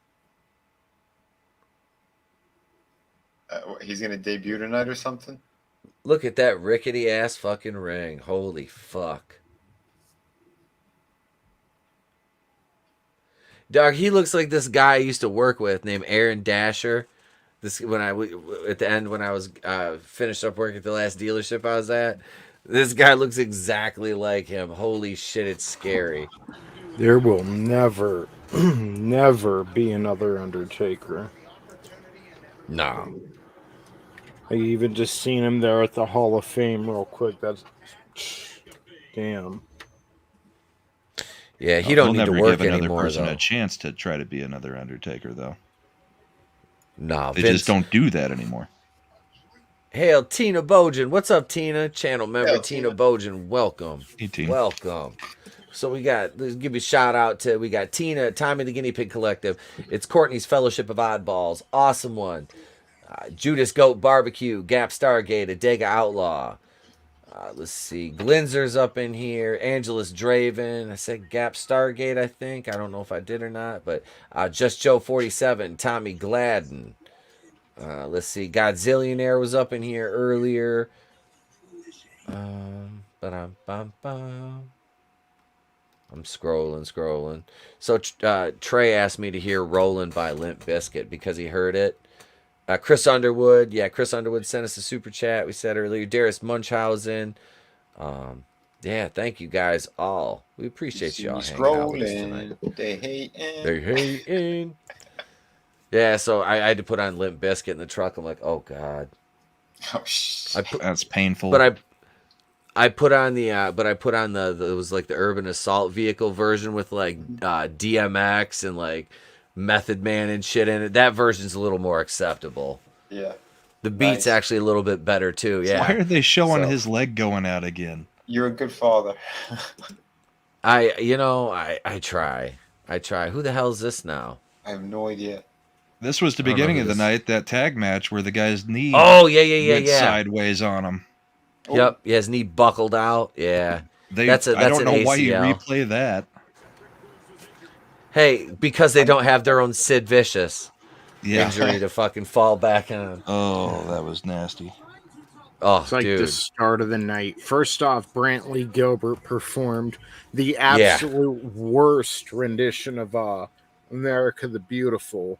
Speaker 12: He's gonna debut tonight or something.
Speaker 5: Look at that rickety ass fucking ring. Holy fuck. Dog, he looks like this guy I used to work with named Aaron Dasher. This at the end when I was finished up work at the last dealership I was at. This guy looks exactly like him. Holy shit, it's scary.
Speaker 6: There will never, never be another Undertaker.
Speaker 5: No.
Speaker 6: I even just seen him there at the Hall of Fame real quick. That's damn.
Speaker 5: Yeah, he don't need to work
Speaker 7: give another
Speaker 5: anymore,
Speaker 7: person
Speaker 5: though.
Speaker 7: a chance to try to be another Undertaker, though.
Speaker 5: No,
Speaker 7: they just don't do that anymore.
Speaker 5: Hail, Tina Bojan. What's up, Tina? Channel member Tina Bojan. Welcome.
Speaker 7: Hey, Tina.
Speaker 5: Welcome. So let's give you a shout out to, we got Tina, Tommy the Guinea Pig Collective. It's Courtney's Fellowship of Oddballs. Awesome one. Judas Goat Barbecue, Gap Stargate, Adega Outlaw. Let's see. Glinzer's up in here. Angelus Draven. I said Gap Stargate, I think. I don't know if I did or not. But Just Joe 47. Tommy Gladden. Let's see. Godzillionaire was up in here earlier. I'm scrolling. So Trey asked me to hear Rollin' by Limp Bizkit because he heard it. Chris Underwood. Yeah, Chris Underwood sent us a super chat. We said earlier. Darius Munchausen. Yeah, thank you guys all. We appreciate y'all hanging out with us tonight.
Speaker 12: They hating.
Speaker 5: They hating. Yeah, so I had to put on Limp Bizkit in the truck. I'm like, oh god.
Speaker 12: Oh shit.
Speaker 7: That's painful.
Speaker 5: But I put on the it was like the Urban Assault Vehicle version with like DMX and like Method Man and shit in it. That version's a little more acceptable.
Speaker 12: Yeah.
Speaker 5: The beat's actually a little bit better too. Yeah.
Speaker 7: Why are they showing his leg going out again?
Speaker 12: You're a good father.
Speaker 5: I try. Who the hell is this now?
Speaker 12: I have no idea.
Speaker 7: This was the beginning of the night, that tag match where the guy's knee
Speaker 5: went
Speaker 7: sideways on him.
Speaker 5: Yep, yeah, his knee buckled out. Yeah.
Speaker 7: I don't know why you replay that.
Speaker 5: Hey, because they don't have their own Sid Vicious injury to fucking fall back on.
Speaker 7: Oh, that was nasty.
Speaker 5: Oh,
Speaker 6: it's like
Speaker 5: dude.
Speaker 6: the start of the night. First off, Brantley Gilbert performed the absolute worst rendition of America the Beautiful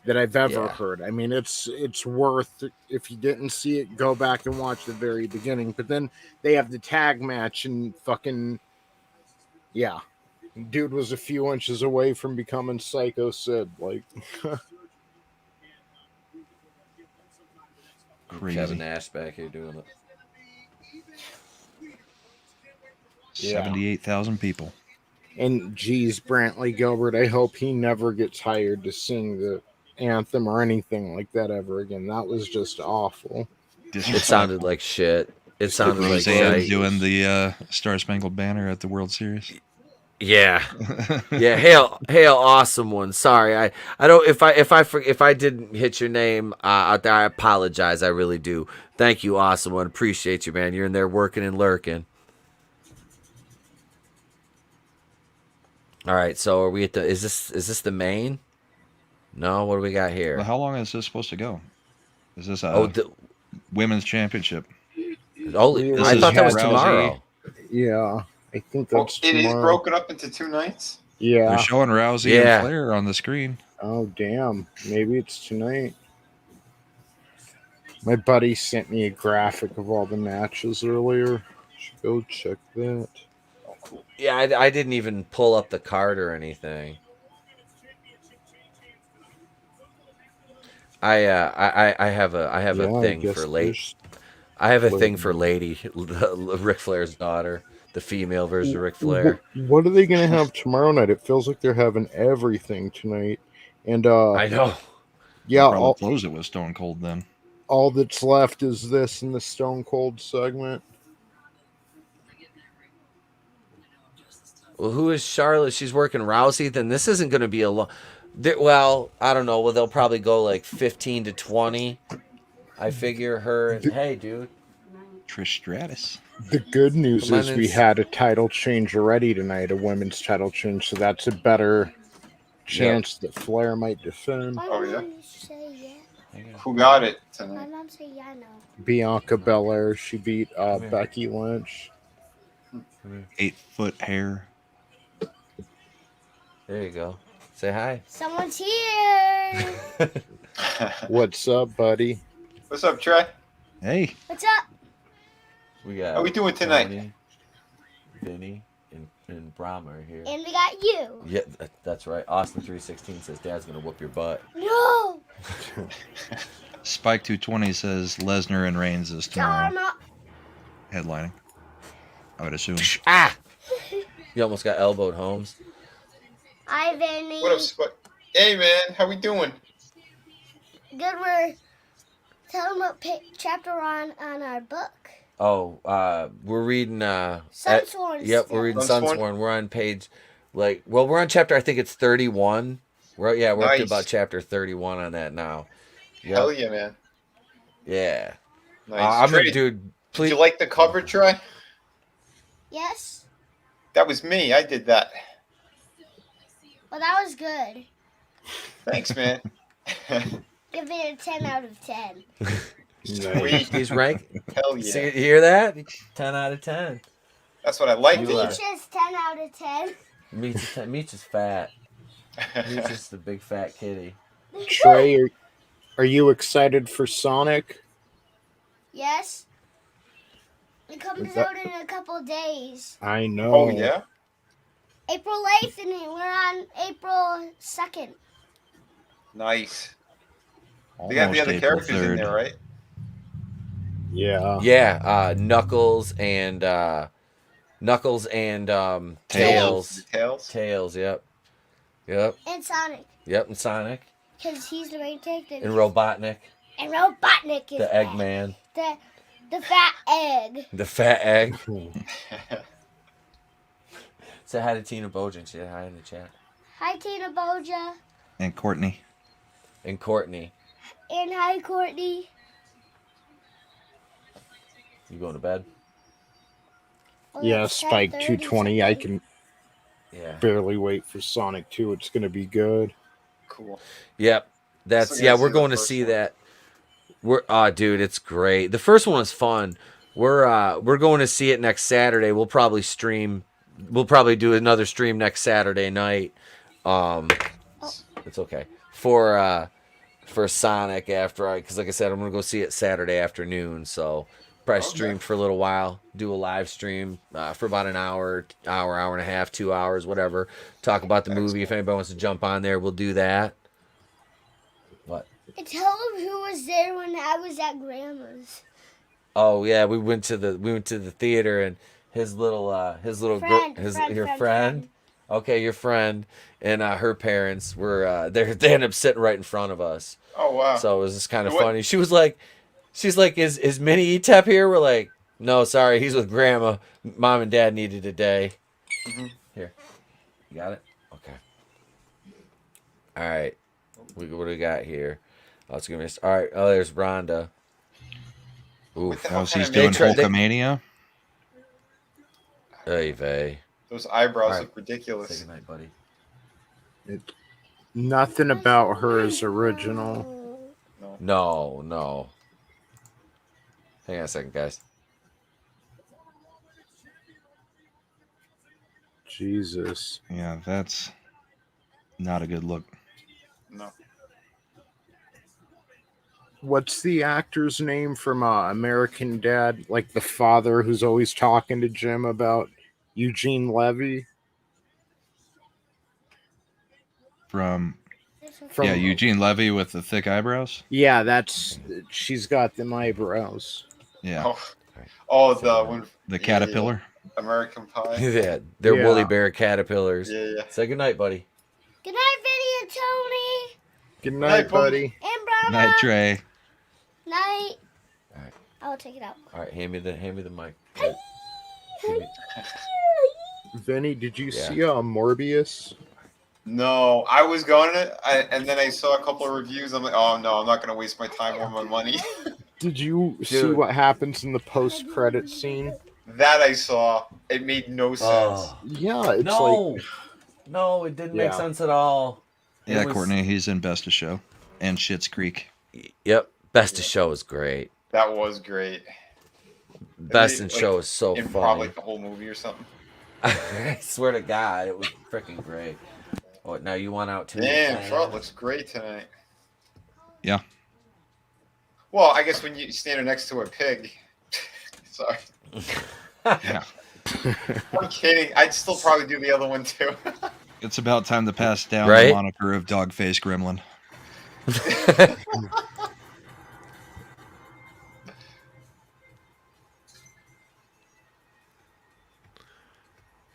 Speaker 6: that I've ever heard. I mean, it's worth, if you didn't see it, go back and watch the very beginning. But then they have the tag match and fucking, dude was a few inches away from becoming Psycho Sid. Like,
Speaker 7: crazy.
Speaker 5: Kevin Nash back here doing it.
Speaker 7: 78,000 people.
Speaker 6: And geez, Brantley Gilbert, I hope he never gets hired to sing the anthem or anything like that ever again. That was just awful.
Speaker 5: It sounded like shit. It sounded like shit.
Speaker 7: Doing the Star Spangled Banner at the World Series.
Speaker 5: Yeah, yeah. Hail, awesome one. Sorry, I don't. If I didn't hit your name out there, I apologize. I really do. Thank you, awesome one. Appreciate you, man. You're in there working and lurking. All right, so are we at the? Is this the main? No, what do we got here?
Speaker 7: Well, how long is this supposed to go? Is this the women's championship?
Speaker 5: Oh, I thought that was tomorrow.
Speaker 6: Yeah, I think that's
Speaker 12: it
Speaker 6: tomorrow.
Speaker 12: is broken up into 2 nights.
Speaker 6: Yeah,
Speaker 7: they're showing Rousey and Flair on the screen.
Speaker 6: Oh damn! Maybe it's tonight. My buddy sent me a graphic of all the matches earlier. Should go check that.
Speaker 12: Oh, cool.
Speaker 5: Yeah, I didn't even pull up the card or anything. I have a thing for lady. I have a thing for Lady, Ric Flair's daughter, the female version of Ric Flair.
Speaker 6: What are they going to have tomorrow night? It feels like they're having everything tonight. And
Speaker 5: I know.
Speaker 6: Yeah,
Speaker 7: I'll close it with Stone Cold then.
Speaker 6: All that's left is this in the Stone Cold segment.
Speaker 5: who is Charlotte? She's working Rousey. Then this isn't going to be a long. Well, I don't know. Well, they'll probably go like 15 to 20. I figure her. Hey, dude.
Speaker 7: Trish Stratus.
Speaker 6: The good news is we had a title change already tonight, a women's title change, so that's a better chance that Flair might defend.
Speaker 12: Oh, yeah? Who got it tonight?
Speaker 4: My mom said yeah, no.
Speaker 6: Bianca Belair, she beat Becky Lynch.
Speaker 7: 8-foot hair.
Speaker 5: There you go. Say hi.
Speaker 4: Someone's here.
Speaker 6: What's up, buddy?
Speaker 12: What's up, Trey?
Speaker 7: Hey.
Speaker 4: What's up?
Speaker 5: We got.
Speaker 12: How are we doing tonight?
Speaker 5: Vinny and Brahma are here.
Speaker 4: And we got you.
Speaker 5: Yeah, that's right. Austin 316 says Dad's gonna whoop your butt.
Speaker 4: No.
Speaker 7: Spike 220 says Lesnar and Reigns is tomorrow. Headlining. I would assume.
Speaker 5: Ah! You almost got elbowed, Holmes.
Speaker 4: Hi, Vinny.
Speaker 12: What up, Spike? Hey, man. How we doing?
Speaker 4: Good. We're telling what chapter we're on our book.
Speaker 5: Oh, we're reading
Speaker 4: Sunsworn.
Speaker 5: Yep, we're reading Sunsworn. We're on page we're on chapter, I think it's 31. We're up to about chapter 31 on that now. Yep.
Speaker 12: Hell yeah, man.
Speaker 5: Yeah.
Speaker 12: Nice.
Speaker 5: Dude, please.
Speaker 12: Did you like the cover, Trey?
Speaker 4: Yes.
Speaker 12: That was me. I did that.
Speaker 4: Well, that was good.
Speaker 12: Thanks, man.
Speaker 4: Give it a 10 out of 10.
Speaker 12: Sweet.
Speaker 5: He's ranked.
Speaker 12: Hell yeah.
Speaker 5: See, you hear that? 10 out of 10.
Speaker 12: That's what I like.
Speaker 4: Meech is 10 out of 10.
Speaker 5: Meech is fat. Meech is the big fat kitty.
Speaker 6: Trey, are you excited for Sonic?
Speaker 4: Yes. It comes out in a couple days.
Speaker 6: I know.
Speaker 12: Oh, yeah?
Speaker 4: April 8th, and we're on April 2nd.
Speaker 12: Nice. They got the other characters in there, right?
Speaker 6: Yeah.
Speaker 5: Yeah, Knuckles and Tails. Tails, yep.
Speaker 4: And Sonic.
Speaker 5: Yep, and Sonic.
Speaker 4: Because he's the main character.
Speaker 5: And Robotnik.
Speaker 4: And Robotnik is
Speaker 5: the Eggman.
Speaker 4: The fat egg.
Speaker 5: The fat egg. Say hi to Tina Bojan. Say hi in the chat.
Speaker 4: Hi, Tina Boja.
Speaker 7: And Courtney.
Speaker 5: And Courtney.
Speaker 4: And hi, Courtney.
Speaker 5: You going to bed?
Speaker 4: Well,
Speaker 6: yeah, Spike 220. I can barely wait for Sonic 2. It's going to be good.
Speaker 12: Cool.
Speaker 5: Yep. We're going to see that. Dude, it's great. The first one was fun. We're going to see it next Saturday. We'll probably stream. We'll probably do another stream next Saturday night. It's okay. For Sonic because like I said, I'm going to go see it Saturday afternoon, so probably stream for a little while, do a live stream for about an hour and a half, 2 hours, whatever. Talk about the movie. If anybody wants to jump on there, we'll do that. What?
Speaker 4: And tell them who was there when I was at Grandma's.
Speaker 5: Oh yeah, we went to the theater, and his little friend. Okay, your friend and her parents were they ended up sitting right in front of us.
Speaker 12: Oh wow!
Speaker 5: So it was just kind of funny. She's like, is Minnie Etep here? We're like, no, sorry, he's with Grandma. Mom and Dad needed a day. Mm-hmm. Here, you got it. Okay. All right. What do we got here? Oh, it's gonna be all right. Oh, there's Rhonda. Ooh,
Speaker 7: he's doing Hulkamania.
Speaker 5: Hey, vey.
Speaker 12: Those eyebrows look ridiculous.
Speaker 5: Say goodnight, buddy.
Speaker 6: Nothing about her is original.
Speaker 5: No. Hang on a second, guys.
Speaker 6: Jesus.
Speaker 7: Yeah, that's not a good look.
Speaker 12: No.
Speaker 6: What's the actor's name from American Dad? Like the father who's always talking to Jim about Eugene Levy?
Speaker 7: From Eugene Levy with the thick eyebrows?
Speaker 6: Yeah, she's got them eyebrows.
Speaker 7: Yeah.
Speaker 12: The
Speaker 7: caterpillar?
Speaker 12: American Pie.
Speaker 5: Yeah, they're woolly bear caterpillars.
Speaker 12: Yeah.
Speaker 5: Say goodnight, buddy.
Speaker 4: Good night, Vinny and Tony.
Speaker 6: Good night, buddy.
Speaker 4: And Brahma.
Speaker 7: Night, Trey.
Speaker 4: Night.
Speaker 5: All right.
Speaker 4: I'll take it out.
Speaker 5: All right, hand me the mic.
Speaker 6: Vinny, did you see Morbius?
Speaker 12: No, I was going to, and then I saw a couple of reviews. I'm like, oh no, I'm not going to waste my time or my money.
Speaker 6: Did you see what happens in the post-credit scene?
Speaker 12: That I saw. It made no sense.
Speaker 6: Yeah, it's
Speaker 5: no, it didn't make sense at all.
Speaker 7: Yeah, Courtney, he's in Best of Show and Schitt's Creek.
Speaker 5: Yep, Best of Show is great.
Speaker 12: That was great.
Speaker 5: Best in Show is so funny.
Speaker 12: Probably the whole movie or something.
Speaker 5: I swear to God, it was freaking great. Oh, now you want out too?
Speaker 12: Damn, Charlotte looks great tonight.
Speaker 7: Yeah.
Speaker 12: Well, I guess when you stand next to a pig. Sorry.
Speaker 7: Yeah.
Speaker 12: I'm kidding. I'd still probably do the other one too.
Speaker 7: It's about time to pass down the moniker of Dogface Gremlin.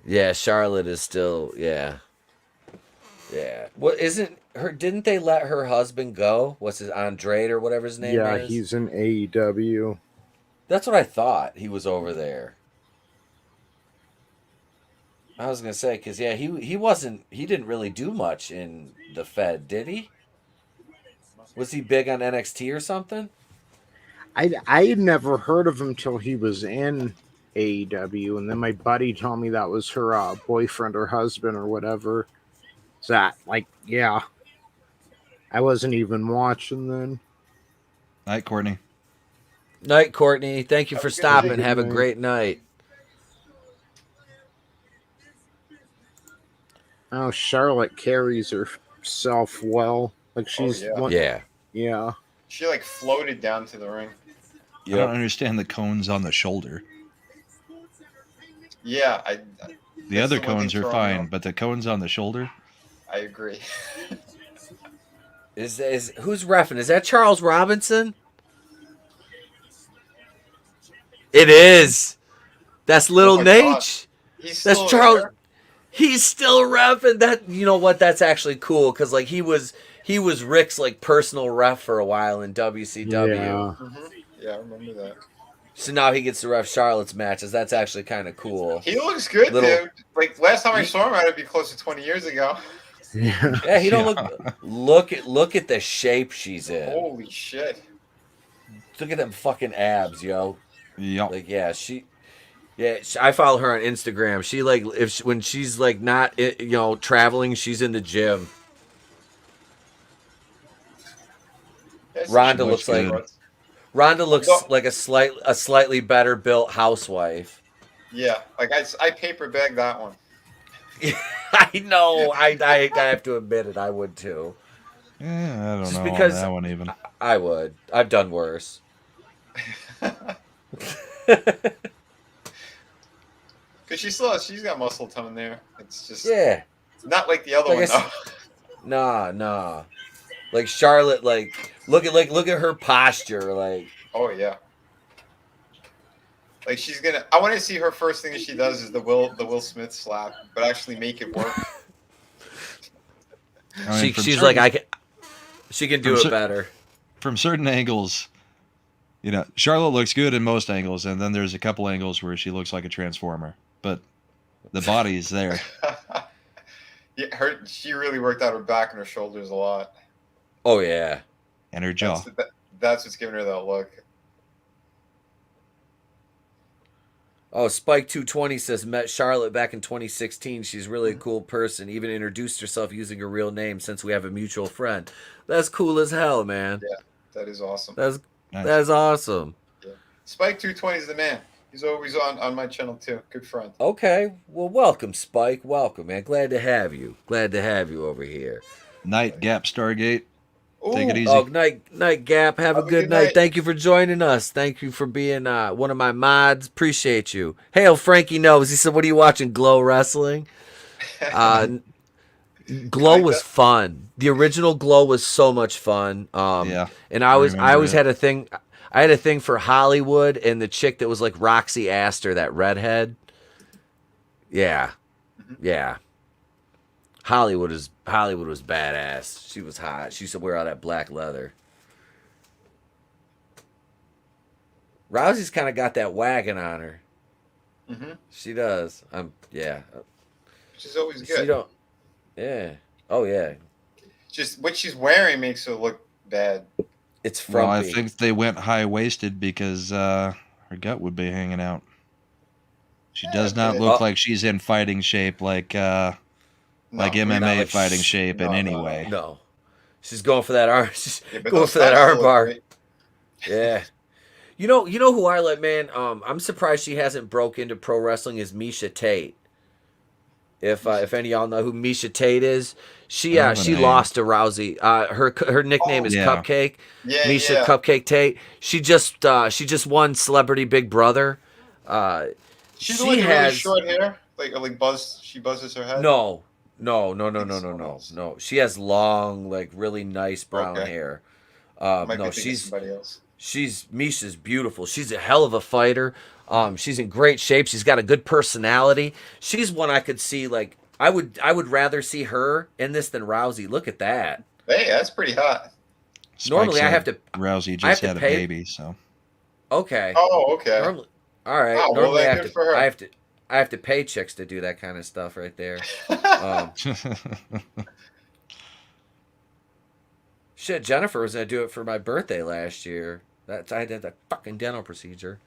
Speaker 5: Yeah, Charlotte is still, yeah. What isn't her? Didn't they let her husband go? What's his Andrade or whatever his name is?
Speaker 6: Yeah, he's in AEW.
Speaker 5: That's what I thought. He was over there. I was gonna say because he wasn't. He didn't really do much in the Fed, did he? Was he big on NXT or something?
Speaker 6: I had never heard of him till he was in AEW, and then my buddy told me that was her boyfriend or husband or whatever. Is that yeah? I wasn't even watching then.
Speaker 7: Night, Courtney.
Speaker 5: Night, Courtney. Thank you for stopping. Have a great night.
Speaker 6: Oh, Charlotte carries herself well. Like she's
Speaker 5: yeah.
Speaker 12: She floated down to the ring.
Speaker 7: I don't understand the cones on the shoulder.
Speaker 12: Yeah,
Speaker 7: the other cones are fine, but the cones on the shoulder.
Speaker 12: I agree.
Speaker 5: Is who's reffing? Is that Charles Robinson? It is. That's Little Nate. That's Charles.
Speaker 12: There.
Speaker 5: He's still reffing. That you know what? That's actually cool because he was Rick's personal ref for a while in WCW.
Speaker 12: Yeah, I remember that.
Speaker 5: So now he gets to ref Charlotte's matches. That's actually kind of cool.
Speaker 12: He looks good, dude. Last time I saw him, I'd be close to 20 years ago.
Speaker 5: Yeah, he don't look at the shape she's in.
Speaker 12: Holy shit!
Speaker 5: Look at them fucking abs, yo.
Speaker 7: Yep.
Speaker 5: I follow her on Instagram. She when she's not traveling, she's in the gym. Rhonda looks like a slightly better built housewife.
Speaker 12: Yeah, I paper bag that one.
Speaker 5: I know. I have to admit it. I would too.
Speaker 7: Yeah, I don't know because on that one even.
Speaker 5: I would. I've done worse.
Speaker 12: Because she's got muscle tone there. It's just not like the other one though.
Speaker 5: Nah. Like Charlotte, look at her posture,
Speaker 12: Oh yeah. She's gonna. I want to see her first thing that she does is the Will Smith slap, but actually make it work.
Speaker 5: She can do it better.
Speaker 7: From certain angles, Charlotte looks good in most angles, and then there's a couple angles where she looks like a transformer. But the body's there.
Speaker 12: Yeah, she really worked out her back and her shoulders a lot.
Speaker 5: Oh yeah,
Speaker 7: and her jaw.
Speaker 12: That's what's giving her that look.
Speaker 5: Oh, Spike 220 says met Charlotte back in 2016. She's really a cool person. Even introduced herself using her real name since we have a mutual friend. That's cool as hell, man.
Speaker 12: Yeah, that is awesome.
Speaker 5: That's awesome. Yeah.
Speaker 12: Spike 220 is the man. He's always on my channel too. Good friend.
Speaker 5: Okay, well, welcome, Spike. Welcome, man. Glad to have you. Glad to have you over here.
Speaker 7: Night Gap Stargate. Take it easy.
Speaker 5: Oh, night Gap. Have a good night. Thank you for joining us. Thank you for being one of my mods. Appreciate you. Hail Frankie knows. He said, "What are you watching? Glow Wrestling." Glow was fun. The original Glow was so much fun. And I always had a thing. I had a thing for Hollywood and the chick that was like Roxy Astor, that redhead. Yeah. Hollywood was badass. She was hot. She used to wear all that black leather. Rousey's kind of got that wagon on her. She does. Yeah.
Speaker 12: She's always good.
Speaker 5: She don't. Yeah. Oh yeah.
Speaker 12: Just what she's wearing makes her look bad.
Speaker 5: It's frumpy.
Speaker 7: Well, I think they went high waisted because her gut would be hanging out. She does not look like she's in fighting shape, like MMA fighting shape in any way.
Speaker 5: No, she's going for that arm. She's going for that arm bar. Great. Yeah. You know who I like, man. I'm surprised she hasn't broke into pro wrestling. Is Misha Tate. If any of y'all know who Misha Tate is, she lost to Rousey. Her nickname is Cupcake.
Speaker 12: Yeah,
Speaker 5: Misha Cupcake Tate. She just won Celebrity Big Brother.
Speaker 12: She has really short hair, like buzz. She buzzes her head.
Speaker 5: No. She has long, like really nice brown hair. No, Misha's beautiful. She's a hell of a fighter. She's in great shape. She's got a good personality. She's one I could see. Like I would rather see her in this than Rousey. Look at that.
Speaker 12: Hey, that's pretty hot.
Speaker 5: Normally, I have to.
Speaker 7: Rousey just had a baby, so.
Speaker 5: Okay.
Speaker 12: Oh, okay.
Speaker 5: All right.
Speaker 12: Oh,
Speaker 5: normally,
Speaker 12: well,
Speaker 5: I have to pay chicks to do that kind of stuff right there. Shit, Jennifer was gonna do it for my birthday last year. I did that fucking dental procedure.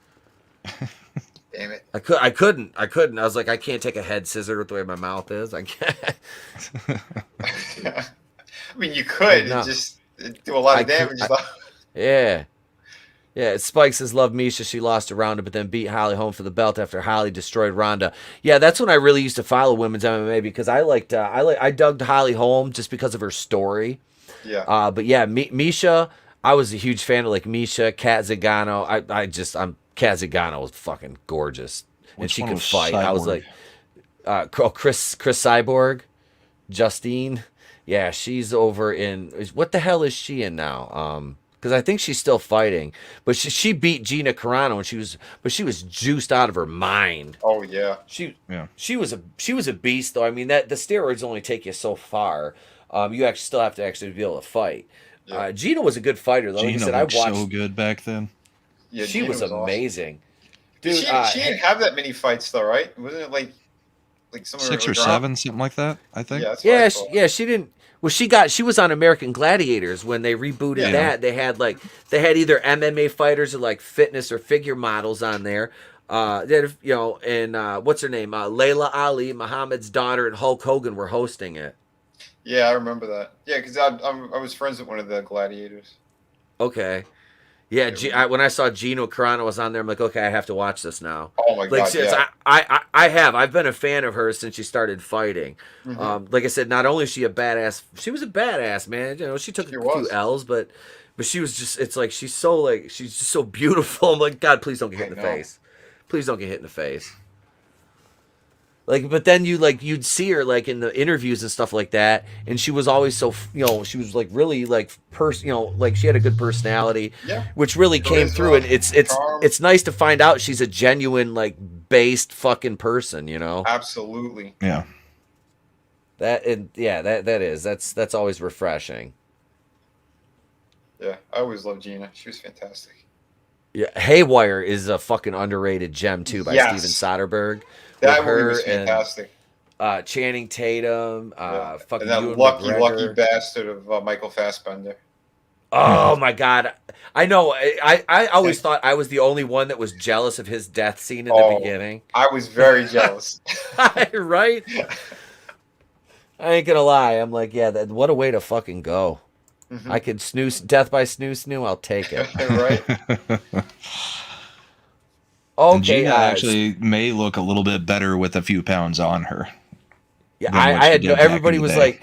Speaker 12: Damn it!
Speaker 5: I couldn't. I was like, I can't take a head scissor with the way my mouth is. I can't.
Speaker 12: I mean, you could just do a lot of damage.
Speaker 5: Yeah. Spike says, love Misha. She lost to Ronda, but then beat Holly Holm for the belt after Holly destroyed Ronda. Yeah, that's when I really used to follow women's MMA because I dug Holly Holm just because of her story.
Speaker 12: Yeah.
Speaker 5: But yeah, Misha, I was a huge fan of like Misha, Kat Zingano. Kat Zingano was fucking gorgeous, and she could fight. Cyborg? I was like, Chris Cyborg, Justine. Yeah, she's over in what the hell is she in now? Because I think she's still fighting, but she beat Gina Carano, and she was juiced out of her mind.
Speaker 12: Oh yeah,
Speaker 5: she was a beast though. I mean the steroids only take you so far. You actually still have to be able to fight. Yeah. Gina was a good fighter though.
Speaker 7: Gina looked so good back then.
Speaker 5: Yeah, she was amazing.
Speaker 12: Awesome. Dude, she didn't have that many fights though, right? Wasn't it like some
Speaker 7: 6 or 7, something like that? I think.
Speaker 5: Yeah, she didn't. Well, she was on American Gladiators when they rebooted that. They had either MMA fighters or like fitness or figure models on there. And what's her name? Layla Ali, Muhammad's daughter, and Hulk Hogan were hosting it.
Speaker 12: Yeah, I remember that. Yeah, because I was friends with one of the gladiators.
Speaker 5: Okay. Yeah, when I saw Gino Carano was on there, I'm like, okay, I have to watch this now.
Speaker 12: Oh my god! Yeah.
Speaker 5: I've been a fan of hers since she started fighting.
Speaker 12: Mm-hmm.
Speaker 5: Like I said, not only is she a badass, she was a badass, man. You know, she took a few L's, but she was just. It's like she's just so beautiful. I'm like, God, please don't get hit in the face. Please don't get hit in the face. Like, but then you'd see her like in the interviews and stuff like that, and she was always so, she was like really like like she had a good personality, which really came through, and it's nice to find out she's a genuine like based fucking person, you know.
Speaker 12: Absolutely.
Speaker 7: Yeah.
Speaker 5: That's always refreshing.
Speaker 12: Yeah, I always loved Gina. She was fantastic.
Speaker 5: Yeah, Haywire is a fucking underrated gem too by Steven Soderbergh.
Speaker 12: That movie was fantastic.
Speaker 5: And, Channing Tatum, fucking
Speaker 12: and that
Speaker 5: Ewan
Speaker 12: lucky
Speaker 5: McGregor.
Speaker 12: Bastard of Michael Fassbender.
Speaker 5: Oh my God! I know. I always thought I was the only one that was jealous of his death scene in the beginning.
Speaker 12: I was very jealous.
Speaker 5: Right? I ain't gonna lie. I'm like, what a way to fucking go. Mm-hmm. I could death by snoo. I'll take it.
Speaker 12: Right.
Speaker 7: Okay, Gina actually may look a little bit better with a few pounds on her.
Speaker 5: Yeah, I had everybody was like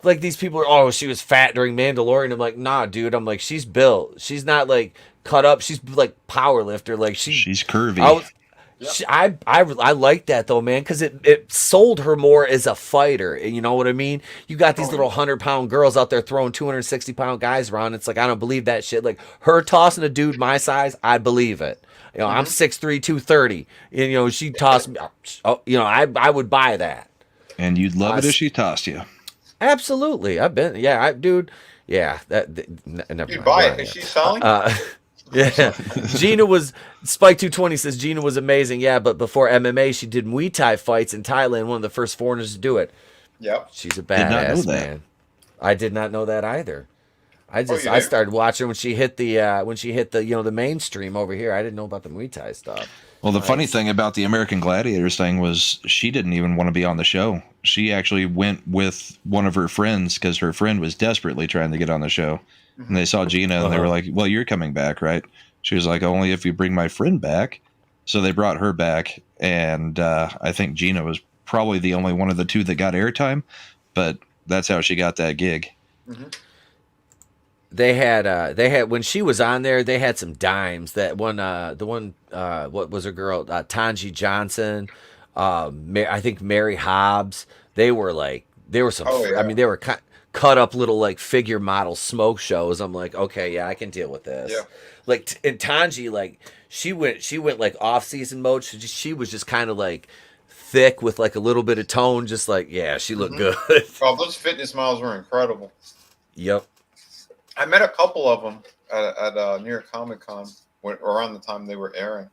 Speaker 5: these people are, she was fat during Mandalorian. I'm like, nah, dude. I'm like, she's built. She's not like cut up. She's like power lifter. Like she's
Speaker 7: curvy.
Speaker 5: I like that though, man, because it sold her more as a fighter. You know what I mean? You got these little 100-pound girls out there throwing 260-pound guys around. It's like, I don't believe that shit. Like her tossing a dude my size, I believe it. You know, I'm 6'3", 230. And, she tossed me. I would buy that.
Speaker 7: And you'd love it if she tossed you.
Speaker 5: Absolutely. I've been, dude. Yeah, never
Speaker 12: you'd
Speaker 5: mind.
Speaker 12: buy it because she's selling.
Speaker 5: Yeah, Gina was Spike 220 says Gina was amazing. Yeah, but before MMA, she did Muay Thai fights in Thailand. One of the first foreigners to do it.
Speaker 12: Yep,
Speaker 5: she's a
Speaker 7: Did not know
Speaker 5: badass,
Speaker 7: that.
Speaker 5: man. I did not know that either. I
Speaker 12: you
Speaker 5: started watching when she hit the the mainstream over here. I didn't know about the Muay Thai stuff.
Speaker 7: Well, the funny thing about the American Gladiators thing was she didn't even want to be on the show. She actually went with one of her friends because her friend was desperately trying to get on the show. And they saw Gina and they were like, well, you're coming back, right? She was like, only if you bring my friend back. So they brought her back. And I think Gina was probably the only one of the two that got airtime. But that's how she got that gig.
Speaker 12: Mm-hmm.
Speaker 5: They had when she was on there, they had some dimes. That one, what was her girl? Tanji Johnson, I think Mary Hobbs. They were some. I mean, they were cut up little like figure model smoke shows. I'm like, okay, yeah, I can deal with this.
Speaker 12: Yeah.
Speaker 5: Like and Tanji, like she went like off season mode. She was just kind of like thick with like a little bit of tone. Just like, yeah, she looked good.
Speaker 12: Oh, those fitness models were incredible.
Speaker 5: Yep.
Speaker 12: I met a couple of them at New York Comic Con around the time they were airing.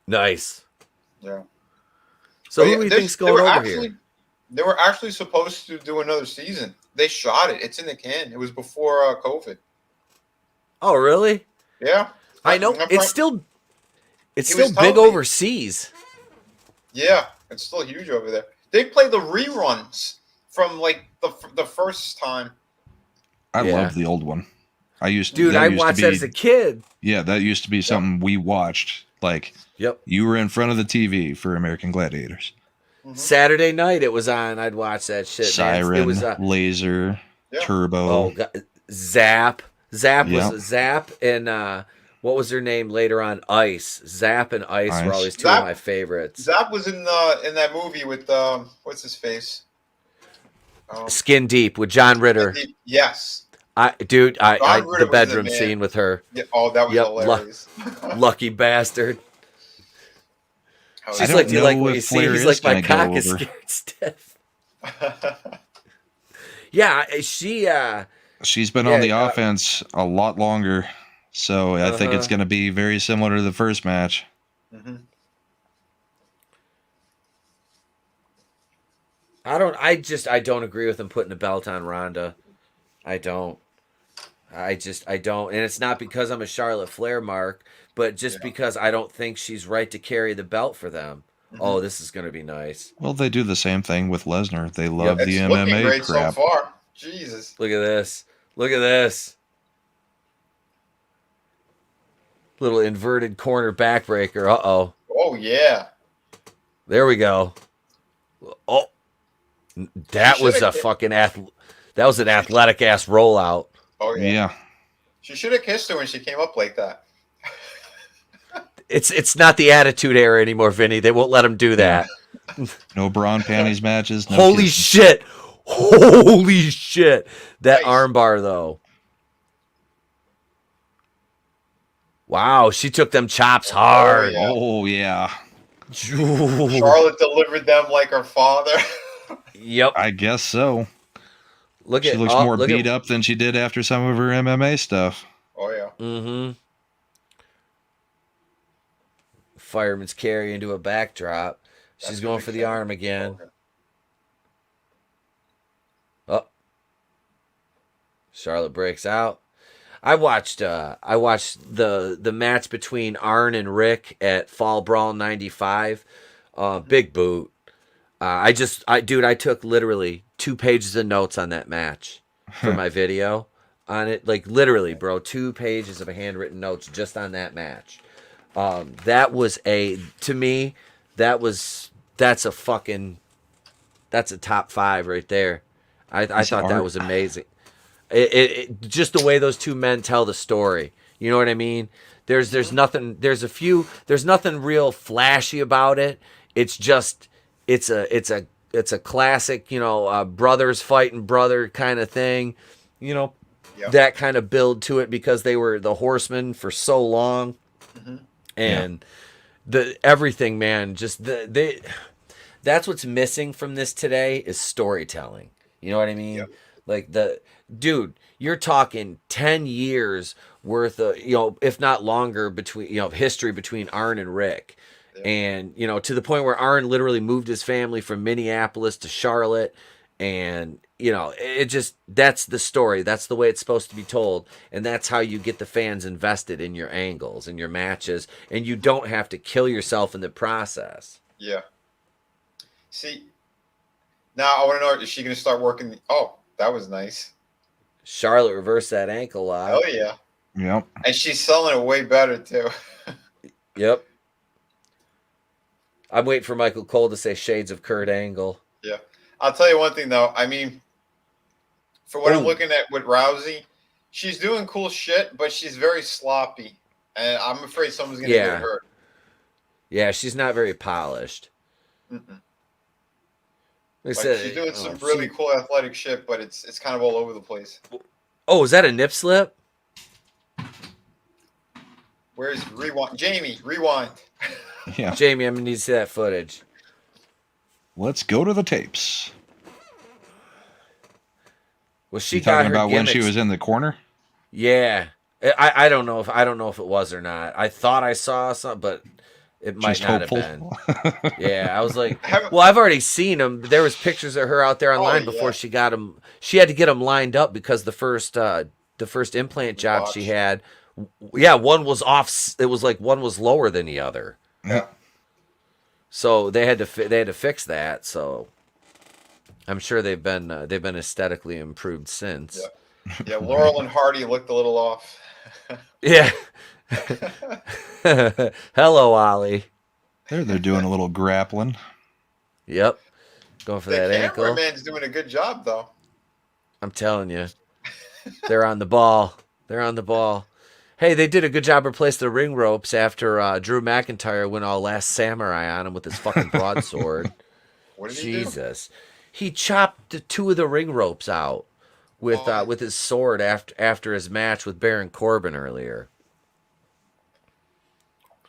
Speaker 5: Nice.
Speaker 12: Yeah.
Speaker 5: So who do you think's going over here?
Speaker 12: They were actually supposed to do another season. They shot it. It's in the can. It was before COVID.
Speaker 5: Oh, really?
Speaker 12: Yeah.
Speaker 5: I know. It's still big overseas.
Speaker 12: Yeah, it's still huge over there. They play the reruns from like the first time.
Speaker 7: I loved the old one. I watched
Speaker 5: that as a kid.
Speaker 7: Yeah, that used to be something we watched. Like, you were in front of the TV for American Gladiators.
Speaker 5: Saturday night it was on. I'd watch that shit.
Speaker 7: Siren,
Speaker 5: man. It was
Speaker 7: Laser, Turbo.
Speaker 5: Oh, God. Zap. Was Zap and what was her name later on? Ice. Zap and Ice were always two of my favorites.
Speaker 12: Zap was in that movie with what's his face?
Speaker 5: Skin Deep with John Ritter.
Speaker 12: Yes.
Speaker 5: The bedroom scene with her.
Speaker 12: Yeah, oh, that was hilarious.
Speaker 5: Lucky bastard.
Speaker 7: She's like, do you like what you see?
Speaker 5: He's like, my cock is scared stiff. Yeah,
Speaker 7: she's been on the offense a lot longer, so I think it's going to be very similar to the first match.
Speaker 12: Mm-hmm.
Speaker 5: I don't agree with him putting the belt on Ronda. I don't. And it's not because I'm a Charlotte Flair mark, but just because I don't think she's right to carry the belt for them. Mm-hmm. Oh, this is going to be nice.
Speaker 7: Well, they do the same thing with Lesnar. They love the MMA
Speaker 12: great
Speaker 7: crap.
Speaker 12: So far. Jesus.
Speaker 5: Look at this. Little inverted corner backbreaker. Uh-oh.
Speaker 12: Oh, yeah.
Speaker 5: There we go. Oh. That was a fucking that was an athletic ass rollout.
Speaker 12: Oh yeah. She should have kissed her when she came up like that.
Speaker 5: It's not the Attitude Era anymore, Vinny. They won't let him do that.
Speaker 7: No bra and panties matches. No
Speaker 5: Holy shit! Holy shit! That armbar though. Wow, she took them chops hard.
Speaker 7: Oh yeah.
Speaker 12: Charlotte delivered them like her father.
Speaker 5: Yep.
Speaker 7: I guess so.
Speaker 5: She
Speaker 7: looks more beat up than she did after some of her MMA stuff.
Speaker 12: Oh, yeah.
Speaker 5: Mm-hmm. Fireman's carry into a backdrop. She's going for the arm again. Okay. Oh. Charlotte breaks out. I watched the match between Arn and Rick at Fall Brawl 95. Big boot. I took literally 2 pages of notes on that match for my video on it. Like literally, bro, 2 pages of handwritten notes just on that match. That's a top 5 right there. I thought that was amazing. It just the way those two men tell the story. You know what I mean? There's nothing real flashy about it. It's just it's a classic, brothers fighting brother kind of thing. That kind of build to it because they were the Horsemen for so long. Mm-hmm. And everything, man, just that's what's missing from this today is storytelling. You know what I mean? Yep. Like dude, you're talking 10 years worth of, if not longer between, history between Arn and Rick. Yeah. And, to the point where Arn literally moved his family from Minneapolis to Charlotte. And, that's the story. That's the way it's supposed to be told. And that's how you get the fans invested in your angles and your matches. And you don't have to kill yourself in the process.
Speaker 12: Yeah. See, now I want to know, is she going to start working? Oh, that was nice.
Speaker 5: Charlotte reversed that ankle lock.
Speaker 12: Oh, yeah.
Speaker 7: Yep.
Speaker 12: And she's selling it way better, too.
Speaker 5: Yep. I'm waiting for Michael Cole to say shades of Kurt Angle.
Speaker 12: Yeah. I'll tell you one thing, though. I mean, for what I'm looking at with Rousey, she's doing cool shit, but she's very sloppy. And I'm afraid someone's going to get hurt.
Speaker 5: Yeah, she's not very polished.
Speaker 12: Mm-mm. Like, she's doing some really cool athletic shit, but it's kind of all over the place.
Speaker 5: Oh, is that a nip slip?
Speaker 12: Where's rewind? Jamie, rewind.
Speaker 5: Yeah, Jamie, I'm gonna need to see that footage.
Speaker 7: Let's go to the tapes.
Speaker 5: Was she
Speaker 7: talking about when she was in the corner?
Speaker 5: Yeah, I don't know if it was or not. I thought I saw something, but it might
Speaker 7: Just
Speaker 5: not
Speaker 7: hopeful.
Speaker 5: have been. Yeah, I was like, well, I've already seen them. There was pictures of her out there online before she got them. She had to get them lined up because the first implant job she had, one was off. It was like one was lower than the other.
Speaker 7: Yeah.
Speaker 5: So they had to fix that. So I'm sure they've been aesthetically improved since.
Speaker 12: Yeah, Laurel and Hardy looked a little off.
Speaker 5: Yeah. Hello, Ollie.
Speaker 7: They're doing a little grappling.
Speaker 5: Yep. Going for that ankle.
Speaker 12: The cameraman's doing a good job, though.
Speaker 5: I'm telling you. They're on the ball. They're on the ball. Hey, they did a good job replacing the ring ropes after Drew McIntyre went all Last Samurai on him with his fucking broadsword.
Speaker 12: What did
Speaker 5: Jesus. He chopped 2 of the ring ropes out with his sword after his match with Baron Corbin earlier.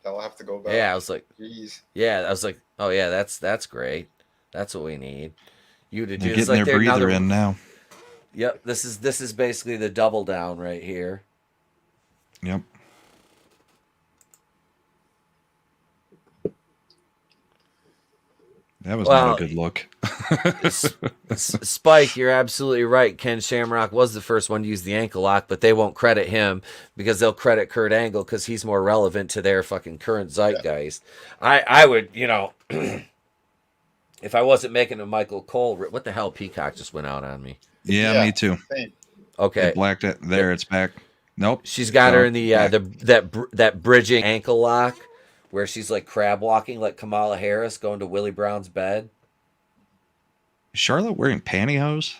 Speaker 12: I'll have to go back.
Speaker 5: Yeah, I was like,
Speaker 12: jeez.
Speaker 5: Yeah, I was like, oh yeah, that's great. That's what we need. You to do.
Speaker 7: They're getting their breather in now.
Speaker 5: Yep, this is basically the double down right here.
Speaker 7: Yep. That was not a good look.
Speaker 5: Spike, you're absolutely right. Ken Shamrock was the first one to use the ankle lock, but they won't credit him because they'll credit Kurt Angle because he's more relevant to their fucking current zeitgeist. Yeah. I would, if I wasn't making a Michael Cole, what the hell? Peacock just went out on me.
Speaker 7: Yeah, me too.
Speaker 5: Okay,
Speaker 7: it blacked it. There, it's back. Nope.
Speaker 5: She's got her in the that bridging ankle lock where she's like crab walking like Kamala Harris going to Willie Brown's bed.
Speaker 7: Is Charlotte wearing pantyhose?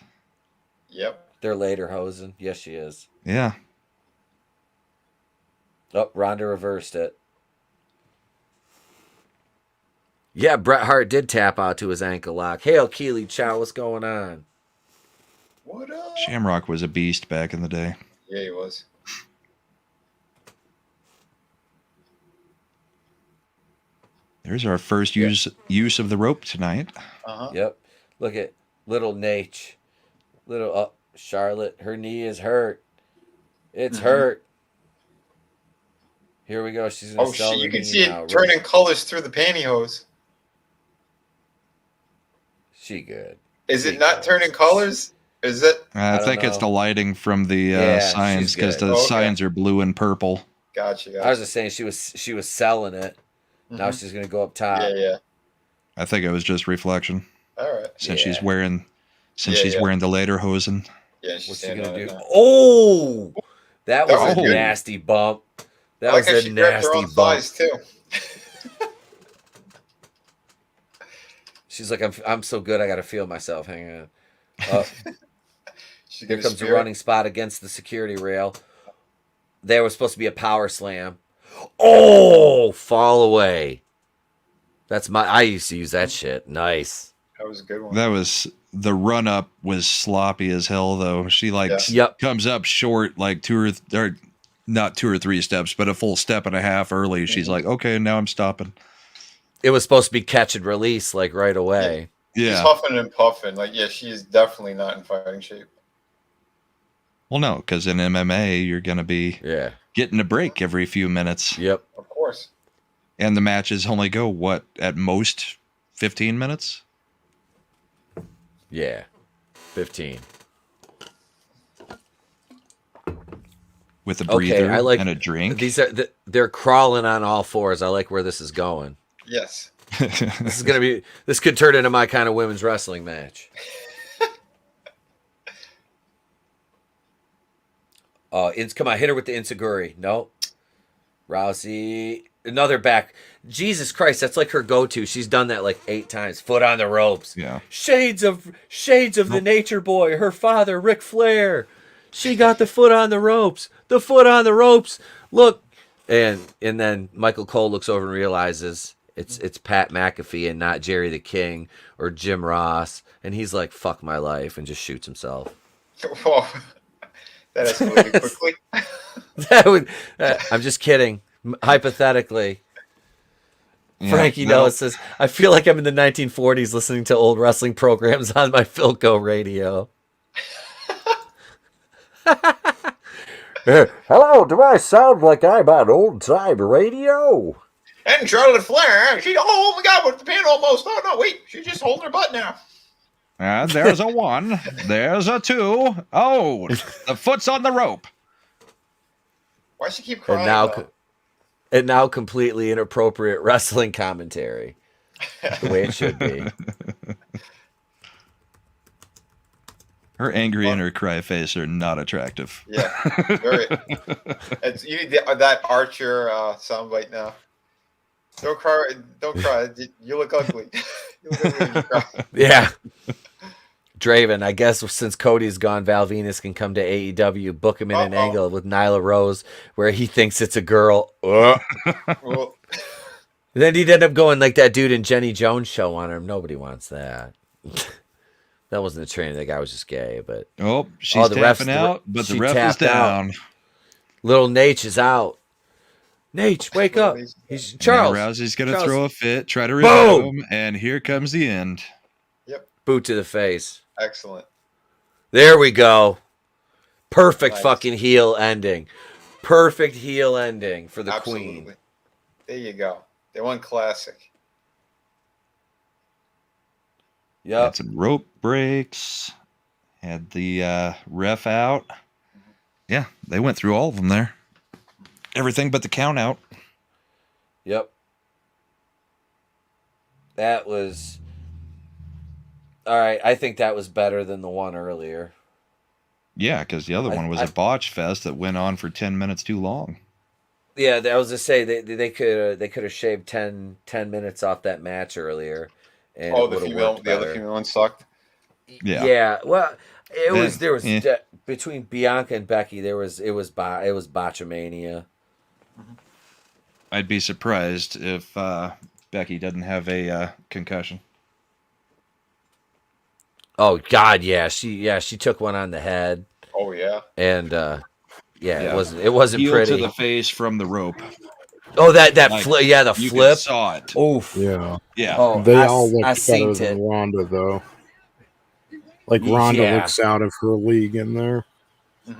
Speaker 12: Yep.
Speaker 5: They're later hosing. Yes, she is.
Speaker 7: Yeah.
Speaker 5: Oh, Ronda reversed it. Yeah, Bret Hart did tap out to his ankle lock. Hail Keely Chow, what's going on?
Speaker 12: What up?
Speaker 7: Shamrock was a beast back in the day.
Speaker 12: Yeah, he was.
Speaker 7: There's our first use of the rope tonight.
Speaker 12: Uh-huh.
Speaker 5: Yep. Look at little Nate. Little Charlotte. Her knee is hurt. It's hurt. Here we go. She's gonna sell
Speaker 12: shit! You
Speaker 5: the
Speaker 12: can
Speaker 5: knee
Speaker 12: see
Speaker 5: now.
Speaker 12: it turning colors through the pantyhose.
Speaker 5: She good.
Speaker 12: Is it not turning colors? Is it?
Speaker 7: I think it's the lighting from the signs because the signs are blue and purple.
Speaker 12: Gotcha.
Speaker 5: I was just saying she was selling it. Now she's gonna go up top.
Speaker 12: Yeah.
Speaker 7: I think it was just reflection.
Speaker 12: All right.
Speaker 7: Since she's wearing the later hosen.
Speaker 12: Yeah, she's
Speaker 5: What's she gonna do?
Speaker 12: Now.
Speaker 5: Oh, that was a nasty bump. That was a nasty bump.
Speaker 12: Too.
Speaker 5: She's like, I'm so good, I gotta feel myself. Hang on. Here comes
Speaker 12: a
Speaker 5: a running spot against the security rail. There was supposed to be a power slam. Oh, fall away. I used to use that shit. Nice.
Speaker 12: That was a good one.
Speaker 7: That was the run up was sloppy as hell though. She comes up short like not 2 or 3 steps, but a full step and a half early. She's like, okay, now I'm stopping.
Speaker 5: It was supposed to be catch and release like right away.
Speaker 7: Yeah.
Speaker 12: She's huffing and puffing. Like, yeah, she is definitely not in fighting shape.
Speaker 7: Well, no, because in MMA, you're going to be getting a break every few minutes.
Speaker 5: Yep.
Speaker 12: Of course.
Speaker 7: And the matches only go, what, at most 15 minutes?
Speaker 5: Yeah. 15.
Speaker 7: With a breather and a drink.
Speaker 5: These are they're crawling on all fours. I like where this is going.
Speaker 12: Yes.
Speaker 5: This could turn into my kind of women's wrestling match. Come on, hit her with the Insiguri. Nope. Rousey, another back. Jesus Christ, that's like her go-to. She's done that like 8 times. Foot on the ropes.
Speaker 7: Yeah.
Speaker 5: Shades of the Nature Boy. Her father, Ric Flair. She got the foot on the ropes. The foot on the ropes. Look, and then Michael Cole looks over and realizes it's Pat McAfee and not Jerry the King or Jim Ross, and he's like, "Fuck my life," and just shoots himself.
Speaker 12: Whoa. That escalated quickly.
Speaker 5: I'm just kidding. Hypothetically.
Speaker 7: Yeah,
Speaker 5: Frankie Noah says, I feel like I'm in the 1940s listening to old wrestling programs on my Philco radio. Hello, do I sound like I'm on old-time radio?
Speaker 12: And Charlotte Flair, oh my God, with the pin almost. Oh, no, wait, she's just holding her butt now.
Speaker 7: There's a 1. There's a 2. Oh, the foot's on the rope.
Speaker 12: Why does she keep crying?
Speaker 5: And now completely inappropriate wrestling commentary. The way it should be.
Speaker 7: Her angry and her cry face are not attractive.
Speaker 12: Yeah, very. You need that Archer soundbite now. Don't cry. Don't cry. You look ugly. You look ugly when you cry.
Speaker 5: Yeah. Draven, I guess since Cody's gone, Val Venus can come to AEW, book him in an angle with Nyla Rose where he thinks it's a girl.
Speaker 12: Well,
Speaker 5: Then he'd end up going like that dude in Jenny Jones show on him. Nobody wants that. That wasn't a training. That guy was just gay. But
Speaker 7: she's tapping out, but the ref is down.
Speaker 5: Little Nate is out. Nate, wake up. He's Charles.
Speaker 7: Now Rousey's going to throw a fit, try to revive him, and here comes the end.
Speaker 12: Yep.
Speaker 5: Boot to the face.
Speaker 12: Excellent.
Speaker 5: There we go. Perfect fucking heel ending. Perfect heel ending for the Queen.
Speaker 12: There you go. They won classic.
Speaker 5: Yeah.
Speaker 7: Had some rope breaks. Had the ref out. Yeah, they went through all of them there. Everything but the count out.
Speaker 5: Yep. That was... All right, I think that was better than the one earlier.
Speaker 7: Yeah, because the other one was a botch fest that went on for 10 minutes too long.
Speaker 5: Yeah, I was to say they could have shaved 10 minutes off that match earlier. And
Speaker 12: the other female one sucked.
Speaker 7: Yeah.
Speaker 5: Yeah. Well, between Bianca and Becky, it was botchamania.
Speaker 7: I'd be surprised if Becky doesn't have a concussion.
Speaker 5: Oh God, yeah, she took one on the head.
Speaker 12: Oh yeah,
Speaker 5: and it wasn't
Speaker 7: Heel
Speaker 5: pretty.
Speaker 7: to the face from the rope.
Speaker 5: Oh, that
Speaker 7: Like,
Speaker 5: the
Speaker 7: you
Speaker 5: flip.
Speaker 7: saw it.
Speaker 5: Oof.
Speaker 6: Yeah.
Speaker 7: Yeah.
Speaker 5: Oh,
Speaker 6: They all look
Speaker 5: I
Speaker 6: better than Ronda, though. Like, Ronda looks out of her league in there.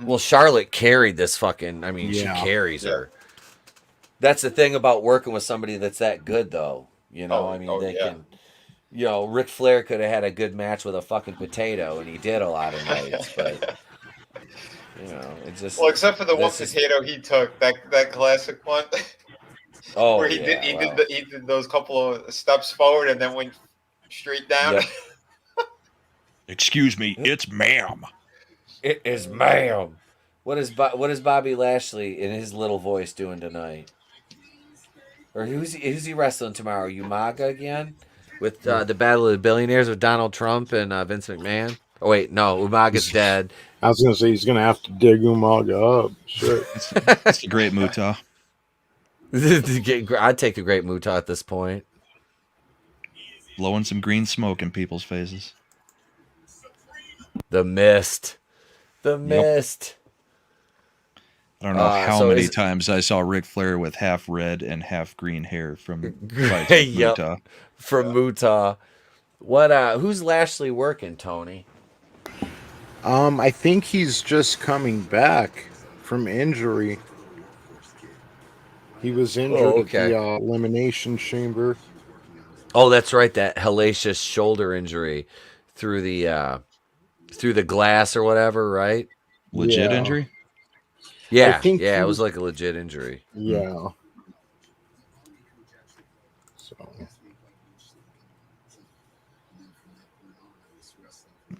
Speaker 5: Well, Charlotte carried this fucking... I mean, she carries her. That's the thing about working with somebody that's that good, though. You know, they can... You know, Ric Flair could have had a good match with a fucking potato, and he did a lot of nights, but... You know, it just...
Speaker 12: Well, except for the one potato he took, that classic one...
Speaker 5: Oh,
Speaker 12: where he did those couple of steps forward and then went straight down.
Speaker 5: Yep.
Speaker 7: Excuse me, it's ma'am.
Speaker 5: It is ma'am. What is Bobby Lashley in his little voice doing tonight? Or who's he wrestling tomorrow? Umaga again with the Battle of the Billionaires with Donald Trump and Vince McMahon. Oh wait, no, Umaga's dead.
Speaker 6: I was gonna say he's gonna have to dig Umaga up. Shit,
Speaker 7: it's a great Muta.
Speaker 5: I'd take a great Muta at this point.
Speaker 7: Blowing some green smoke in people's faces.
Speaker 5: The mist. The mist.
Speaker 7: I don't know how many times I saw Ric Flair with half red and half green hair from Muta.
Speaker 5: From Muta. What? Who's Lashley working, Tony?
Speaker 6: I think he's just coming back from injury. He was injured at the Elimination Chamber.
Speaker 5: Oh, that's right. That hellacious shoulder injury through the glass or whatever, right?
Speaker 7: Legit
Speaker 6: Yeah.
Speaker 7: injury?
Speaker 6: I
Speaker 5: Yeah,
Speaker 6: think
Speaker 5: yeah. It was like a legit injury.
Speaker 6: Yeah. So.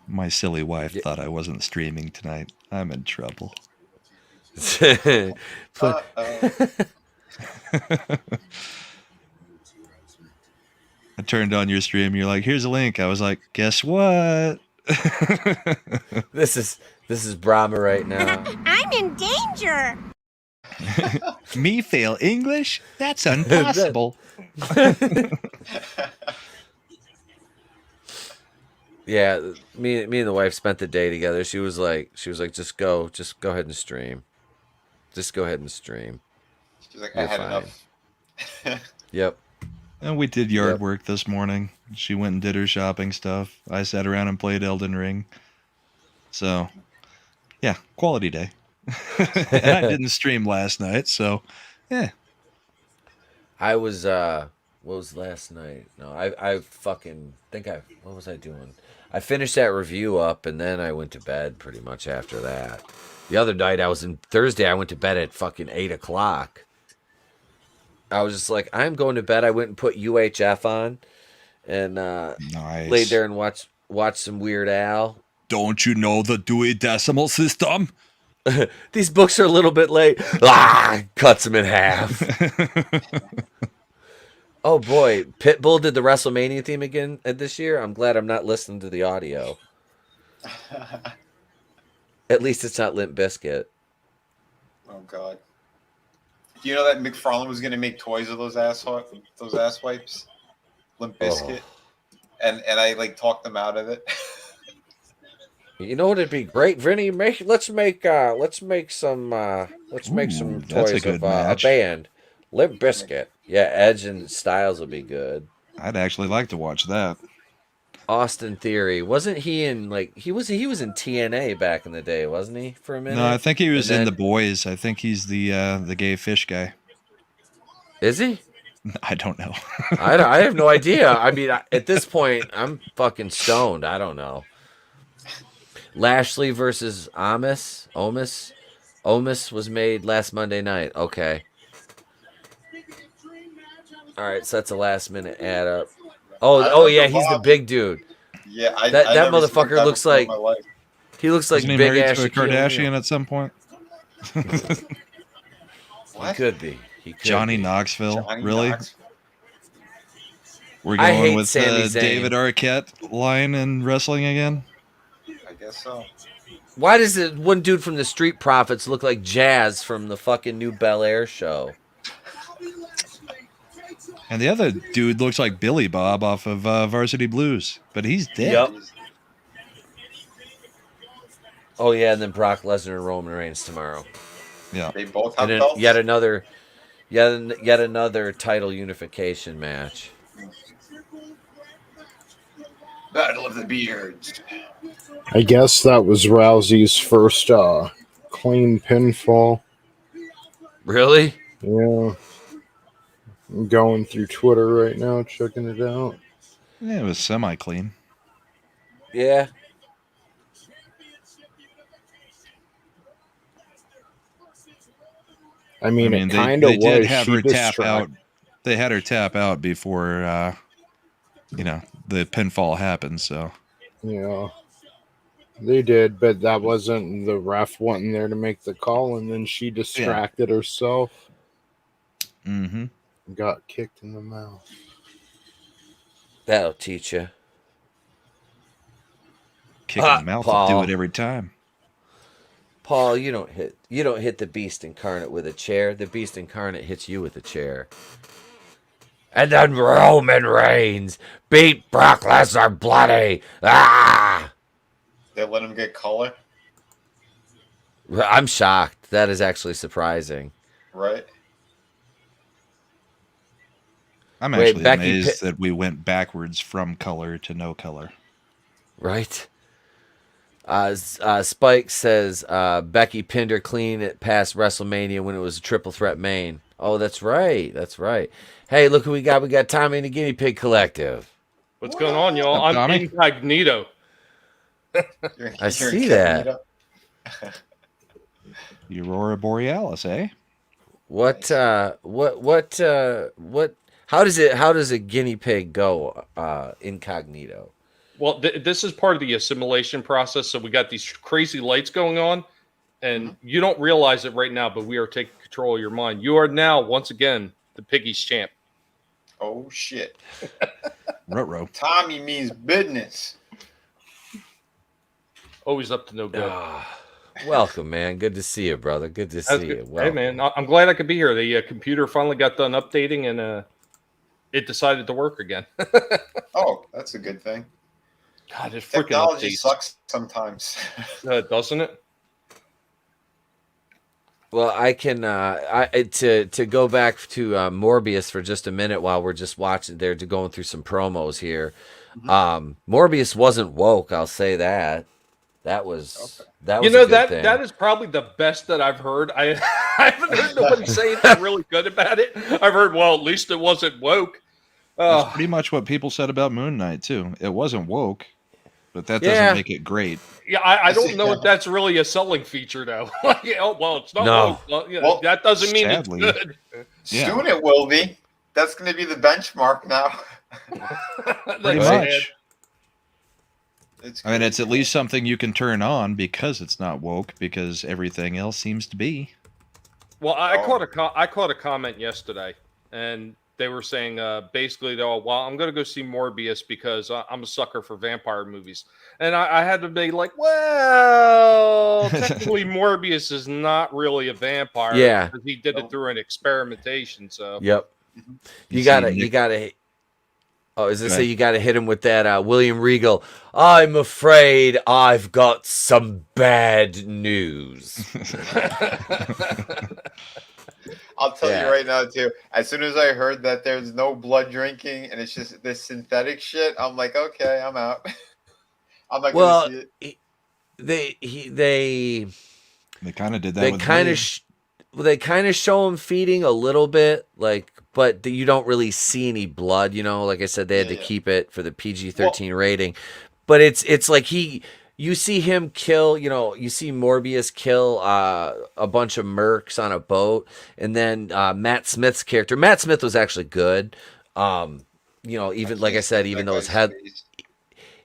Speaker 7: My silly wife thought I wasn't streaming tonight. I'm in trouble.
Speaker 6: Uh-oh.
Speaker 7: I turned on your stream. You're like, "Here's a link." I was like, "Guess what?"
Speaker 5: This is Brahma right now.
Speaker 4: I'm in danger.
Speaker 7: Me fail English? That's impossible.
Speaker 5: Yeah, me and the wife spent the day together. She was like, just go ahead and stream. Just go ahead and stream.
Speaker 12: She's like,
Speaker 5: You're
Speaker 12: I had
Speaker 5: fine.
Speaker 12: enough.
Speaker 5: Yep.
Speaker 7: And we did yard work this morning. She went and did her shopping stuff. I sat around and played Elden Ring. So, yeah, quality day. And I didn't stream last night, so yeah.
Speaker 5: I was what was last night? No, I fucking think what was I doing? I finished that review up and then I went to bed pretty much after that. The other night Thursday I went to bed at fucking 8:00. I was just like, I'm going to bed. I went and put UHF on and
Speaker 7: nice.
Speaker 5: laid there and watched some Weird Al.
Speaker 7: Don't you know the Dewey Decimal System?
Speaker 5: These books are a little bit late. Cuts them in half. Oh boy, Pitbull did the WrestleMania theme again this year. I'm glad I'm not listening to the audio. At least it's not Limp Bizkit.
Speaker 12: Oh God. Do you know that McFarlane was going to make toys of those ass wipes? Limp Bizkit. And I like talked them out of it.
Speaker 5: You know what? It'd be great, Vinny. Let's make some toys of a band. Limp Bizkit. Yeah, Edge and Styles would be good.
Speaker 7: I'd actually like to watch that.
Speaker 5: Austin Theory, wasn't he in he was in TNA back in the day, wasn't he, for a minute?
Speaker 7: No, I think he was in The Boys. I think he's the gay fish guy.
Speaker 5: Is he?
Speaker 7: I don't know.
Speaker 5: I have no idea. I mean, at this point, I'm fucking stoned. I don't know. Lashley versus Omis. Omis was made last Monday night. Okay. All right, so that's a last minute add up. Oh yeah, he's the big dude.
Speaker 12: Yeah,
Speaker 5: that motherfucker looks like he looks like big ass
Speaker 7: Kardashian at some point.
Speaker 5: He could be.
Speaker 7: Johnny Knoxville, really? We're going with the David Arquette line in wrestling again?
Speaker 12: I guess so.
Speaker 5: Why does the one dude from the Street Profits look like Jazz from the fucking new Bel Air show?
Speaker 7: And the other dude looks like Billy Bob off of Varsity Blues, but he's dead.
Speaker 5: Yep. Oh yeah, and then Brock Lesnar and Roman Reigns tomorrow.
Speaker 7: Yeah,
Speaker 12: they both have
Speaker 5: and
Speaker 12: belts.
Speaker 5: Yet another title unification match.
Speaker 12: Battle of the Beards.
Speaker 6: I guess that was Rousey's first clean pinfall.
Speaker 5: Really?
Speaker 6: Yeah. I'm going through Twitter right now, checking it out.
Speaker 7: Yeah, it was semi-clean.
Speaker 5: Yeah.
Speaker 6: I mean it kind of was.
Speaker 7: Did have her tap out. They had her tap out before, the pinfall happened. So.
Speaker 6: Yeah. They did, but that wasn't the ref wanting there to make the call, and then she distracted herself.
Speaker 7: Mm-hmm.
Speaker 6: Got kicked in the mouth.
Speaker 5: That'll teach you.
Speaker 7: Kick in the mouth will do it every time.
Speaker 5: Paul, you don't hit the Beast Incarnate with a chair. The Beast Incarnate hits you with a chair. And then Roman Reigns beat Brock Lesnar bloody. Ah!
Speaker 12: They let him get color?
Speaker 5: I'm shocked. That is actually surprising.
Speaker 12: Right?
Speaker 7: I'm actually amazed that we went backwards from color to no color.
Speaker 5: Right? Spike says Becky pinned her clean at past WrestleMania when it was a triple threat main. Oh, that's right. That's right. Hey, look who we got. We got Tommy and the Guinea Pig Collective.
Speaker 13: What's going on, y'all?
Speaker 7: Up,
Speaker 13: I'm
Speaker 7: Tommy?
Speaker 13: incognito.
Speaker 5: I see that.
Speaker 7: Aurora Borealis, eh?
Speaker 5: What? How does a guinea pig go incognito?
Speaker 13: Well, this is part of the assimilation process. So we got these crazy lights going on, and you don't realize it right now, but we are taking control of your mind. You are now, once again, the piggies champ.
Speaker 12: Oh, shit.
Speaker 7: Ruh-roh.
Speaker 12: Tommy means business.
Speaker 13: Always up to no good.
Speaker 5: Welcome, man. Good to see you, brother. Good to see you.
Speaker 13: Hey, man, I'm glad I could be here. The computer finally got done updating, and it decided to work again.
Speaker 12: Oh, that's a good thing.
Speaker 13: God, this
Speaker 12: technology
Speaker 13: freaking
Speaker 12: sucks sometimes.
Speaker 13: Doesn't it?
Speaker 5: Well, I can to go back to Morbius for just a minute while we're just watching. They're going through some promos here. Morbius wasn't woke. I'll say that. That was that was.
Speaker 13: You know,
Speaker 5: a good thing.
Speaker 13: that is probably the best that I've heard. I haven't heard nobody say anything really good about it. I've heard, well, at least it wasn't woke.
Speaker 7: That's pretty much what people said about Moon Knight too. It wasn't woke, but that doesn't make it great.
Speaker 13: Yeah, I don't know if that's really a selling feature though. Well, it's not woke. Well, that doesn't mean
Speaker 7: sadly,
Speaker 13: it's good.
Speaker 12: Soon it will be. That's going to be the benchmark now.
Speaker 7: Pretty much. I mean, it's at least something you can turn on because it's not woke, because everything else seems to be.
Speaker 13: Well, I caught a comment yesterday, and they were saying basically, though, well, I'm going to go see Morbius because I'm a sucker for vampire movies. And I had to be like, well, technically Morbius is not really a vampire.
Speaker 5: Yeah.
Speaker 13: Because he did it through an experimentation. So.
Speaker 5: Yep. You gotta. Oh, is this say you got to hit him with that William Regal? I'm afraid I've got some bad news.
Speaker 12: I'll tell you right now, too. As soon as I heard that there's no blood drinking and it's just this synthetic shit, I'm like, okay, I'm out. I'm not going to see it.
Speaker 5: They
Speaker 7: kind of did that.
Speaker 5: They kind of show him feeding a little bit, but you don't really see any blood. You know, like I said, they had to keep it for the PG-13 rating. But it's like you see him kill. You know, you see Morbius kill a bunch of mercs on a boat, and then Matt Smith's character. Matt Smith was actually good. You know, even like I said, even though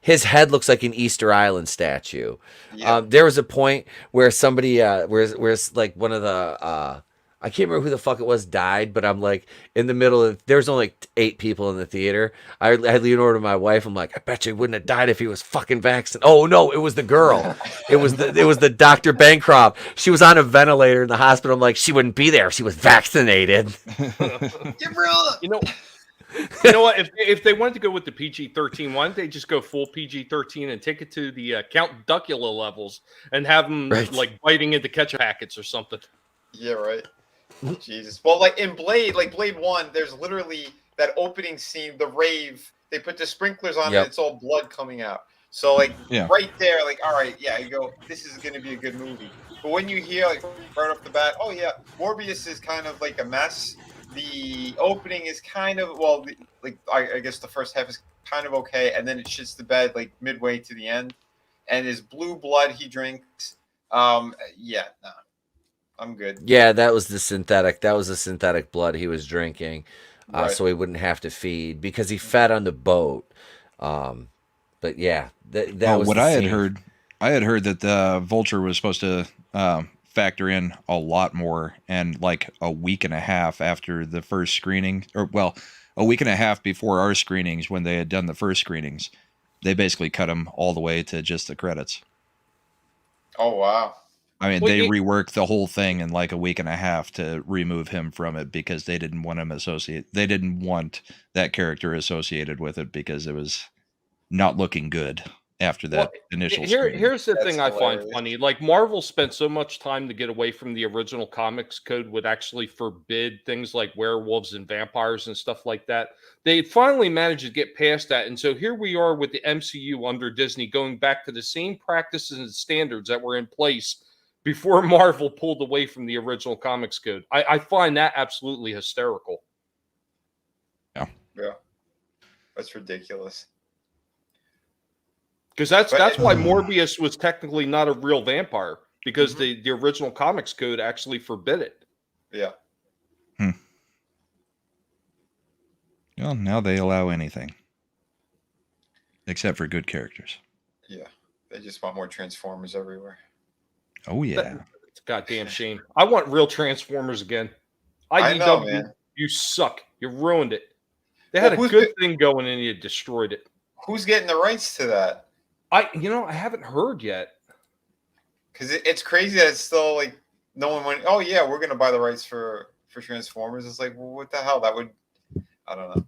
Speaker 5: his head looks like an Easter Island statue. Yeah. There was a point where somebody, where like one of the, I can't remember who the fuck it was, died, but I'm like in the middle of, there's only like 8 people in the theater. I leaned over to my wife. I'm like, I bet you he wouldn't have died if he was fucking vaccinated. Oh no, it was the girl. it was the Dr. Bancroft. She was on a ventilator in the hospital. I'm like, she wouldn't be there if she was vaccinated.
Speaker 13: You know what? If they wanted to go with the PG-13, why don't they just go full PG-13 and take it to the Count Duckula levels and have them like biting into ketchup packets or something?
Speaker 12: Yeah, right. Jesus. Well, like in Blade 1, there's literally that opening scene, the rave. They put the sprinklers on and it's all blood coming out. So like right there, like, all right, yeah, you go, this is going to be a good movie. But when you hear like right off the bat, oh yeah, Morbius is kind of like a mess. The opening is kind of, well, I guess the first half is kind of okay, and then it shits the bed like midway to the end. And his blue blood he drinks. I'm good.
Speaker 5: Yeah, that was the synthetic. That was the synthetic blood he was drinking, so he wouldn't have to feed because he fed on the boat. But yeah, that was
Speaker 7: what I had heard. I had heard that the Vulture was supposed to factor in a lot more, and like a week and a half after the first screening, or well, a week and a half before our screenings, when they had done the first screenings, they basically cut him all the way to just the credits.
Speaker 12: Oh wow.
Speaker 7: I mean, they reworked the whole thing in like a week and a half to remove him from it because they didn't want him they didn't want that character associated with it because it was not looking good. after that initial
Speaker 13: Here's the thing I find funny. Like, Marvel spent so much time to get away from the original comics code would actually forbid things like werewolves and vampires and stuff like that. They finally managed to get past that. And so here we are with the MCU under Disney going back to the same practices and standards that were in place before Marvel pulled away from the original comics code. I find that absolutely hysterical.
Speaker 12: Yeah. That's ridiculous.
Speaker 13: Because that's why Morbius was technically not a real vampire, because the original comics code actually forbid it.
Speaker 12: Yeah.
Speaker 7: Well, now they allow anything. Except for good characters.
Speaker 12: Yeah. They just want more Transformers everywhere.
Speaker 7: Oh, yeah.
Speaker 13: It's a goddamn shame. I want real Transformers again.
Speaker 12: I know, man.
Speaker 13: You suck. You ruined it. They had a good thing going and you destroyed it.
Speaker 12: Who's getting the rights to that?
Speaker 13: I haven't heard yet.
Speaker 12: Because it's crazy that it's still like no one went, oh yeah, we're gonna buy the rights for Transformers. It's like, well, what the hell? That would, I don't know.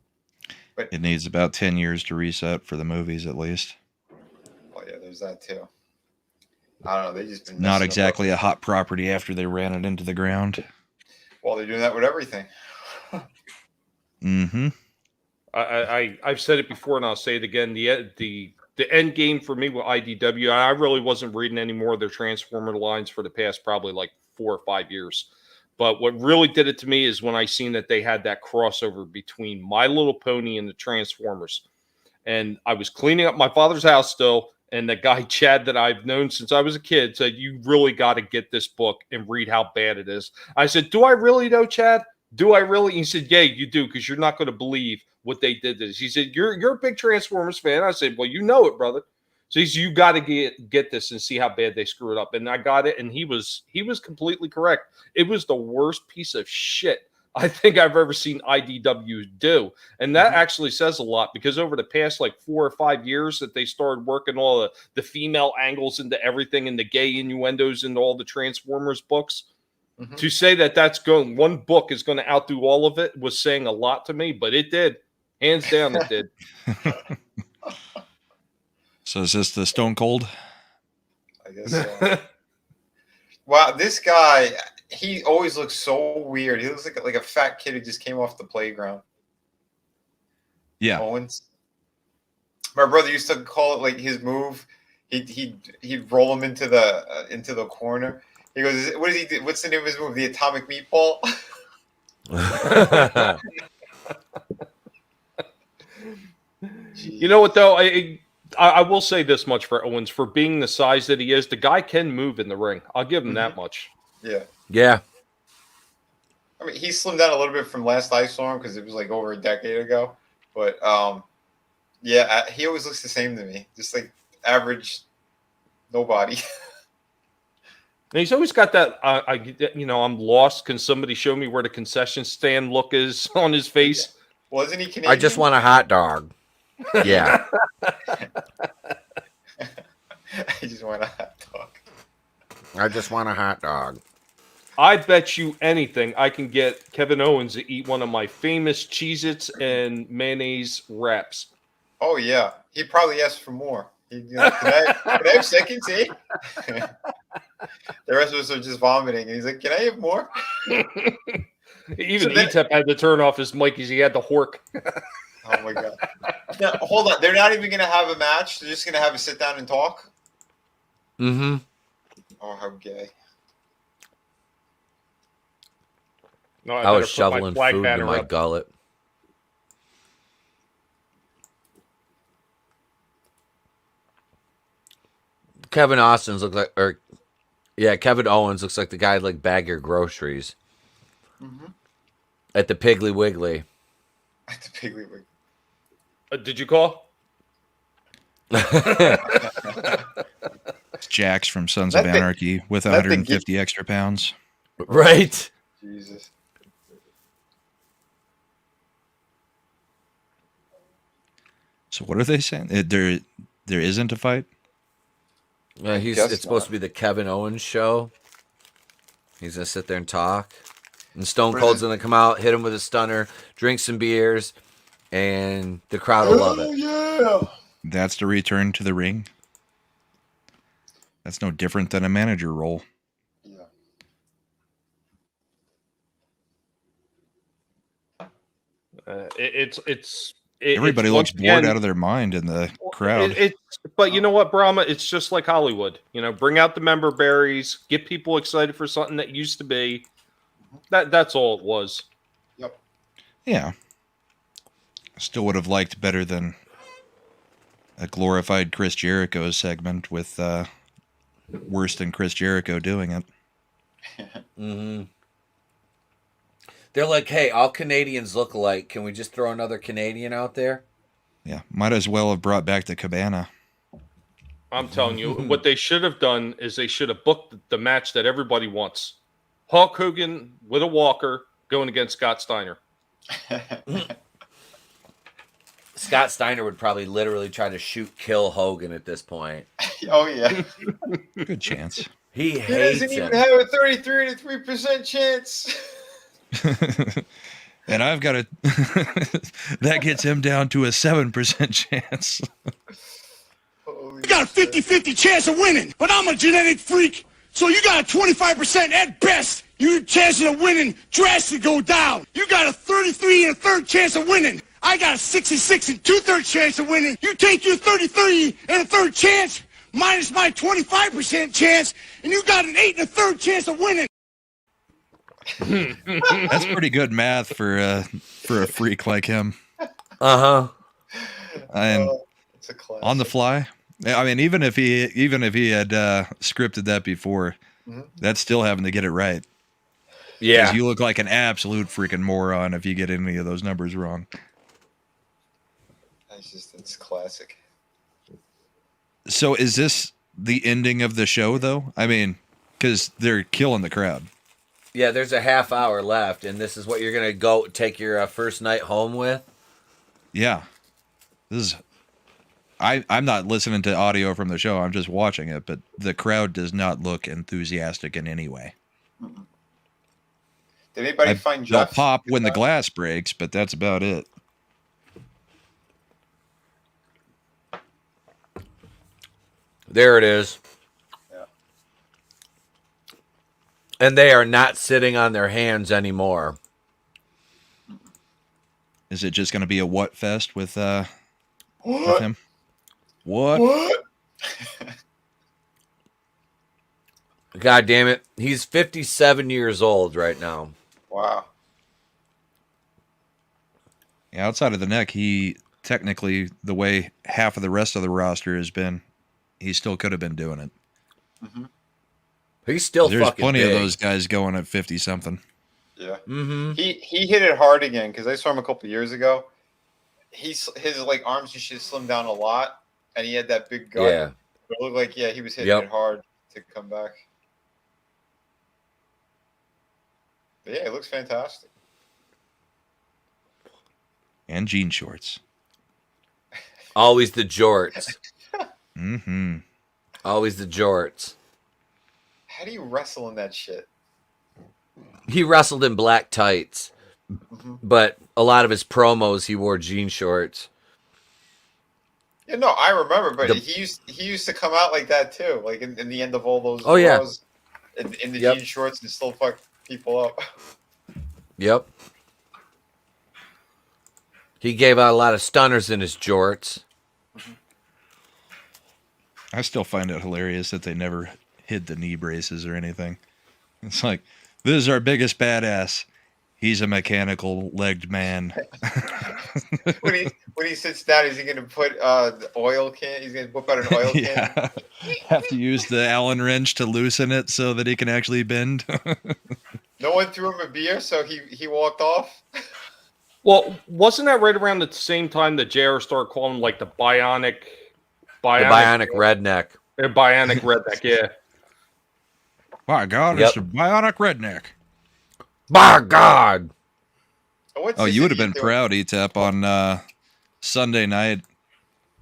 Speaker 12: But
Speaker 7: it needs about 10 years to reset for the movies at least.
Speaker 12: Well, yeah, there's that too. I don't know. They just been
Speaker 7: not exactly a hot property after they ran it into the ground.
Speaker 12: Well, they're doing that with everything.
Speaker 7: Mm-hmm.
Speaker 13: I've said it before and I'll say it again. The end game for me with IDW, I really wasn't reading any more of their Transformer lines for the past probably like 4 or 5 years. But what really did it to me is when I seen that they had that crossover between My Little Pony and the Transformers. And I was cleaning up my father's house still, and the guy, Chad, that I've known since I was a kid, said, you really got to get this book and read how bad it is. I said, do I really know, Chad? Do I really? He said, yeah, you do, because you're not going to believe what they did to this. He said, you're a big Transformers fan. I said, well, you know it, brother. So he said, you got to get this and see how bad they screw it up. And I got it, and he was completely correct. It was the worst piece of shit I think I've ever seen IDW do. And that actually says a lot, because over the past like 4 or 5 years that they started working all the female angles into everything and the gay innuendos into all the Transformers books. To say that one book is going to outdo all of it was saying a lot to me, but it did. Hands down, it did.
Speaker 7: So is this the Stone Cold?
Speaker 12: I guess so. Wow, this guy, he always looks so weird. He looks like a fat kid who just came off the playground.
Speaker 7: Yeah.
Speaker 12: Owens. My brother used to call it like his move. He'd roll him into the corner. He goes, what does he do? What's the name of his move? The atomic meatball?
Speaker 13: You know what, though? I will say this much for Owens. For being the size that he is, the guy can move in the ring. I'll give him that much.
Speaker 12: Yeah.
Speaker 5: Yeah.
Speaker 12: I mean, he slimmed down a little bit from last I saw him because it was like over a decade ago. But, yeah, he always looks the same to me. Just like average nobody.
Speaker 13: And he's always got that, I'm lost. Can somebody show me where the concession stand look is on his face?
Speaker 12: Well, isn't he Canadian?
Speaker 5: I just want a hot dog. Yeah.
Speaker 12: I just want a hot dog.
Speaker 5: I just want a hot dog.
Speaker 13: I bet you anything I can get Kevin Owens to eat one of my famous Cheez-Its and mayonnaise wraps.
Speaker 12: Oh, yeah. He probably asked for more. Can I have seconds, eh? The rest of us are just vomiting. And he's like, can I have more?
Speaker 13: Even Etep had to turn off his mic because he had the hork.
Speaker 12: Oh, my God. Now, hold on. They're not even going to have a match. They're just going to have a sit down and talk?
Speaker 5: Mm-hmm.
Speaker 12: Oh, how gay.
Speaker 13: No,
Speaker 5: I was shoveling food in my gullet. Kevin Owens looks like the guy like bag your groceries at the Piggly Wiggly.
Speaker 12: At the Piggly Wiggly.
Speaker 13: Did you call?
Speaker 7: It's Jax from Sons of Anarchy with 150 extra pounds.
Speaker 5: Right.
Speaker 12: Jesus.
Speaker 7: So what are they saying? There isn't a fight?
Speaker 5: It's supposed to be the Kevin Owens show. He's going to sit there and talk. And Stone Cold's going to come out, hit him with a stunner, drink some beers, and the crowd will love it.
Speaker 12: Yeah.
Speaker 7: That's the return to the ring? That's no different than a manager role. Everybody looks bored out of their mind in the crowd.
Speaker 13: But you know what, Brahma? It's just like Hollywood. You know, bring out the member berries, get people excited for something that used to be. That's all it was.
Speaker 12: Yep.
Speaker 7: Yeah. Still would have liked better than a glorified Chris Jericho segment with worse than Chris Jericho doing it.
Speaker 5: Mm-hmm. They're like, hey, all Canadians look alike. Can we just throw another Canadian out there?
Speaker 7: Yeah, might as well have brought back the Cabana.
Speaker 13: I'm telling you, what they should have done is they should have booked the match that everybody wants. Hulk Hogan with a walker going against Scott Steiner.
Speaker 5: Scott Steiner would probably literally try to kill Hogan at this point.
Speaker 12: Oh, yeah.
Speaker 7: Good chance.
Speaker 5: He hates
Speaker 12: doesn't even
Speaker 5: him.
Speaker 12: have a 33% chance.
Speaker 7: And I've got a that gets him down to a 7% chance.
Speaker 14: You got a 50-50 chance of winning, but I'm a genetic freak, so you got a 25% at best. Your chances of winning drastically go down. You got a 33 1/3 chance of winning. I got a 66 2/3 chance of winning. You take your 33 1/3 chance minus my 25% chance, and you got an 8 1/3 chance of winning.
Speaker 7: That's pretty good math for a freak like him.
Speaker 5: Uh-huh.
Speaker 7: And on the fly. I mean, even if he had scripted that before, that's still having to get it right.
Speaker 5: Yeah.
Speaker 7: Because you look like an absolute freaking moron if you get any of those numbers wrong.
Speaker 12: It's classic.
Speaker 7: So is this the ending of the show, though? I mean, because they're killing the crowd.
Speaker 5: Yeah, there's a half hour left, and this is what you're going to go take your first night home with?
Speaker 7: Yeah. This is... I'm not listening to audio from the show. I'm just watching it, but the crowd does not look enthusiastic in any way.
Speaker 12: Did anybody find
Speaker 7: They'll
Speaker 12: Jeff?
Speaker 7: pop when the glass breaks, but that's about it.
Speaker 5: There it is.
Speaker 12: Yeah.
Speaker 5: And they are not sitting on their hands anymore.
Speaker 7: Is it just going to be a what fest with him? What?
Speaker 5: God damn it. He's 57 years old right now.
Speaker 12: Wow.
Speaker 7: Yeah, outside of the neck, he technically, the way half of the rest of the roster has been, he still could have been doing it.
Speaker 12: Mm-hmm.
Speaker 5: He's still
Speaker 7: There's
Speaker 5: fucking
Speaker 7: plenty
Speaker 5: big.
Speaker 7: of those guys going at 50-something.
Speaker 12: Yeah.
Speaker 5: Mm-hmm.
Speaker 12: He hit it hard again because I saw him a couple years ago. His like arms used to slim down a lot, and he had that big gut.
Speaker 5: Yeah.
Speaker 12: It looked like he was hitting it hard to come back. But yeah, it looks fantastic.
Speaker 7: And jean shorts.
Speaker 5: Always the jorts.
Speaker 7: Mm-hmm.
Speaker 5: Always the jorts.
Speaker 12: How do you wrestle in that shit?
Speaker 5: He wrestled in black tights, but a lot of his promos he wore jean shorts.
Speaker 12: Yeah, no, I remember, but he used to come out like that too, like in the end of all those.
Speaker 5: Oh yeah,
Speaker 12: in the jean shorts and still fuck people up.
Speaker 5: Yep. He gave out a lot of stunners in his jorts.
Speaker 7: I still find it hilarious that they never hid the knee braces or anything. It's like, this is our biggest badass. He's a mechanical legged man.
Speaker 12: when he sits down, is he going to put the oil can? He's going to whip out an oil can.
Speaker 7: Have to use the Allen wrench to loosen it so that he can actually bend.
Speaker 12: No one threw him a beer, so he walked off.
Speaker 13: Well, wasn't that right around the same time that JR started calling him like the bionic
Speaker 5: redneck?
Speaker 13: Bionic redneck, yeah.
Speaker 7: My God, it's a bionic redneck.
Speaker 5: By God.
Speaker 7: Oh, you would have been proud, E-Tap, on Sunday night.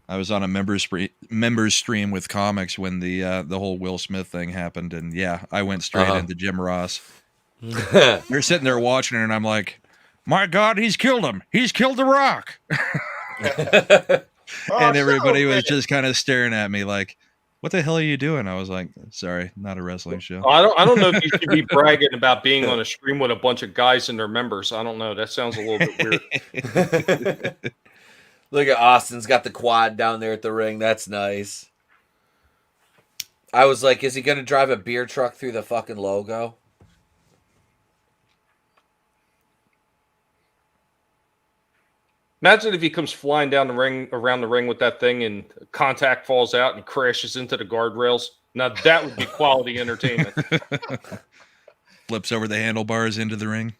Speaker 7: I was on a members stream with comics when the whole Will Smith thing happened, and yeah, I went straight into Jim Ross. They're sitting there watching it, and I'm like, my God, he's killed him. He's killed The Rock. And everybody was just kind of staring at me like, what the hell are you doing? I was like, sorry, not a wrestling show.
Speaker 13: I don't know if you should be bragging about being on a stream with a bunch of guys and their members. I don't know. That sounds a little bit weird.
Speaker 5: Look at Austin's got the quad down there at the ring. That's nice. I was like, is he going to drive a beer truck through the fucking logo?
Speaker 13: Imagine if he comes flying down the ring, around the ring with that thing, and contact falls out and crashes into the guardrails. Now that would be quality entertainment.
Speaker 7: Flips over the handlebars into the ring.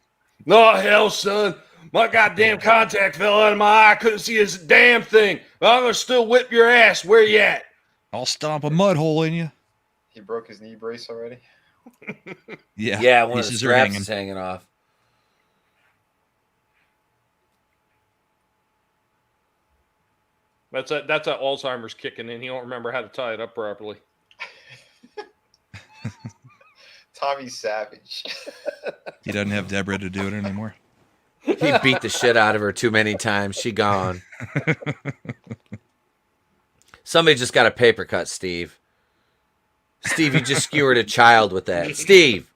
Speaker 13: No, hell, son. My goddamn contact fell out of my eye. I couldn't see his damn thing. I'm going to still whip your ass. Where you at?
Speaker 7: I'll stomp a mud hole in you.
Speaker 12: He broke his knee brace already?
Speaker 5: Yeah, one of the straps is hanging off.
Speaker 13: That's that Alzheimer's kicking in. He don't remember how to tie it up properly.
Speaker 12: Tommy Savage.
Speaker 7: He doesn't have Deborah to do it anymore.
Speaker 5: He beat the shit out of her too many times. She gone. Somebody just got a paper cut, Steve. Steve, you just skewered a child with that. Steve.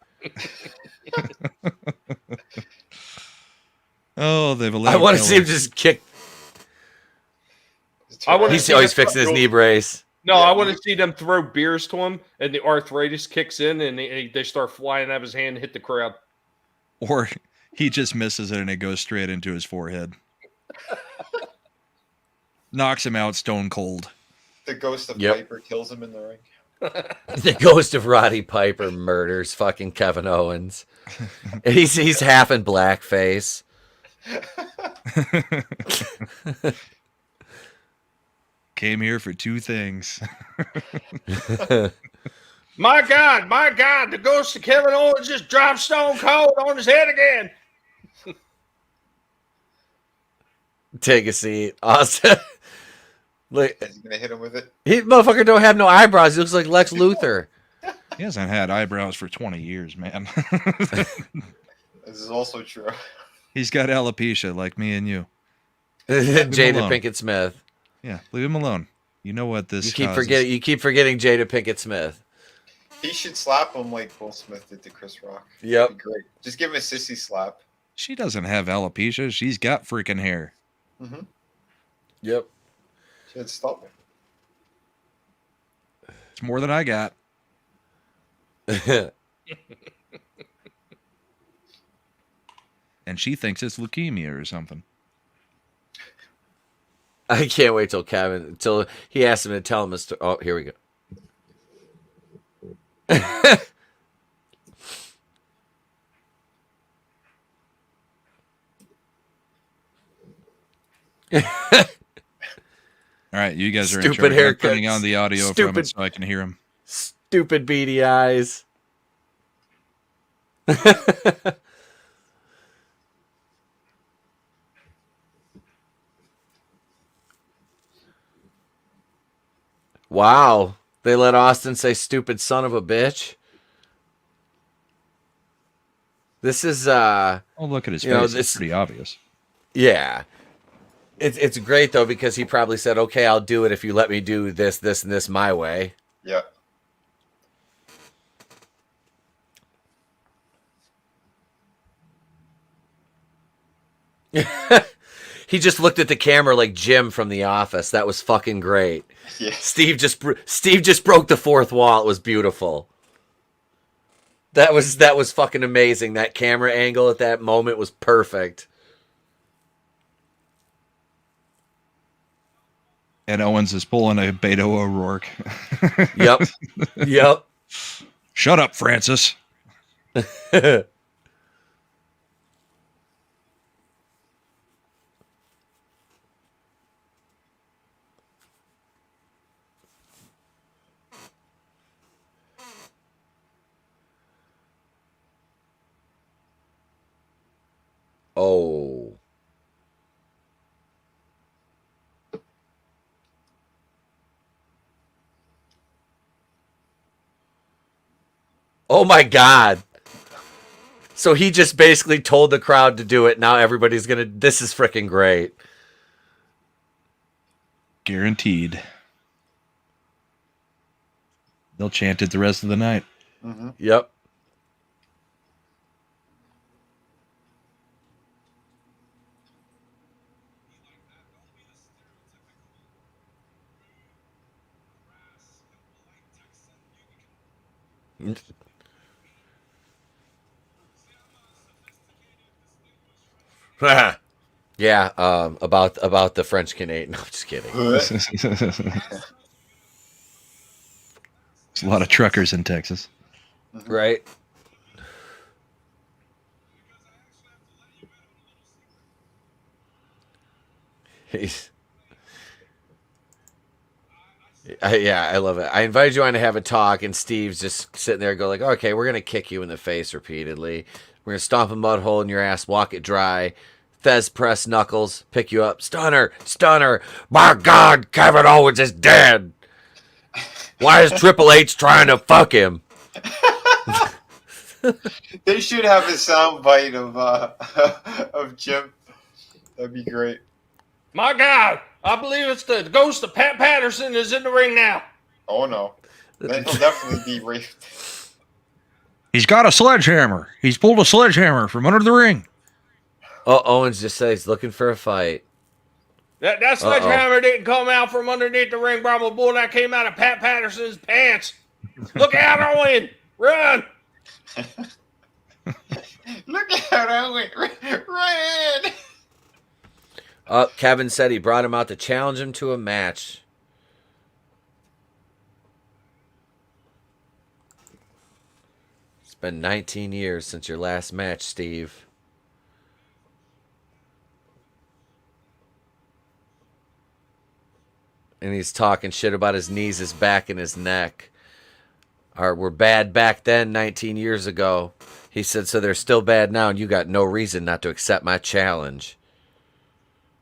Speaker 7: Oh, they've.
Speaker 5: I want to see him just kick. He's always fixing his knee brace.
Speaker 13: No, I want to see them throw beers to him, and the arthritis kicks in, and they start flying out of his hand and hit the crowd.
Speaker 7: Or he just misses it, and it goes straight into his forehead. Knocks him out stone cold.
Speaker 12: The ghost of Piper kills him in the ring.
Speaker 5: The ghost of Roddy Piper murders fucking Kevin Owens. He's half in blackface.
Speaker 7: Came here for two things.
Speaker 13: My God, the ghost of Kevin Owens just dropped stone cold on his head again.
Speaker 5: Take a seat. Austin. Look,
Speaker 12: is he gonna hit him with it?
Speaker 5: He motherfucker don't have no eyebrows. He looks like Lex Luthor.
Speaker 7: He hasn't had eyebrows for 20 years, man.
Speaker 12: This is also true.
Speaker 7: He's got alopecia like me and you.
Speaker 5: Jada Pinkett Smith.
Speaker 7: Yeah, leave him alone. You know what this
Speaker 5: you keep
Speaker 7: causes.
Speaker 5: forgetting. You keep forgetting Jada Pinkett Smith.
Speaker 12: He should slap him like Will Smith did to Chris Rock.
Speaker 5: Yep.
Speaker 12: That'd be great. Just give him a sissy slap.
Speaker 7: She doesn't have alopecia. She's got freaking hair.
Speaker 12: Mm-hmm.
Speaker 5: Yep.
Speaker 12: She had stubble.
Speaker 7: It's more than I got. And she thinks it's leukemia or something.
Speaker 5: I can't wait till he asks him to tell him a story. Oh, here we go.
Speaker 7: All right, you guys are
Speaker 5: Stupid
Speaker 7: in charge. I'm
Speaker 5: haircuts.
Speaker 7: turning on the audio from it so I can hear him.
Speaker 5: Stupid beady eyes. Wow. They let Austin say stupid son of a bitch. This is
Speaker 7: oh, look at his face. It's pretty obvious.
Speaker 5: Yeah. It's great though because he probably said, "Okay, I'll do it if you let me do this, this, and this my way."
Speaker 12: Yeah.
Speaker 5: He just looked at the camera like Jim from The Office. That was fucking great.
Speaker 12: Yeah.
Speaker 5: Steve just broke the fourth wall. It was beautiful. That was fucking amazing. That camera angle at that moment was perfect.
Speaker 7: And Owens is pulling a Beto O'Rourke.
Speaker 5: Yep. Yep.
Speaker 7: Shut up, Francis.
Speaker 5: Oh. Oh my God. So he just basically told the crowd to do it. Now everybody's going to... This is freaking great.
Speaker 7: Guaranteed. They'll chant it the rest of the night.
Speaker 12: Mm-hmm.
Speaker 5: Yep. Yeah, about the French Canadian. No, I'm just kidding.
Speaker 7: There's a lot of truckers in Texas.
Speaker 5: Right. Yeah, I love it. I invited you on to have a talk, and Steve's just sitting there, go like, "Okay, we're gonna kick you in the face repeatedly. We're gonna stomp a mud hole in your ass, walk it dry, Thez press knuckles, pick you up, stunner, stunner. My God, Kevin Owens is dead. Why is Triple H trying to fuck him?"
Speaker 12: They should have a sound bite of Jim. That'd be great.
Speaker 13: My God, I believe it's the ghost of Pat Patterson is in the ring now.
Speaker 12: Oh no, then he'll definitely be raped.
Speaker 7: He's got a sledgehammer. He's pulled a sledgehammer from under the ring.
Speaker 5: Oh, Owens just says he's looking for a fight.
Speaker 13: That sledgehammer didn't come out from underneath the ring, Bravo Bull. That came out of Pat Patterson's pants. Look out, Owen! Run!
Speaker 12: Look out, Owen! Run!
Speaker 5: Kevin said he brought him out to challenge him to a match. It's been 19 years since your last match, Steve. And he's talking shit about his knees, his back, and his neck. Were bad back then, 19 years ago. He said, so they're still bad now, and you got no reason not to accept my challenge.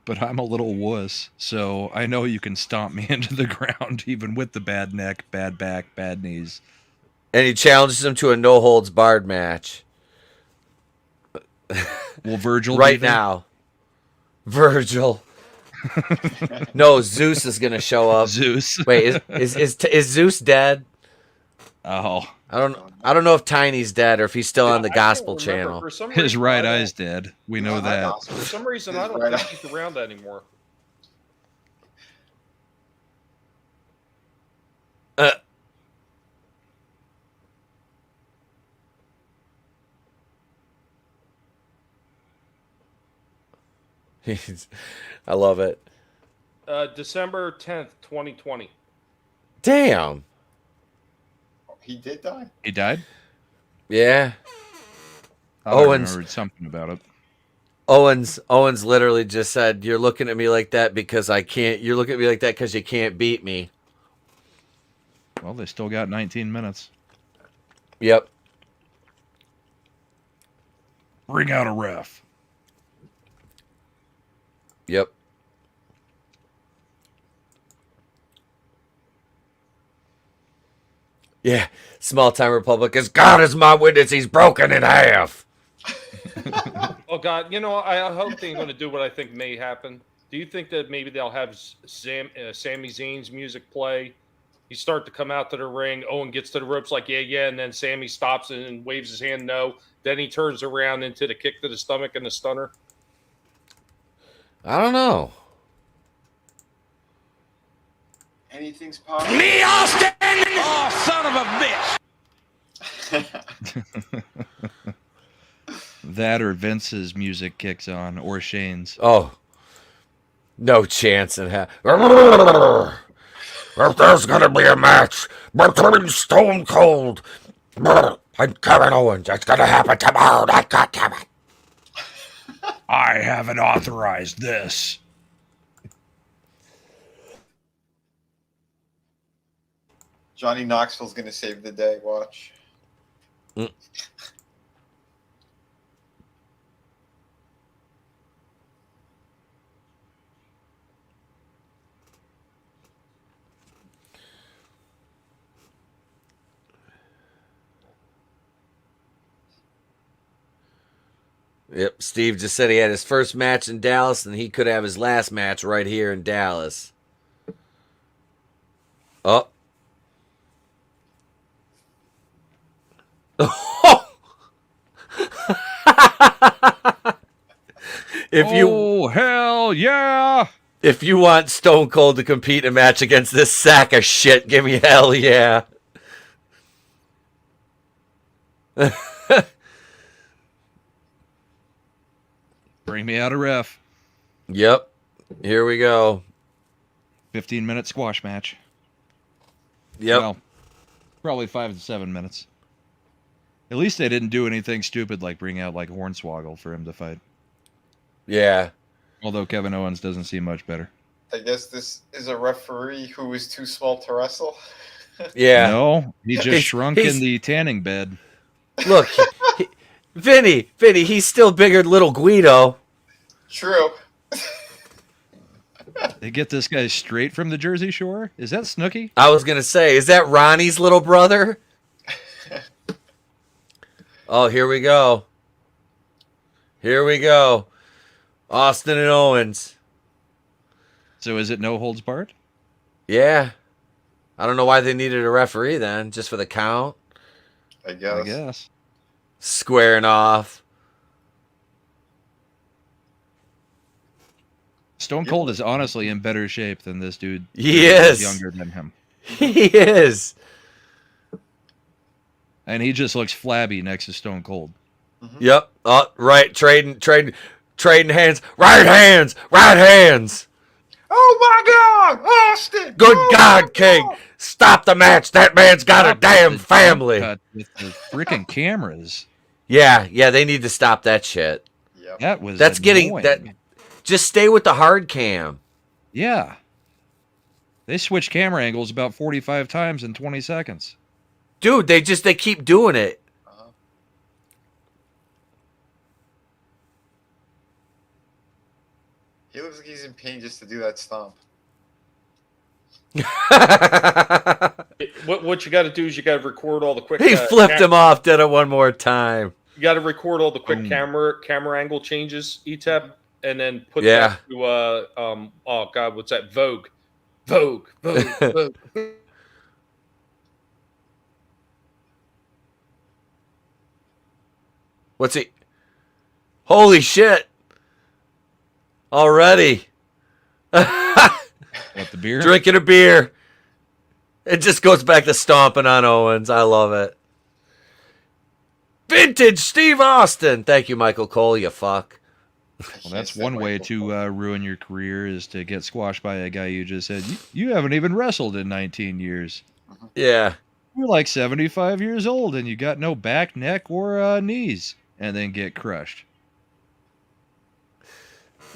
Speaker 7: But I'm a little wuss, so I know you can stomp me into the ground, even with the bad neck, bad back, bad knees.
Speaker 5: And he challenges him to a no-holds-barred match.
Speaker 7: Will Virgil
Speaker 5: right now? Virgil. No, Zeus is gonna show up.
Speaker 7: Zeus.
Speaker 5: Wait, is Zeus dead?
Speaker 7: Oh,
Speaker 5: I don't know if Tiny's dead or if he's still on the Gospel Channel.
Speaker 7: His right eye's dead. We know that.
Speaker 13: For some reason, I don't think he's around anymore.
Speaker 5: I love it.
Speaker 13: December 10th, 2020.
Speaker 5: Damn.
Speaker 12: He did die?
Speaker 7: He died?
Speaker 5: Yeah.
Speaker 7: I remembered something about it.
Speaker 5: Owens literally just said, "You're looking at me like that because I can't. You're looking at me like that because you can't beat me."
Speaker 7: Well, they still got 19 minutes.
Speaker 5: Yep.
Speaker 7: Bring out a ref.
Speaker 5: Yep. Yeah. Small time Republic. As God is my witness, he's broken in half.
Speaker 13: Oh God, you know, I hope they're going to do what I think may happen. Do you think that maybe they'll have Sami Zayn's music play? He start to come out to the ring. Owen gets to the ropes like, yeah, and then Sami stops and waves his hand no. Then he turns around into the kick to the stomach and the stunner.
Speaker 5: I don't know.
Speaker 12: Anything's possible.
Speaker 14: Me, Austin! Oh, son of a bitch!
Speaker 7: That or Vince's music kicks on, or Shane's.
Speaker 5: Oh. No chance in hell. If there's going to be a match between Stone Cold and Kevin Owens, it's going to happen tomorrow night, goddammit.
Speaker 7: I haven't authorized this.
Speaker 12: Johnny Knoxville's going to save the day. Watch.
Speaker 5: Yep, Steve just said he had his first match in Dallas, and he could have his last match right here in Dallas. Oh.
Speaker 7: hell yeah!
Speaker 5: If you want Stone Cold to compete in a match against this sack of shit, give me hell yeah.
Speaker 7: Bring me out a ref.
Speaker 5: Yep. Here we go.
Speaker 7: 15-minute squash match.
Speaker 5: Yep.
Speaker 7: Well, probably 5 to 7 minutes. At least they didn't do anything stupid like bring out like Hornswoggle for him to fight.
Speaker 5: Yeah.
Speaker 7: Although Kevin Owens doesn't seem much better.
Speaker 12: I guess this is a referee who is too small to wrestle.
Speaker 5: Yeah.
Speaker 7: No, he just shrunk in the tanning bed.
Speaker 5: Look, Vinny, he's still bigger than little Guido.
Speaker 12: True.
Speaker 7: They get this guy straight from the Jersey Shore? Is that Snooki?
Speaker 5: I was going to say, is that Ronnie's little brother? Oh, here we go. Here we go. Austin and Owens.
Speaker 7: So is it no holds barred?
Speaker 5: Yeah. I don't know why they needed a referee then, just for the count.
Speaker 12: I guess.
Speaker 5: Squaring off.
Speaker 7: Stone Cold is honestly in better shape than this dude.
Speaker 5: He is.
Speaker 7: Younger than him.
Speaker 5: He is.
Speaker 7: And he just looks flabby next to Stone Cold.
Speaker 5: Mm-hmm. Yep. Oh, right. Trading hands. Right hands.
Speaker 12: Oh my God, Austin!
Speaker 5: Good God, King! Stop the match. That man's got a damn family.
Speaker 7: With the freaking cameras.
Speaker 5: Yeah. They need to stop that shit.
Speaker 7: That was
Speaker 5: That's
Speaker 7: annoying.
Speaker 5: getting that. Just stay with the hard cam.
Speaker 7: Yeah. They switch camera angles about 45 times in 20 seconds.
Speaker 5: Dude, they keep doing it.
Speaker 12: He looks like he's in pain just to do that stomp.
Speaker 13: What you got to do is you got to record all the quick.
Speaker 5: He flipped him off, did it one more time.
Speaker 13: You got to record all the quick camera angle changes, ETEP, and then put that to oh God, what's that? Vogue.
Speaker 5: What's he? Holy shit! Already.
Speaker 7: What, the beer?
Speaker 5: Drinking a beer. It just goes back to stomping on Owens. I love it. Vintage Steve Austin. Thank you, Michael Cole, you fuck.
Speaker 7: Well, that's one way to ruin your career, is to get squashed by a guy you just said, you haven't even wrestled in 19 years.
Speaker 5: Yeah.
Speaker 7: You're like 75 years old and you got no back, neck, or knees. And then get crushed.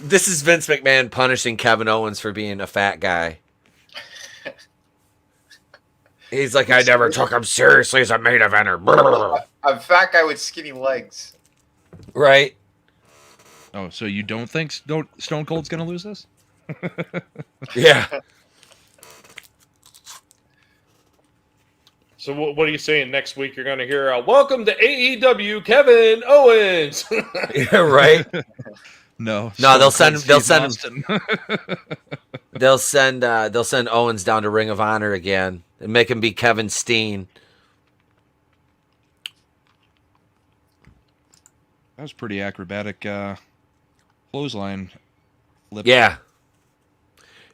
Speaker 5: This is Vince McMahon punishing Kevin Owens for being a fat guy. He's like, I never took him seriously as a main eventer.
Speaker 12: A fat guy with skinny legs.
Speaker 5: Right.
Speaker 7: Oh, so you don't think Stone Cold's going to lose this?
Speaker 5: Yeah.
Speaker 13: So what are you saying? Next week you're going to hear, welcome to AEW Kevin Owens.
Speaker 5: Yeah, right.
Speaker 7: No,
Speaker 5: they'll send Owens down to Ring of Honor again and make him be Kevin Steen.
Speaker 7: That was pretty acrobatic clothesline flip.
Speaker 5: Yeah.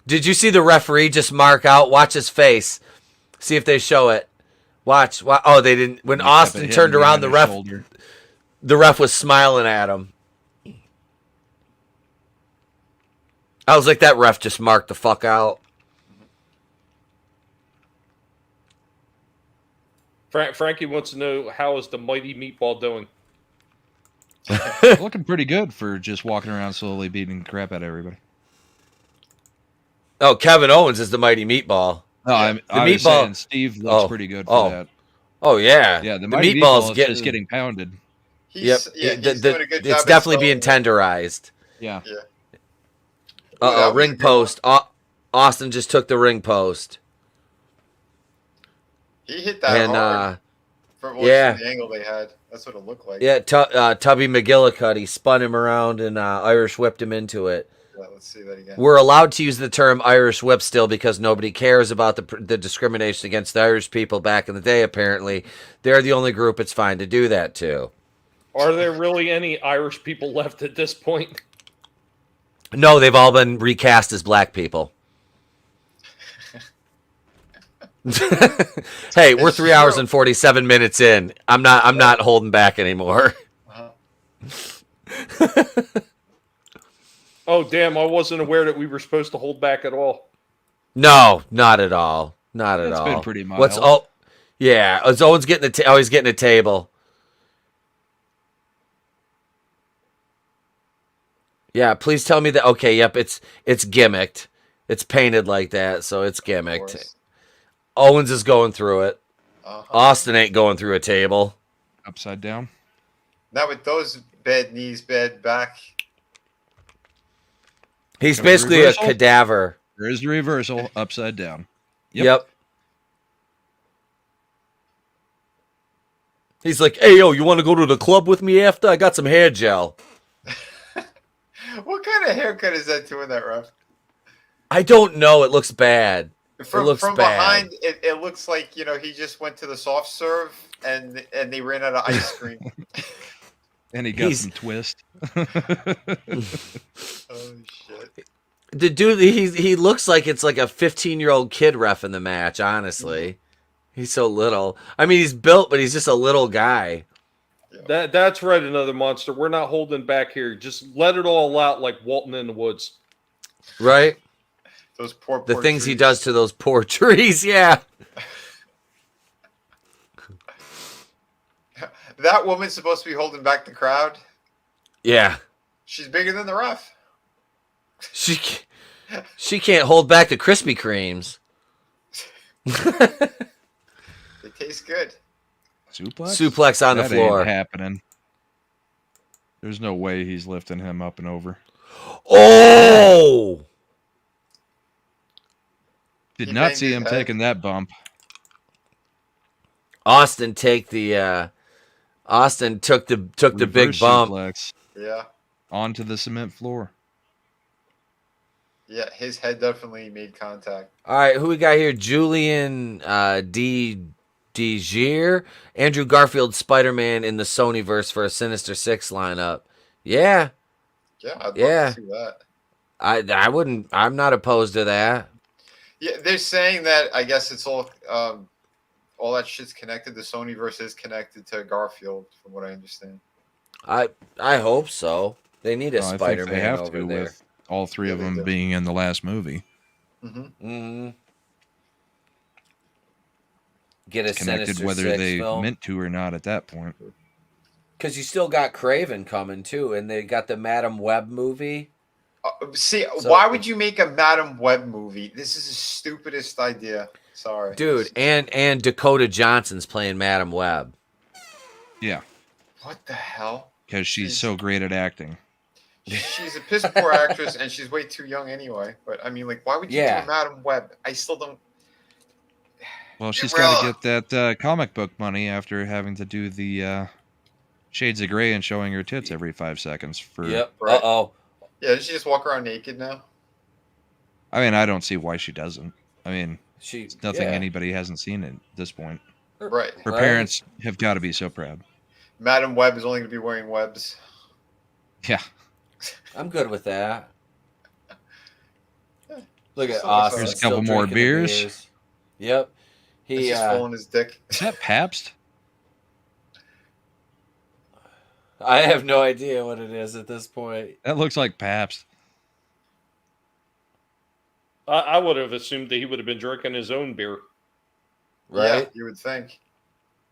Speaker 5: Did you see the referee just mark out? Watch his face. See if they show it. Watch. Oh, they didn't. When Austin turned around, the ref was smiling at him. I was like, that ref just marked the fuck out.
Speaker 13: Frankie wants to know, how is the Mighty Meatball doing?
Speaker 7: Looking pretty good for just walking around slowly beating the crap out of everybody.
Speaker 5: Oh, Kevin Owens is the Mighty Meatball.
Speaker 7: No, I was saying Steve looks pretty good for that.
Speaker 5: Oh, yeah.
Speaker 7: Yeah, the Mighty Meatball is getting pounded.
Speaker 5: Yep.
Speaker 12: He's doing a good job.
Speaker 5: It's definitely being tenderized.
Speaker 7: Yeah.
Speaker 5: Ring post. Austin just took the ring post.
Speaker 12: He hit that hard. From the angle they had. That's what it looked like.
Speaker 5: Yeah, Tubby McGillicuddy, he spun him around and Irish whipped him into it.
Speaker 12: Yeah, let's see that again.
Speaker 5: We're allowed to use the term Irish whip still because nobody cares about the discrimination against the Irish people back in the day, apparently. They're the only group it's fine to do that to.
Speaker 13: Are there really any Irish people left at this point?
Speaker 5: No, they've all been recast as black people. Hey, we're 3 hours and 47 minutes in. I'm not holding back anymore.
Speaker 13: Oh, damn, I wasn't aware that we were supposed to hold back at all.
Speaker 5: No, not at all. Not at all.
Speaker 7: It's been pretty mild.
Speaker 5: What's yeah, it's Owen's getting he's getting a table. Yeah, please tell me that. Okay, yep, it's gimmicked. It's painted like that, so it's gimmicked. Owens is going through it. Austin ain't going through a table.
Speaker 7: Upside down.
Speaker 12: Not with those bad knees, bad back.
Speaker 5: He's basically a cadaver.
Speaker 7: There is the reversal, upside down.
Speaker 5: Yep. He's like, hey, yo, you want to go to the club with me after? I got some hair gel.
Speaker 12: What kind of haircut is that doing that, ref?
Speaker 5: I don't know. It looks bad.
Speaker 12: From behind, it looks like, he just went to the soft serve and they ran out of ice cream.
Speaker 7: And he got some twist.
Speaker 12: Oh, shit.
Speaker 5: The dude, he looks like it's like a 15-year-old kid ref in the match, honestly. He's so little. I mean, he's built, but he's just a little guy.
Speaker 13: That's right, another monster. We're not holding back here. Just let it all out like Walton in the woods.
Speaker 5: Right?
Speaker 12: Those poor
Speaker 5: the things
Speaker 12: trees.
Speaker 5: he does to those poor trees, yeah.
Speaker 12: That woman's supposed to be holding back the crowd.
Speaker 5: Yeah.
Speaker 12: She's bigger than the ref.
Speaker 5: She can't hold back the Krispy Kremes.
Speaker 12: They taste good.
Speaker 5: Suplex on the floor.
Speaker 7: Ain't happening. There's no way he's lifting him up and over.
Speaker 5: Oh!
Speaker 7: Did not see him taking that bump.
Speaker 5: Austin took the big bump.
Speaker 7: Suplex.
Speaker 12: Yeah.
Speaker 7: Onto the cement floor.
Speaker 12: Yeah, his head definitely made contact.
Speaker 5: All right, who we got here? Julian DeGier, Andrew Garfield, Spider-Man in the Sonyverse for a Sinister Six lineup. Yeah.
Speaker 12: Yeah, I'd love to see that.
Speaker 5: I wouldn't. I'm not opposed to that.
Speaker 12: Yeah, they're saying that. I guess it's all that shit's connected. The Sonyverse is connected to Garfield, from what I understand.
Speaker 5: I hope so. They need a Spider-Man
Speaker 7: they have
Speaker 5: over
Speaker 7: to
Speaker 5: there.
Speaker 7: with all three of them being in the last movie.
Speaker 5: Get a
Speaker 7: connected
Speaker 5: Sinister
Speaker 7: whether
Speaker 5: Six
Speaker 7: they
Speaker 5: film.
Speaker 7: meant to or not at that point.
Speaker 5: Because you still got Craven coming too, and they got the Madam Web movie.
Speaker 12: Why would you make a Madam Web movie? This is the stupidest idea. Sorry,
Speaker 5: dude. And Dakota Johnson's playing Madam Web.
Speaker 7: Yeah.
Speaker 12: What the hell?
Speaker 7: Because she's so great at acting.
Speaker 12: She's a piss poor actress, and she's way too young anyway. But I mean, like, why would you do Madam Web? I still don't.
Speaker 7: Well, she's got to get that comic book money after having to do the Shades of Grey and showing her tits every 5 seconds.
Speaker 5: Yep. Uh-oh.
Speaker 12: Yeah, does she just walk around naked now?
Speaker 7: I mean, I don't see why she doesn't. I mean, it's nothing
Speaker 5: yeah.
Speaker 7: anybody hasn't seen at this point.
Speaker 12: Right.
Speaker 7: Her parents have got to be so proud.
Speaker 12: Madam Web is only going to be wearing webs.
Speaker 7: Yeah.
Speaker 5: I'm good with that. Look at Austin.
Speaker 7: There's a couple more beers.
Speaker 5: Yep.
Speaker 12: He's just pulling his dick.
Speaker 7: Is that Pabst?
Speaker 5: I have no idea what it is at this point.
Speaker 7: That looks like Pabst.
Speaker 13: I would have assumed that he would have been drinking his own beer.
Speaker 12: Right? Yeah, you would think.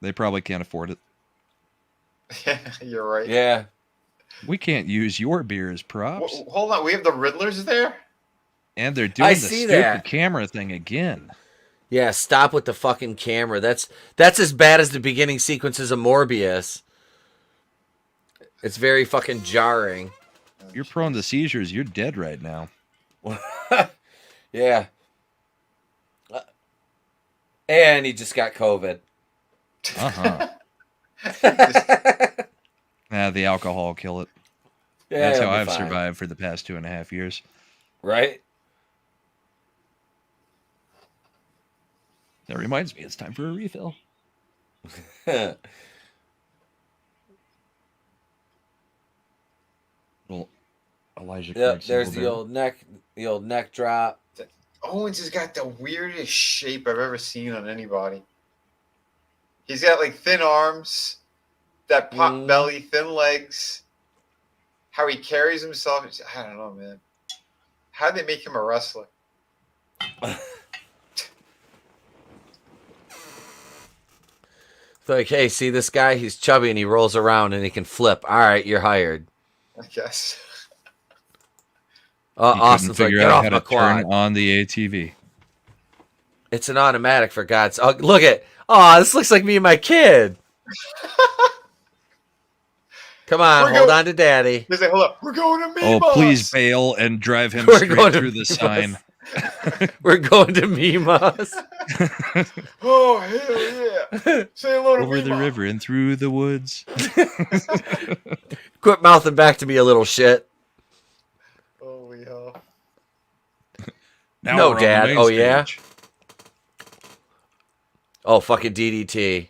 Speaker 7: They probably can't afford it.
Speaker 12: Yeah, you're right.
Speaker 5: Yeah.
Speaker 7: We can't use your beer as props.
Speaker 12: Hold on, we have the Riddlers there?
Speaker 7: And they're doing the stupid camera thing again.
Speaker 5: Yeah, stop with the fucking camera. That's as bad as the beginning sequences of Morbius. It's very fucking jarring.
Speaker 7: You're prone to seizures. You're dead right now.
Speaker 5: Yeah. And he just got COVID.
Speaker 7: Uh-huh. The alcohol will kill it.
Speaker 5: Yeah,
Speaker 7: that's how I've survived for the past 2.5 years.
Speaker 5: Right?
Speaker 7: That reminds me, it's time for a refill. Well, Elijah
Speaker 5: Yep,
Speaker 7: Craig
Speaker 5: there's
Speaker 7: Single
Speaker 5: the old neck drop.
Speaker 12: Owens has got the weirdest shape I've ever seen on anybody. He's got like thin arms, that pot belly, thin legs. How he carries himself, I don't know, man. How did they make him a wrestler?
Speaker 5: It's like, hey, see this guy? He's chubby and he rolls around and he can flip. All right, you're hired.
Speaker 12: I guess.
Speaker 5: Austin's like, get off my quad.
Speaker 7: Turn on the ATV.
Speaker 5: It's an automatic, for God's sake. Oh, look at. Oh, this looks like me and my kid. Come on, hold on to daddy.
Speaker 12: He's like, hold up. We're going to Mimas.
Speaker 7: Oh, please bail and drive him straight through the sign.
Speaker 5: We're going to Mimas.
Speaker 12: Oh, hell yeah. Say hello to
Speaker 7: Over the river and through the woods.
Speaker 5: Quit mouthing back to me, a little shit.
Speaker 12: Holy hell.
Speaker 5: No, Dad. Oh, yeah? Oh, fucking DDT.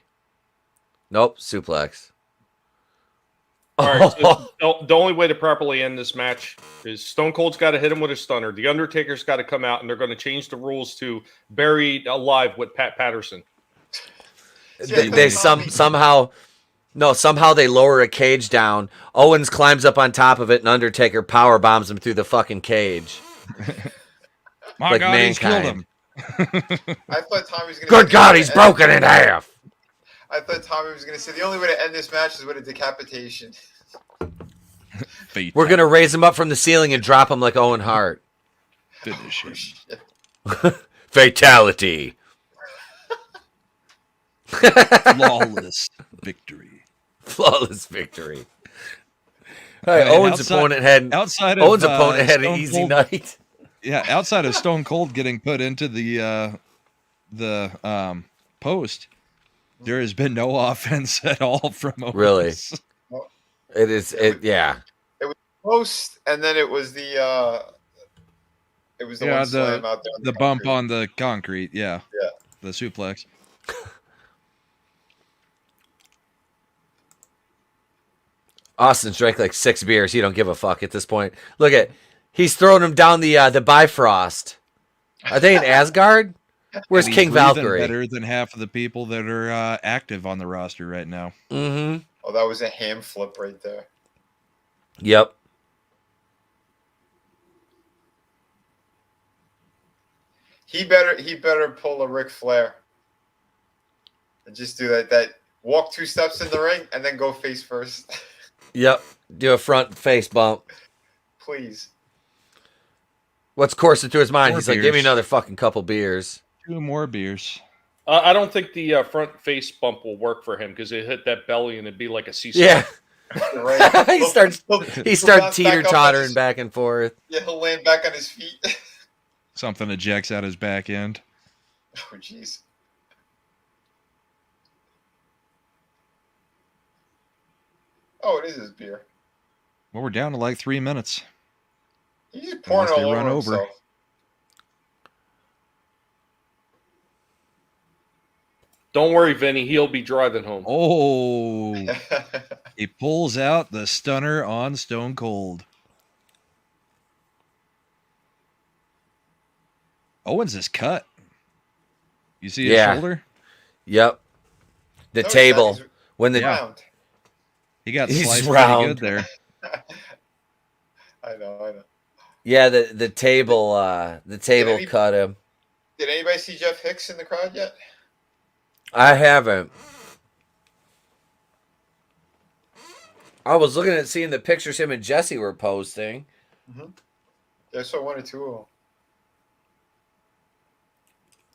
Speaker 5: Nope, suplex.
Speaker 13: All right, so the only way to properly end this match is Stone Cold's got to hit him with a stunner. The Undertaker's got to come out, and they're going to change the rules to buried alive with Pat Patterson.
Speaker 5: Somehow they lower a cage down. Owens climbs up on top of it, and Undertaker power bombs him through the fucking cage.
Speaker 7: My
Speaker 5: like
Speaker 7: God,
Speaker 5: Mankind.
Speaker 7: he's killed him.
Speaker 12: I thought Tommy was going to
Speaker 5: Good God, he's broken in half.
Speaker 12: I thought Tommy was going to say the only way to end this match is with a decapitation.
Speaker 5: We're going to raise him up from the ceiling and drop him like Owen Hart.
Speaker 7: Finish him.
Speaker 5: Fatality.
Speaker 7: Flawless victory.
Speaker 5: Flawless victory. Hey, Owens' opponent had an easy night.
Speaker 7: Yeah, outside of Stone Cold getting put into the post, there has been no offense at all from Owens.
Speaker 5: Really? Yeah.
Speaker 12: It was post, and then it was the one slam out there.
Speaker 7: The bump on the concrete, yeah.
Speaker 12: Yeah.
Speaker 7: The suplex.
Speaker 5: Austin's drank like 6 beers. He don't give a fuck at this point. Look at, he's throwing him down the Bifrost. Are they in Asgard? Where's King Valkyrie?
Speaker 7: Better than half of the people that are active on the roster right now.
Speaker 5: Mm-hmm.
Speaker 12: Oh, that was a ham flip right there.
Speaker 5: Yep.
Speaker 12: He better pull a Ric Flair. And just do that walk 2 steps in the ring and then go face first.
Speaker 5: Yep. Do a front face bump.
Speaker 12: Please.
Speaker 5: What's coursing through his mind?
Speaker 7: More
Speaker 5: He's like, give me another fucking couple beers.
Speaker 7: 2 more beers.
Speaker 13: I don't think the front face bump will work for him because it hit that belly and it'd be like a seesaw.
Speaker 5: Yeah.
Speaker 12: Right.
Speaker 5: he starts teeter-tottering back and forth.
Speaker 12: Yeah, he'll land back on his feet.
Speaker 7: Something ejects out his back end.
Speaker 12: Oh, jeez. Oh, it is his beer.
Speaker 7: Well, we're down to like 3 minutes.
Speaker 12: He's just pouring all over himself.
Speaker 13: Don't worry, Vinny. He'll be driving home.
Speaker 7: Oh. He pulls out the stunner on Stone Cold. Owens is cut. You see his shoulder?
Speaker 5: Yep. The table.
Speaker 7: He got
Speaker 5: he's
Speaker 7: sliced
Speaker 5: round.
Speaker 7: pretty good there.
Speaker 12: I know.
Speaker 5: Yeah, the table cut him.
Speaker 12: Did anybody see Jeff Hicks in the crowd yet?
Speaker 5: I haven't. I was looking at seeing the pictures him and Jesse were posting.
Speaker 12: Mm-hmm. Yeah, I saw 1 or 2 of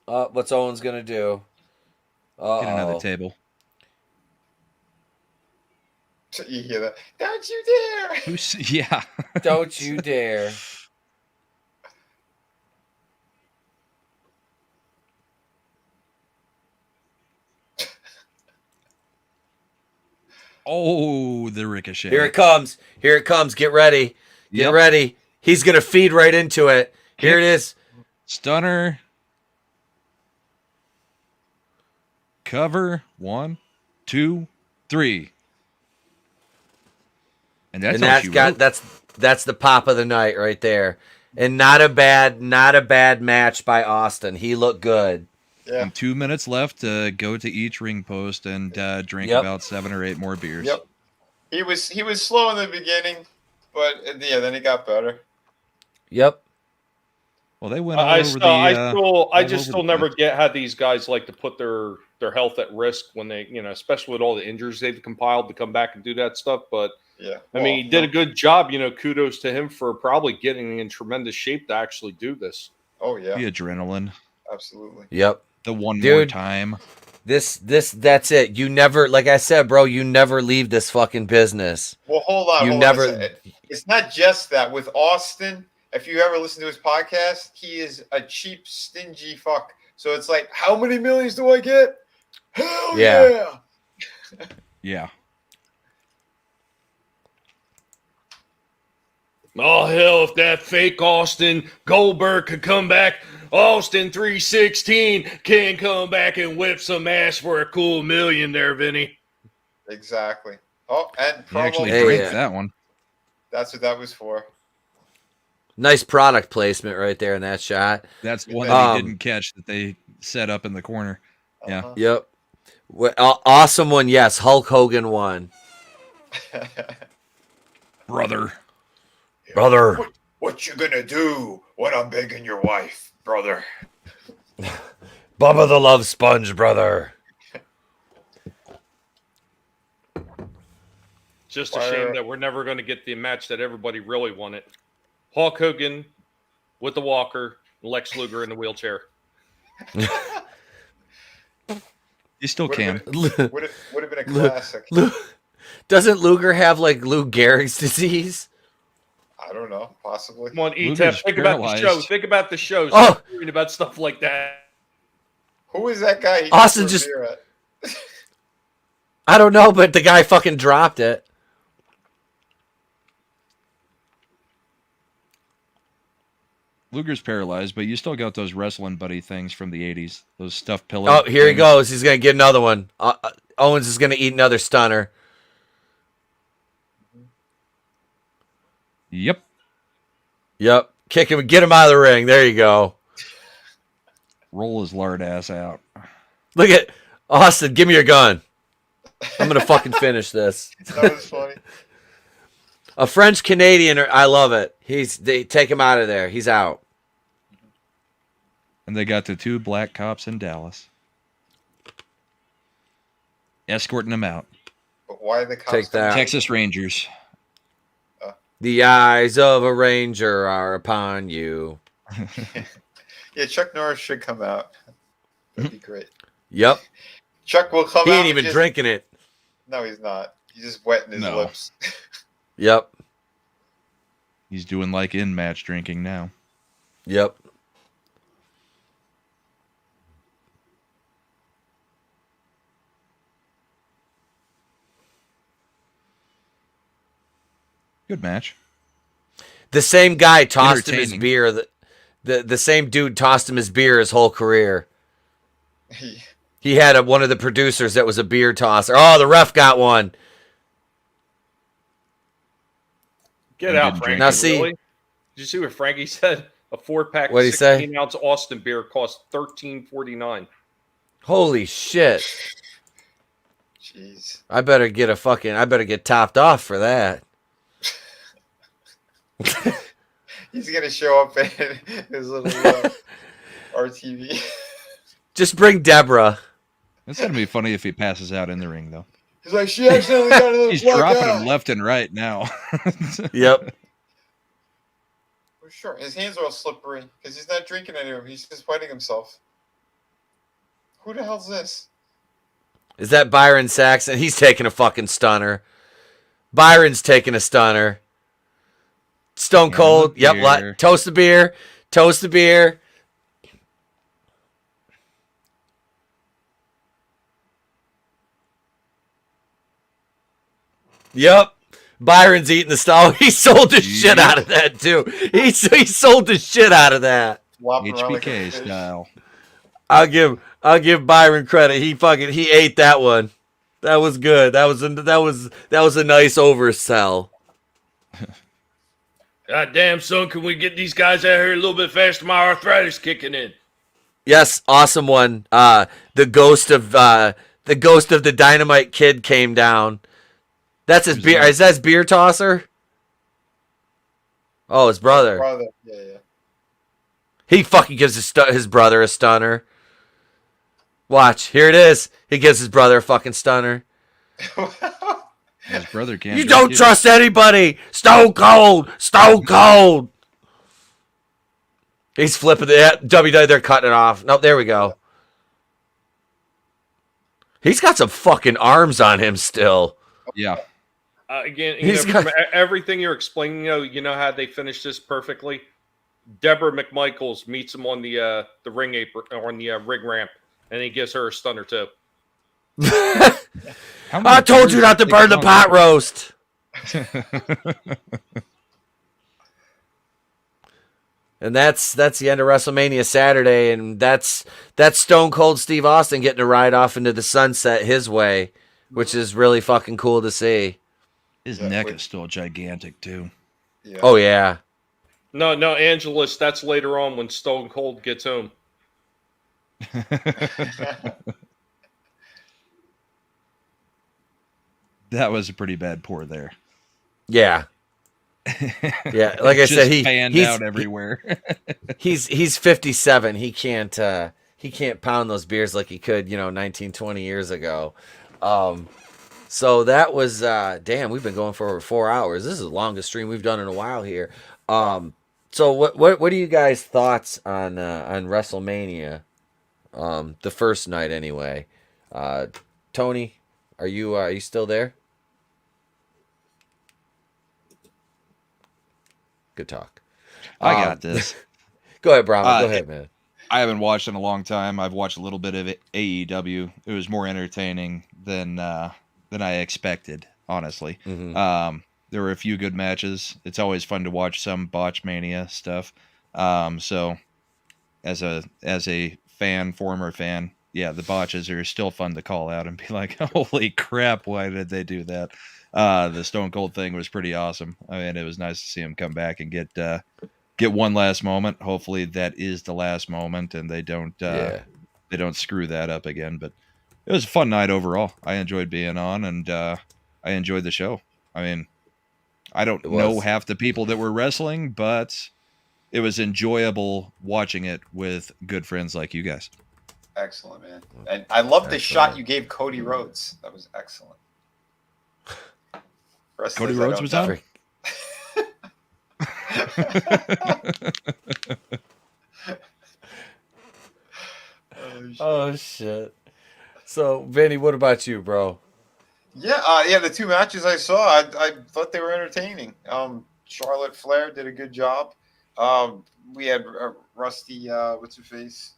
Speaker 12: them.
Speaker 5: What's Owens gonna do?
Speaker 7: Get another table.
Speaker 12: You hear that? Don't you dare!
Speaker 7: Yeah.
Speaker 5: Don't you dare.
Speaker 7: Oh, the ricochet.
Speaker 5: Here it comes. Get ready. Get ready. He's going to feed right into it. Here it is.
Speaker 7: Stunner. Cover. 1, 2, 3. And that's
Speaker 5: that's the pop of the night right there. And not a bad match by Austin. He looked good.
Speaker 12: Yeah.
Speaker 7: And 2 minutes left to go to each ring post and drink about 7 or 8 more beers.
Speaker 12: Yep. He was slow in the beginning, but yeah, then he got better.
Speaker 5: Yep.
Speaker 7: Well, they went.
Speaker 13: I just still never get how these guys like to put their health at risk when they, especially with all the injuries they've compiled to come back and do that stuff. But
Speaker 12: yeah,
Speaker 13: I mean, he did a good job. Kudos to him for probably getting in tremendous shape to actually do this.
Speaker 12: Oh yeah,
Speaker 7: the adrenaline.
Speaker 12: Absolutely.
Speaker 5: Yep.
Speaker 7: The one more time.
Speaker 5: That's it. You never, like I said, bro, you never leave this fucking business.
Speaker 12: Well, hold on. It's not just that. With Austin, if you ever listen to his podcast, he is a cheap, stingy fuck. So it's like, how many millions do I get? Hell yeah.
Speaker 7: Yeah.
Speaker 13: Oh, hell, if that fake Austin Goldberg could come back, Austin 316 can come back and whip some ass for a cool $1 million there, Vinny.
Speaker 12: Exactly. Oh, and
Speaker 7: he actually drank that one.
Speaker 12: That's what that was for.
Speaker 5: Nice product placement right there in that shot.
Speaker 7: That's the one that he didn't catch that they set up in the corner. Yeah.
Speaker 5: Yep. Awesome one. Yes. Hulk Hogan won.
Speaker 7: Brother.
Speaker 11: What you gonna do when I'm begging your wife, brother?
Speaker 5: Bubba the Love Sponge, brother.
Speaker 13: Just a shame that we're never going to get the match that everybody really wanted. Hulk Hogan with the walker, Lex Luger in the wheelchair.
Speaker 7: You still can.
Speaker 12: Would have been a classic.
Speaker 5: Doesn't Luger have like Lou Gehrig's disease?
Speaker 12: I don't know. Possibly.
Speaker 13: Come on, E-Tep. Think about the show. Think about the show. Reading about stuff like that.
Speaker 12: Who is that guy?
Speaker 5: Austin just... I don't know, but the guy fucking dropped it.
Speaker 7: Luger's paralyzed, but you still got those wrestling buddy things from the 80s. Those stuffed pillows.
Speaker 5: Oh, here he goes. He's going to get another one. Owens is going to eat another stunner.
Speaker 7: Yep.
Speaker 5: Kick him. Get him out of the ring. There you go.
Speaker 7: Roll his lard ass out.
Speaker 5: Look at Austin. Give me your gun. I'm going to fucking finish this.
Speaker 12: That was funny.
Speaker 5: A French Canadian. I love it. They take him out of there. He's out.
Speaker 7: And they got the 2 black cops in Dallas. Escorting them out.
Speaker 12: But why the cops?
Speaker 5: Take that.
Speaker 7: Texas Rangers.
Speaker 5: The eyes of a ranger are upon you.
Speaker 12: Yeah, Chuck Norris should come out. That'd be great.
Speaker 5: Yep.
Speaker 12: Chuck will come out.
Speaker 5: He ain't even drinking it.
Speaker 12: No, he's not. He's just wetting his lips.
Speaker 5: Yep.
Speaker 7: He's doing like in-match drinking now.
Speaker 5: Yep.
Speaker 7: Good match.
Speaker 5: The same guy tossed him his beer. The same dude tossed him his beer his whole career. He had one of the producers that was a beer tosser. Oh, the ref got one.
Speaker 13: Get out, Frankie.
Speaker 5: Now see,
Speaker 13: really? Did you see what Frankie said? A 4-pack of 16-ounce Austin beer cost $13.49.
Speaker 5: Holy shit!
Speaker 12: Jeez.
Speaker 5: I better get topped off for that.
Speaker 12: He's gonna show up in his little RTV.
Speaker 7: Just bring Deborah. It's gonna be funny if he passes out in the ring, though.
Speaker 12: He's like, she accidentally got another.
Speaker 7: He's dropping him left and right now.
Speaker 5: Yep.
Speaker 12: For sure, his hands are all slippery because he's not drinking anymore. He's just wetting himself. Who the hell's this?
Speaker 5: Is that Byron Saxon? He's taking a fucking stunner. Byron's taking a stunner. Stone Cold. Yep. Toast the beer. Toast the beer. Yep. Byron's eating the stall. He sold the shit out of that, too. He sold the shit out of that.
Speaker 7: HBK style.
Speaker 5: I'll give Byron credit. He ate that one. That was good. That was a nice oversell.
Speaker 9: God damn, son, can we get these guys out here a little bit faster? My arthritis kicking in.
Speaker 5: Yes, awesome one. The ghost of the Dynamite Kid came down. That's his beer. Is that his beer tosser? Oh, his brother.
Speaker 12: Yeah.
Speaker 5: He fucking gives his brother a stunner. Watch, here it is. He gives his brother a fucking stunner.
Speaker 7: His brother can't.
Speaker 5: You don't trust anybody. Stone Cold. Stone Cold. He's flipping the WWE. They're cutting it off. Nope, there we go. He's got some fucking arms on him still.
Speaker 7: Yeah.
Speaker 13: Again, from everything you're explaining, you know how they finished this perfectly. Deborah McMichaels meets him on the ring apron or on the ring ramp, and he gives her a stunner too.
Speaker 5: I told you not to burn the pot roast. And that's the end of WrestleMania Saturday, and that's Stone Cold Steve Austin getting to ride off into the sunset his way, which is really fucking cool to see.
Speaker 7: His neck is still gigantic too.
Speaker 12: Yeah.
Speaker 5: Oh yeah.
Speaker 13: No, Angelus, that's later on when Stone Cold gets home.
Speaker 7: That was a pretty bad pour there.
Speaker 5: Yeah. Yeah, like I said, he's
Speaker 7: out everywhere.
Speaker 5: he's 57. He can't pound those beers like he could, 19, 20 years ago. So that was damn. We've been going for over 4 hours. This is the longest stream we've done in a while here. So what are you guys' thoughts on WrestleMania? The first night anyway. Tony, are you still there? Good talk.
Speaker 7: I got this.
Speaker 5: Go ahead, Brahma. Go ahead, man.
Speaker 7: I haven't watched in a long time. I've watched a little bit of AEW. It was more entertaining than I expected, honestly.
Speaker 5: Mm-hmm.
Speaker 7: There were a few good matches. It's always fun to watch some Botchmania stuff. So as a former fan, yeah, the botches are still fun to call out and be like, holy crap, why did they do that? The Stone Cold thing was pretty awesome. I mean, it was nice to see him come back and get one last moment. Hopefully that is the last moment and they don't screw that up again. But it was a fun night overall. I enjoyed being on and I enjoyed the show. I mean, I don't know half the people that were wrestling, but it was enjoyable watching it with good friends like you guys.
Speaker 12: Excellent, man. And I love the shot you gave Cody Rhodes. That was excellent.
Speaker 7: Cody Rhodes was on?
Speaker 5: Oh, shit. So, Vinny, what about you, bro?
Speaker 12: Yeah, the two matches I saw, I thought they were entertaining. Charlotte Flair did a good job. We had Rusty, what's her face?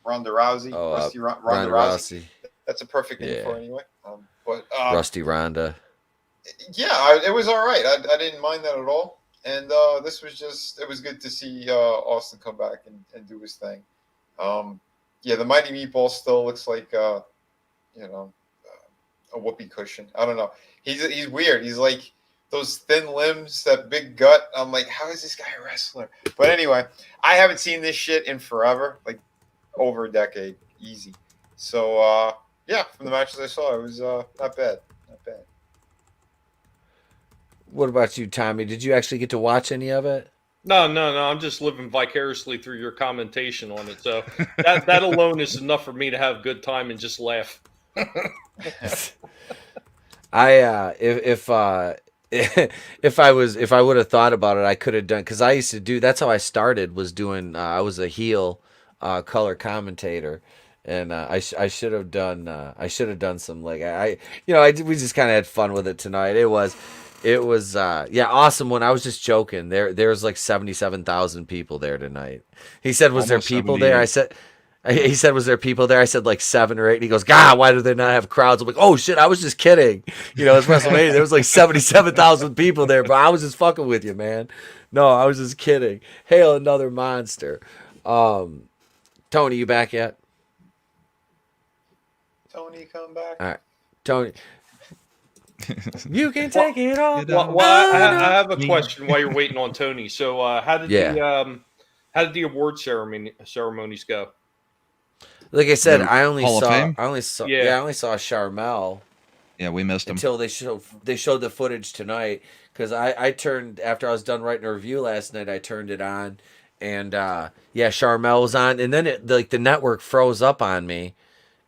Speaker 12: Ronda Rousey. Ronda Rousey. That's a perfect name for her anyway.
Speaker 5: Rusty Ronda.
Speaker 12: Yeah, it was all right. I didn't mind that at all. And this was it was good to see Austin come back and do his thing. The Mighty Meatball still looks like, a whoopee cushion. I don't know. He's weird. He's like those thin limbs, that big gut. I'm like, how is this guy a wrestler? But anyway, I haven't seen this shit in forever, like over a decade, easy. So, from the matches I saw, it was not bad. Not bad.
Speaker 5: What about you, Tommy? Did you actually get to watch any of it?
Speaker 13: No. I'm just living vicariously through your commentation on it. So that alone is enough for me to have a good time and just laugh.
Speaker 5: If I would have thought about it, I could have done, because I used to do. That's how I started. Was doing. I was a heel color commentator. And I should have done some, like, we just kind of had fun with it tonight. It was awesome. When I was just joking, there's like 77,000 people there tonight. He said, was there people there? He said, was there people there? I said like 7 or 8. And he goes, God, why do they not have crowds? I'm like, oh shit, I was just kidding. It's WrestleMania. There was like 77,000 people there, but I was just fucking with you, man. No, I was just kidding. Hail another monster. Tony, you back yet?
Speaker 12: Tony, come back.
Speaker 5: All right, Tony. You can take it all.
Speaker 13: Well, I have a question while you're waiting on Tony. So, how did the award ceremonies go?
Speaker 5: Like I said,
Speaker 7: The
Speaker 5: I only
Speaker 7: Hall of
Speaker 5: saw
Speaker 7: Fame?
Speaker 5: I only saw Charmel.
Speaker 7: Yeah, we missed him
Speaker 5: until they showed the footage tonight, because I turned, after I was done writing a review last night, I turned it on, and Charmel was on, and then the network froze up on me,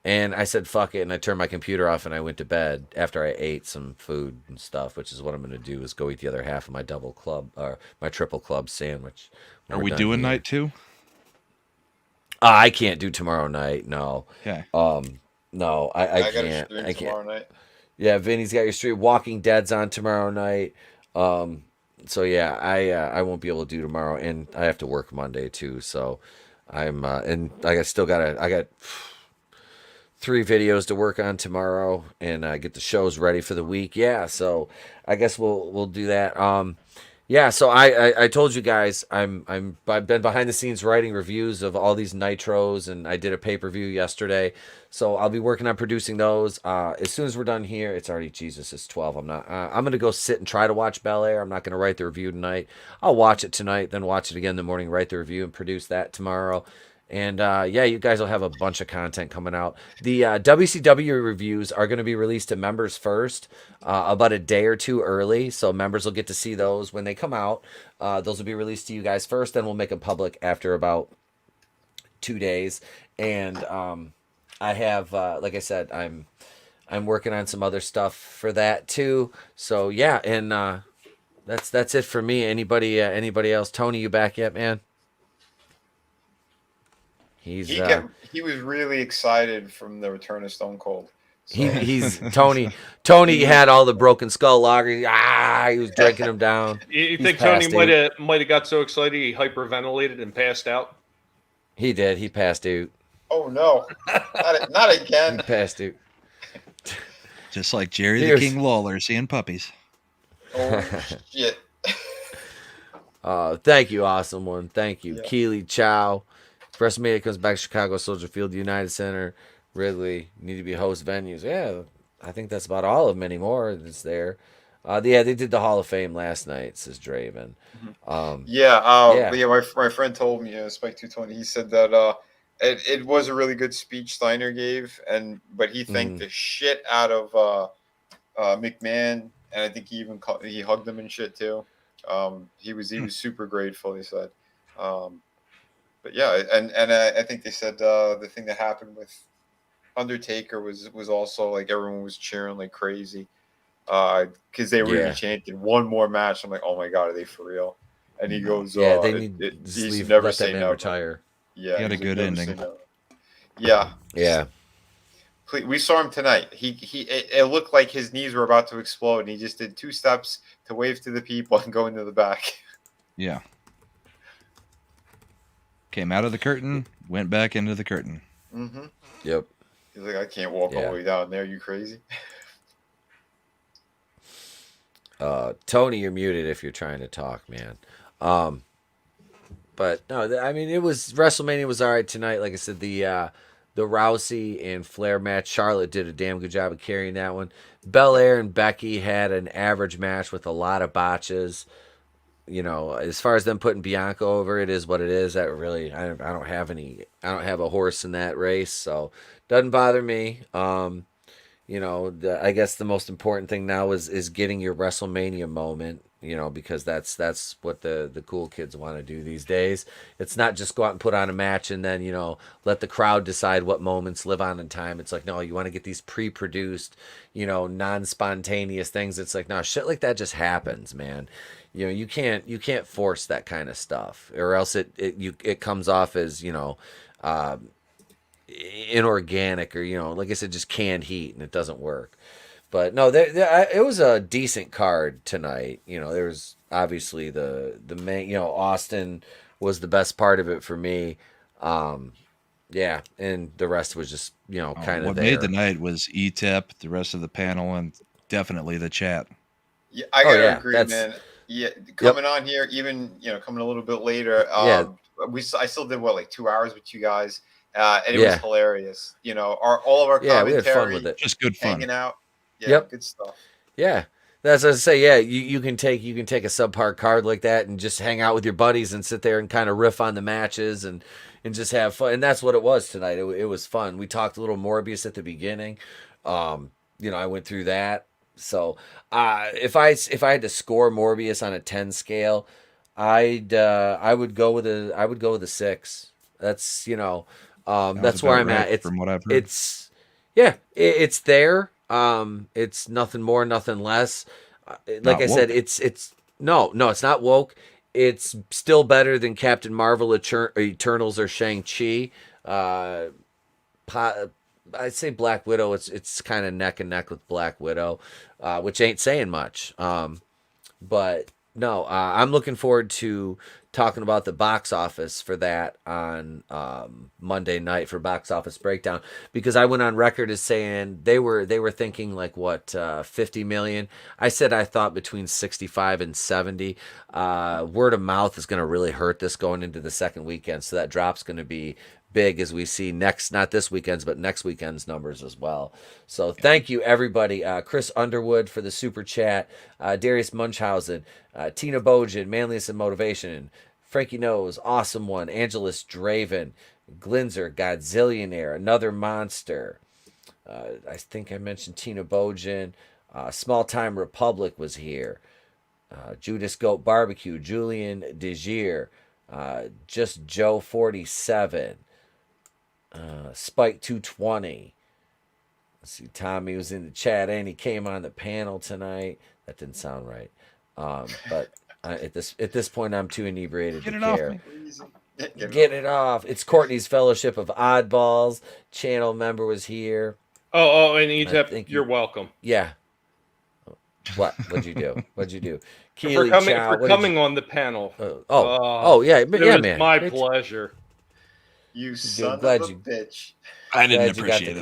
Speaker 5: and I said fuck it, and I turned my computer off and I went to bed after I ate some food and stuff, which is what I'm going to do, is go eat the other half of my double club or my triple club sandwich.
Speaker 7: Are we doing night 2?
Speaker 5: I can't do tomorrow night. No.
Speaker 7: Okay.
Speaker 5: No, I can't.
Speaker 12: I can't. Tomorrow night.
Speaker 5: Yeah, Vinny's got your stream. Walking Dead's on tomorrow night. So yeah, I won't be able to do tomorrow, and I have to work Monday too. So I'm and I got 3 videos to work on tomorrow, and get the shows ready for the week. Yeah, so I guess we'll do that. Yeah, so I told you guys I've been behind the scenes writing reviews of all these nitros, and I did a pay-per-view yesterday. So I'll be working on producing those. As soon as we're done here, it's 12. I'm gonna go sit and try to watch Bel Air. I'm not gonna write the review tonight. I'll watch it tonight, then watch it again in the morning, write the review, and produce that tomorrow. And you guys will have a bunch of content coming out. The WCW reviews are going to be released to members first, about a day or two early. So members will get to see those when they come out. Those will be released to you guys first. Then we'll make them public after about 2 days. And I have, like I said, I'm working on some other stuff for that too. So yeah, and that's it for me. Anybody else? Tony, you back yet, man?
Speaker 12: He was really excited from the return of Stone Cold. So.
Speaker 5: He's Tony had all the Broken Skull lager. He was drinking them down.
Speaker 13: You think Tony might have got so excited he hyperventilated and passed out?
Speaker 5: He did. He passed out.
Speaker 12: Oh no, not again.
Speaker 5: He passed out.
Speaker 7: Just like Jerry the King Lawler seeing puppies.
Speaker 12: Oh shit.
Speaker 5: Thank you, awesome one. Thank you,
Speaker 12: yeah.
Speaker 5: Keely Chow. Wrestlemania comes back to Chicago, Soldier Field, United Center, Wrigley. Need to be host venues. Yeah, I think that's about all of them anymore that's there. They did the Hall of Fame last night, says Draven.
Speaker 12: My friend told me, Spike 220, he said that it was a really good speech Steiner gave, but he thanked the shit out of McMahon, and I think he hugged him and shit too. He was super grateful, he said. But yeah, and I think they said the thing that happened with Undertaker was also like everyone was cheering like crazy because they were even chanting one more match. I'm like, oh my god, are they for real? And he goes, he's never say no.
Speaker 5: Retire.
Speaker 12: Yeah,
Speaker 7: he had a good ending.
Speaker 12: No. Yeah. We saw him tonight. It looked like his knees were about to explode, and he just did 2 steps to wave to the people and go into the back.
Speaker 7: Yeah. Came out of the curtain, went back into the curtain.
Speaker 12: Mm-hmm.
Speaker 5: Yep.
Speaker 12: He's like, I can't walk all the way down there. You crazy?
Speaker 5: Tony, you're muted if you're trying to talk, man. But no, I mean, WrestleMania was all right tonight. Like I said, the Rousey and Flair match, Charlotte did a damn good job of carrying that one. Belair and Becky had an average match with a lot of botches. As far as them putting Bianca over, it is what it is. That really, I don't have a horse in that race, so doesn't bother me. I guess the most important thing now is getting your WrestleMania moment, because that's what the cool kids want to do these days. It's not just go out and put on a match and then, let the crowd decide what moments live on in time. It's like, no, you want to get these pre-produced, non-spontaneous things. It's like, no, shit like that just happens, man. You can't force that kind of stuff, or else it comes off as inorganic, or like I said, just canned heat, and it doesn't work. But no, it was a decent card tonight. There was obviously the main, Austin was the best part of it for me. Yeah, and the rest was just kind of
Speaker 7: what made the night was ETEP, the rest of the panel, and definitely the chat.
Speaker 12: Yeah, I gotta agree, man. Yeah, coming on here, even coming a little bit later. I still did 2 hours with you guys, and it was hilarious. All of our commentary,
Speaker 5: we had fun with it.
Speaker 7: Just good fun,
Speaker 12: hanging out. Yeah, good stuff.
Speaker 5: Yeah. That's what I say. Yeah, you can take a subpar card like that and just hang out with your buddies and sit there and kind of riff on the matches and just have fun. And that's what it was tonight. It was fun. We talked a little Morbius at the beginning. I went through that. So if I had to score Morbius on a 10 scale, I would go with a 6. That's that's where I'm at. It's
Speaker 7: from what I've heard.
Speaker 5: It's there. It's nothing more, nothing less. Like I said, it's not woke. It's still better than Captain Marvel, Eternals, or Shang-Chi. I'd say Black Widow. It's kind of neck and neck with Black Widow, which ain't saying much. But no, I'm looking forward to talking about the box office for that on Monday night for box office breakdown, because I went on record as saying they were thinking like 50 million. I said I thought between 65 and 70. Word of mouth is going to really hurt this going into the second weekend, so that drop's going to be big as we see not this weekend's but next weekend's numbers as well. So thank you everybody. Chris Underwood for the super chat, Darius Munchausen, Tina Bojan, Manliness and Motivation, Frankie Knows, Awesome One, Angelus Draven, Glinzer, Godzillionaire, Another Monster. I think I mentioned Tina Bojan. Small Time Republic was here. Judas Goat Barbecue, Julian DeGier, Just Joe 47. Spike 220. Let's see, Tommy was in the chat and he came on the panel tonight. That didn't sound right. But at this point, I'm too inebriated to care. Get it off. It's Courtney's Fellowship of Oddballs. Channel member was here.
Speaker 13: Oh, and you're welcome.
Speaker 5: Yeah. What'd you do?
Speaker 13: For coming on the panel.
Speaker 5: Yeah,
Speaker 13: it was
Speaker 5: man.
Speaker 13: My pleasure.
Speaker 12: You son of a bitch.
Speaker 7: I didn't appreciate it.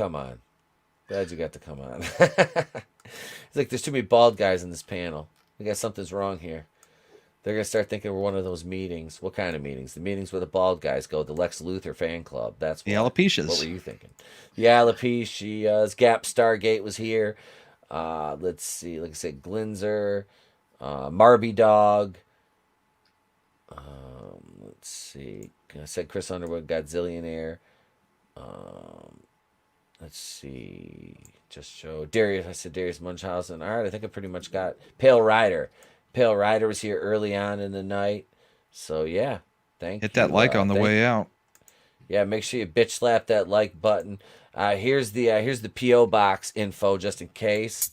Speaker 5: Glad you got to come on. It's like there's too many bald guys in this panel. We got something's wrong here. They're going to start thinking we're one of those meetings. What kind of meetings? The meetings where the bald guys go, the Lex Luthor fan club. That's
Speaker 7: the Alopecias.
Speaker 5: What were you thinking? The Alopecias. Gap Stargate was here. Let's see. Like I said, Glinzer, Marby Dog. Let's see. I said Chris Underwood, Godzillionaire. Let's see. Just show Darius. I said Darius Munchausen. All right, I think I pretty much got Pale Rider. Pale Rider was here early on in the night. So yeah, thank you.
Speaker 7: Hit that like on the way out.
Speaker 5: Yeah, make sure you bitch slap that like button. Here's the PO box info just in case.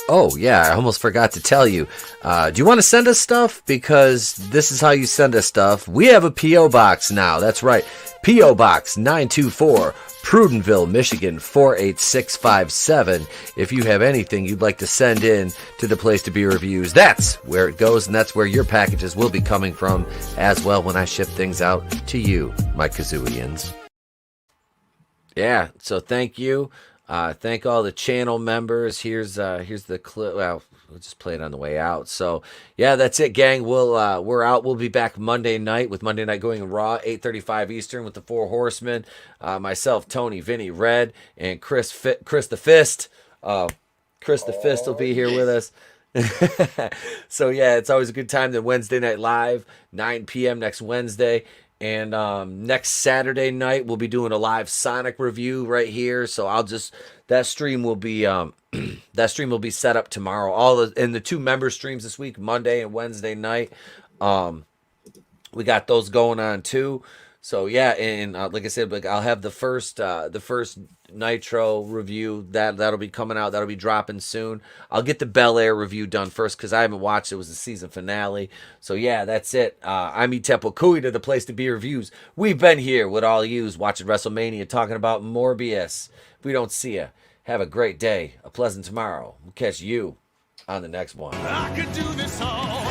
Speaker 5: Oh, yeah, I almost forgot to tell you. Do you want to send us stuff? Because this is how you send us stuff. We have a P.O. Box now. That's right. P.O. Box 924, Prudenville, Michigan 48657. If you have anything you'd like to send in to the Place to Be Reviews, that's where it goes, and that's where your packages will be coming from as well when I ship things out to you, my Kazooians. Yeah, so thank you. Thank all the channel members. Here's the clip. Well, we'll just play it on the way out. So yeah, that's it, gang. We're out. We'll be back Monday night with Monday Night Going Raw, 8:35 Eastern with the Four Horsemen. Myself, Tony, Vinny, Red, and Chris the Fist. Chris the Fist will be here with us. So yeah, it's always a good time. Then Wednesday Night Live, 9 p.m. next Wednesday. And next Saturday night, we'll be doing a live Sonic review right here. So that stream will be set up tomorrow. And the two member streams this week, Monday and Wednesday night. We got those going on too. So yeah, and like I said, I'll have the first Nitro review that'll be coming out. That'll be dropping soon. I'll get the Bel Air review done first because I haven't watched it. It was the season finale. So yeah, that's it. I'm Etepo Kui to the Place to Be Reviews. We've been here with all yous watching Wrestlemania, talking about Morbius. If we don't see you, have a great day, a pleasant tomorrow. We'll catch you on the next one.
Speaker 14: I could do this all